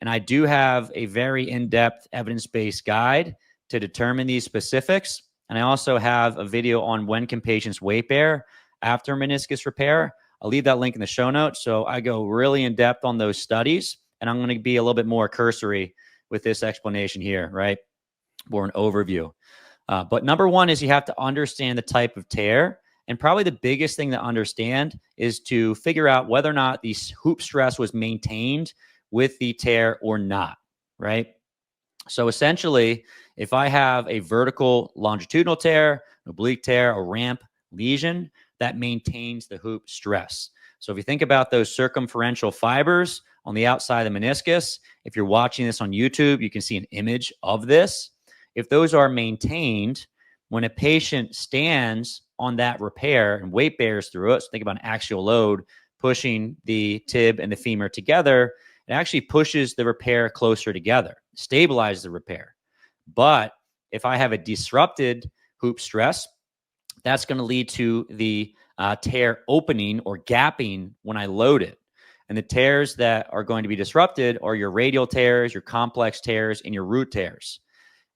And I do have a very in-depth evidence-based guide to determine these specifics. And I also have a video on when can patients weight bear after meniscus repair. I'll leave that link in the show notes. So I go really in depth on those studies, and I'm going to be a little bit more cursory with this explanation here, right? More an overview. But number 1 is you have to understand the type of tear. And probably the biggest thing to understand is to figure out whether or not the hoop stress was maintained with the tear or not, right? So essentially, if I have a vertical longitudinal tear, an oblique tear, a ramp lesion, that maintains the hoop stress. So if you think about those circumferential fibers on the outside of the meniscus, if you're watching this on YouTube, you can see an image of this. If those are maintained, when a patient stands on that repair and weight bears through it, so think about an axial load pushing the tib and the femur together, it actually pushes the repair closer together, stabilizes the repair. But if I have a disrupted hoop stress, that's going to lead to the tear opening or gapping when I load it. And the tears that are going to be disrupted are your radial tears, your complex tears, and your root tears.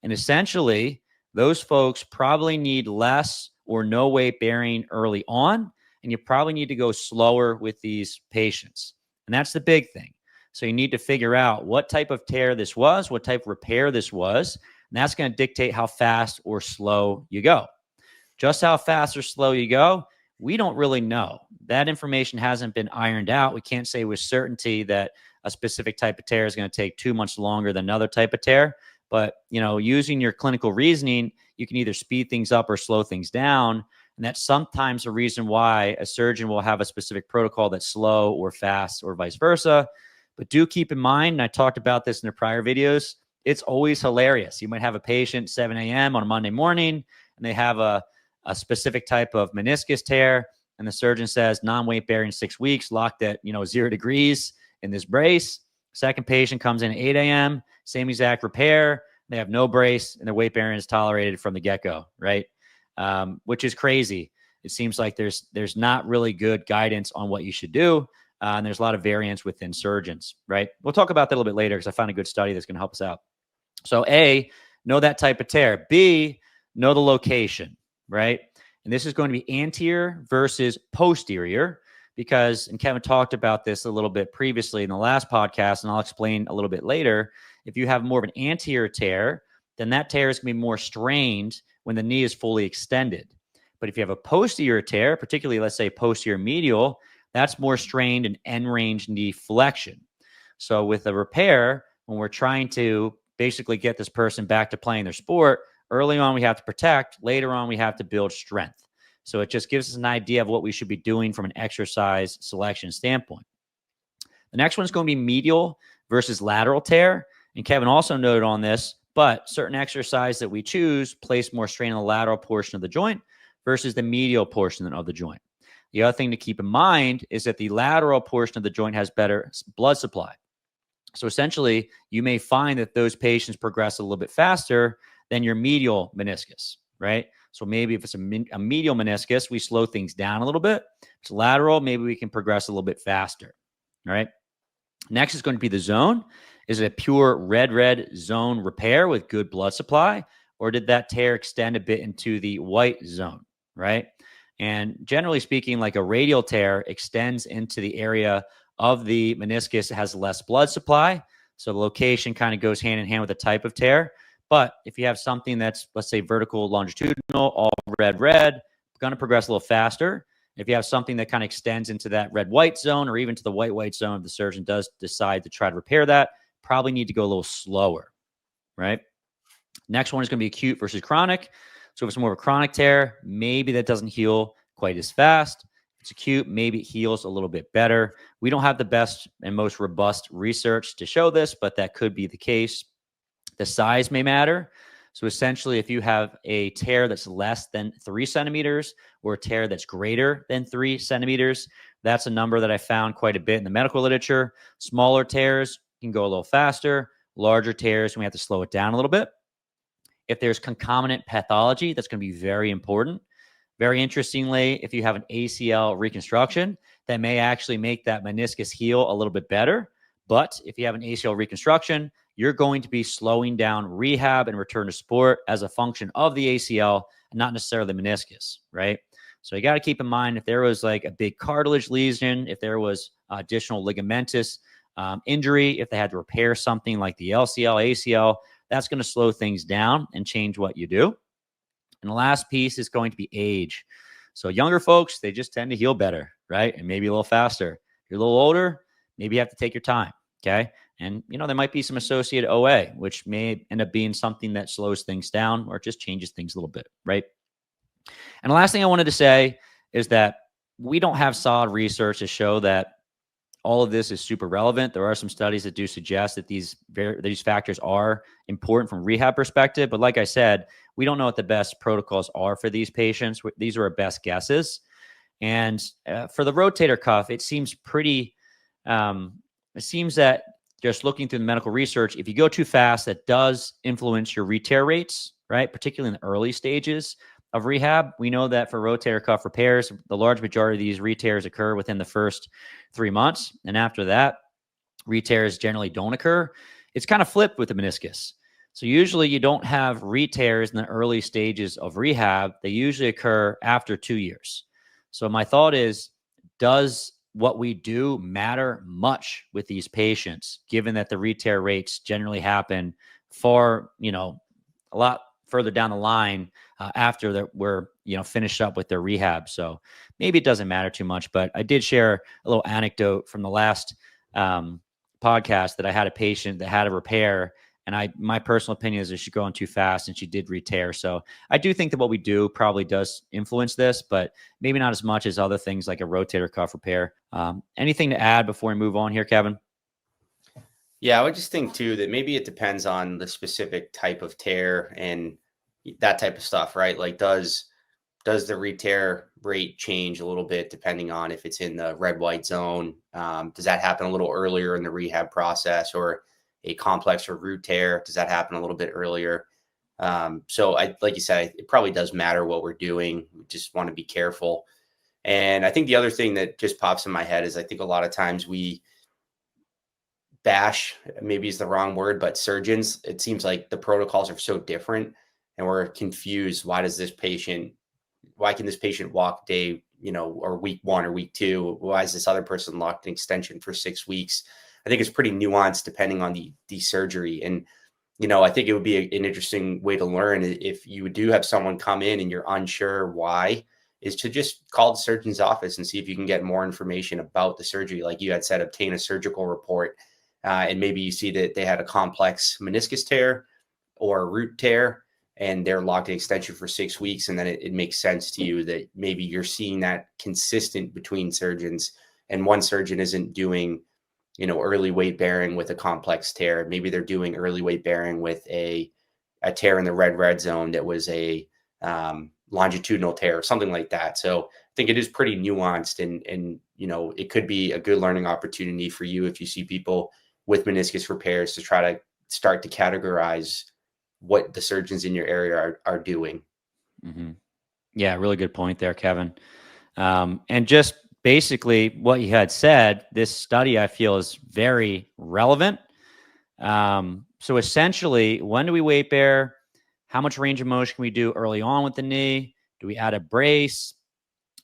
And essentially, those folks probably need less or no weight bearing early on, and you probably need to go slower with these patients. And that's the big thing. So you need to figure out what type of tear this was, what type of repair this was, and that's going to dictate how fast or slow you go. Just how fast or slow you go, we don't really know. That information hasn't been ironed out. We can't say with certainty that a specific type of tear is going to take 2 months longer than another type of tear. But, using your clinical reasoning, you can either speed things up or slow things down. And that's sometimes a reason why a surgeon will have a specific protocol that's slow or fast or vice versa. But do keep in mind, and I talked about this in the prior videos, it's always hilarious. You might have a patient 7 a.m. on a Monday morning, and they have a specific type of meniscus tear, and the surgeon says non-weight bearing 6 weeks, locked at 0 degrees in this brace. Second patient comes in at 8 a.m., same exact repair. They have no brace, and their weight bearing is tolerated from the get-go, right? Which is crazy. It seems like there's not really good guidance on what you should do. And there's a lot of variance within surgeons, right? We'll talk about that a little bit later because I found a good study that's going to help us out. So A, know that type of tear. B, know the location, right? And this is going to be anterior versus posterior because, and Kevin talked about this a little bit previously in the last podcast, and I'll explain a little bit later. If you have more of an anterior tear, then that tear is going to be more strained when the knee is fully extended. But if you have a posterior tear, particularly, let's say posterior medial, that's more strained in end range knee flexion. So with a repair, when we're trying to basically get this person back to playing their sport, early on we have to protect, later on we have to build strength. So it just gives us an idea of what we should be doing from an exercise selection standpoint. The next one is going to be medial versus lateral tear. And Kevin also noted on this, but certain exercise that we choose place more strain on the lateral portion of the joint versus the medial portion of the joint. The other thing to keep in mind is that the lateral portion of the joint has better blood supply. So essentially, you may find that those patients progress a little bit faster than your medial meniscus, right? So maybe if it's a medial meniscus, we slow things down a little bit. If it's lateral, maybe we can progress a little bit faster, all right? Next is going to be the zone. Is it a pure red zone repair with good blood supply, or did that tear extend a bit into the white zone, right? And generally speaking, like a radial tear extends into the area of the meniscus that has less blood supply. So the location kind of goes hand in hand with the type of tear. But if you have something that's, let's say, vertical, longitudinal, all red, going to progress a little faster. If you have something that kind of extends into that red-white zone or even to the white-white zone, if the surgeon does decide to try to repair that, probably need to go a little slower, right? Next one is going to be acute versus chronic. So if it's more of a chronic tear, maybe that doesn't heal quite as fast. If it's acute, maybe it heals a little bit better. We don't have the best and most robust research to show this, but that could be the case. The size may matter. So essentially, if you have a tear that's less than 3 centimeters or a tear that's greater than 3 centimeters, that's a number that I found quite a bit in the medical literature. Smaller tears can go a little faster. Larger tears, we have to slow it down a little bit. If there's concomitant pathology, that's going to be very important. Very interestingly, if you have an ACL reconstruction, that may actually make that meniscus heal a little bit better. But if you have an ACL reconstruction, you're going to be slowing down rehab and return to sport as a function of the ACL and not necessarily the meniscus, right? So you got to keep in mind if there was like a big cartilage lesion, if there was additional ligamentous injury, if they had to repair something like the LCL, ACL, that's going to slow things down and change what you do. And the last piece is going to be age. So younger folks, they just tend to heal better, right? And maybe a little faster. If you're a little older, maybe you have to take your time, okay? And, there might be some associated OA, which may end up being something that slows things down or just changes things a little bit, right? And the last thing I wanted to say is that we don't have solid research to show that all of this is super relevant. There are some studies that do suggest that these factors are important from rehab perspective. But like I said, we don't know what the best protocols are for these patients. These are our best guesses. And for the rotator cuff, it seems pretty, it seems that just looking through the medical research, if you go too fast, that does influence your re-tear rates, right? Particularly in the early stages of rehab. We know that for rotator cuff repairs, the large majority of these re-tears occur within the first 3 months. And after that, re-tears generally don't occur. It's kind of flipped with the meniscus. So usually you don't have re-tears in the early stages of rehab. They usually occur after 2 years. So my thought is, does what we do matter much with these patients, given that the re-tear rates generally happen far, a lot further down the line after we're, finished up with their rehab. So maybe it doesn't matter too much, but I did share a little anecdote from the last podcast that I had a patient that had a repair And my personal opinion is that she's going too fast and she did re-tear. So I do think that what we do probably does influence this, but maybe not as much as other things like a rotator cuff repair. Anything to add before we move on here, Kevin? Yeah, I would just think too that maybe it depends on the specific type of tear and that type of stuff, right? Like does the re-tear rate change a little bit depending on if it's in the red-white zone? Does that happen a little earlier in the rehab process, or a complex or root tear? Does that happen a little bit earlier? So like you said, it probably does matter what we're doing. We just want to be careful. And I think the other thing that just pops in my head is I think a lot of times we bash, maybe is the wrong word, but surgeons. It seems like the protocols are so different and we're confused. Why can this patient walk day, or week 1 or week 2? Why is this other person locked in extension for 6 weeks? I think it's pretty nuanced depending on the surgery. And, I think it would be an interesting way to learn if you do have someone come in and you're unsure why, is to just call the surgeon's office and see if you can get more information about the surgery. Like you had said, obtain a surgical report. And maybe you see that they had a complex meniscus tear or a root tear, and they're locked in extension for 6 weeks. And then it makes sense to you that maybe you're seeing that consistent between surgeons, and one surgeon isn't doing, early weight bearing with a complex tear. Maybe they're doing early weight bearing with a tear in the red zone that was a longitudinal tear or something like that. So I think it is pretty nuanced, and it could be a good learning opportunity for you if you see people with meniscus repairs to try to start to categorize what the surgeons in your area are doing. Mm-hmm. Yeah, really good point there, Kevin. And just basically what you had said, this study I feel is very relevant. So essentially, when do we weight bear? How much range of motion can we do early on with the knee? Do we add a brace?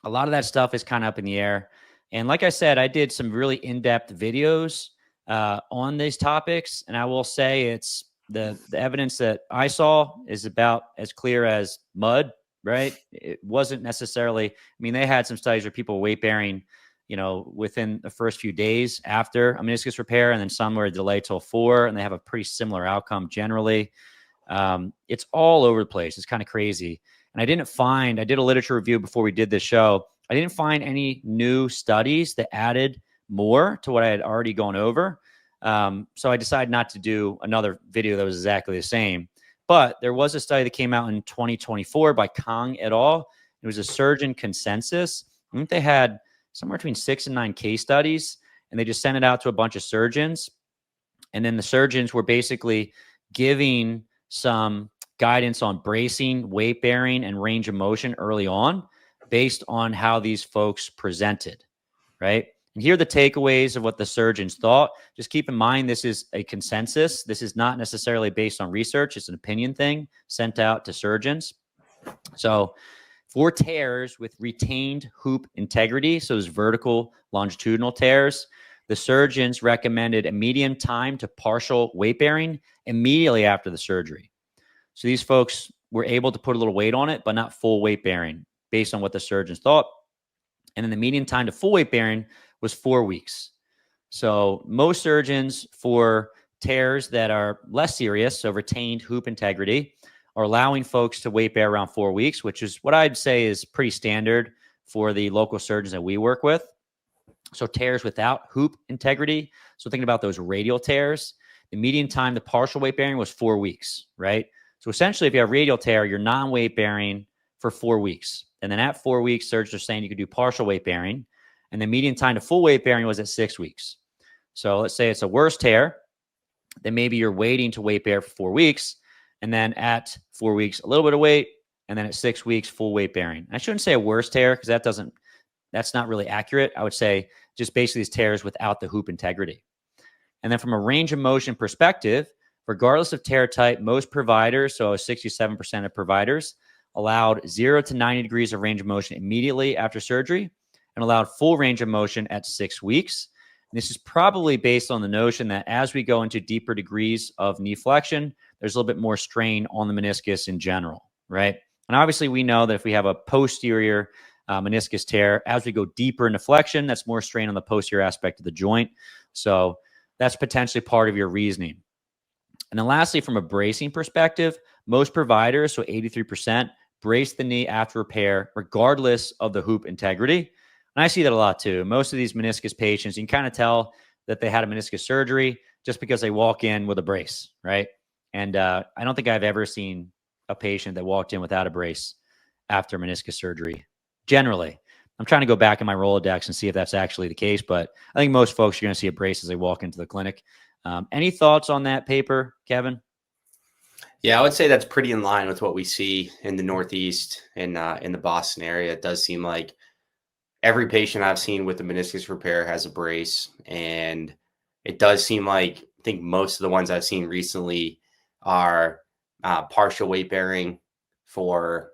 A lot of that stuff is kind of up in the air. And like I said, I did some really in-depth videos on these topics. And I will say it's the evidence that I saw is about as clear as mud, right? It wasn't necessarily, they had some studies where people were weight bearing, within the first few days after a meniscus repair, and then some were delayed till 4, and they have a pretty similar outcome generally. It's all over the place. It's kind of crazy. And I did a literature review before we did this show. I didn't find any new studies that added more to what I had already gone over. So I decided not to do another video that was exactly the same. But there was a study that came out in 2024 by Kang et al. It was a surgeon consensus. I think they had somewhere between 6 and 9 case studies, and they just sent it out to a bunch of surgeons. And then the surgeons were basically giving some guidance on bracing, weight bearing, and range of motion early on based on how these folks presented, right? And here are the takeaways of what the surgeons thought. Just keep in mind, this is a consensus. This is not necessarily based on research. It's an opinion thing sent out to surgeons. So for tears with retained hoop integrity, so those vertical longitudinal tears, the surgeons recommended a median time to partial weight bearing immediately after the surgery. So these folks were able to put a little weight on it, but not full weight bearing based on what the surgeons thought. And then the median time to full weight bearing was 4 weeks. So most surgeons for tears that are less serious, so retained hoop integrity, are allowing folks to weight bear around 4 weeks, which is what I'd say is pretty standard for the local surgeons that we work with. So tears without hoop integrity, so thinking about those radial tears, the median time to partial weight bearing was 4 weeks, right? So essentially, if you have radial tear, you're non-weight bearing for 4 weeks. And then at 4 weeks, surgeons are saying you could do partial weight bearing. And the median time to full weight bearing was at 6 weeks. So let's say it's a worse tear, then maybe you're waiting to weight bear for 4 weeks. And then at 4 weeks, a little bit of weight. And then at 6 weeks, full weight bearing. I shouldn't say a worse tear because that's not really accurate. I would say just basically these tears without the hoop integrity. And then from a range of motion perspective, regardless of tear type, most providers, so 67% of providers, allowed 0 to 90 degrees of range of motion immediately after surgery and allowed full range of motion at 6 weeks. And this is probably based on the notion that as we go into deeper degrees of knee flexion, there's a little bit more strain on the meniscus in general, right? And obviously we know that if we have a posterior meniscus tear, as we go deeper into flexion, that's more strain on the posterior aspect of the joint. So that's potentially part of your reasoning. And then lastly, from a bracing perspective, most providers, so 83%, brace the knee after repair, regardless of the hoop integrity. And I see that a lot too. Most of these meniscus patients, you can kind of tell that they had a meniscus surgery just because they walk in with a brace, right? And I don't think I've ever seen a patient that walked in without a brace after meniscus surgery. Generally, I'm trying to go back in my Rolodex and see if that's actually the case, but I think most folks are going to see a brace as they walk into the clinic. Any thoughts on that paper, Kevin? Yeah, I would say that's pretty in line with what we see in the Northeast and in the Boston area. It does seem like every patient I've seen with the meniscus repair has a brace, and it does seem like I think most of the ones I've seen recently are partial weight bearing for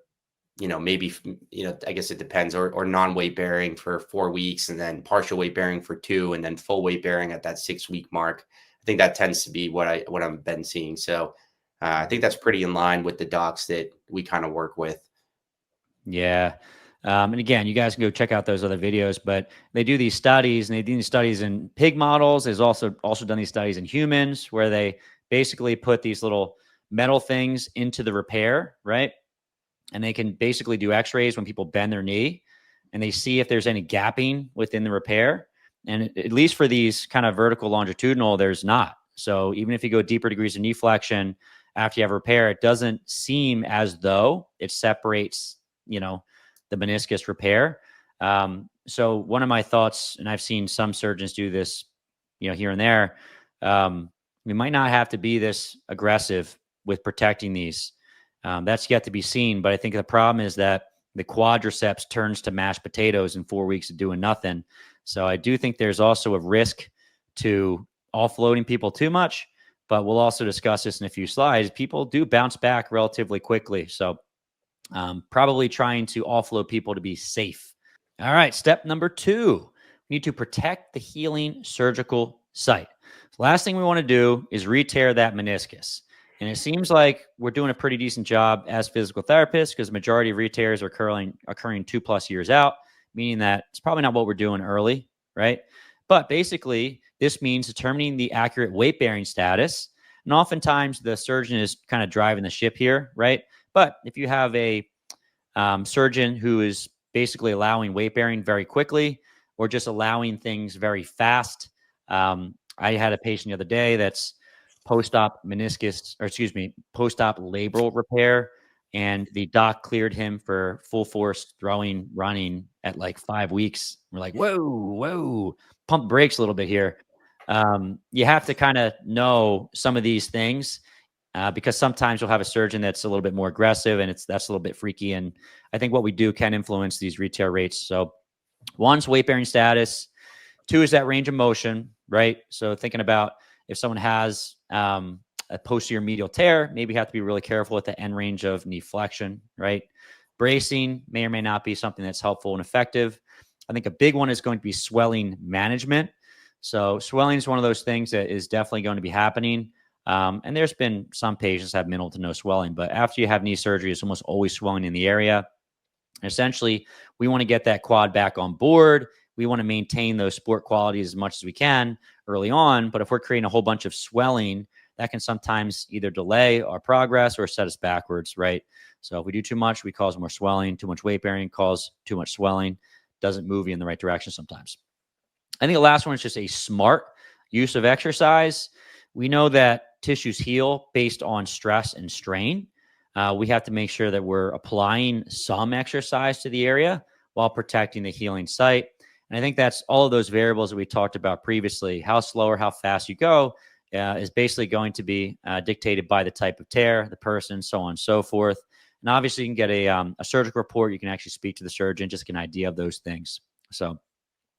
maybe I guess it depends, or non-weight bearing for 4 weeks, and then partial weight bearing for 2, and then full weight bearing at that 6-week mark. I think that tends to be what I've been seeing. So I think that's pretty in line with the docs that we kind of work with. Yeah. And again, you guys can go check out those other videos, but they do these studies, and they do these studies in pig models. There's also done these studies in humans where they basically put these little metal things into the repair, right? And they can basically do x-rays when people bend their knee, and they see if there's any gapping within the repair. And at least for these kind of vertical longitudinal, there's not. So even if you go deeper degrees of knee flexion after you have repair, it doesn't seem as though it separates, the meniscus repair. So one of my thoughts, and I've seen some surgeons do this, here and there, we might not have to be this aggressive with protecting these. That's yet to be seen. But I think the problem is that the quadriceps turns to mashed potatoes in 4 weeks of doing nothing. So I do think there's also a risk to offloading people too much, but we'll also discuss this in a few slides. People do bounce back relatively quickly. So probably trying to offload people to be safe. All right, step number 2, we need to protect the healing surgical site. The last thing we want to do is re-tear that meniscus. And it seems like we're doing a pretty decent job as physical therapists because the majority of re-tears are occurring 2+ years out, meaning that it's probably not what we're doing early, right? But basically, this means determining the accurate weight-bearing status. And oftentimes, the surgeon is kind of driving the ship here, right? But if you have a surgeon who is basically allowing weight-bearing very quickly or just allowing things very fast, I had a patient the other day that's post-op labral repair, and the doc cleared him for full force throwing, running at like 5 weeks. We're like, whoa, pump brakes a little bit here. You have to kind of know some of these things because sometimes you'll have a surgeon that's a little bit more aggressive, and that's a little bit freaky. And I think what we do can influence these re-tear rates. So one's weight-bearing status. 2 is that range of motion, right? So thinking about if someone has a posterior medial tear, maybe you have to be really careful with the end range of knee flexion, right? Bracing may or may not be something that's helpful and effective. I think a big one is going to be swelling management. So swelling is one of those things that is definitely going to be happening. And there's been some patients have minimal to no swelling, but after you have knee surgery, it's almost always swelling in the area. Essentially, we want to get that quad back on board. We want to maintain those sport qualities as much as we can early on. But if we're creating a whole bunch of swelling, that can sometimes either delay our progress or set us backwards, right? So if we do too much, we cause more swelling. Too much weight bearing cause too much swelling. Doesn't move you in the right direction sometimes. I think the last one is just a smart use of exercise. We know that tissues heal based on stress and strain. We have to make sure that we're applying some exercise to the area while protecting the healing site. And I think that's all of those variables that we talked about previously. How slow or how fast you go is basically going to be dictated by the type of tear, the person, so on and so forth. And obviously, you can get a surgical report. You can actually speak to the surgeon, just get an idea of those things. So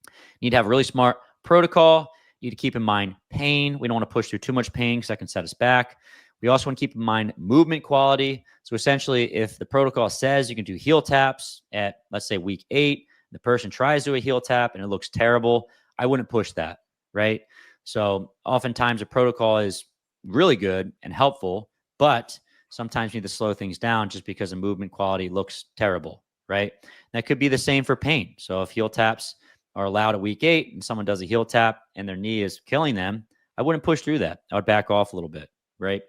you need to have a really smart protocol. You need to keep in mind pain. We don't want to push through too much pain because that can set us back. We also want to keep in mind movement quality. So essentially, if the protocol says you can do heel taps at, let's say, week 8, the person tries to do a heel tap and it looks terrible, I wouldn't push that, right? So oftentimes a protocol is really good and helpful, but sometimes you need to slow things down just because the movement quality looks terrible, right? That could be the same for pain. So if heel taps are allowed at week 8 and someone does a heel tap and their knee is killing them, I wouldn't push through that. I would back off a little bit. right?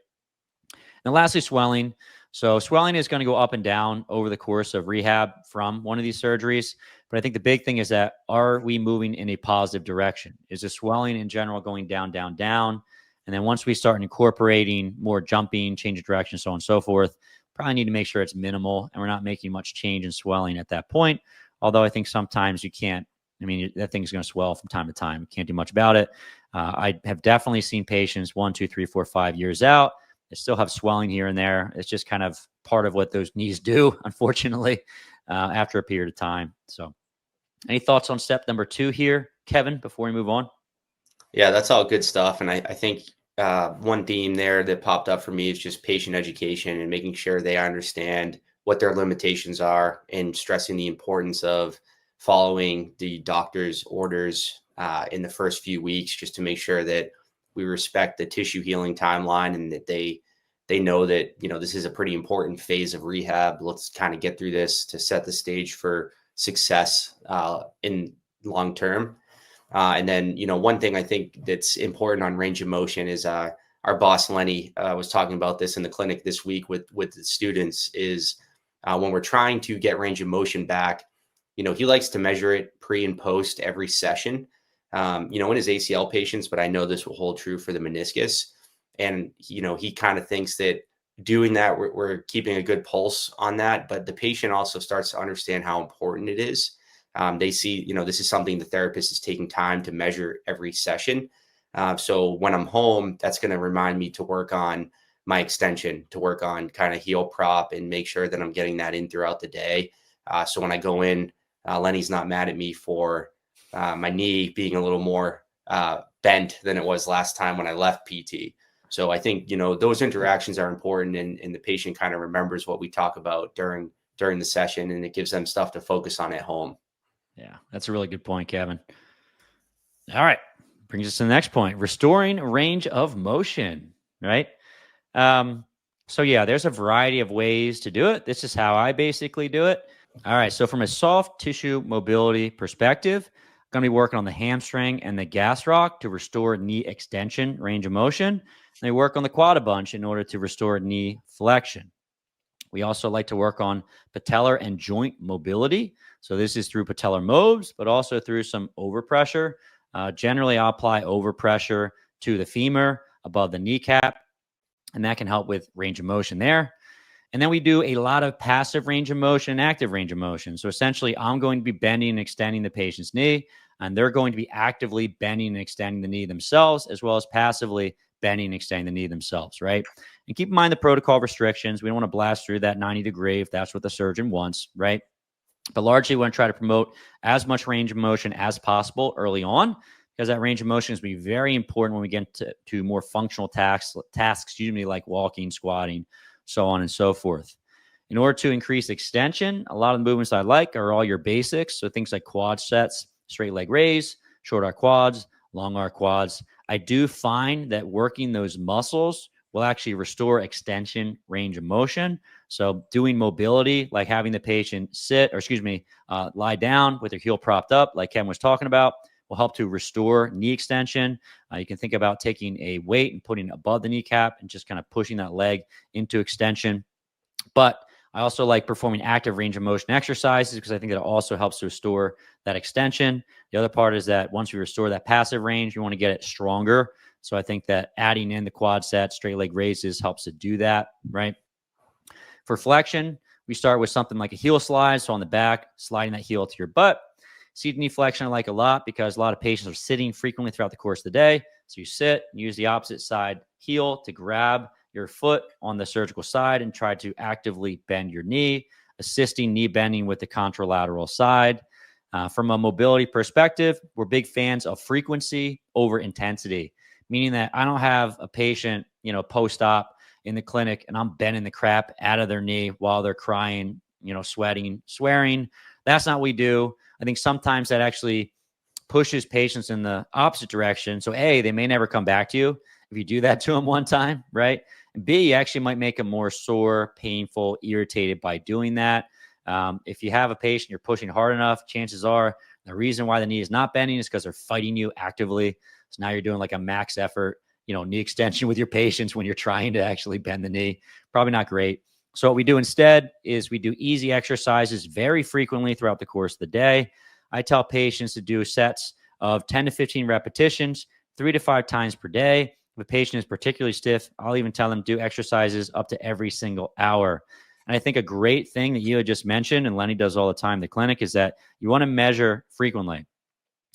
And lastly, swelling. So swelling is going to go up and down over the course of rehab from one of these surgeries. But I think the big thing is that, are we moving in a positive direction? Is the swelling in general going down, down, down? And then once we start incorporating more jumping, change of direction, so on and so forth, probably need to make sure it's minimal and we're not making much change in swelling at that point. Although I think sometimes you can't, I mean, that thing's going to swell from time to time. You can't do much about it. I have definitely seen patients 1, 2, 3, 4, 5 years out. They still have swelling here and there. It's just kind of part of what those knees do, unfortunately, after a period of time. So any thoughts on step number 2 here, Kevin, before we move on? Yeah, that's all good stuff. And I think one theme there that popped up for me is just patient education and making sure they understand what their limitations are, and stressing the importance of following the doctor's orders in the first few weeks, just to make sure that we respect the tissue healing timeline, and that they know that, you know, this is a pretty important phase of rehab. Let's kind of get through this to set the stage for success in long term. And then, you know, one thing I think that's important on range of motion is our boss Lenny was talking about this in the clinic this week with the students, is when we're trying to get range of motion back, you know, he likes to measure it pre and post every session, you know, in his ACL patients, but I know this will hold true for the meniscus. And, you know, he kind of thinks that doing that, we're keeping a good pulse on that, but the patient also starts to understand how important it is. They see, you know, this is something the therapist is taking time to measure every session. So when I'm home, that's going to remind me to work on my extension, to work on kind of heel prop, and make sure that I'm getting that in throughout the day. So when I go in, Lenny's not mad at me for my knee being a little more bent than it was last time when I left PT. So I think, you know, those interactions are important, and the patient kind of remembers what we talk about during the session, and it gives them stuff to focus on at home. Yeah, that's a really good point, Kevin. All right. Brings us to the next point, restoring range of motion, right? So yeah, there's a variety of ways to do it. This is how I basically do it. All right. So from a soft tissue mobility perspective, I'm going to be working on the hamstring and the gastroc to restore knee extension, range of motion. And they work on the quad a bunch in order to restore knee flexion. We also like to work on patellar and joint mobility. So this is through patellar moves, but also through some overpressure. Generally, I'll apply overpressure to the femur above the kneecap, and that can help with range of motion there. And then we do a lot of passive range of motion and active range of motion. So essentially, I'm going to be bending and extending the patient's knee, and they're going to be actively bending and extending the knee themselves, as well as passively bending and extending the knee themselves, right? And keep in mind the protocol restrictions. We don't want to blast through that 90-degree if that's what the surgeon wants, right? But largely, we want to try to promote as much range of motion as possible early on, because that range of motion is going to be very important when we get to more functional tasks, like walking, squatting, so on and so forth. In order to increase extension, a lot of the movements I like are all your basics. So things like quad sets, straight leg raise, short arc quads, long arc quads. I do find that working those muscles will actually restore extension, range of motion. So doing mobility, like having the patient lie down with their heel propped up, like Ken was talking about, will help to restore knee extension. You can think about taking a weight and putting it above the kneecap and just kind of pushing that leg into extension. But I also like performing active range of motion exercises, because I think that also helps to restore that extension. The other part is that once we restore that passive range, we want to get it stronger. So I think that adding in the quad set, straight leg raises helps to do that, right? For flexion, we start with something like a heel slide. So on the back, sliding that heel to your butt. Seated knee flexion I like a lot, because a lot of patients are sitting frequently throughout the course of the day. So you sit, use the opposite side heel to grab your foot on the surgical side and try to actively bend your knee, assisting knee bending with the contralateral side. From a mobility perspective, we're big fans of frequency over intensity, meaning that I don't have a patient, post-op in the clinic and I'm bending the crap out of their knee while they're crying, sweating, swearing. That's not what we do. I think sometimes that actually pushes patients in the opposite direction. So A, they may never come back to you if you do that to them one time, right? And B, you actually might make them more sore, painful, irritated by doing that. If you have a patient you're pushing hard enough, chances are the reason why the knee is not bending is because they're fighting you actively. So now you're doing like a max effort, knee extension with your patients when you're trying to actually bend the knee. Probably not great. So what we do instead is we do easy exercises very frequently throughout the course of the day. I tell patients to do sets of 10 to 15 repetitions, 3 to 5 times per day. If a patient is particularly stiff, I'll even tell them do exercises up to every single hour. And I think a great thing that you had just mentioned, and Lenny does all the time in the clinic, is that you want to measure frequently.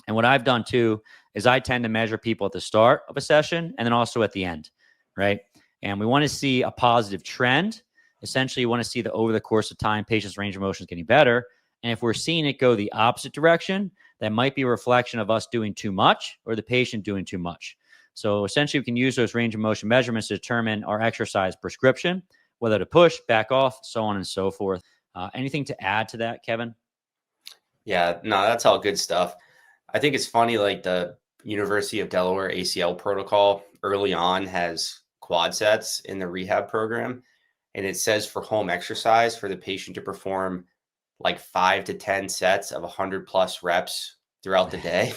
And what I've done too is I tend to measure people at the start of a session and then also at the end, right? And we want to see a positive trend. Essentially, you want to see that over the course of time, patients' range of motion is getting better. And if we're seeing it go the opposite direction, that might be a reflection of us doing too much or the patient doing too much. So essentially, we can use those range of motion measurements to determine our exercise prescription, whether to push, back off, so on and so forth. Anything to add to that, Kevin? Yeah, no, that's all good stuff. I think it's funny, like the University of Delaware ACL protocol early on has quad sets in the rehab program. And it says for home exercise for the patient to perform like 5 to 10 sets of 100 plus reps throughout the day.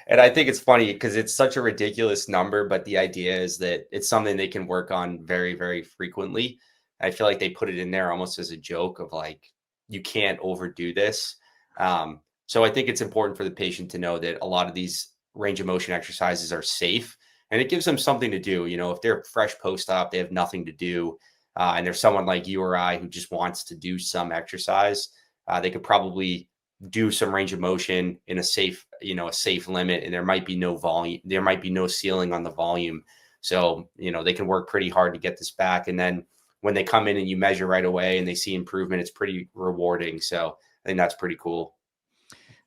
And I think it's funny because it's such a ridiculous number, but the idea is that it's something they can work on very, very frequently. I feel like they put it in there almost as a joke of like, you can't overdo this. So I think it's important for the patient to know that a lot of these range of motion exercises are safe and it gives them something to do. If they're fresh post-op, they have nothing to do. And there's someone like you or I who just wants to do some exercise. They could probably do some range of motion in a safe limit, and there might be no volume. There might be no ceiling on the volume. So, they can work pretty hard to get this back. And then when they come in and you measure right away and they see improvement, it's pretty rewarding. So I think that's pretty cool.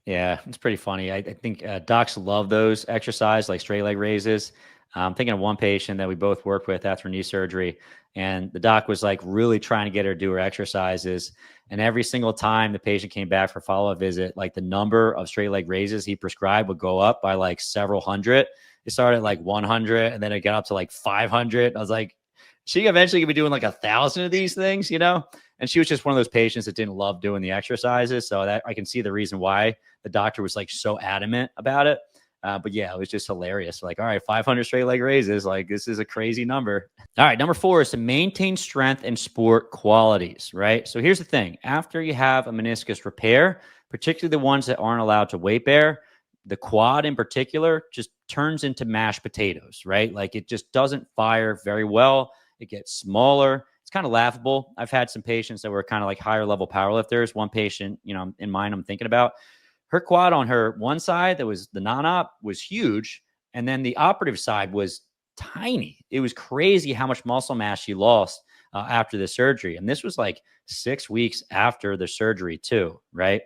Yeah, it's pretty funny. I think docs love those exercise like straight leg raises. I'm thinking of one patient that we both worked with after knee surgery, and the doc was like really trying to get her to do her exercises. And every single time the patient came back for follow-up visit, like the number of straight leg raises he prescribed would go up by like several hundred. It started at like 100 and then it got up to like 500. I was like, she eventually could be doing like 1,000 of these things, And she was just one of those patients that didn't love doing the exercises. So that I can see the reason why the doctor was like so adamant about it. But yeah, it was just hilarious. Like, all right, 500 straight leg raises. Like, this is a crazy number. All right, number 4 is to maintain strength and sport qualities, right? So here's the thing. After you have a meniscus repair, particularly the ones that aren't allowed to weight bear, the quad in particular just turns into mashed potatoes, right? Like it just doesn't fire very well. It gets smaller. It's kind of laughable. I've had some patients that were kind of like higher level powerlifters. One patient, in mind I'm thinking about, her quad on her one side that was the non-op was huge. And then the operative side was tiny. It was crazy how much muscle mass she lost after the surgery. And this was like 6 weeks after the surgery too, right?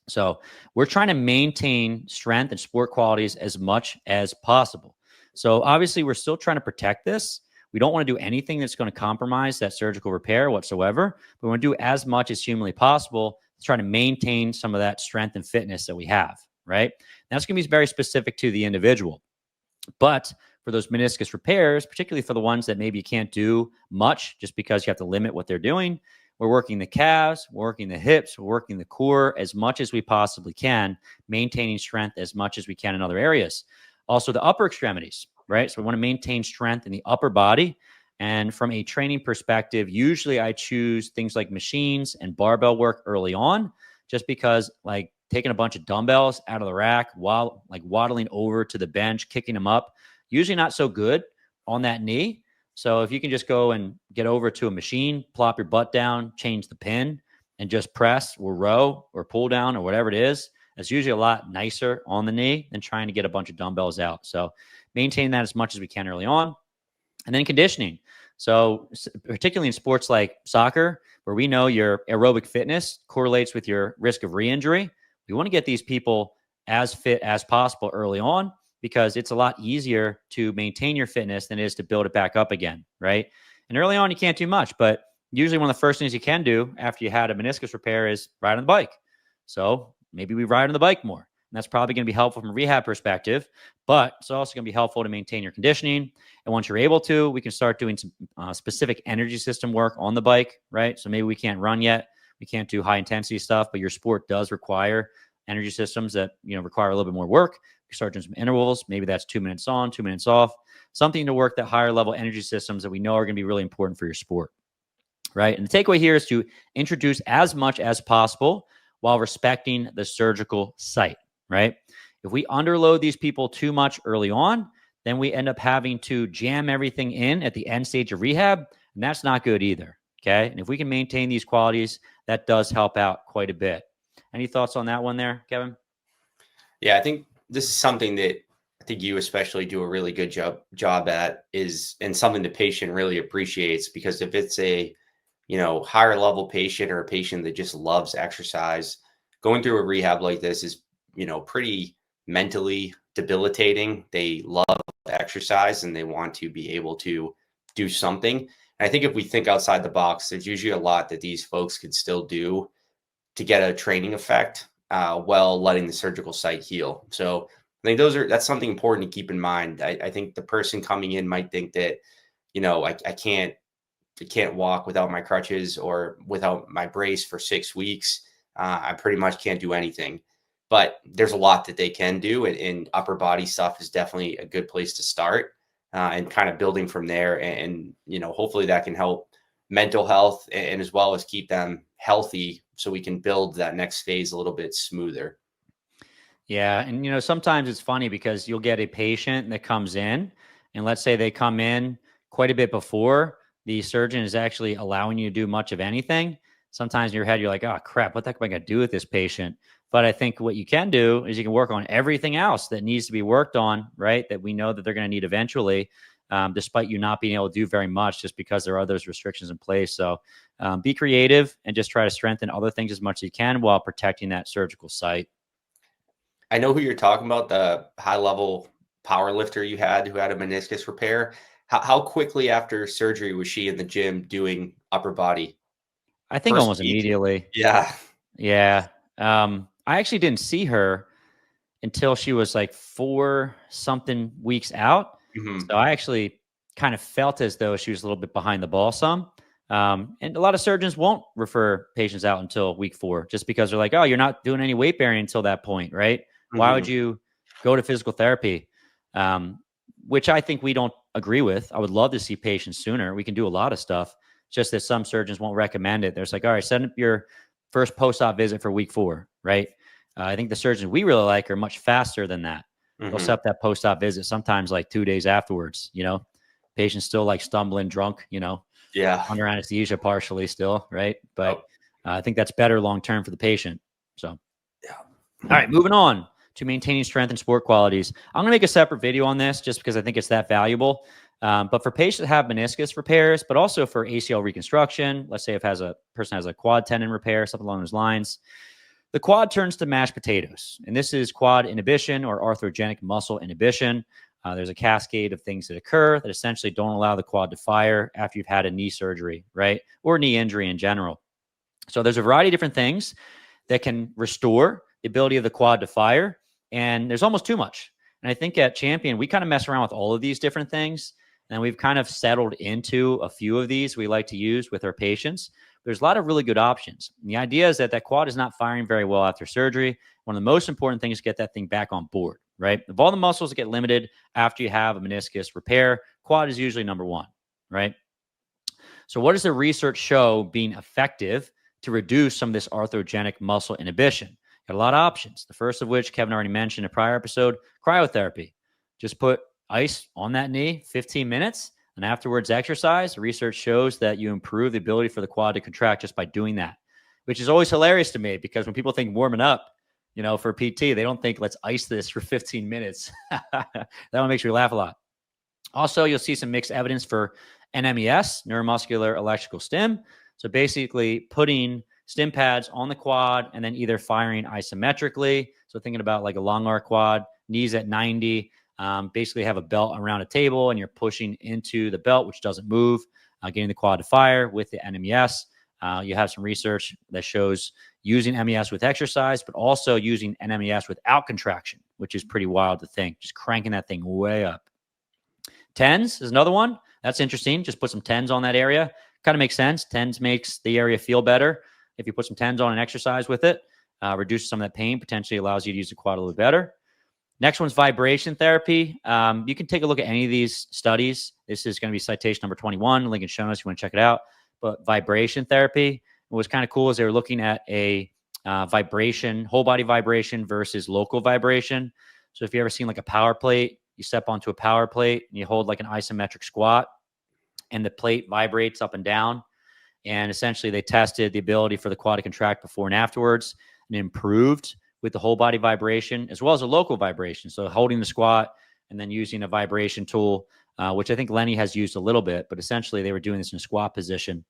So we're trying to maintain strength and sport qualities as much as possible. So obviously we're still trying to protect this. We don't want to do anything that's going to compromise that surgical repair whatsoever. But we want to do as much as humanly possible to try to maintain some of that strength and fitness that we have, right? That's going to be very specific to the individual. But for those meniscus repairs, particularly for the ones that maybe you can't do much just because you have to limit what they're doing, we're working the calves, we're working the hips, we're working the core as much as we possibly can, maintaining strength as much as we can in other areas. Also, the upper extremities, right? So we want to maintain strength in the upper body. And from a training perspective, usually I choose things like machines and barbell work early on, just because like taking a bunch of dumbbells out of the rack while like waddling over to the bench, kicking them up, usually not so good on that knee. So if you can just go and get over to a machine, plop your butt down, change the pin, and just press or row or pull down or whatever it is, it's usually a lot nicer on the knee than trying to get a bunch of dumbbells out. So maintain that as much as we can early on. And then conditioning. So particularly in sports like soccer, where we know your aerobic fitness correlates with your risk of re-injury, we want to get these people as fit as possible early on, because it's a lot easier to maintain your fitness than it is to build it back up again, right? And early on, you can't do much, but usually one of the first things you can do after you had a meniscus repair is ride on the bike. So maybe we ride on the bike more. And that's probably going to be helpful from a rehab perspective, but it's also going to be helpful to maintain your conditioning. And once you're able to, we can start doing some specific energy system work on the bike, right? So maybe we can't run yet. We can't do high intensity stuff, but your sport does require energy systems that, require a little bit more work. surgeons some intervals. Maybe that's 2 minutes on, 2 minutes off, something to work that higher level energy systems that we know are going to be really important for your sport, right? And the takeaway here is to introduce as much as possible while respecting the surgical site, right? If we underload these people too much early on, then we end up having to jam everything in at the end stage of rehab, and that's not good either, okay? And if we can maintain these qualities, that does help out quite a bit. Any thoughts on that one there, Kevin? Yeah, I think this is something that I think you especially do a really good job at, is, and something the patient really appreciates, because if it's a, higher level patient or a patient that just loves exercise, going through a rehab like this is, pretty mentally debilitating. They love exercise and they want to be able to do something. And I think if we think outside the box, there's usually a lot that these folks could still do to get a training effect while letting the surgical site heal. So I think that's something important to keep in mind. I think the person coming in might think that, I can't walk without my crutches or without my brace for 6 weeks. I pretty much can't do anything. But there's a lot that they can do, and upper body stuff is definitely a good place to start, and kind of building from there. And hopefully that can help mental health, and as well as keep them healthy, so we can build that next phase a little bit smoother. Yeah. And, sometimes it's funny because you'll get a patient that comes in, and let's say they come in quite a bit before the surgeon is actually allowing you to do much of anything. Sometimes in your head, you're like, oh, crap, what the heck am I going to do with this patient? But I think what you can do is you can work on everything else that needs to be worked on, right? That we know that they're going to need eventually, despite you not being able to do very much just because there are those restrictions in place. So be creative and just try to strengthen other things as much as you can while protecting that surgical site. I know who you're talking about, the high level power lifter you had who had a meniscus repair. How quickly after surgery was she in the gym doing upper body? I think First almost week? immediately. Yeah. Yeah. I actually didn't see her until she was like 4 something weeks out. Mhm. So I actually kind of felt as though she was a little bit behind the ball some. And a lot of surgeons won't refer patients out until week 4 just because they're like, oh, you're not doing any weight bearing until that point, right? Why would Mhm. you go to physical therapy? Which I think we don't agree with. I would love to see patients sooner. We can do a lot of stuff. It's just that some surgeons won't recommend it. They're just like, all right, send up your first post-op visit for week 4, right? I think the surgeons we really like are much faster than that. They'll set Mhm. up that post-op visit sometimes like 2 days afterwards, patients still like stumbling drunk, Yeah. under anesthesia partially still, right? But Oh, I think that's better long-term for the patient. So, all yeah. right, moving on to maintaining strength and sport qualities. I'm going to make a separate video on this just because I think it's that valuable. But for patients that have meniscus repairs, but also for ACL reconstruction, let's say if a person has a quad tendon repair, something along those lines, the quad turns to mashed potatoes. And this is quad inhibition or arthrogenic muscle inhibition. There's a cascade of things that occur that essentially don't allow the quad to fire after you've had a knee surgery, right? Or knee injury in general. So there's a variety of different things that can restore the ability of the quad to fire. And there's almost too much. And I think at Champion, we kind of mess around with all of these different things. And we've kind of settled into a few of these we like to use with our patients. There's a lot of really good options. And the idea is that quad is not firing very well after surgery. One of the most important things is get that thing back on board, right? If all the muscles get limited after you have a meniscus repair, quad is usually number 1, right? So what does the research show being effective to reduce some of this arthrogenic muscle inhibition? Got a lot of options. The first of which Kevin already mentioned in a prior episode, cryotherapy. Just put ice on that knee, 15 minutes, and afterwards exercise. Research shows that you improve the ability for the quad to contract just by doing that, which is always hilarious to me because when people think warming up, for PT, they don't think let's ice this for 15 minutes. That one makes me laugh a lot. Also, you'll see some mixed evidence for NMES, neuromuscular electrical stim. So basically putting stim pads on the quad and then either firing isometrically. So thinking about like a long arc quad, knees at 90, basically have a belt around a table and you're pushing into the belt, which doesn't move, getting the quad to fire with the NMES. You have some research that shows using MES with exercise, but also using NMES without contraction, which is pretty wild to think, just cranking that thing way up. TENS is another one. That's interesting. Just put some TENS on that area. Kind of makes sense. TENS makes the area feel better. If you put some TENS on and exercise with it, reduces some of that pain, potentially allows you to use the quad a little better. Next one's vibration therapy. You can take a look at any of these studies. This is going to be citation number 21. Link in show notes if you want to check it out. But vibration therapy, what was kind of cool is they were looking at a vibration, whole body vibration versus local vibration. So if you ever seen like a power plate, you step onto a power plate and you hold like an isometric squat and the plate vibrates up and down. And essentially they tested the ability for the quad to contract before and afterwards and improved with the whole body vibration as well as a local vibration. So holding the squat and then using a vibration tool, which I think Lenny has used a little bit, but essentially they were doing this in a squat position,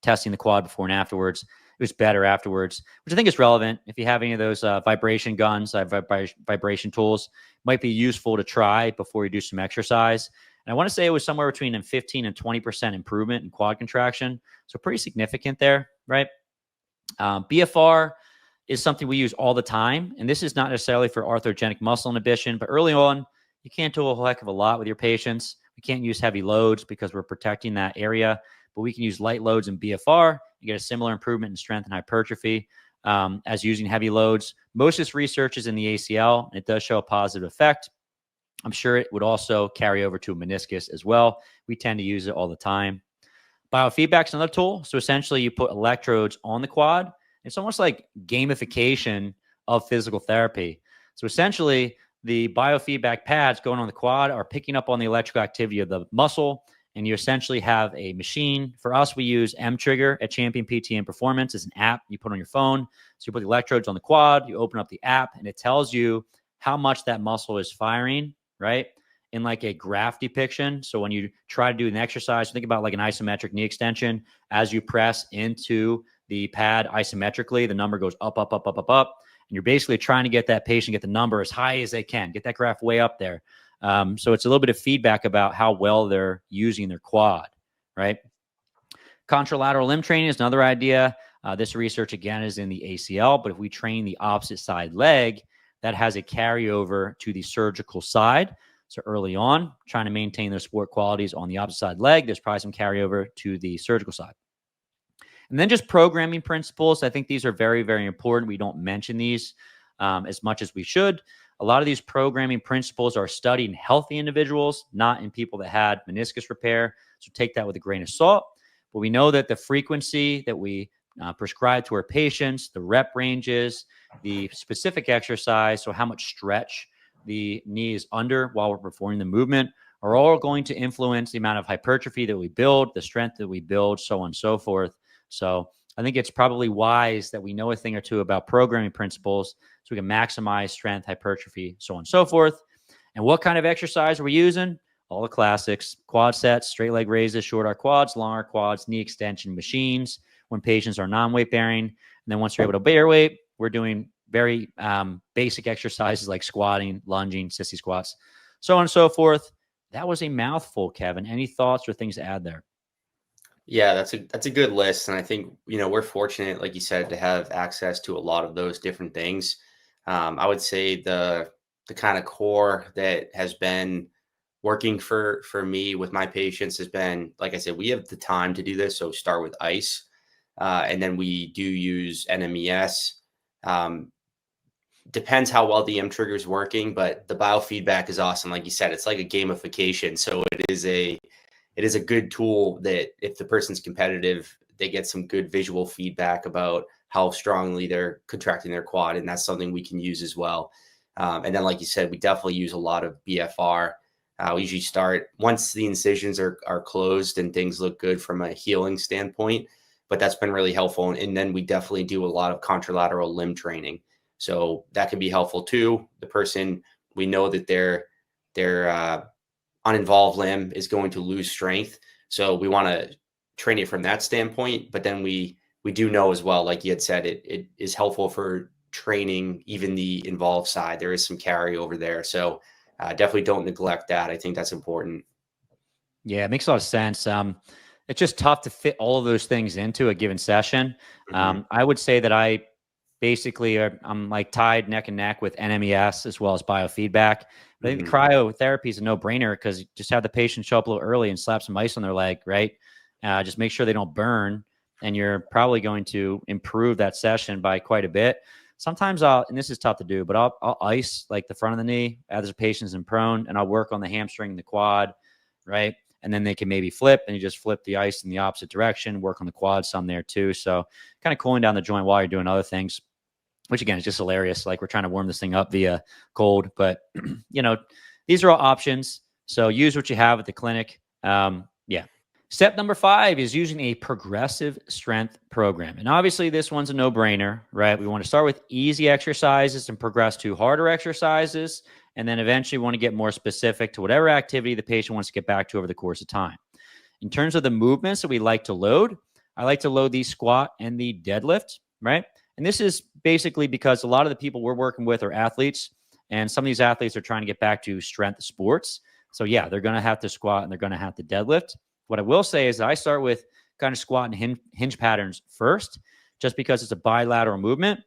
testing the quad before and afterwards. It was better afterwards, which I think is relevant. If you have any of those vibration guns, vibration tools, might be useful to try before you do some exercise. And I want to say it was somewhere between a 15 and 20% improvement in quad contraction. So pretty significant there, right? BFR is something we use all the time. And this is not necessarily for arthrogenic muscle inhibition, but early on, you can't do a whole heck of a lot with your patients. We can't use heavy loads because we're protecting that area, but we can use light loads in BFR. You get a similar improvement in strength and hypertrophy as using heavy loads. Most of this research is in the ACL, and it does show a positive effect. I'm sure it would also carry over to a meniscus as well. We tend to use it all the time. Biofeedback is another tool. So essentially you put electrodes on the quad. It's almost like gamification of physical therapy. So essentially the biofeedback pads going on the quad are picking up on the electrical activity of the muscle, and you essentially have a machine. For us, we use M-Trigger at Champion PT and Performance. It's an app you put on your phone. So you put the electrodes on the quad, you open up the app, and it tells you how much that muscle is firing, right? In like a graph depiction. So when you try to do an exercise, think about like an isometric knee extension. As you press into the pad isometrically, the number goes up, up, up, up, up, up. And you're basically trying to get that patient, get the number as high as they can, get that graph way up there. So it's a little bit of feedback about how well they're using their quad, right? Contralateral limb training is another idea. This research, again, is in the ACL, but if we train the opposite side leg, that has a carryover to the surgical side. So early on, trying to maintain those sport qualities on the opposite side leg, there's probably some carryover to the surgical side. And then just programming principles. I think these are very, very important. We don't mention these as much as we should. A lot of these programming principles are studied in healthy individuals, not in people that had meniscus repair. So take that with a grain of salt. But we know that the frequency that we prescribe to our patients, the rep ranges, the specific exercise, so how much stretch the knee is under while we're performing the movement, are all going to influence the amount of hypertrophy that we build, the strength that we build, so on and so forth. So I think it's probably wise that we know a thing or two about programming principles so we can maximize strength, hypertrophy, so on and so forth. And what kind of exercise are we using? All the classics: quad sets, straight leg raises, short arc quads, long arc quads, knee extension machines when patients are non-weight bearing. And then once they're able to bear weight, we're doing very basic exercises like squatting, lunging, sissy squats, so on and so forth. That was a mouthful, Kevin. Any thoughts or things to add there? Yeah, that's a good list. And I think, we're fortunate, like you said, to have access to a lot of those different things. I would say the kind of core that has been working for me with my patients has been, like I said, we have the time to do this. So start with ice. And then we do use NMES. Depends how well the M trigger is working, but the biofeedback is awesome. Like you said, it's like a gamification. So it is a good tool that if the person's competitive, they get some good visual feedback about how strongly they're contracting their quad. And that's something we can use as well. And then, like you said, we definitely use a lot of BFR. We usually start once the incisions are closed and things look good from a healing standpoint, but that's been really helpful. And then we definitely do a lot of contralateral limb training. So that can be helpful too. The person, we know that their uninvolved limb is going to lose strength. So we want to train it from that standpoint. But then we do know as well, like you had said, it is helpful for training even the involved side. There is some carryover there. So definitely don't neglect that. I think that's important. Yeah, it makes a lot of sense. It's just tough to fit all of those things into a given session. I would say that I'm like tied neck and neck with NMES as well as biofeedback. But I think the cryotherapy is a no-brainer because you just have the patient show up a little early and slap some ice on their leg, right? Just make sure they don't burn, and you're probably going to improve that session by quite a bit. sometimes and this is tough to do, but I'll ice like the front of the knee as the patient's in prone, and I'll work on the hamstring, the quad, right? And then they can maybe flip, and you just flip the ice in the opposite direction, work on the quad some there too. So kind of cooling down the joint while you're doing other things, which again is just hilarious. Like we're trying to warm this thing up via cold, but these are all options. So use what you have at the clinic. Yeah. Step number 5 is using a progressive strength program. And obviously this one's a no-brainer, right? We want to start with easy exercises and progress to harder exercises. And then eventually we want to get more specific to whatever activity the patient wants to get back to over the course of time. In terms of the movements that we like to load, I like to load the squat and the deadlift, right? And this is basically because a lot of the people we're working with are athletes, and some of these athletes are trying to get back to strength sports. So yeah, they're going to have to squat and they're going to have to deadlift. What I will say is that I start with kind of squat and hinge patterns first, just because it's a bilateral movement.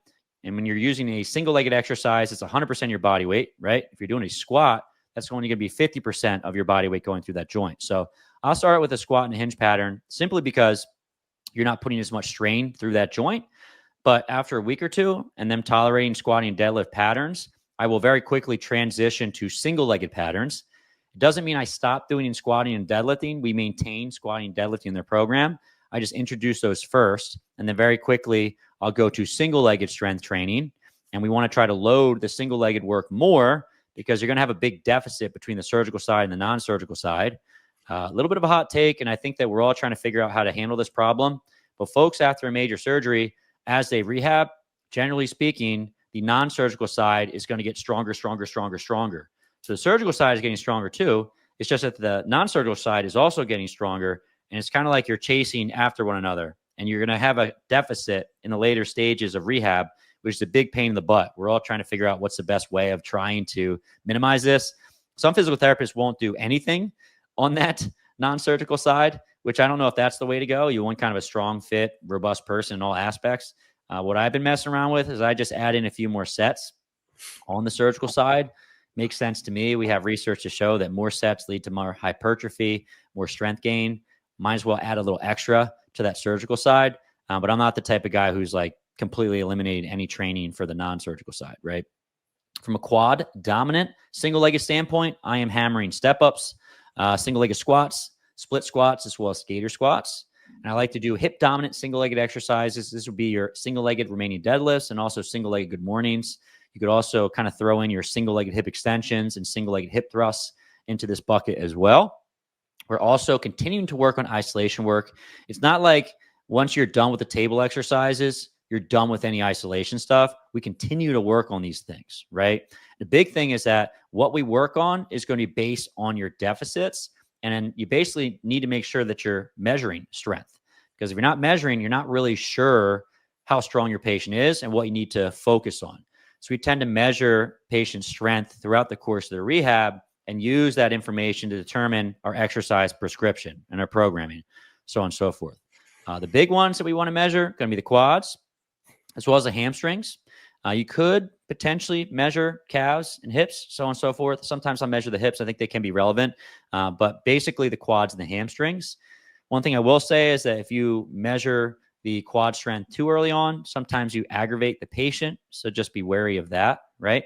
And when you're using a single-legged exercise, it's 100% of your body weight, right? If you're doing a squat, that's only going to be 50% of your body weight going through that joint. So I'll start with a squat and a hinge pattern simply because you're not putting as much strain through that joint. But after a week or two and them tolerating squatting and deadlift patterns, I will very quickly transition to single-legged patterns. It doesn't mean I stop doing squatting and deadlifting. We maintain squatting and deadlifting in their program. I just introduce those first, and then very quickly I'll go to single-legged strength training. And we want to try to load the single-legged work more because you're going to have a big deficit between the surgical side and the non-surgical side. A little bit of a hot take, and I think that we're all trying to figure out how to handle this problem. But folks after a major surgery, as they rehab, generally speaking, the non-surgical side is going to get stronger, stronger, stronger, stronger. So the surgical side is getting stronger too. It's just that the non-surgical side is also getting stronger. And it's kind of like you're chasing after one another. And you're going to have a deficit in the later stages of rehab, which is a big pain in the butt. We're all trying to figure out what's the best way of trying to minimize this. Some physical therapists won't do anything on that non-surgical side, which I don't know if that's the way to go. You want kind of a strong, fit, robust person in all aspects. What I've been messing around with is I just add in a few more sets on the surgical side. Makes sense to me. We have research to show that more sets lead to more hypertrophy, more strength gain. Might as well add a little extra to that surgical side. But I'm not the type of guy who's like completely eliminating any training for the non-surgical side, right? From a quad dominant single-legged standpoint, I am hammering step-ups, single-legged squats, split squats, as well as skater squats. And I like to do hip dominant single-legged exercises. This would be your single-legged remaining deadlifts and also single-legged good mornings. You could also kind of throw in your single-legged hip extensions and single-legged hip thrusts into this bucket as well. We're also continuing to work on isolation work. It's not like once you're done with the table exercises, you're done with any isolation stuff. We continue to work on these things, right? The big thing is that what we work on is going to be based on your deficits. And then you basically need to make sure that you're measuring strength. Because if you're not measuring, you're not really sure how strong your patient is and what you need to focus on. So we tend to measure patient strength throughout the course of their rehab and use that information to determine our exercise prescription and our programming, so on and so forth. The big ones that we want to measure are going to be the quads, as well as the hamstrings. You could potentially measure calves and hips, so on and so forth. Sometimes I'll measure the hips. I think they can be relevant. But basically the quads and the hamstrings. One thing I will say is that if you measure the quad strength too early on, sometimes you aggravate the patient. So just be wary of that, right?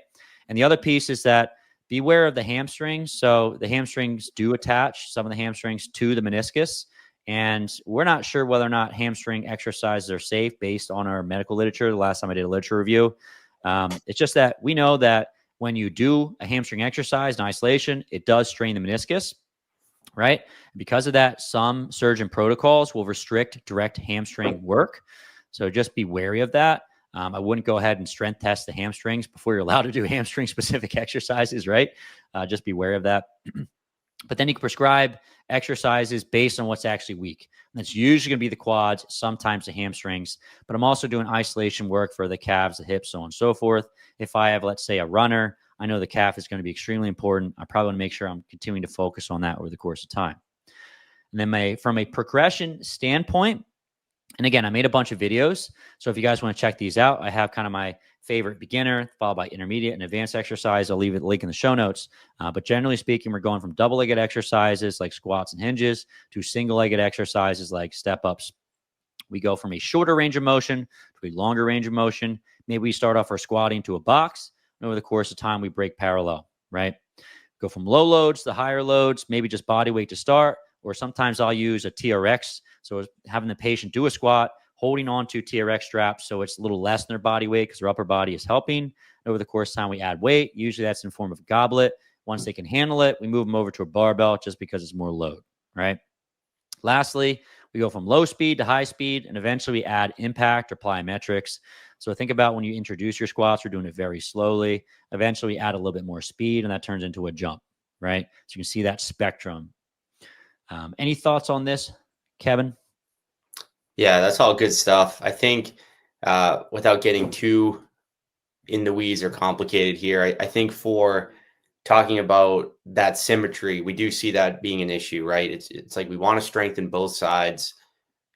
And the other piece is that beware of the hamstrings. So the hamstrings do attach some of the hamstrings to the meniscus. And we're not sure whether or not hamstring exercises are safe based on our medical literature. The last time I did a literature review, it's just that we know that when you do a hamstring exercise in isolation, it does strain the meniscus, right? Because of that, some surgeon protocols will restrict direct hamstring work. So just be wary of that. I wouldn't go ahead and strength test the hamstrings before you're allowed to do hamstring specific exercises, right? Just be wary of that. But then you can prescribe exercises based on what's actually weak. And that's usually going to be the quads, sometimes the hamstrings. But I'm also doing isolation work for the calves, the hips, so on and so forth. If I have, let's say, a runner, I know the calf is going to be extremely important. I probably want to make sure I'm continuing to focus on that over the course of time. And then from a progression standpoint, and again, I made a bunch of videos. So if you guys want to check these out, I have kind of my favorite beginner, followed by intermediate and advanced exercise. I'll leave a link in the show notes. But generally speaking, we're going from double-legged exercises like squats and hinges to single-legged exercises like step-ups We go from a shorter range of motion to a longer range of motion. Maybe we start off our squatting to a box. And over the course of time, we break parallel, right? Go from low loads to higher loads, maybe just body weight to start, or sometimes I'll use a TRX. So having the patient do a squat, holding on to TRX straps so it's a little less than their body weight because their upper body is helping. Over the course of time, we add weight. Usually that's in form of a goblet. Once they can handle it, we move them over to a barbell just because it's more load, right? Lastly, we go from low speed to high speed, and eventually we add impact or plyometrics. So think about when you introduce your squats, we're doing it very slowly. Eventually we add a little bit more speed, and that turns into a jump, right? So you can see that spectrum. Any thoughts on this, Kevin? Yeah, that's all good stuff. I think without getting too in the weeds or complicated here, I think for talking about that symmetry, we do see that being an issue, right? It's like we want to strengthen both sides,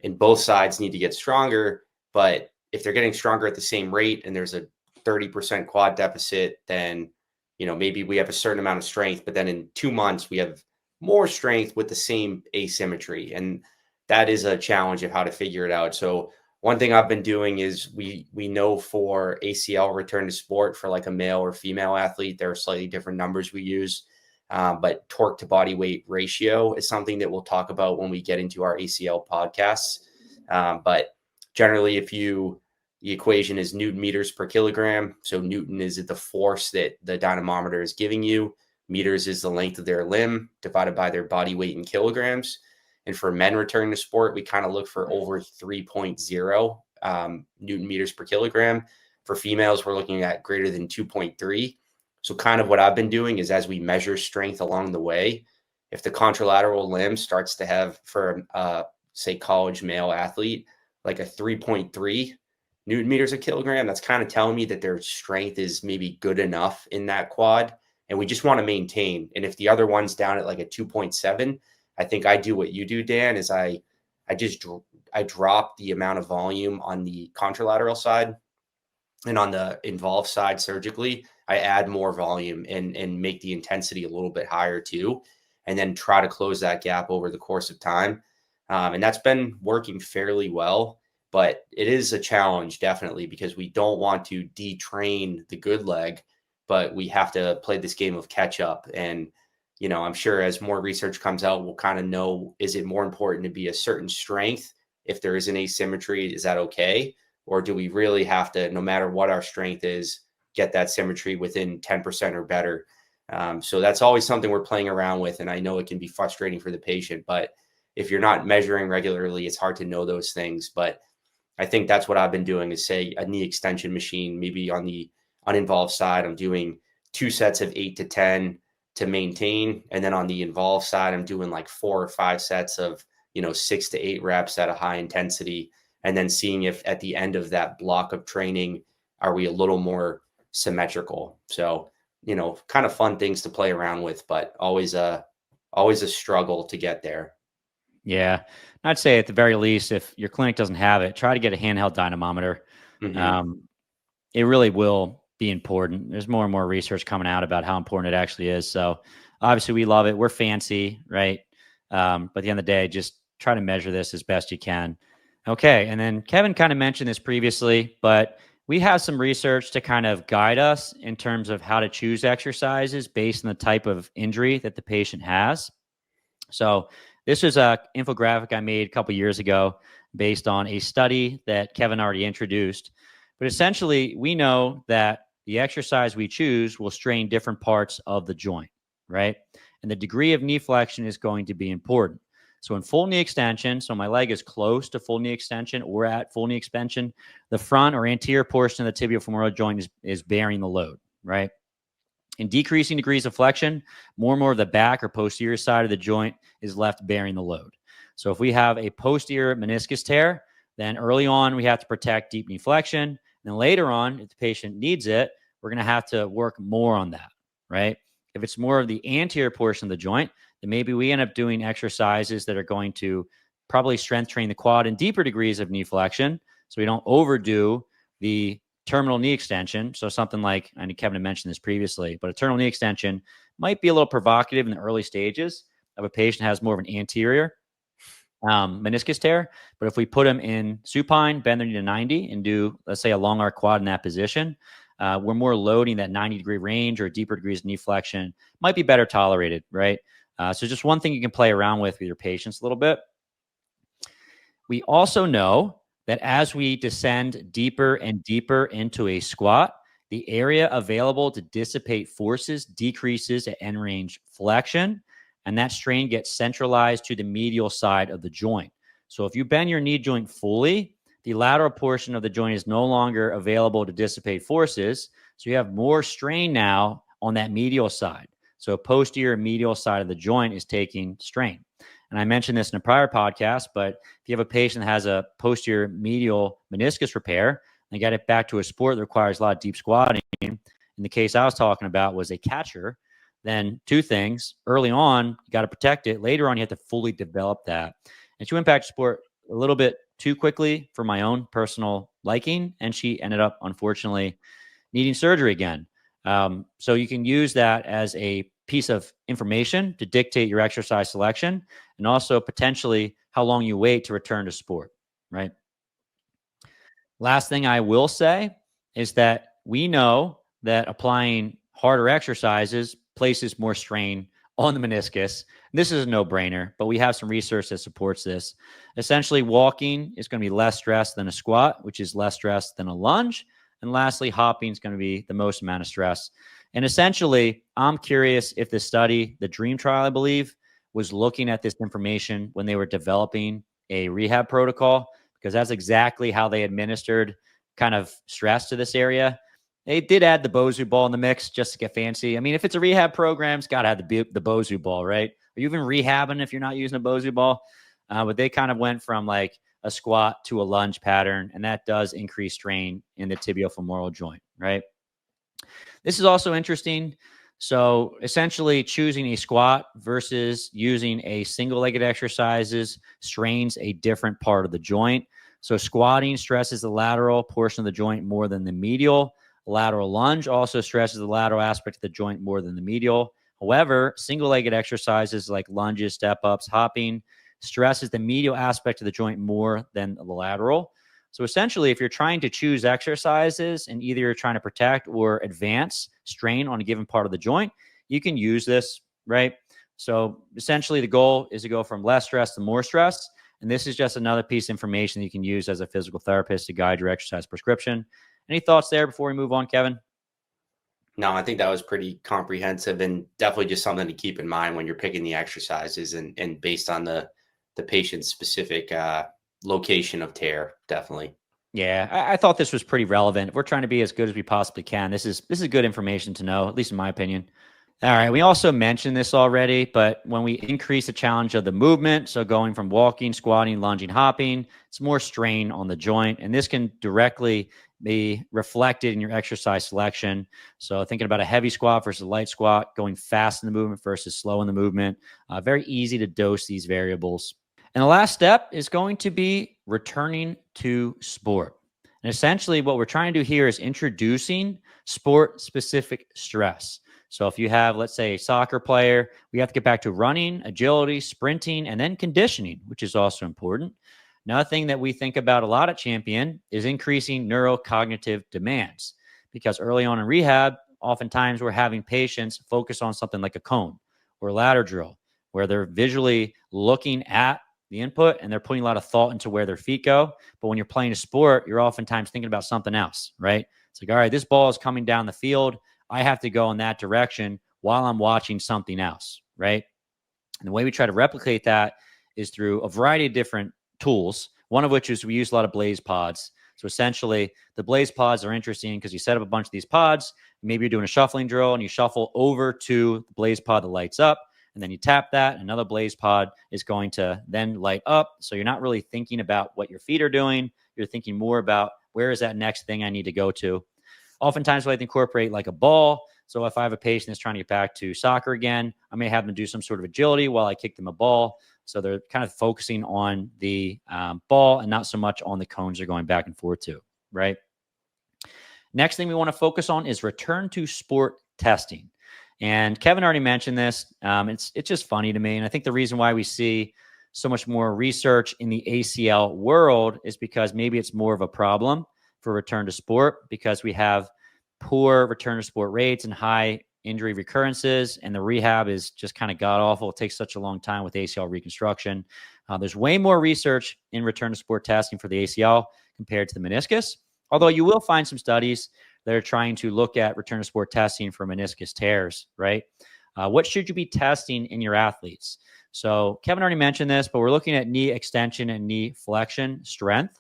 and both sides need to get stronger. But if they're getting stronger at the same rate and there's a 30% quad deficit, then maybe we have a certain amount of strength, but then in 2 months we have more strength with the same asymmetry, and that is a challenge of how to figure it out. So one thing I've been doing is we know for ACL return to sport for like a male or female athlete, there are slightly different numbers we use. But torque to body weight ratio is something that we'll talk about when we get into our ACL podcasts. But generally, the equation is Newton meters per kilogram. So Newton is the force that the dynamometer is giving you. Meters is the length of their limb divided by their body weight in kilograms. And for men returning to sport, we kind of look for over 3.0 Newton meters per kilogram. For females, we're looking at greater than 2.3. So kind of what I've been doing is as we measure strength along the way, if the contralateral limb starts to have, for say college male athlete, like a 3.3 Newton meters a kilogram, that's kind of telling me that their strength is maybe good enough in that quad. And we just want to maintain. And if the other one's down at like a 2.7, I think I do what you do, Dan, is I drop the amount of volume on the contralateral side, and on the involved side surgically, I add more volume and make the intensity a little bit higher too, and then try to close that gap over the course of time. And that's been working fairly well, but it is a challenge definitely because we don't want to detrain the good leg, but we have to play this game of catch up. And I'm sure as more research comes out, we'll kind of know, is it more important to be a certain strength? If there is an asymmetry, is that okay? Or do we really have to, no matter what our strength is, get that symmetry within 10% or better? So that's always something we're playing around with. And I know it can be frustrating for the patient, but if you're not measuring regularly, it's hard to know those things. But I think that's what I've been doing is, say, a knee extension machine, maybe on the uninvolved side, I'm doing 2 sets of 8 to 10 to maintain. And then on the involved side, I'm doing like 4 or 5 sets of, 6 to 8 reps at a high intensity. And then seeing if at the end of that block of training, are we a little more symmetrical? So, kind of fun things to play around with, but always a struggle to get there. Yeah. I'd say at the very least, if your clinic doesn't have it, try to get a handheld dynamometer. Mm-hmm. It really will be important. There's more and more research coming out about how important it actually is. So obviously we love it. We're fancy, right? But at the end of the day, just try to measure this as best you can. Okay. And then Kevin kind of mentioned this previously, but we have some research to kind of guide us in terms of how to choose exercises based on the type of injury that the patient has. So this is an infographic I made a couple years ago based on a study that Kevin already introduced. But essentially, we know that the exercise we choose will strain different parts of the joint, right? And the degree of knee flexion is going to be important. So in full knee extension, so my leg is close to full knee extension or at full knee extension, the front or anterior portion of the tibiofemoral joint is bearing the load, right? In decreasing degrees of flexion, more and more of the back or posterior side of the joint is left bearing the load. So if we have a posterior meniscus tear, then early on we have to protect deep knee flexion. And then later on, if the patient needs it, we're going to have to work more on that, right? If it's more of the anterior portion of the joint, then maybe we end up doing exercises that are going to probably strength train the quad in deeper degrees of knee flexion, so we don't overdo the terminal knee extension. So something like, I know Kevin had mentioned this previously, but a terminal knee extension might be a little provocative in the early stages of a patient who has more of an anterior. meniscus tear. But if we put them in supine, bend their knee to 90 and do, let's say, a long arc quad in that position, we're more loading that 90-degree range or deeper degrees of knee flexion, might be better tolerated, right? So just one thing you can play around with your patients a little bit. We also know that as we descend deeper and deeper into a squat, the area available to dissipate forces decreases at end range flexion, and that strain gets centralized to the medial side of the joint. So if you bend your knee joint fully, the lateral portion of the joint is no longer available to dissipate forces. So you have more strain now on that medial side. So posterior medial side of the joint is taking strain. And I mentioned this in a prior podcast, but if you have a patient that has a posterior medial meniscus repair, and get it back to a sport that requires a lot of deep squatting, in the case I was talking about was a catcher, then two things. Early on, you got to protect it. Later on, you have to fully develop that. And she went back to sport a little bit too quickly for my own personal liking, and she ended up, unfortunately, needing surgery again. So you can use that as a piece of information to dictate your exercise selection and also potentially how long you wait to return to sport, right? Last thing I will say is that we know that applying harder exercises places more strain on the meniscus. This is a no-brainer, but we have some research that supports this. Essentially, walking is going to be less stress than a squat, which is less stress than a lunge. And lastly, hopping is going to be the most amount of stress. And essentially, I'm curious if this study, the DREAM trial, I believe, was looking at this information when they were developing a rehab protocol, because that's exactly how they administered kind of stress to this area. They did add the Bosu ball in the mix just to get fancy. I mean, if it's a rehab program, it's got to have the Bosu ball, right? Are you even rehabbing if you're not using a Bosu ball? But they kind of went from like a squat to a lunge pattern, and that does increase strain in the tibiofemoral joint, right? This is also interesting. So essentially choosing a squat versus using a single-legged exercises strains a different part of the joint. So squatting stresses the lateral portion of the joint more than the medial. Lateral lunge also stresses the lateral aspect of the joint more than the medial. However, single-legged exercises like lunges, step-ups, hopping stresses the medial aspect of the joint more than the lateral. So essentially, if you're trying to choose exercises and either you're trying to protect or advance strain on a given part of the joint, you can use this, right? So essentially, the goal is to go from less stress to more stress. And this is just another piece of information that you can use as a physical therapist to guide your exercise prescription. Any thoughts there before we move on, Kevin? No, I think that was pretty comprehensive and definitely just something to keep in mind when you're picking the exercises and based on the patient's specific location of tear, definitely. Yeah, I thought this was pretty relevant. If we're trying to be as good as we possibly can, this is good information to know, at least in my opinion. All right, we also mentioned this already, but when we increase the challenge of the movement, so going from walking, squatting, lunging, hopping, it's more strain on the joint, and this can directly be reflected in your exercise selection. So thinking about a heavy squat versus a light squat, going fast in the movement versus slow in the movement, very easy to dose these variables. And the last step is going to be returning to sport. And essentially what we're trying to do here is introducing sport-specific stress. So if you have, let's say, a soccer player, we have to get back to running, agility, sprinting, and then conditioning, which is also important. Another thing that we think about a lot at Champion is increasing neurocognitive demands, because early on in rehab, oftentimes we're having patients focus on something like a cone or a ladder drill, where they're visually looking at the input and they're putting a lot of thought into where their feet go. But when you're playing a sport, you're oftentimes thinking about something else, right? It's like, all right, this ball is coming down the field. I have to go in that direction while I'm watching something else, right? And the way we try to replicate that is through a variety of different tools, one of which is we use a lot of blaze pods. So essentially, the blaze pods are interesting because you set up a bunch of these pods. Maybe you're doing a shuffling drill and you shuffle over to the blaze pod that lights up, and then you tap that. Another blaze pod is going to then light up. So you're not really thinking about what your feet are doing. You're thinking more about where is that next thing I need to go to. Oftentimes, we like to incorporate like a ball. So if I have a patient that's trying to get back to soccer again, I may have them do some sort of agility while I kick them a ball. So they're kind of focusing on the ball and not so much on the cones they're going back and forth to, right? Next thing we want to focus on is return to sport testing. And Kevin already mentioned this. It's just funny to me. And I think the reason why we see so much more research in the ACL world is because maybe it's more of a problem for return to sport because we have poor return to sport rates and high injury recurrences, and the rehab is just kind of god awful. It takes such a long time with ACL reconstruction. There's way more research in return to sport testing for the ACL compared to the meniscus, although you will find some studies that are trying to look at return to sport testing for meniscus tears, right? What should you be testing in your athletes? So Kevin already mentioned this, but we're looking at knee extension and knee flexion strength.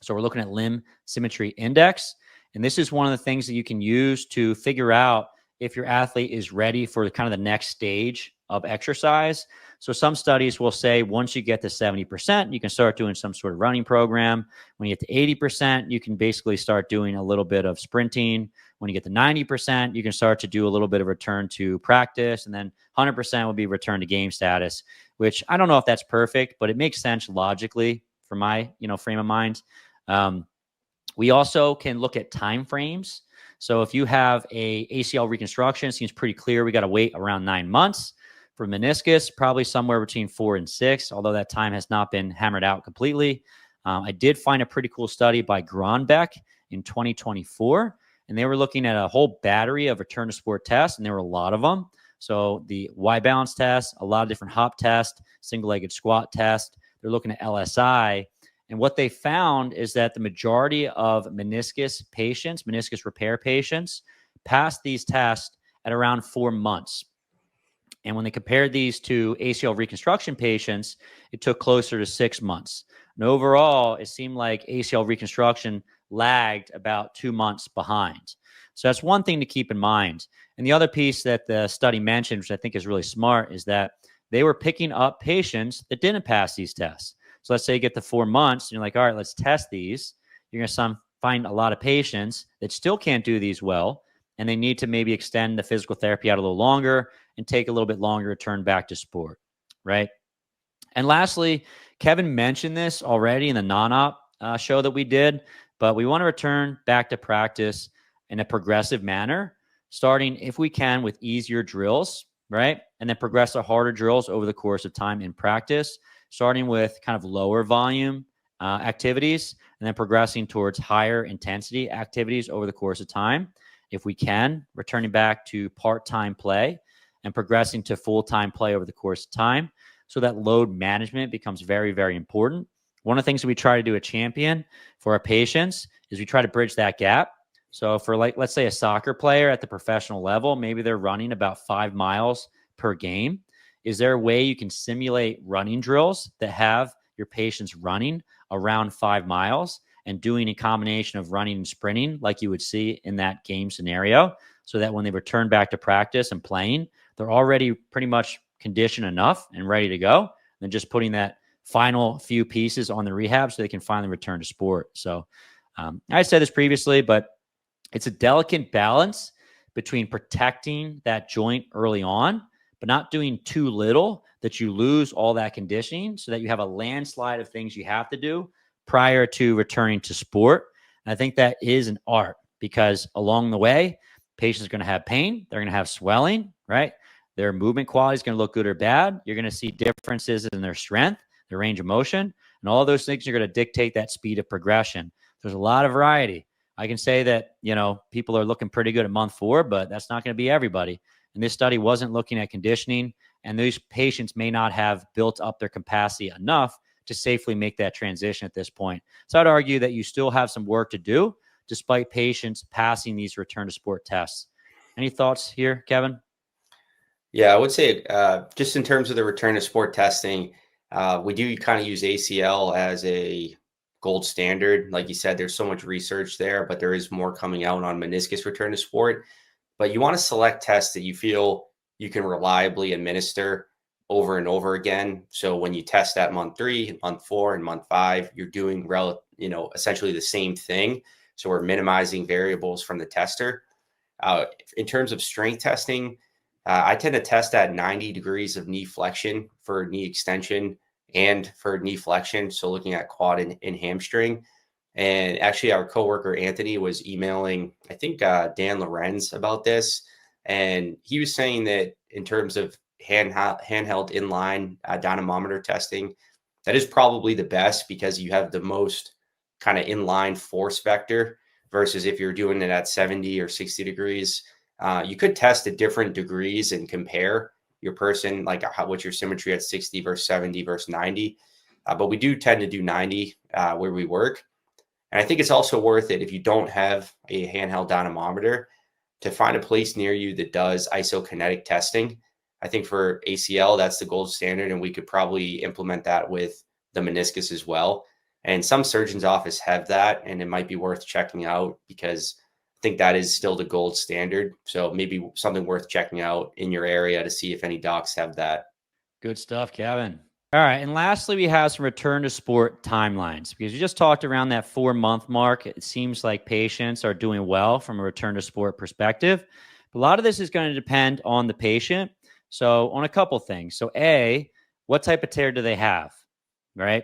So we're looking at limb symmetry index. And this is one of the things that you can use to figure out if your athlete is ready for kind of the next stage of exercise. So some studies will say once you get to 70%, you can start doing some sort of running program. When you get to 80%, you can basically start doing a little bit of sprinting. When you get to 90%, you can start to do a little bit of return to practice. And then 100% will be return to game status, which I don't know if that's perfect, but it makes sense logically for my, frame of mind. We also can look at time frames. So if you have a ACL reconstruction, it seems pretty clear. We got to wait around 9 months. For meniscus, probably somewhere between 4 and 6, although that time has not been hammered out completely. I did find a pretty cool study by Gronbeck in 2024, and they were looking at a whole battery of return to sport tests, and there were a lot of them. So the Y balance test, a lot of different hop tests, single-legged squat test. They're looking at LSI. And what they found is that the majority of meniscus patients, meniscus repair patients, passed these tests at around 4 months. And when they compared these to ACL reconstruction patients, it took closer to 6 months. And overall, it seemed like ACL reconstruction lagged about 2 months behind. So that's one thing to keep in mind. And the other piece that the study mentioned, which I think is really smart, is that they were picking up patients that didn't pass these tests. So let's say you get to 4 months, and you're like, all right, let's test these. You're going to find a lot of patients that still can't do these well, and they need to maybe extend the physical therapy out a little longer and take a little bit longer to turn back to sport, right? And lastly, Kevin mentioned this already in the non-op show that we did, but we want to return back to practice in a progressive manner, starting, if we can, with easier drills, right? And then progress to harder drills over the course of time in practice, starting with kind of lower volume activities, and then progressing towards higher intensity activities over the course of time. If we can, returning back to part-time play and progressing to full-time play over the course of time, so that load management becomes very, very important. One of the things that we try to do at Champion for our patients is we try to bridge that gap. So for, like, let's say a soccer player at the professional level, maybe they're running about 5 miles per game. Is there a way you can simulate running drills that have your patients running around 5 miles and doing a combination of running and sprinting like you would see in that game scenario, so that when they return back to practice and playing, they're already pretty much conditioned enough and ready to go, and then just putting that final few pieces on the rehab so they can finally return to sport. So I said this previously, but it's a delicate balance between protecting that joint early on, but not doing too little that you lose all that conditioning, so that you have a landslide of things you have to do prior to returning to sport. And I think that is an art, because along the way, patients are going to have pain. They're going to have swelling, right? Their movement quality is going to look good or bad. You're going to see differences in their strength, their range of motion, and all those things are going to dictate that speed of progression. There's a lot of variety. I can say that, people are looking pretty good at month 4, but that's not going to be everybody. And this study wasn't looking at conditioning, and these patients may not have built up their capacity enough to safely make that transition at this point. So I'd argue that you still have some work to do despite patients passing these return to sport tests. Any thoughts here, Kevin? Yeah, I would say just in terms of the return to sport testing, we do kind of use ACL as a gold standard. Like you said, there's so much research there, but there is more coming out on meniscus return to sport. But you want to select tests that you feel you can reliably administer over and over again. So when you test at month 3, month 4, and month 5, you're doing essentially the same thing. So we're minimizing variables from the tester. In terms of strength testing, I tend to test at 90 degrees of knee flexion for knee extension and for knee flexion. So looking at quad and hamstring. And actually, our coworker Anthony was emailing, I think, Dan Lorenz about this. And he was saying that in terms of handheld inline dynamometer testing. That is probably the best because you have the most kind of inline force vector versus if you're doing it at 70 or 60 degrees. You could test at different degrees and compare your person, like what's your symmetry at 60 versus 70 versus 90. But we do tend to do 90 where we work. And I think it's also worth it if you don't have a handheld dynamometer to find a place near you that does isokinetic testing. I think for ACL, that's the gold standard, and we could probably implement that with the meniscus as well. And some surgeons' office have that, and it might be worth checking out because I think that is still the gold standard. So maybe something worth checking out in your area to see if any docs have that. Good stuff, Kevin. All right. And lastly, we have some return to sport timelines because you just talked around that 4-month mark. It seems like patients are doing well from a return to sport perspective. But a lot of this is going to depend on the patient. So on a couple things. So A, what type of tear do they have? Right.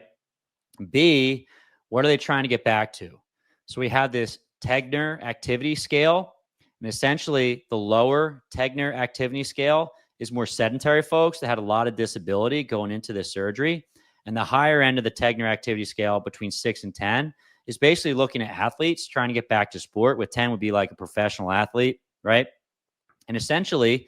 B, what are they trying to get back to? So we have this Tegner activity scale. And essentially the lower Tegner activity scale is more sedentary folks that had a lot of disability going into this surgery. And the higher end of the Tegner activity scale between 6 and 10 is basically looking at athletes trying to get back to sport, with 10 would be like a professional athlete, right? And essentially,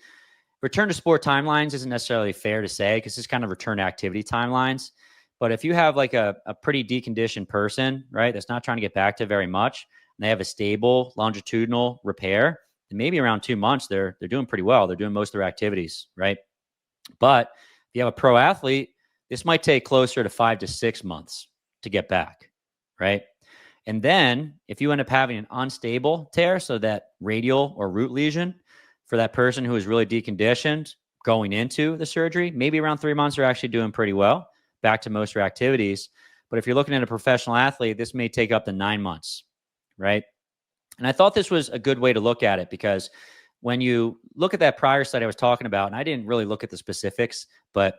return to sport timelines isn't necessarily fair to say because it's kind of return to activity timelines. But if you have like a pretty deconditioned person, right, that's not trying to get back to very much, and they have a stable longitudinal repair, maybe around 2 months, they're doing pretty well. They're doing most of their activities, right? But if you have a pro athlete, this might take closer to 5 to 6 months to get back, right? And then if you end up having an unstable tear, so that radial or root lesion for that person who is really deconditioned going into the surgery, maybe around 3 months, they're actually doing pretty well, back to most of their activities. But if you're looking at a professional athlete, this may take up to 9 months, right? And I thought this was a good way to look at it because when you look at that prior study I was talking about, and I didn't really look at the specifics, but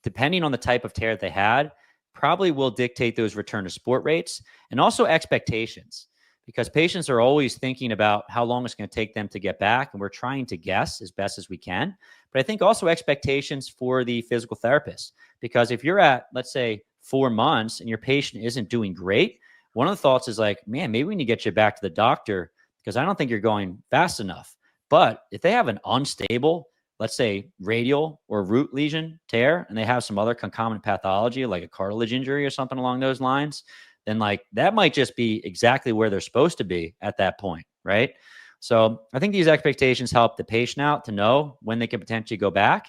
depending on the type of tear that they had, probably will dictate those return to sport rates and also expectations, because patients are always thinking about how long it's going to take them to get back. And we're trying to guess as best as we can. But I think also expectations for the physical therapist, because if you're at, let's say, 4 months and your patient isn't doing great, one of the thoughts is like, man, maybe we need to get you back to the doctor because I don't think you're going fast enough. But if they have an unstable, let's say radial or root lesion tear, and they have some other concomitant pathology like a cartilage injury or something along those lines, then like that might just be exactly where they're supposed to be at that point, right? So I think these expectations help the patient out to know when they can potentially go back.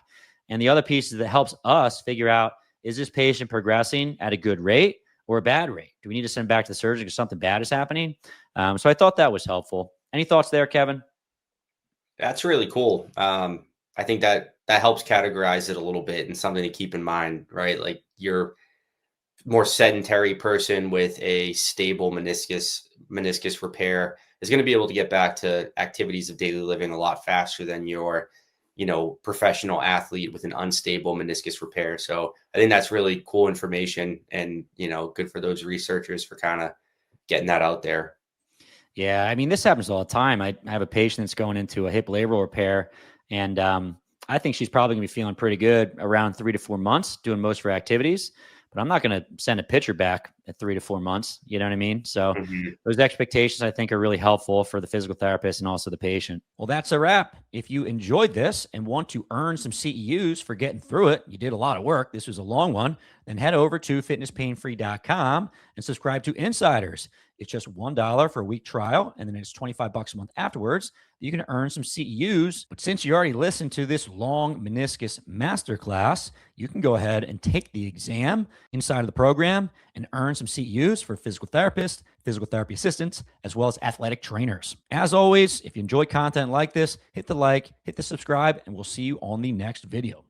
And the other piece is that helps us figure out, is this patient progressing at a good rate or a bad rate? Do we need to send back to the surgeon because something bad is happening? So I thought that was helpful. Any thoughts there, Kevin? That's really cool. I think that helps categorize it a little bit and something to keep in mind, right? Like you're more sedentary person with a stable meniscus repair is going to be able to get back to activities of daily living a lot faster than your, professional athlete with an unstable meniscus repair. So I think that's really cool information and, good for those researchers for kind of getting that out there. Yeah. I mean, this happens all the time. I have a patient that's going into a hip labral repair, and I think she's probably gonna be feeling pretty good around 3 to 4 months doing most of her activities. But I'm not going to send a picture back at 3 to 4 months. You know what I mean? So those expectations, I think, are really helpful for the physical therapist and also the patient. Well, that's a wrap. If you enjoyed this and want to earn some CEUs for getting through it, you did a lot of work. This was a long one. Then head over to fitnesspainfree.com and subscribe to Insiders. It's just $1 for a week trial, and then it's $25 a month afterwards. You can earn some CEUs. But since you already listened to this long meniscus masterclass, you can go ahead and take the exam inside of the program and earn some CEUs for physical therapists, physical therapy assistants, as well as athletic trainers. As always, if you enjoy content like this, hit the like, hit the subscribe, and we'll see you on the next video.